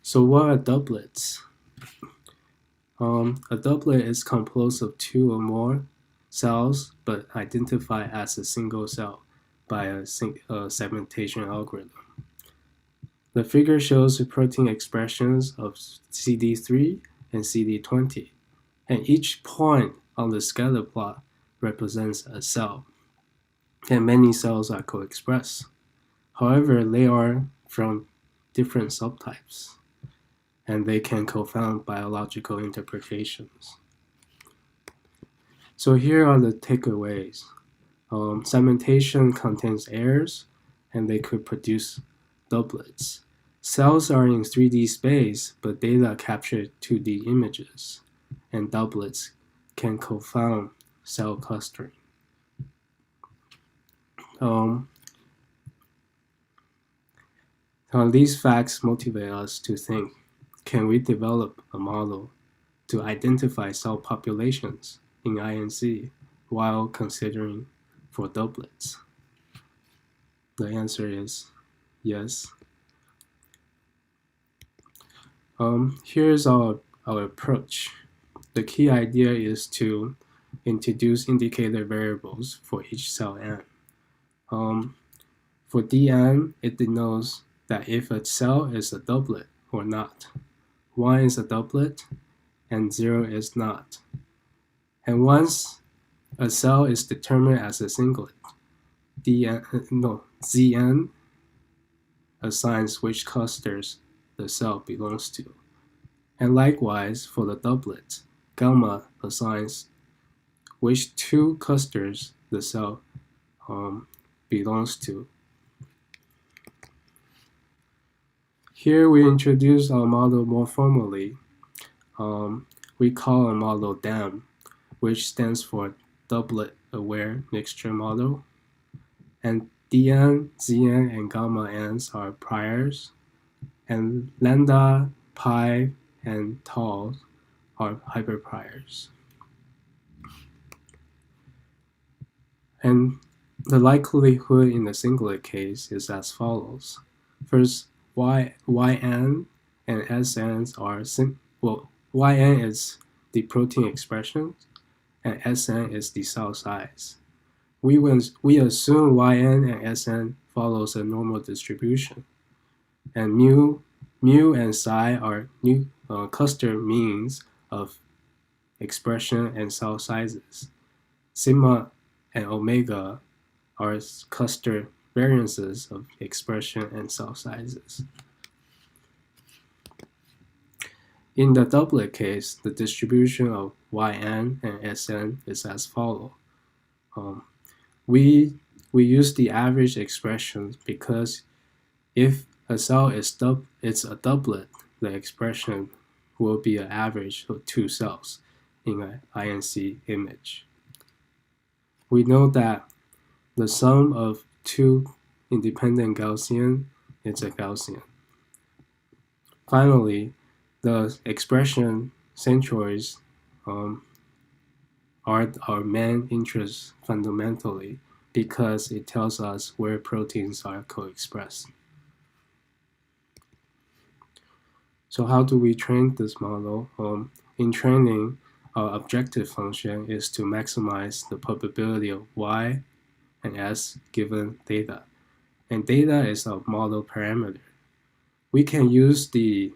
S14: So what are doublets? A doublet is composed of two or more cells, but identified as a single cell by a segmentation algorithm. The figure shows the protein expressions of CD3 and CD20, and each point on the scatter plot represents a cell, and many cells are co-expressed. However, they are from different subtypes, and they can confound biological interpretations. So here are the takeaways. Segmentation contains errors, and they could produce doublets. Cells are in 3D space, but data capture 2D images, and doublets can confound cell clustering. These facts motivate us to think, can we develop a model to identify cell populations in INC while considering for doublets? The answer is yes. Here's our approach. The key idea is to introduce indicator variables for each cell n. For dn, it denotes that if a cell is a doublet or not. 1 is a doublet and 0 is not. And once a cell is determined as a singlet, Zn assigns which clusters the cell belongs to. And likewise, for the doublet, gamma assigns which two clusters the cell belongs to. Here we introduce our model more formally. We call our model DAM, which stands for Doublet Aware Mixture Model. And Dn, Zn, and gamma n's are priors, and lambda, pi, and tau are hyperpriors. And the likelihood in the singlet case is as follows. First, Yn and Sn are Yn is the protein expression, and Sn is the cell size. We assume Yn and Sn follows a normal distribution, and mu and psi are cluster means of expression and cell sizes. Sigma and omega are cluster variances of expression and cell sizes. In the doublet case, the distribution of Yn and Sn is as follows. We use the average expression because if a cell is a doublet, the expression will be an average of two cells in an INC image. We know that the sum of two independent Gaussian it's a Gaussian. Finally, the expression centroids are our main interest fundamentally because it tells us where proteins are co-expressed. So how do we train this model? In training, our objective function is to maximize the probability of Y and S given data. And data is a model parameter. We can use the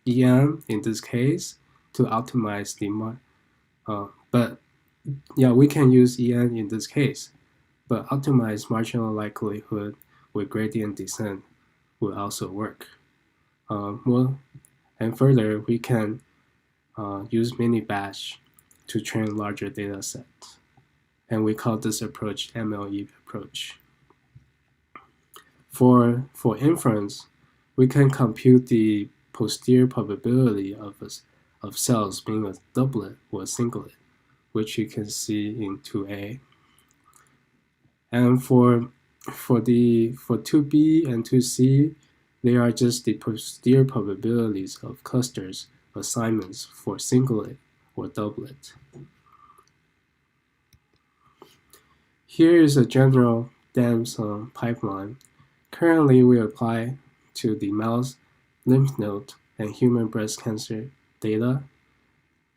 S14: EM in this case to optimize the, we can use EM in this case, but optimize marginal likelihood with gradient descent will also work. And further, we can use mini batch to train larger data sets. And we call this approach MLE approach. For inference, we can compute the posterior probability of cells being a doublet or a singlet, which you can see in 2A. And for 2B and 2C, they are just the posterior probabilities of clusters assignments for singlet or doublet. Here is a general DAMS pipeline. Currently, we apply to the mouse lymph node and human breast cancer data,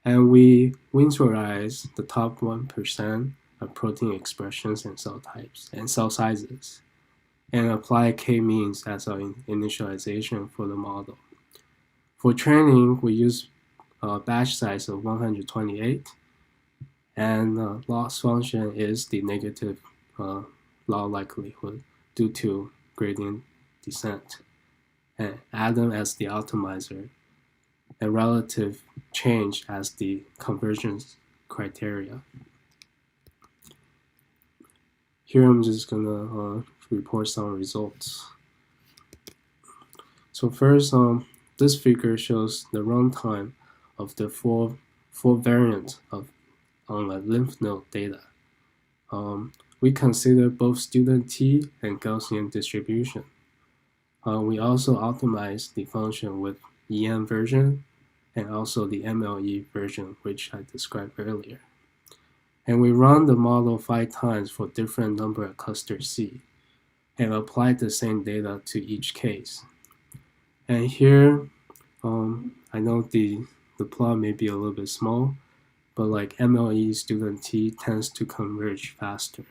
S14: and we winterize the top 1% of protein expressions and cell types and cell sizes, and apply k-means as our initialization for the model. For training, we use a batch size of 128, and loss function is the negative log likelihood due to gradient descent, and Adam as the optimizer, and relative change as the convergence criteria. Here I'm just gonna report some results. So first, this figure shows the runtime of the four variants on the lymph node data. We consider both student T and Gaussian distribution. We also optimize the function with EM version and also the MLE version, which I described earlier. And we run the model 5 times for different number of cluster C and apply the same data to each case. And here, I know the plot may be a little bit small, but like MLE student T tends to converge faster.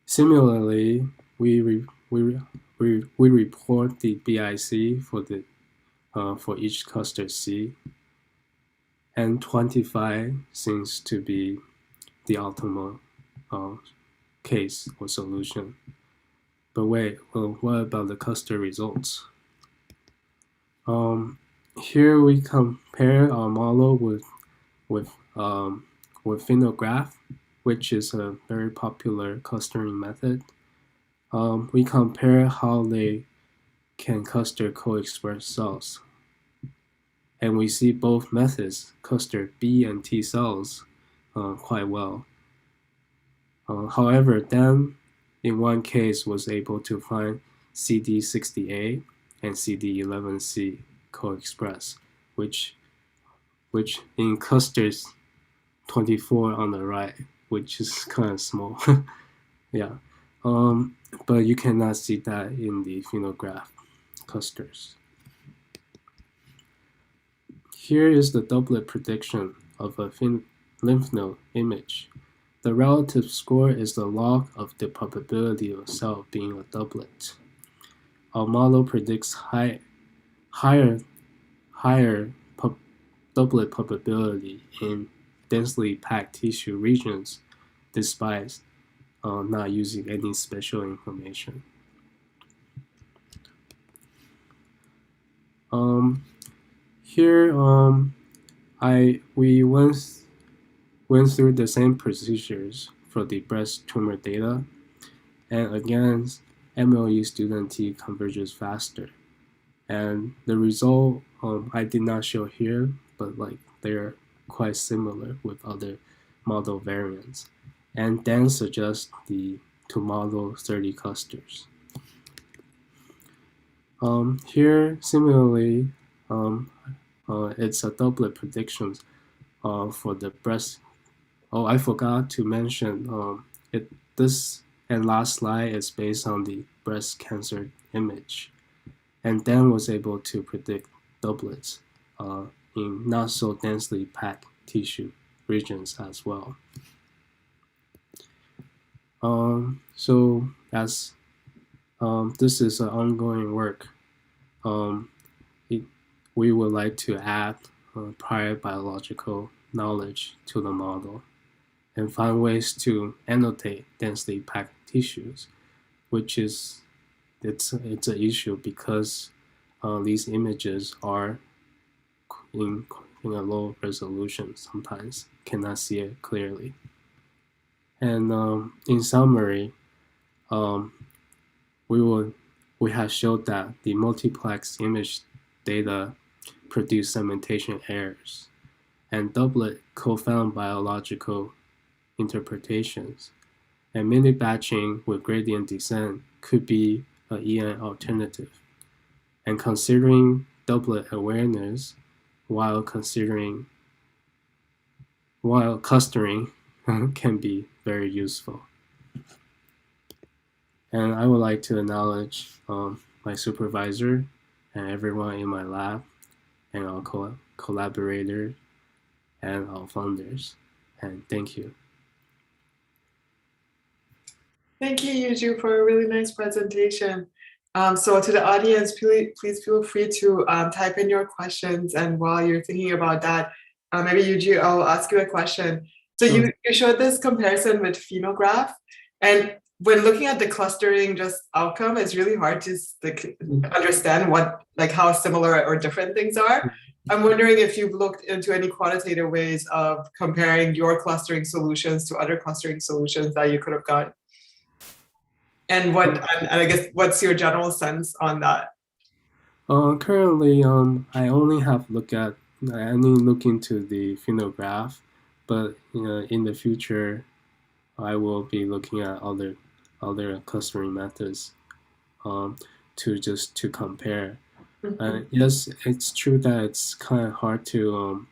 S14: Similarly, we report the BIC for each cluster C, and 25 seems to be the optimal case or solution. But wait, well, what about the cluster results? Here we compare our model with Finograph, which is a very popular clustering method. We compare how they can cluster co-express cells. And we see both methods cluster B and T cells quite well. However, Dan, in one case, was able to find CD60A and CD11C co-express, which in clusters 24 on the right, which is kind of small. Yeah, but you cannot see that in the Finograph clusters. Here is the doublet prediction of a lymph node image. The relative score is the log of the probability of a cell being a doublet. Our model predicts higher doublet probability in densely packed tissue regions, despite not using any special information. Here, we went through the same procedures for the breast tumor data, and again, MLE student T converges faster. And the result I did not show here, but like they're quite similar with other model variants. And then suggest the to model 30 clusters. Here, similarly, it's a doublet predictions for the breast. Oh, I forgot to mention this and last slide is based on the breast cancer image, and then was able to predict doublets in not so densely packed tissue regions as well. So as this is an ongoing work, we would like to add prior biological knowledge to the model and find ways to annotate densely packed tissues, which is it's an issue because these images are in a low resolution, sometimes cannot see it clearly. And in summary, we have showed that the multiplex image data produce segmentation errors, and doublet confound biological interpretations, and mini batching with gradient descent could be an EN alternative. And considering doublet awareness while clustering can be very useful. And I would like to acknowledge my supervisor and everyone in my lab and our collaborators and our funders. And thank you.
S13: Thank you, Yuju, for a really nice presentation. So to the audience, please feel free to type in your questions. And while you're thinking about that, maybe Yuju, I'll ask you a question. So you showed this comparison with phenograph, and when looking at the clustering just outcome, it's really hard to understand how similar or different things are. I'm wondering if you've looked into any quantitative ways of comparing your clustering solutions to other clustering solutions that you could have got. And I guess what's your general sense on that?
S14: Currently, I only look into the phenograph, but in the future, I will be looking at other clustering methods to compare. Yes, it's true that it's kind of hard to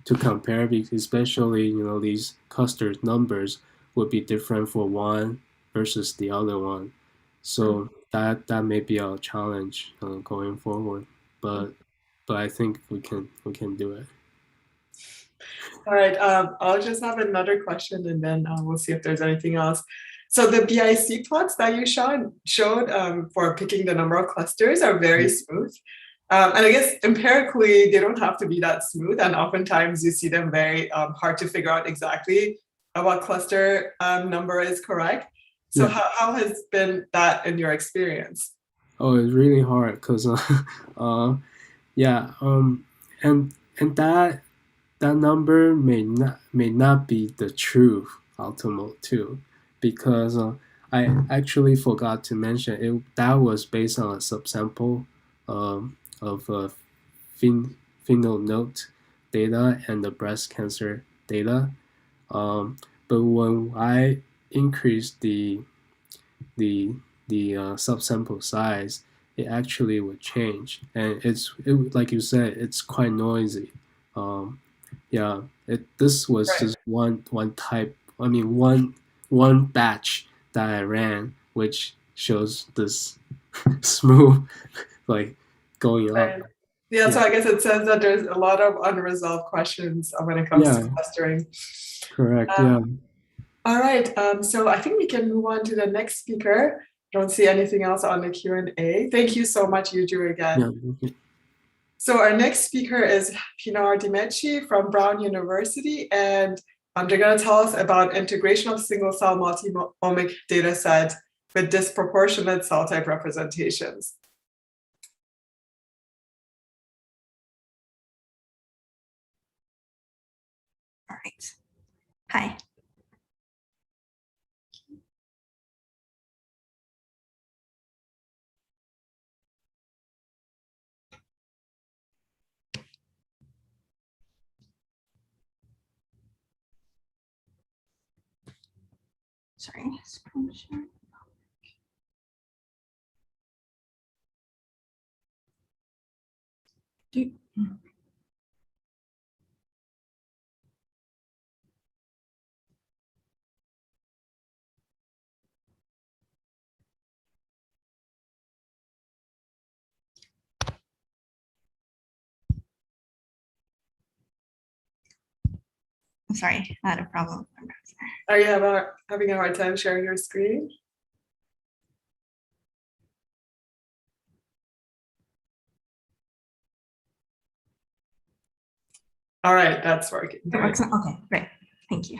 S14: compare, because especially these cluster numbers would be different for one versus the other one. So that may be our challenge going forward. But I think we can do it.
S13: All right, I'll just have another question, and then we'll see if there's anything else. So the BIC plots that you showed for picking the number of clusters are very smooth. And I guess empirically, they don't have to be that smooth. And oftentimes you see them very hard to figure out exactly what cluster number is correct. So how has been that in your experience?
S14: Oh, it's really hard because, and that number may not be the true ultimate too, because I actually forgot to mention that was based on a subsample of phenol data and the breast cancer data. But when I increased the subsample size, it actually would change, and like you said, it's quite noisy. This was just one type. I mean, one batch that I ran, which shows this smooth going up.
S13: Yeah, so I guess it says that there's a lot of unresolved questions when it comes to clustering.
S14: Correct.
S13: All right. So I think we can move on to the next speaker. I don't see anything else on the Q&A. Thank you so much, Yuju, again. So our next speaker is Pinar Dimechi from Brown University, and they're going to tell us about integration of single-cell multi-omic data set with disproportionate cell type representations.
S15: All right. Hi. Sorry, screen share. I'm sorry, I had a problem.
S13: Are you having a hard time sharing your screen? All right, that's working.
S15: It works now? Okay, great. Thank you.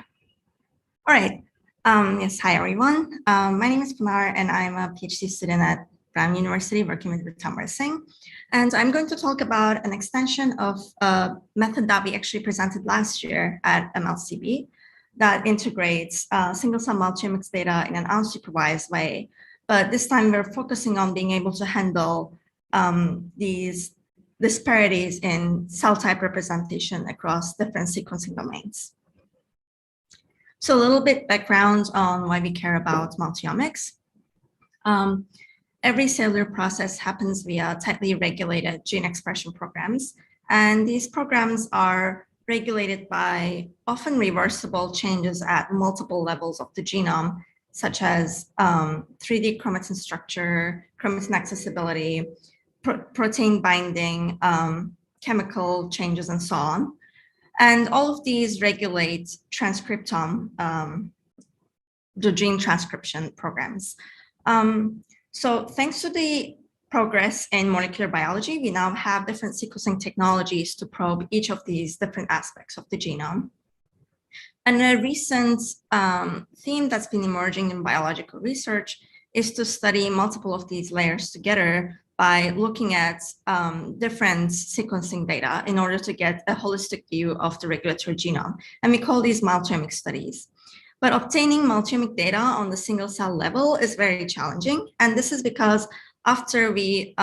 S15: All right. Yes, hi everyone. My name is Farr and I'm a PhD student at Brown University working with retimer. And I'm going to talk about an extension of a method that we actually presented last year at MLCB that integrates single-cell multiomics data in an unsupervised way. But this time we're focusing on being able to handle these disparities in cell type representation across different sequencing domains. So a little bit background on why we care about multiomics. Every cellular process happens via tightly regulated gene expression programs. And these programs are regulated by often reversible changes at multiple levels of the genome, such as 3D chromatin structure, chromatin accessibility, protein binding, chemical changes, and so on. And all of these regulate transcriptome, the gene transcription programs. So thanks to the progress in molecular biology, we now have different sequencing technologies to probe each of these different aspects of the genome. And a recent theme that's been emerging in biological research is to study multiple of these layers together by looking at different sequencing data in order to get a holistic view of the regulatory genome. And we call these multiomic studies. But obtaining multiomic data on the single cell level is very challenging. And this is because after we,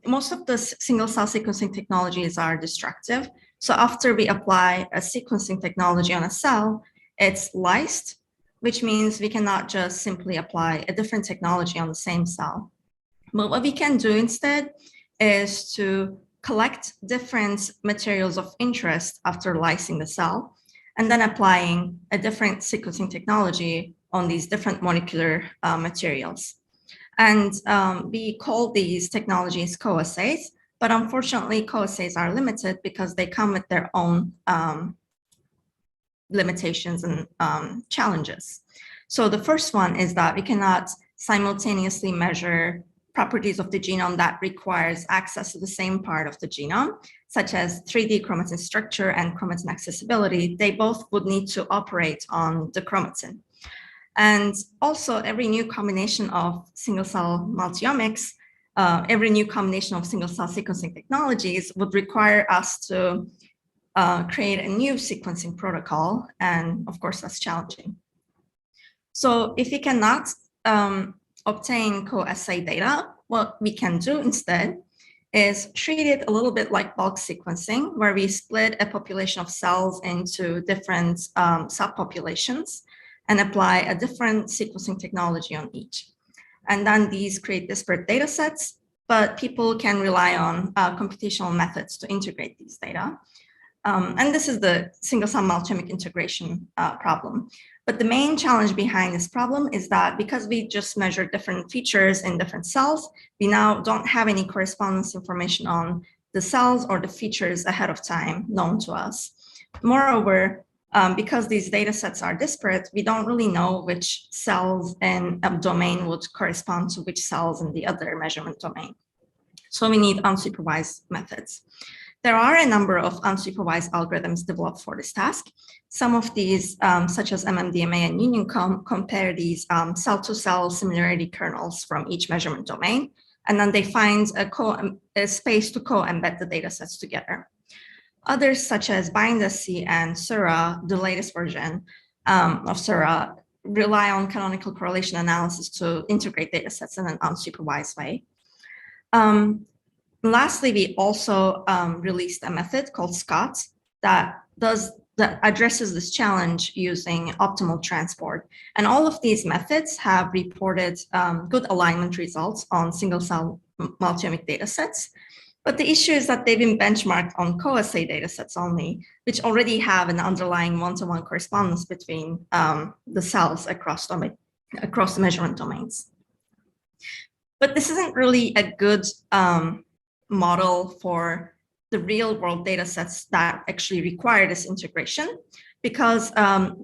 S15: most of the single cell sequencing technologies are destructive. So after we apply a sequencing technology on a cell, it's lysed, which means we cannot just simply apply a different technology on the same cell. But what we can do instead is to collect different materials of interest after lysing the cell, and then applying a different sequencing technology on these different molecular materials. And we call these technologies co-assays, but unfortunately co-assays are limited because they come with their own limitations and challenges. So the first one is that we cannot simultaneously measure properties of the genome that requires access to the same part of the genome, such as 3D chromatin structure and chromatin accessibility. They both would need to operate on the chromatin. And also every new combination of single-cell multiomics, every new combination of single-cell sequencing technologies would require us to create a new sequencing protocol. And of course, that's challenging. So if we cannot obtain co-assay data, what we can do instead is treat it a little bit like bulk sequencing, where we split a population of cells into different subpopulations and apply a different sequencing technology on each. And then these create disparate data sets, but people can rely on computational methods to integrate these data. And this is the single-cell multiomic integration problem. But the main challenge behind this problem is that because we just measure different features in different cells, we now don't have any correspondence information on the cells or the features ahead of time known to us. Moreover, because these data sets are disparate, we don't really know which cells in a domain would correspond to which cells in the other measurement domain. So we need unsupervised methods. There are a number of unsupervised algorithms developed for this task. Some of these, such as MMDMA and Union, compare these cell-to-cell similarity kernels from each measurement domain, and then they find a space to co-embed the data sets together. Others, such as BindSC and Sura, the latest version of Sura, rely on canonical correlation analysis to integrate data sets in an unsupervised way. Lastly, we also released a method called SCOT that addresses this challenge using optimal transport. And all of these methods have reported good alignment results on single-cell multiomic data sets. But the issue is that they've been benchmarked on co-assay datasets only, which already have an underlying one-to-one correspondence between the cells across the measurement domains. But this isn't really a good model for the real-world datasets that actually require this integration, because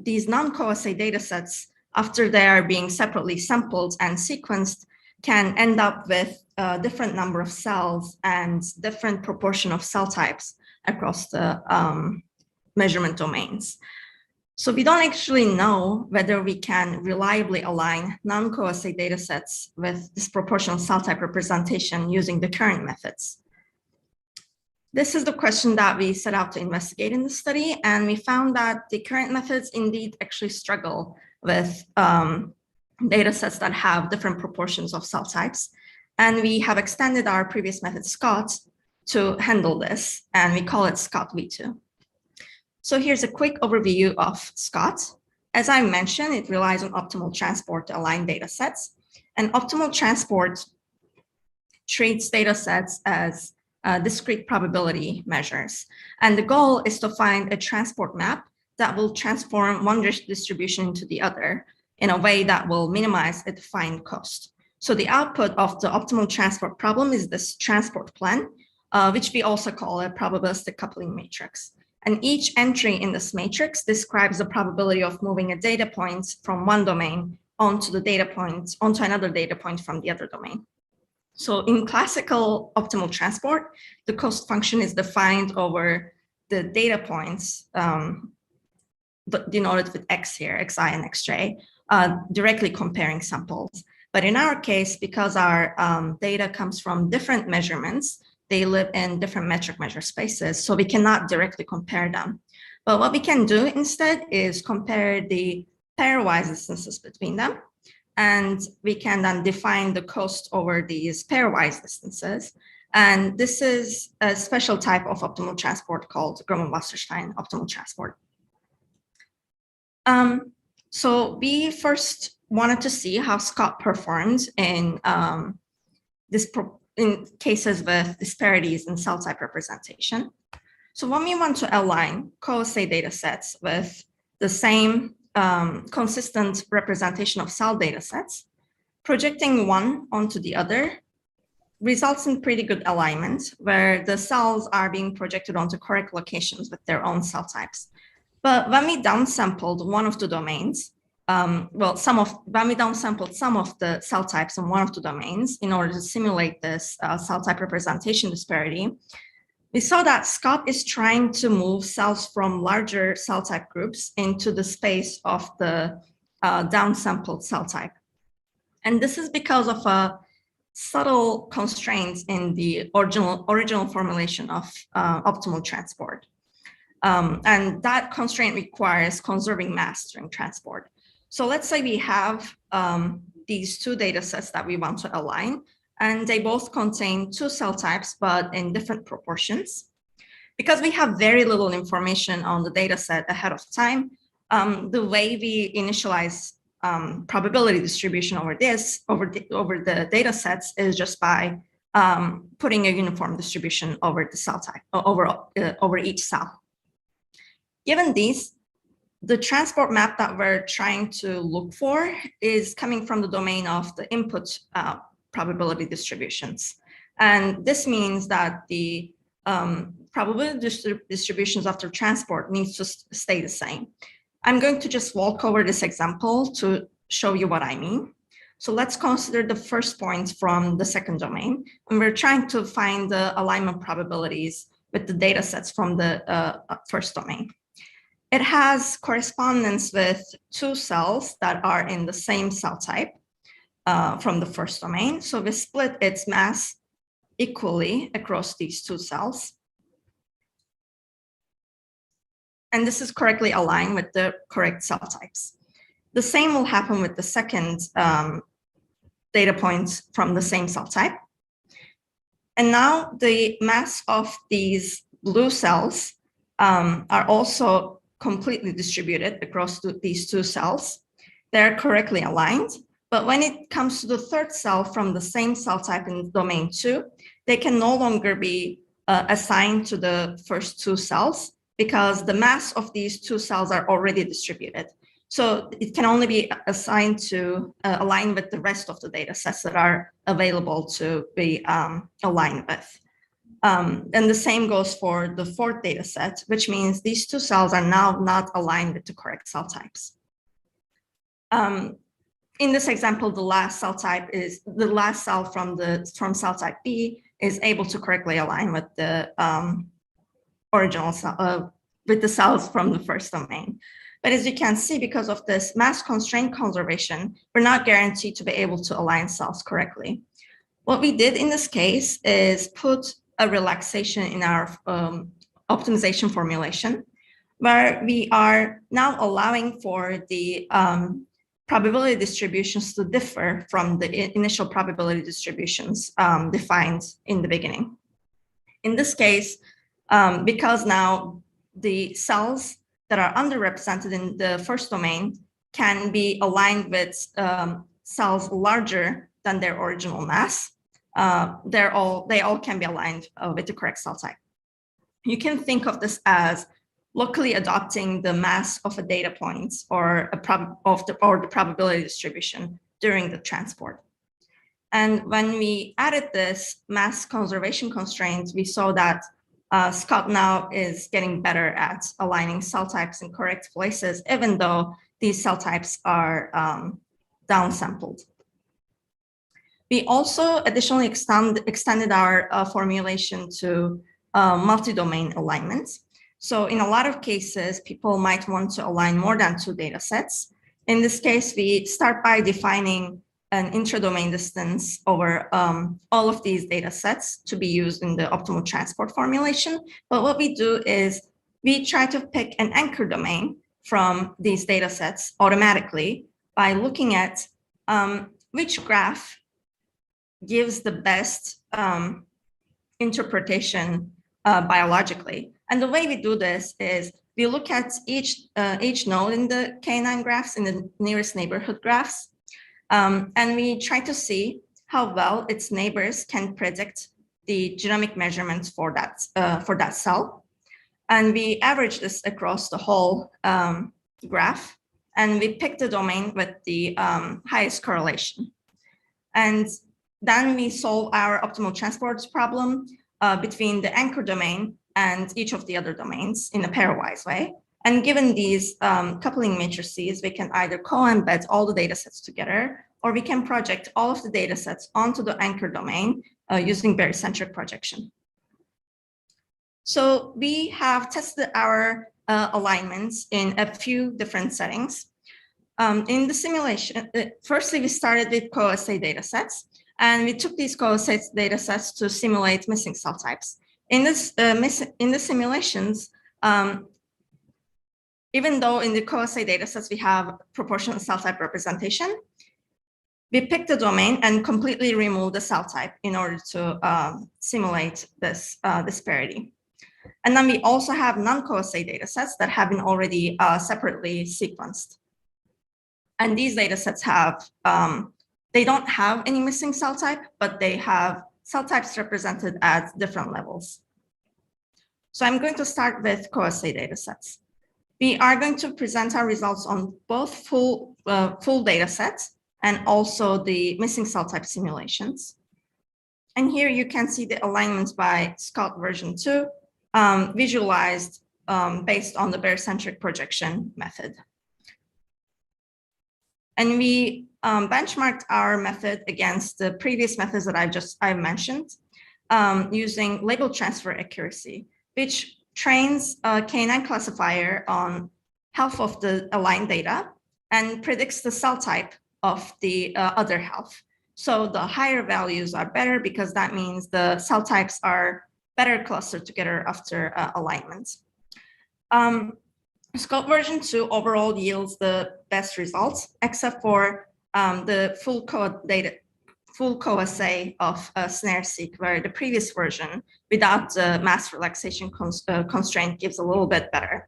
S15: these non-co-assay datasets, after they are being separately sampled and sequenced, can end up with a different number of cells and different proportion of cell types across the measurement domains. So we don't actually know whether we can reliably align non-co-assay datasets with disproportional cell type representation using the current methods. This is the question that we set out to investigate in the study, and we found that the current methods indeed actually struggle with datasets that have different proportions of cell types. And we have extended our previous method, SCOT, to handle this, and we call it SCOT v2. So here's a quick overview of SCOT. As I mentioned, it relies on optimal transport to align datasets, and optimal transport treats datasets as discrete probability measures. And the goal is to find a transport map that will transform one distribution into the other in a way that will minimize a defined cost. So the output of the optimal transport problem is this transport plan, which we also call a probabilistic coupling matrix. And each entry in this matrix describes the probability of moving a data point from one domain onto another data point from the other domain. So in classical optimal transport, the cost function is defined over the data points denoted with x here, xi and xj, directly comparing samples. But in our case, because our data comes from different measurements, they live in different metric measure spaces, so we cannot directly compare them. But what we can do instead is compare the pairwise distances between them, and we can then define the cost over these pairwise distances. And this is a special type of optimal transport called Gromov-Wasserstein optimal transport. So we first wanted to see how SCOT performs in in cases with disparities in cell type representation. So when we want to align co-assay data sets with the same consistent representation of cell data sets, projecting one onto the other results in pretty good alignment, where the cells are being projected onto correct locations with their own cell types. But when we downsampled one of the domains, when we downsampled some of the cell types in one of the domains in order to simulate this cell type representation disparity, we saw that SCOT is trying to move cells from larger cell type groups into the space of the downsampled cell type. And this is because of a subtle constraints in the original formulation of optimal transport. And that constraint requires conserving mass during transport. So let's say we have these two data sets that we want to align, and they both contain two cell types, but in different proportions. Because we have very little information on the data set ahead of time, the way we initialize probability distribution over the data sets is just by putting a uniform distribution over the cell type, over each cell. Given these, the transport map that we're trying to look for is coming from the domain of the input probability distributions. And this means that the probability distributions after transport needs to stay the same. I'm going to just walk over this example to show you what I mean. So let's consider the first point from the second domain, and we're trying to find the alignment probabilities with the data sets from the first domain. It has correspondence with two cells that are in the same cell type from the first domain. So we split its mass equally across these two cells. And this is correctly aligned with the correct cell types. The same will happen with the second data points from the same cell type. And now the mass of these blue cells are also completely distributed across these two cells. They're correctly aligned, But when it comes to the third cell from the same cell type in domain 2, they can no longer be assigned to the first two cells because the mass of these two cells are already distributed. So it can only be assigned to align with the rest of the data sets that are available to be aligned with. And the same goes for the fourth data set, which means these two cells are now not aligned with the correct cell types. In this example, the last cell type is the last cell from cell type B is able to correctly align with the original cell, with the cells from the first domain. But as you can see, because of this mass constraint conservation, we're not guaranteed to be able to align cells correctly. What we did in this case is put a relaxation in our optimization formulation, where we are now allowing for the probability distributions to differ from the initial probability distributions defined in the beginning. In this case, because now the cells that are underrepresented in the first domain can be aligned with cells larger than their original mass, they all can be aligned with the correct cell type. You can think of this as locally adopting the mass of a data point or the probability distribution during the transport. And when we added this mass conservation constraint, we saw that Scott now is getting better at aligning cell types in correct places, even though these cell types are downsampled. We also additionally extended our formulation to multi-domain alignments. So in a lot of cases, people might want to align more than two data sets. In this case, we start by defining an intra-domain distance over all of these data sets to be used in the optimal transport formulation. But what we do is we try to pick an anchor domain from these data sets automatically by looking at which graph gives the best interpretation biologically. And the way we do this is we look at each node in the K9 graphs, in the nearest neighborhood graphs, and we try to see how well its neighbors can predict the genomic measurements for that cell. And we average this across the whole graph, and we pick the domain with the highest correlation. And then we solve our optimal transport problem between the anchor domain and each of the other domains in a pairwise way. And given these coupling matrices, we can either co-embed all the data sets together, or we can project all of the data sets onto the anchor domain using barycentric projection. So we have tested our alignments in a few different settings. In the simulation, firstly, we started with co-assay data sets, and we took these co-assay data sets to simulate missing cell types. In the simulations, even though in the co-assay data sets we have proportional cell type representation, we picked the domain and completely removed the cell type in order to simulate this disparity. And then we also have non-co-assay data sets that have been already separately sequenced. And these data sets have, they don't have any missing cell type, but they have cell types represented at different levels. So I'm going to start with co-assay data sets. We are going to present our results on both full data sets and also the missing cell type simulations. And here you can see the alignments by Scott version 2, visualized based on the barycentric projection method. And we benchmarked our method against the previous methods that I've mentioned using label transfer accuracy, which trains a K9 classifier on half of the aligned data and predicts the cell type of the other half. So the higher values are better because that means the cell types are better clustered together after alignment. Scott version 2 overall yields the best results, except for the full co-assay of snare-seq, where the previous version without the mass relaxation constraint gives a little bit better.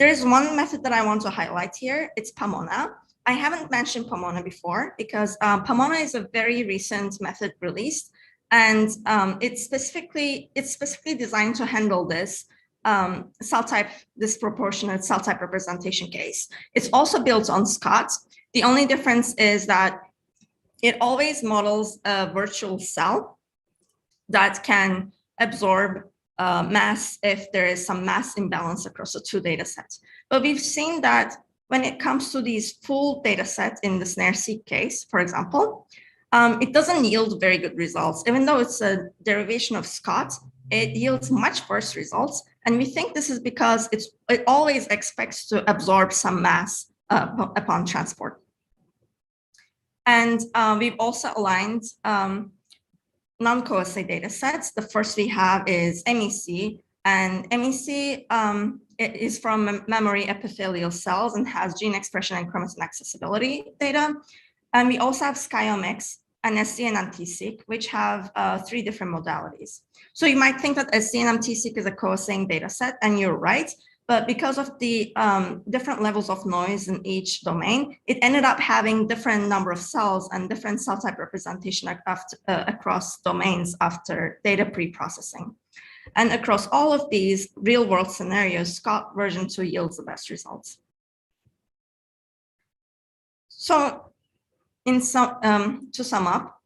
S15: There is one method that I want to highlight here. It's Pomona. I haven't mentioned Pomona before because Pomona is a very recent method released, and it's specifically designed to handle this cell type disproportionate cell type representation case. It's also built on Scott. The only difference is that it always models a virtual cell that can absorb mass if there is some mass imbalance across the two data sets. But we've seen that when it comes to these full data sets in the snare-seq case, for example, it doesn't yield very good results. Even though it's a derivation of Scott, it yields much worse results. And we think this is because it always expects to absorb some mass upon transport. And we've also aligned non-co-assay data sets. The first we have is MEC, and MEC it is from memory epithelial cells and has gene expression and chromatin accessibility data. And we also have Skyomics and SCN and TSeq, which have 3 different modalities. So you might think that SCN and TSeq is a co-assaying data set, and you're right. But because of the different levels of noise in each domain, it ended up having different number of cells and different cell type representation across domains after data pre-processing. And across all of these real world scenarios, Scott version 2 yields the best results. So to sum up,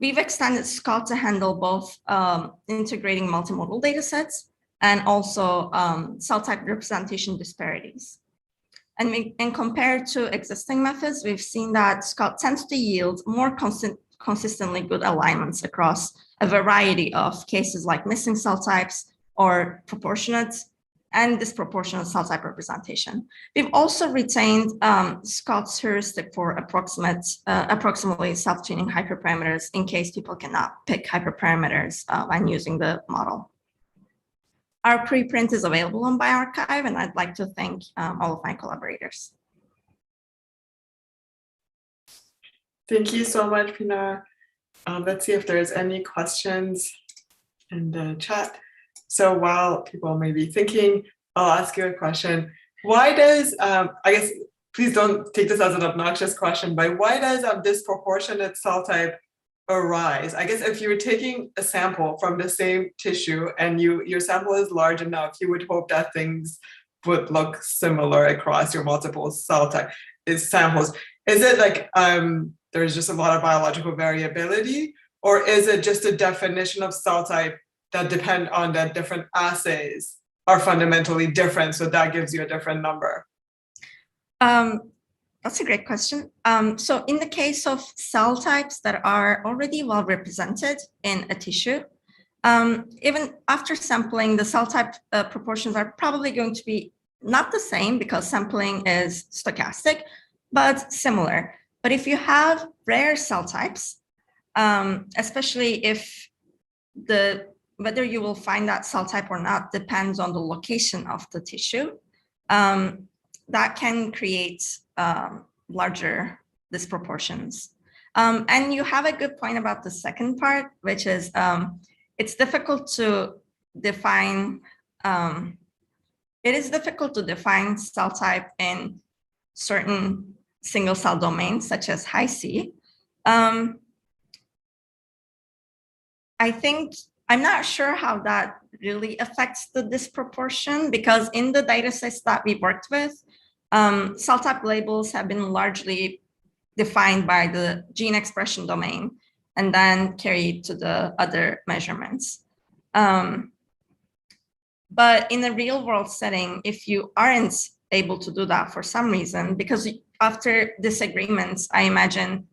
S15: we've extended Scott to handle both integrating multimodal data sets and also cell type representation disparities. And compared to existing methods, we've seen that Scott tends to yield more consistently good alignments across a variety of cases like missing cell types or proportionate and disproportionate cell type representation. We've also retained Scott's heuristic for approximately self-tuning hyperparameters in case people cannot pick hyperparameters when using the model. Our preprint is available on bioRxiv, and I'd like to thank all of my collaborators.
S13: Thank you so much, Pina. Let's see if there's any questions in the chat. So while people may be thinking, I'll ask you a question. Why does, I guess, please don't take this as an obnoxious question, but why does disproportionate cell type arise? I guess if you're taking a sample from the same tissue and your sample is large enough, you would hope that things would look similar across your multiple cell type samples. Is it like there's just a lot of biological variability, or is it just a definition of cell type that depend on that different assays are fundamentally different, so that gives you a different number?
S15: That's a great question. So in the case of cell types that are already well represented in a tissue, even after sampling, the cell type proportions are probably going to be not the same because sampling is stochastic, but similar. But if you have rare cell types, especially if whether you will find that cell type or not depends on the location of the tissue, that can create larger disproportions. And you have a good point about the second part, which is it's difficult to define, it is difficult to define cell type in certain single cell domains, such as high C. I think, I'm not sure how that really affects the disproportion, because in the data sets that we worked with, cell type labels have been largely defined by the gene expression domain and then carried to the other measurements. But in a real world setting, if you aren't able to do that for some reason, because after disagreements, I imagine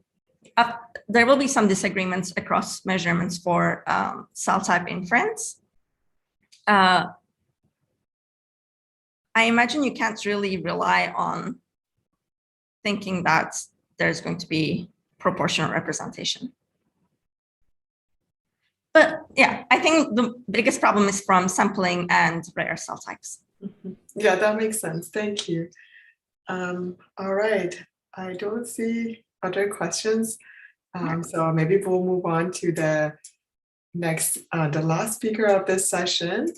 S15: there will be some disagreements across measurements for cell type inference. I imagine you can't really rely on thinking that there's going to be proportional representation. But yeah, I think the biggest problem is from sampling and rare cell types.
S13: Yeah, that makes sense. Thank you. All right, I don't see other questions. So maybe we'll move on to the next, the last speaker of this session.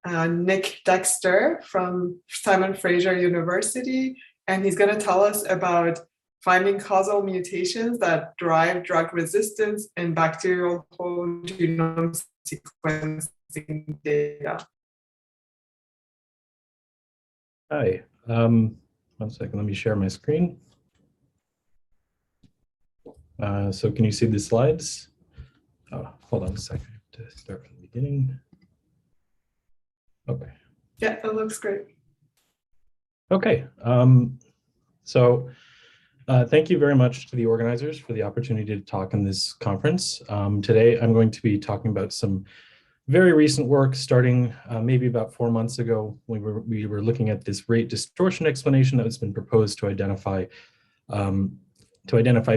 S13: Nick Dexter from Simon Fraser University, and he's going to tell us about finding causal mutations that drive drug resistance in bacterial whole genome sequencing data.
S16: Hi, 1 second, let me share my screen. So can you see the slides? Oh, hold on a second, I have to start from the beginning. Okay.
S13: Yeah, that looks great.
S16: Okay, thank you very much to the organizers for the opportunity to talk in this conference. Today, I'm going to be talking about some very recent work starting maybe about 4 months ago. We were looking at this rate distortion explanation that has been proposed to identify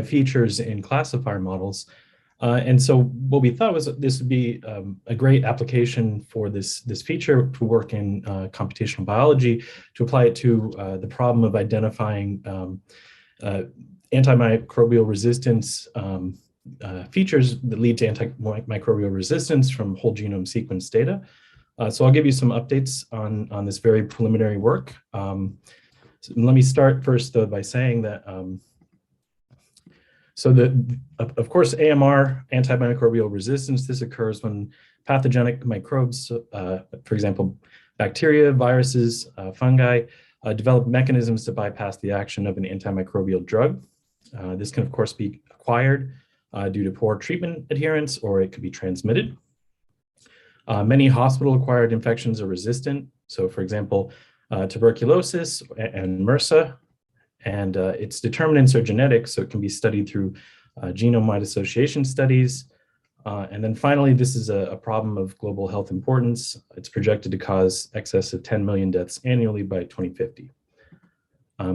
S16: features in classifier models. And so what we thought was that this would be a great application for this feature to work in computational biology, to apply it to the problem of identifying antimicrobial resistance features that lead to antimicrobial resistance from whole genome sequence data. So I'll give you some updates on this very preliminary work. So let me start first though by saying that of course, AMR, antimicrobial resistance, this occurs when pathogenic microbes, for example, bacteria, viruses, fungi, develop mechanisms to bypass the action of an antimicrobial drug. This can, of course, be acquired due to poor treatment adherence, or it could be transmitted. Many hospital-acquired infections are resistant. So, for example, tuberculosis and MRSA, and its determinants are genetic, so it can be studied through genome-wide association studies. And then finally, this is a problem of global health importance. It's projected to cause excess of 10 million deaths annually by 2050.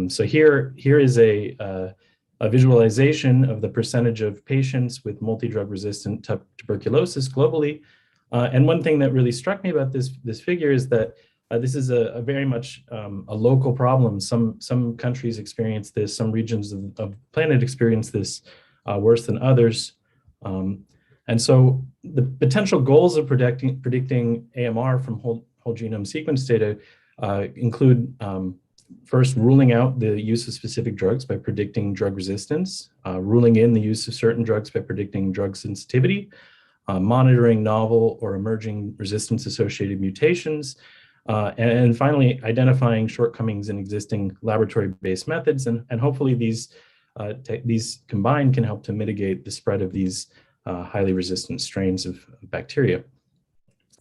S16: So here is a visualization of the percentage of patients with multi-drug resistant tuberculosis globally. And one thing that really struck me about this figure is that this is a very much a local problem. Some countries experience this, some regions of the planet experience this worse than others. And so the potential goals of predicting AMR from whole genome sequence data include first, ruling out the use of specific drugs by predicting drug resistance, ruling in the use of certain drugs by predicting drug sensitivity, monitoring novel or emerging resistance-associated mutations, and finally, identifying shortcomings in existing laboratory-based methods. And hopefully these combined can help to mitigate the spread of these highly resistant strains of bacteria.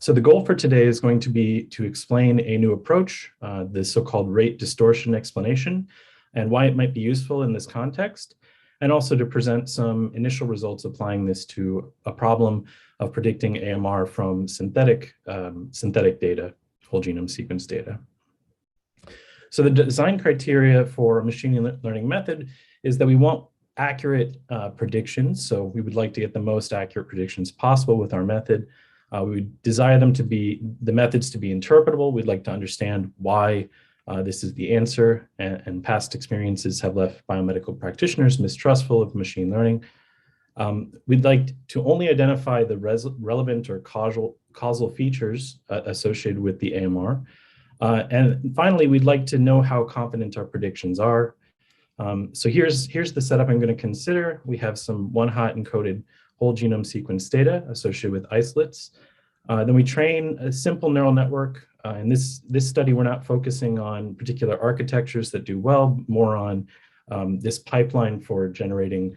S16: So the goal for today is going to be to explain a new approach, the so-called rate distortion explanation, and why it might be useful in this context, and also to present some initial results applying this to a problem of predicting AMR from synthetic data, whole genome sequence data. So the design criteria for a machine learning method is that we want accurate predictions. So we would like to get the most accurate predictions possible with our method. We would desire the methods to be interpretable. We'd like to understand why this is the answer, and past experiences have left biomedical practitioners mistrustful of machine learning. We'd like to only identify the relevant or causal features associated with the AMR. And finally, we'd like to know how confident our predictions are. So here's the setup I'm going to consider. We have some one-hot encoded whole genome sequence data associated with isolates. Then we train a simple neural network. In this study, we're not focusing on particular architectures that do well, more on this pipeline for generating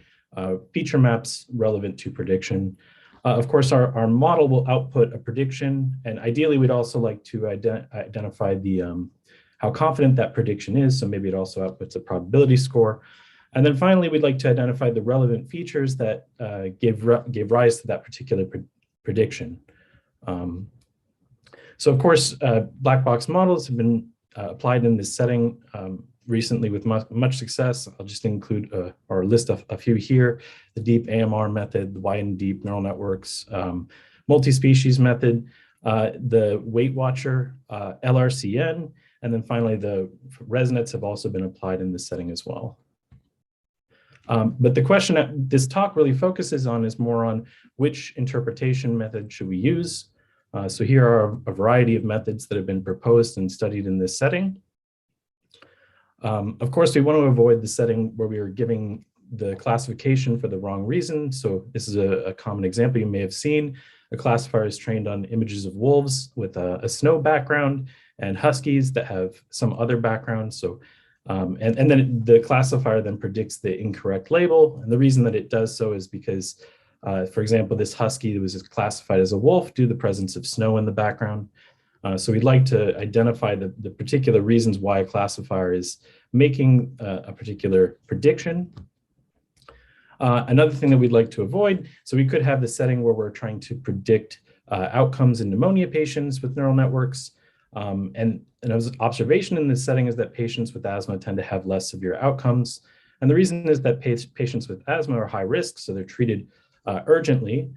S16: feature maps relevant to prediction. Of course, our model will output a prediction, and ideally, we'd also like to identify how confident that prediction is. So maybe it also outputs a probability score. And then finally, we'd like to identify the relevant features that gave rise to that particular prediction. So of course, black box models have been applied in this setting recently with much success. I'll just include or list a few here: the deep AMR method, the wide and deep neural networks, multi-species method, the Weight Watcher, LRCN, and then finally the ResNets have also been applied in this setting as well. But the question that this talk really focuses on is more on which interpretation method should we use. So here are a variety of methods that have been proposed and studied in this setting. Of course, we want to avoid the setting where we are giving the classification for the wrong reason. So this is a common example you may have seen. A classifier is trained on images of wolves with a snow background and huskies that have some other background. So, and then the classifier then predicts the incorrect label. And the reason that it does so is because, for example, this husky was classified as a wolf due to the presence of snow in the background. So we'd like to identify the particular reasons why a classifier is making a particular prediction. Another thing that we'd like to avoid, so we could have the setting where we're trying to predict outcomes in pneumonia patients with neural networks. And an observation in this setting is that patients with asthma tend to have less severe outcomes. And the reason is that patients with asthma are high risk, so they're treated urgently.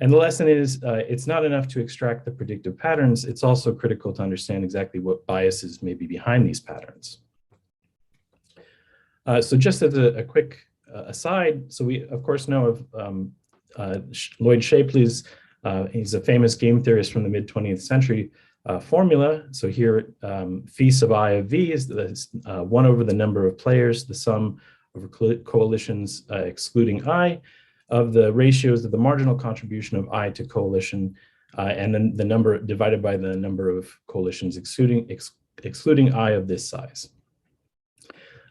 S16: And the lesson is it's not enough to extract the predictive patterns, it's also critical to understand exactly what biases may be behind these patterns. So just as a quick aside, so we of course know of Lloyd Shapley's, he's a famous game theorist from the mid-20th century, formula. So here, phi sub I of V is 1 over the number of players, the sum over coalitions excluding I, of the ratios of the marginal contribution of I to coalition, and then the number divided by the number of coalitions excluding I of this size.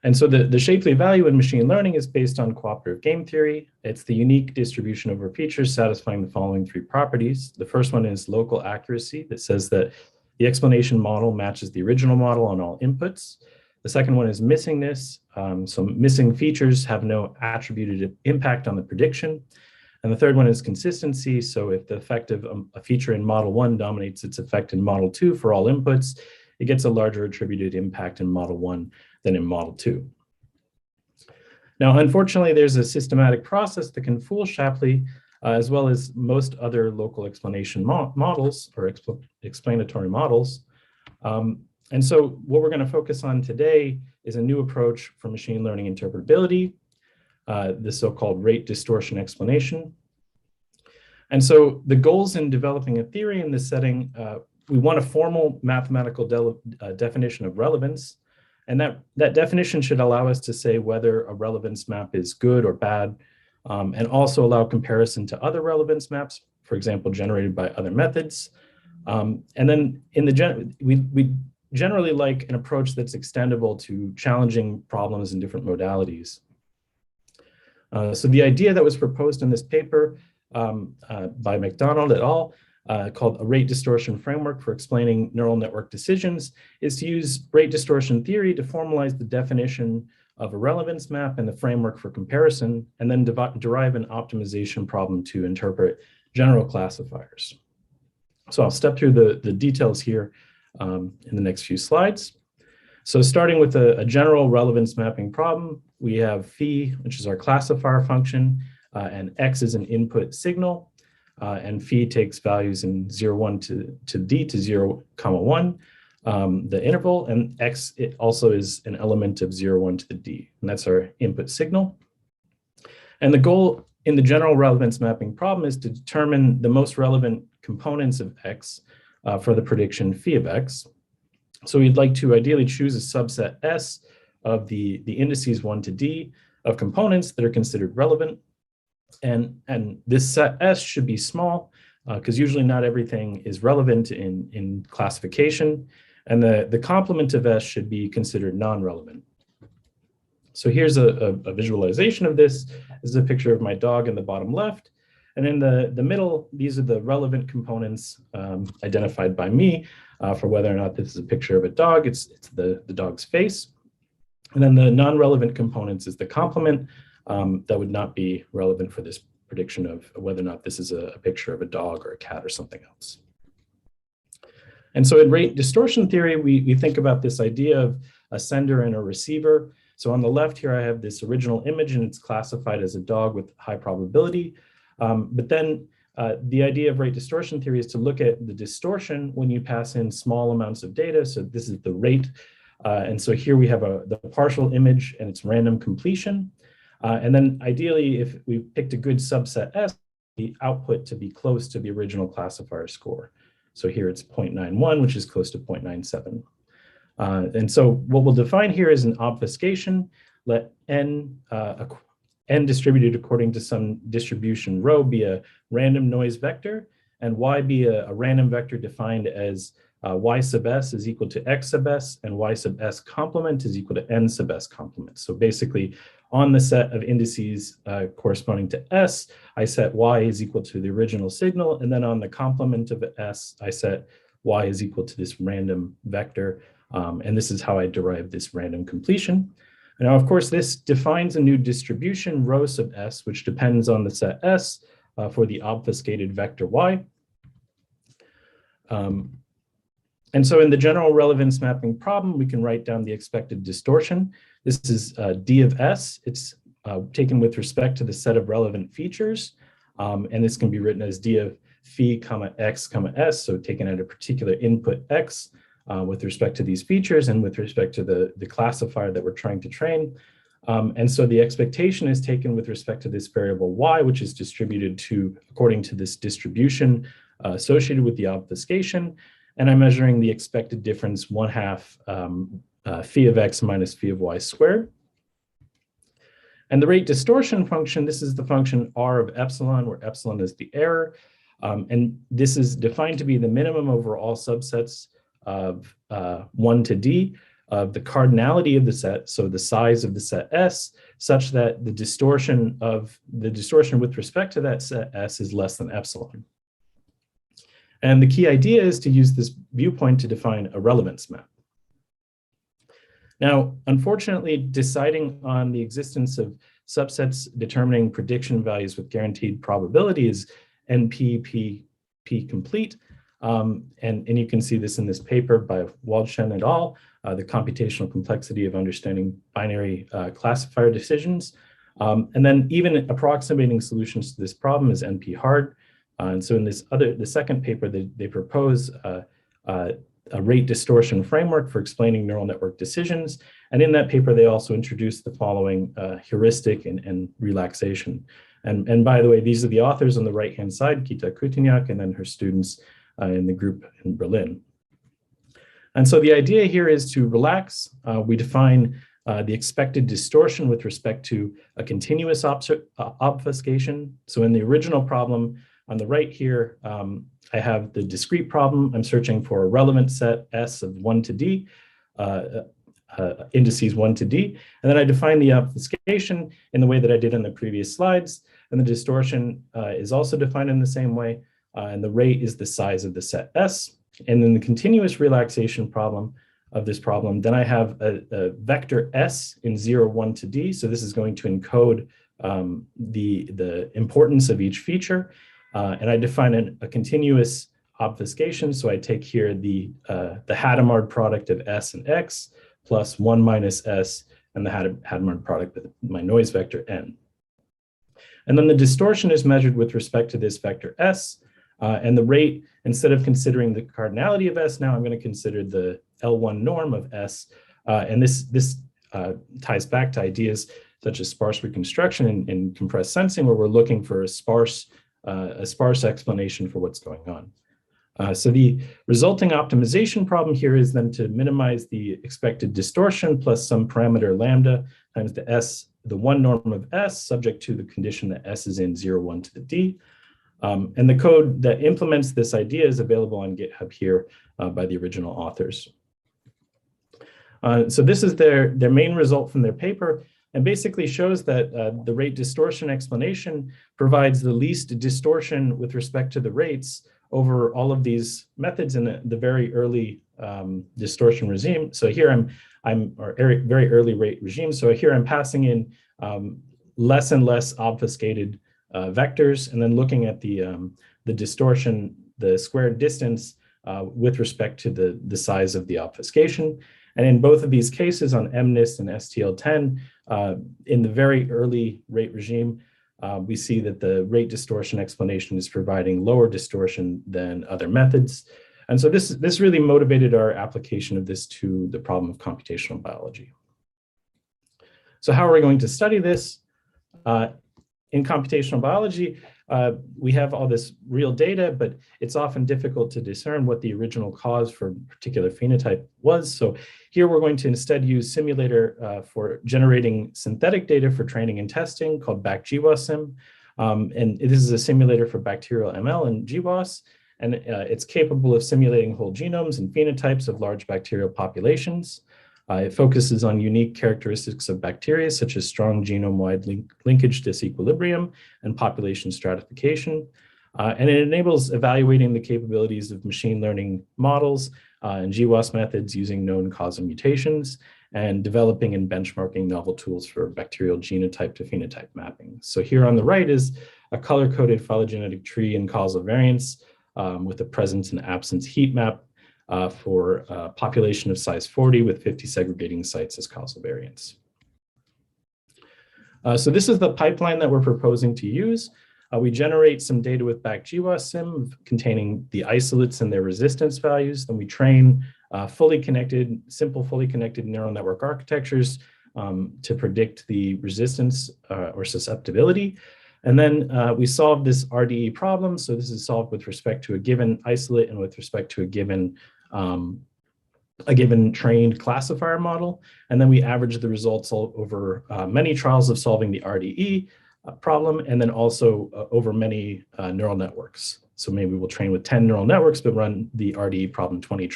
S16: And so the Shapley value in machine learning is based on cooperative game theory. It's the unique distribution over features satisfying the following 3 properties. The first one is local accuracy, that says that the explanation model matches the original model on all inputs. The second one is missingness. So missing features have no attributed impact on the prediction. And the third one is consistency. So if the effect of a feature in model 1 dominates its effect in model 2 for all inputs, it gets a larger attributed impact in model 1 than in model 2. Now, unfortunately, there's a systematic process that can fool Shapley, as well as most other local explanation models or explanatory models. And so what we're going to focus on today is a new approach for machine learning interpretability, the so-called rate distortion explanation. And so the goals in developing a theory in this setting, we want a formal mathematical definition of relevance. And that definition should allow us to say whether a relevance map is good or bad, and also allow comparison to other relevance maps, for example, generated by other methods. And then in the we generally like an approach that's extendable to challenging problems in different modalities. So the idea that was proposed in this paper by McDonald et al., called a rate distortion framework for explaining neural network decisions, is to use rate distortion theory to formalize the definition of a relevance map and the framework for comparison, and then derive an optimization problem to interpret general classifiers. So I'll step through the details here in the next few slides. So starting with a general relevance mapping problem, we have phi, which is our classifier function, and x is an input signal. And phi takes values in 0, 1 to d to 0, 1, the interval, and x it also is an element of 0, 1 to the d, and that's our input signal. And the goal in the general relevance mapping problem is to determine the most relevant components of x for the prediction phi of x. So we'd like to ideally choose a subset S of the indices 1 to d of components that are considered relevant. And this set S should be small because usually not everything is relevant in classification. And the complement of S should be considered non-relevant. So here's a visualization of this. This is a picture of my dog in the bottom left. And in the middle, these are the relevant components identified by me for whether or not this is a picture of a dog. It's the dog's face. And then the non-relevant components is the complement that would not be relevant for this prediction of whether or not this is a picture of a dog or a cat or something else. And so in rate distortion theory, we think about this idea of a sender and a receiver. So on the left here, I have this original image and it's classified as a dog with high probability. But then the idea of rate distortion theory is to look at the distortion when you pass in small amounts of data. So this is the rate. And so here we have the partial image and its random completion. And then ideally, if we picked a good subset S, the output to be close to the original classifier score. So here it's 0.91, which is close to 0.97. And so what we'll define here is an obfuscation. Let n distributed according to some distribution rho be a random noise vector, and y be a random vector defined as y sub s is equal to x sub s, and y sub s complement is equal to n sub s complement. So basically, on the set of indices corresponding to s, I set y is equal to the original signal, and then on the complement of s, I set y is equal to this random vector, and this is how I derive this random completion. Now, of course, this defines a new distribution, rho sub s, which depends on the set s for the obfuscated vector y. And so in the general relevance mapping problem, we can write down the expected distortion. This is d of s. It's taken with respect to the set of relevant features. And this can be written as d of phi comma x comma s, so taken at a particular input x with respect to these features and with respect to the classifier that we're trying to train. And so the expectation is taken with respect to this variable y, which is distributed according to this distribution associated with the obfuscation. And I'm measuring the expected difference 1/2 phi of x minus phi of y squared. And the rate distortion function, this is the function r of epsilon, where epsilon is the error. And this is defined to be the minimum over all subsets of 1 to d of the cardinality of the set, so the size of the set S, such that the distortion with respect to that set S is less than epsilon. And the key idea is to use this viewpoint to define a relevance map. Now, unfortunately, deciding on the existence of subsets determining prediction values with guaranteed probability is NP-P complete. And you can see this in this paper by Waldschen et al., the computational complexity of understanding binary classifier decisions. And then even approximating solutions to this problem is NP-hard. And so in the second paper, they propose a rate distortion framework for explaining neural network decisions. And in that paper, they also introduced the following heuristic and relaxation. And by the way, these are the authors on the right-hand side, Kita Kutyniak, and then her students in the group in Berlin. And so the idea here is to relax. We define the expected distortion with respect to a continuous obfuscation. So in the original problem, on the right here, I have the discrete problem. I'm searching for a relevant set S of 1 to D, indices 1 to D. And then I define the obfuscation in the way that I did in the previous slides. And the distortion is also defined in the same way. And the rate is the size of the set S. And then the continuous relaxation problem of this problem, then I have a vector S in 0, 1 to D. So this is going to encode the importance of each feature. And I define a continuous obfuscation. So I take here the Hadamard product of S and X plus 1 minus S and the Hadamard product with my noise vector N. And then the distortion is measured with respect to this vector S. And the rate, instead of considering the cardinality of S, now I'm going to consider the L1 norm of S. And this ties back to ideas such as sparse reconstruction and compressed sensing, where we're looking for a sparse explanation for what's going on. So the resulting optimization problem here is then to minimize the expected distortion plus some parameter lambda times the 1 norm of S, subject to the condition that S is in 0, 1 to the D. And the code that implements this idea is available on GitHub here by the original authors. So this is their main result from their paper, and basically shows that the rate distortion explanation provides the least distortion with respect to the rates over all of these methods in the very early distortion regime. So here or very early rate regime. So here I'm passing in less and less obfuscated vectors, and then looking at the distortion, the squared distance with respect to the size of the obfuscation. And in both of these cases on MNIST and STL10, in the very early rate regime, we see that the rate distortion explanation is providing lower distortion than other methods. And so this really motivated our application of this to the problem of computational biology. So how are we going to study this? In computational biology, we have all this real data, but it's often difficult to discern what the original cause for a particular phenotype was. So here we're going to instead use simulator for generating synthetic data for training and testing called BAC-GWAS-Sim. And this is a simulator for bacterial ML and GWAS, and it's capable of simulating whole genomes and phenotypes of large bacterial populations. It focuses on unique characteristics of bacteria, such as strong genome-wide linkage disequilibrium and population stratification. And it enables evaluating the capabilities of machine learning models and GWAS methods using known causal mutations, and developing and benchmarking novel tools for bacterial genotype to phenotype mapping. So here on the right is a color-coded phylogenetic tree and causal variants with a presence and absence heat map for a population of size 40 with 50 segregating sites as causal variants. So this is the pipeline that we're proposing to use. We generate some data with BAC-GWAS-Sim containing the isolates and their resistance values. Then we train simple fully connected neural network architectures to predict the resistance or susceptibility. And then we solve this RDE problem. So this is solved with respect to a given isolate and with respect to a given trained classifier model. And then we average the results over many trials of solving the RDE problem, and then also over many neural networks. So maybe we'll train with 10 neural networks, but run the RDE problem 20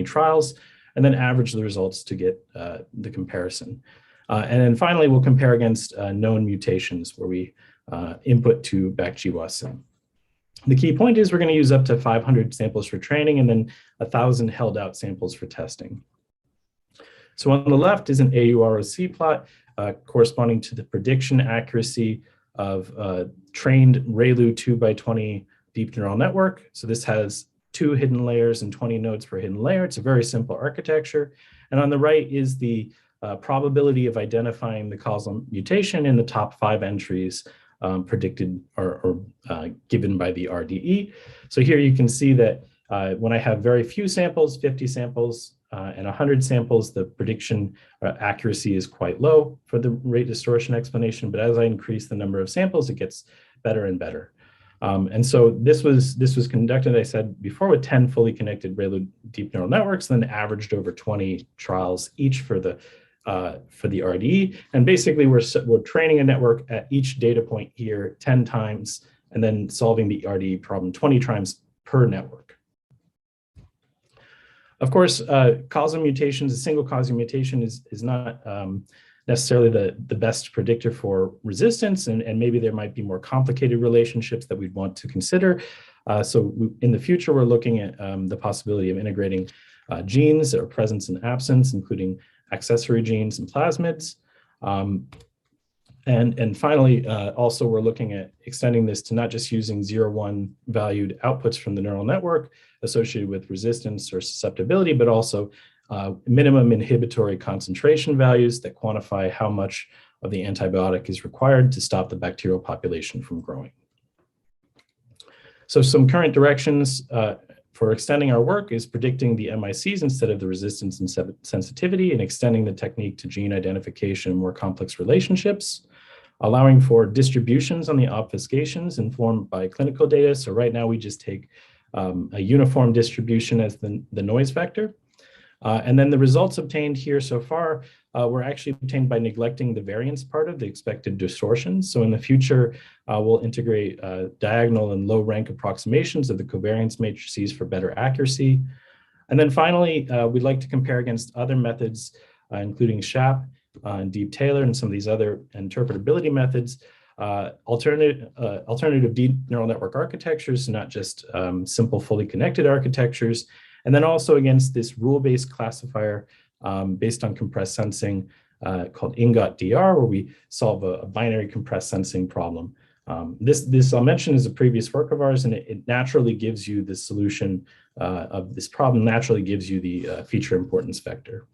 S16: trials, and then average the results to get the comparison. And then finally, we'll compare against known mutations where we input to BAC-GWAS-Sim. The key point is we're going to use up to 500 samples for training and then 1,000 held out samples for testing. So on the left is an AUROC plot corresponding to the prediction accuracy of trained ReLU 2x20 deep neural network. So this has 2 hidden layers and 20 nodes per hidden layer. It's a very simple architecture. And on the right is the probability of identifying the causal mutation in the top 5 entries predicted or given by the RDE. So here you can see that when I have very few samples, 50 samples and 100 samples, the prediction accuracy is quite low for the rate distortion explanation. But as I increase the number of samples, it gets better and better. And so this was conducted, I said before, with 10 fully connected ReLU deep neural networks, then averaged over 20 trials each for the RDE. And basically we're training a network at each data point here 10 times, and then solving the RDE problem 20 times per network. Of course, causal mutations, a single causal mutation is not necessarily the best predictor for resistance, and maybe there might be more complicated relationships that we'd want to consider. So in the future, we're looking at the possibility of integrating genes or presence and absence, including accessory genes and plasmids. And finally, also we're looking at extending this to not just using 0-1 valued outputs from the neural network associated with resistance or susceptibility, but also minimum inhibitory concentration values that quantify how much of the antibiotic is required to stop the bacterial population from growing. So some current directions for extending our work is predicting the MICs instead of the resistance and sensitivity, and extending the technique to gene identification and more complex relationships, allowing for distributions on the obfuscations informed by clinical data. So right now we just take a uniform distribution as the noise vector. And then the results obtained here so far were actually obtained by neglecting the variance part of the expected distortion. So in the future, we'll integrate diagonal and low rank approximations of the covariance matrices for better accuracy. And then finally, we'd like to compare against other methods, including SHAP and Deep Taylor and some of these other interpretability methods, alternative deep neural network architectures, not just simple fully connected architectures. And then also against this rule-based classifier based on compressed sensing called INGOT-DR, where we solve a binary compressed sensing problem. This I'll mention is a previous work of ours, and it naturally gives you the solution of this problem, naturally gives you the feature importance vector.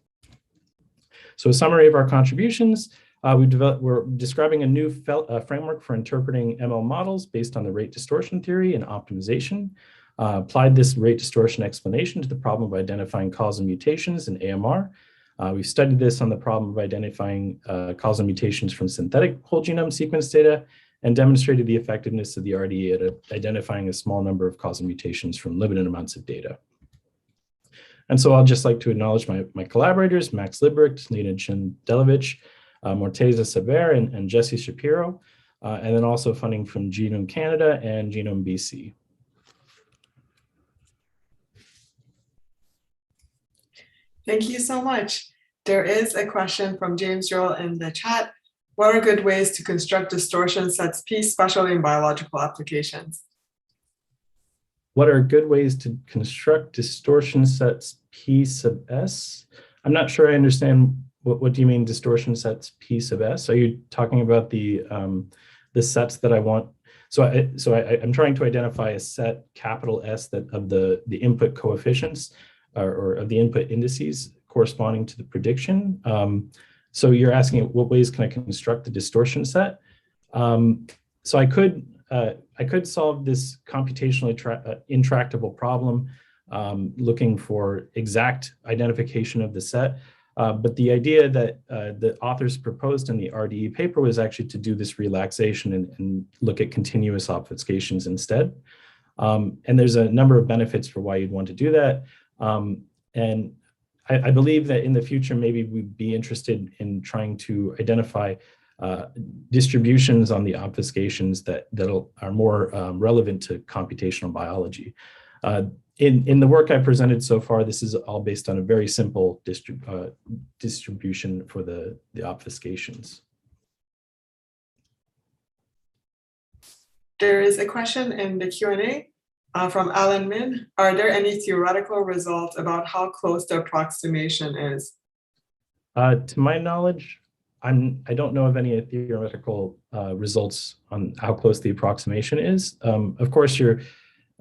S16: So a summary of our contributions, we're describing a new framework for interpreting ML models based on the rate distortion theory and optimization. Applied this rate distortion explanation to the problem of identifying causal mutations in AMR. We've studied this on the problem of identifying causal mutations from synthetic whole genome sequence data, and demonstrated the effectiveness of the RDE at identifying a small number of causal mutations from limited amounts of data. And so I'll just like to acknowledge my collaborators, Max Libricht, Lena Chendelovich, Morteza Saber, and Jesse Shapiro, and then also funding from Genome Canada and Genome BC.
S13: Thank you so much. There is a question from James Joel in the chat. What are good ways to construct distortion sets P, especially in biological applications?
S16: What are good ways to construct distortion sets P sub S? I'm not sure I understand what do you mean distortion sets P sub S? Are you talking about the sets that I want? So I'm trying to identify a set capital S that of the input coefficients or of the input indices corresponding to the prediction. So you're asking what ways can I construct the distortion set? So I could solve this computationally intractable problem looking for exact identification of the set. But the idea that the authors proposed in the RDE paper was actually to do this relaxation and look at continuous obfuscations instead. And there's a number of benefits for why you'd want to do that. And I believe that in the future, maybe we'd be interested in trying to identify distributions on the obfuscations that are more relevant to computational biology. In the work I presented so far, this is all based on a very simple distribution for the obfuscations.
S13: There is a question in the Q&A from Alan Min. Are there any theoretical results about how close the approximation is?
S16: To my knowledge, I don't know of any theoretical results on how close the approximation is. Of course, you're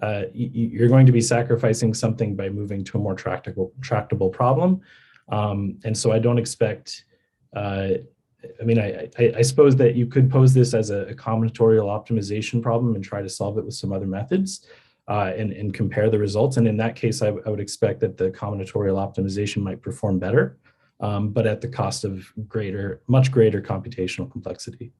S16: going to be sacrificing something by moving to a more tractable problem. And so I don't expect, I suppose that you could pose this as a combinatorial optimization problem and try to solve it with some other methods and compare the results. And in that case, I would expect that the combinatorial optimization might perform better, but at the cost of much greater computational complexity.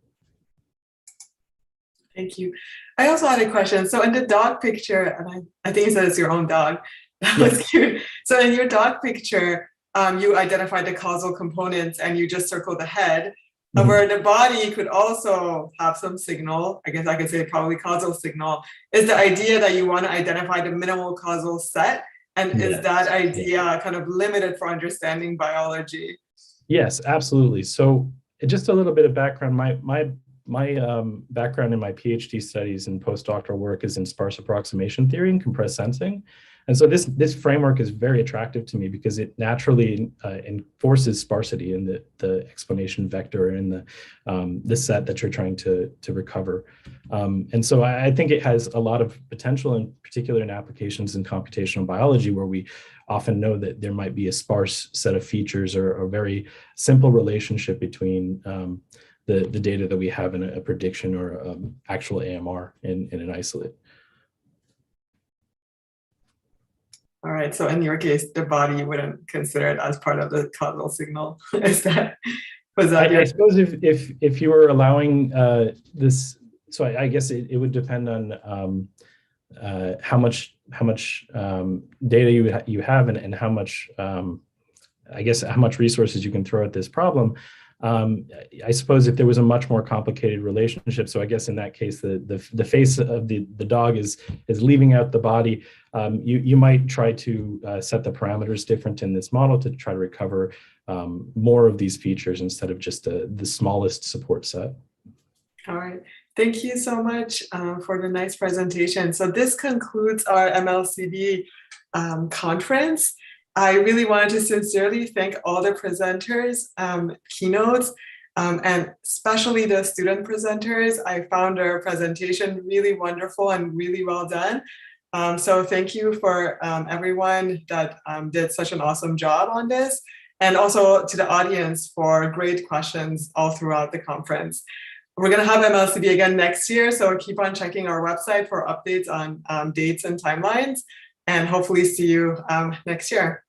S13: Thank you. I also had a question. So in the dog picture, and I think you said it's your own dog. That was cute. So in your dog picture, you identified the causal components and you just circled the head. Where the body could also have some signal, I guess I could say probably causal signal, is the idea that you want to identify the minimal causal set. And is that idea kind of limited for understanding biology?
S16: Yes, absolutely. So just a little bit of background. My background in my PhD studies and postdoctoral work is in sparse approximation theory and compressed sensing. And so this framework is very attractive to me because it naturally enforces sparsity in the explanation vector and the set that you're trying to recover. And so I think it has a lot of potential, in particular in applications in computational biology, where we often know that there might be a sparse set of features or a very simple relationship between the data that we have in a prediction or actual AMR in an isolate.
S13: All right, so in your case, the body wouldn't consider it as part of the causal signal. I
S16: suppose if you were allowing this, so I guess it would depend on how much data you have and how much I guess how much resources you can throw at this problem. I suppose if there was a much more complicated relationship, so I guess in that case, the face of the dog is leaving out the body. You might try to set the parameters different in this model to try to recover more of these features instead of just the smallest support set.
S13: All right. Thank you so much for the nice presentation. So this concludes our MLCB conference. I really wanted to sincerely thank all the presenters, keynotes, and especially the student presenters. I found their presentation really wonderful and really well done. So thank you for everyone that did such an awesome job on this, and also to the audience for great questions all throughout the conference. We're going to have MLCB again next year, so keep on checking our website for updates on dates and timelines, and hopefully see you next year.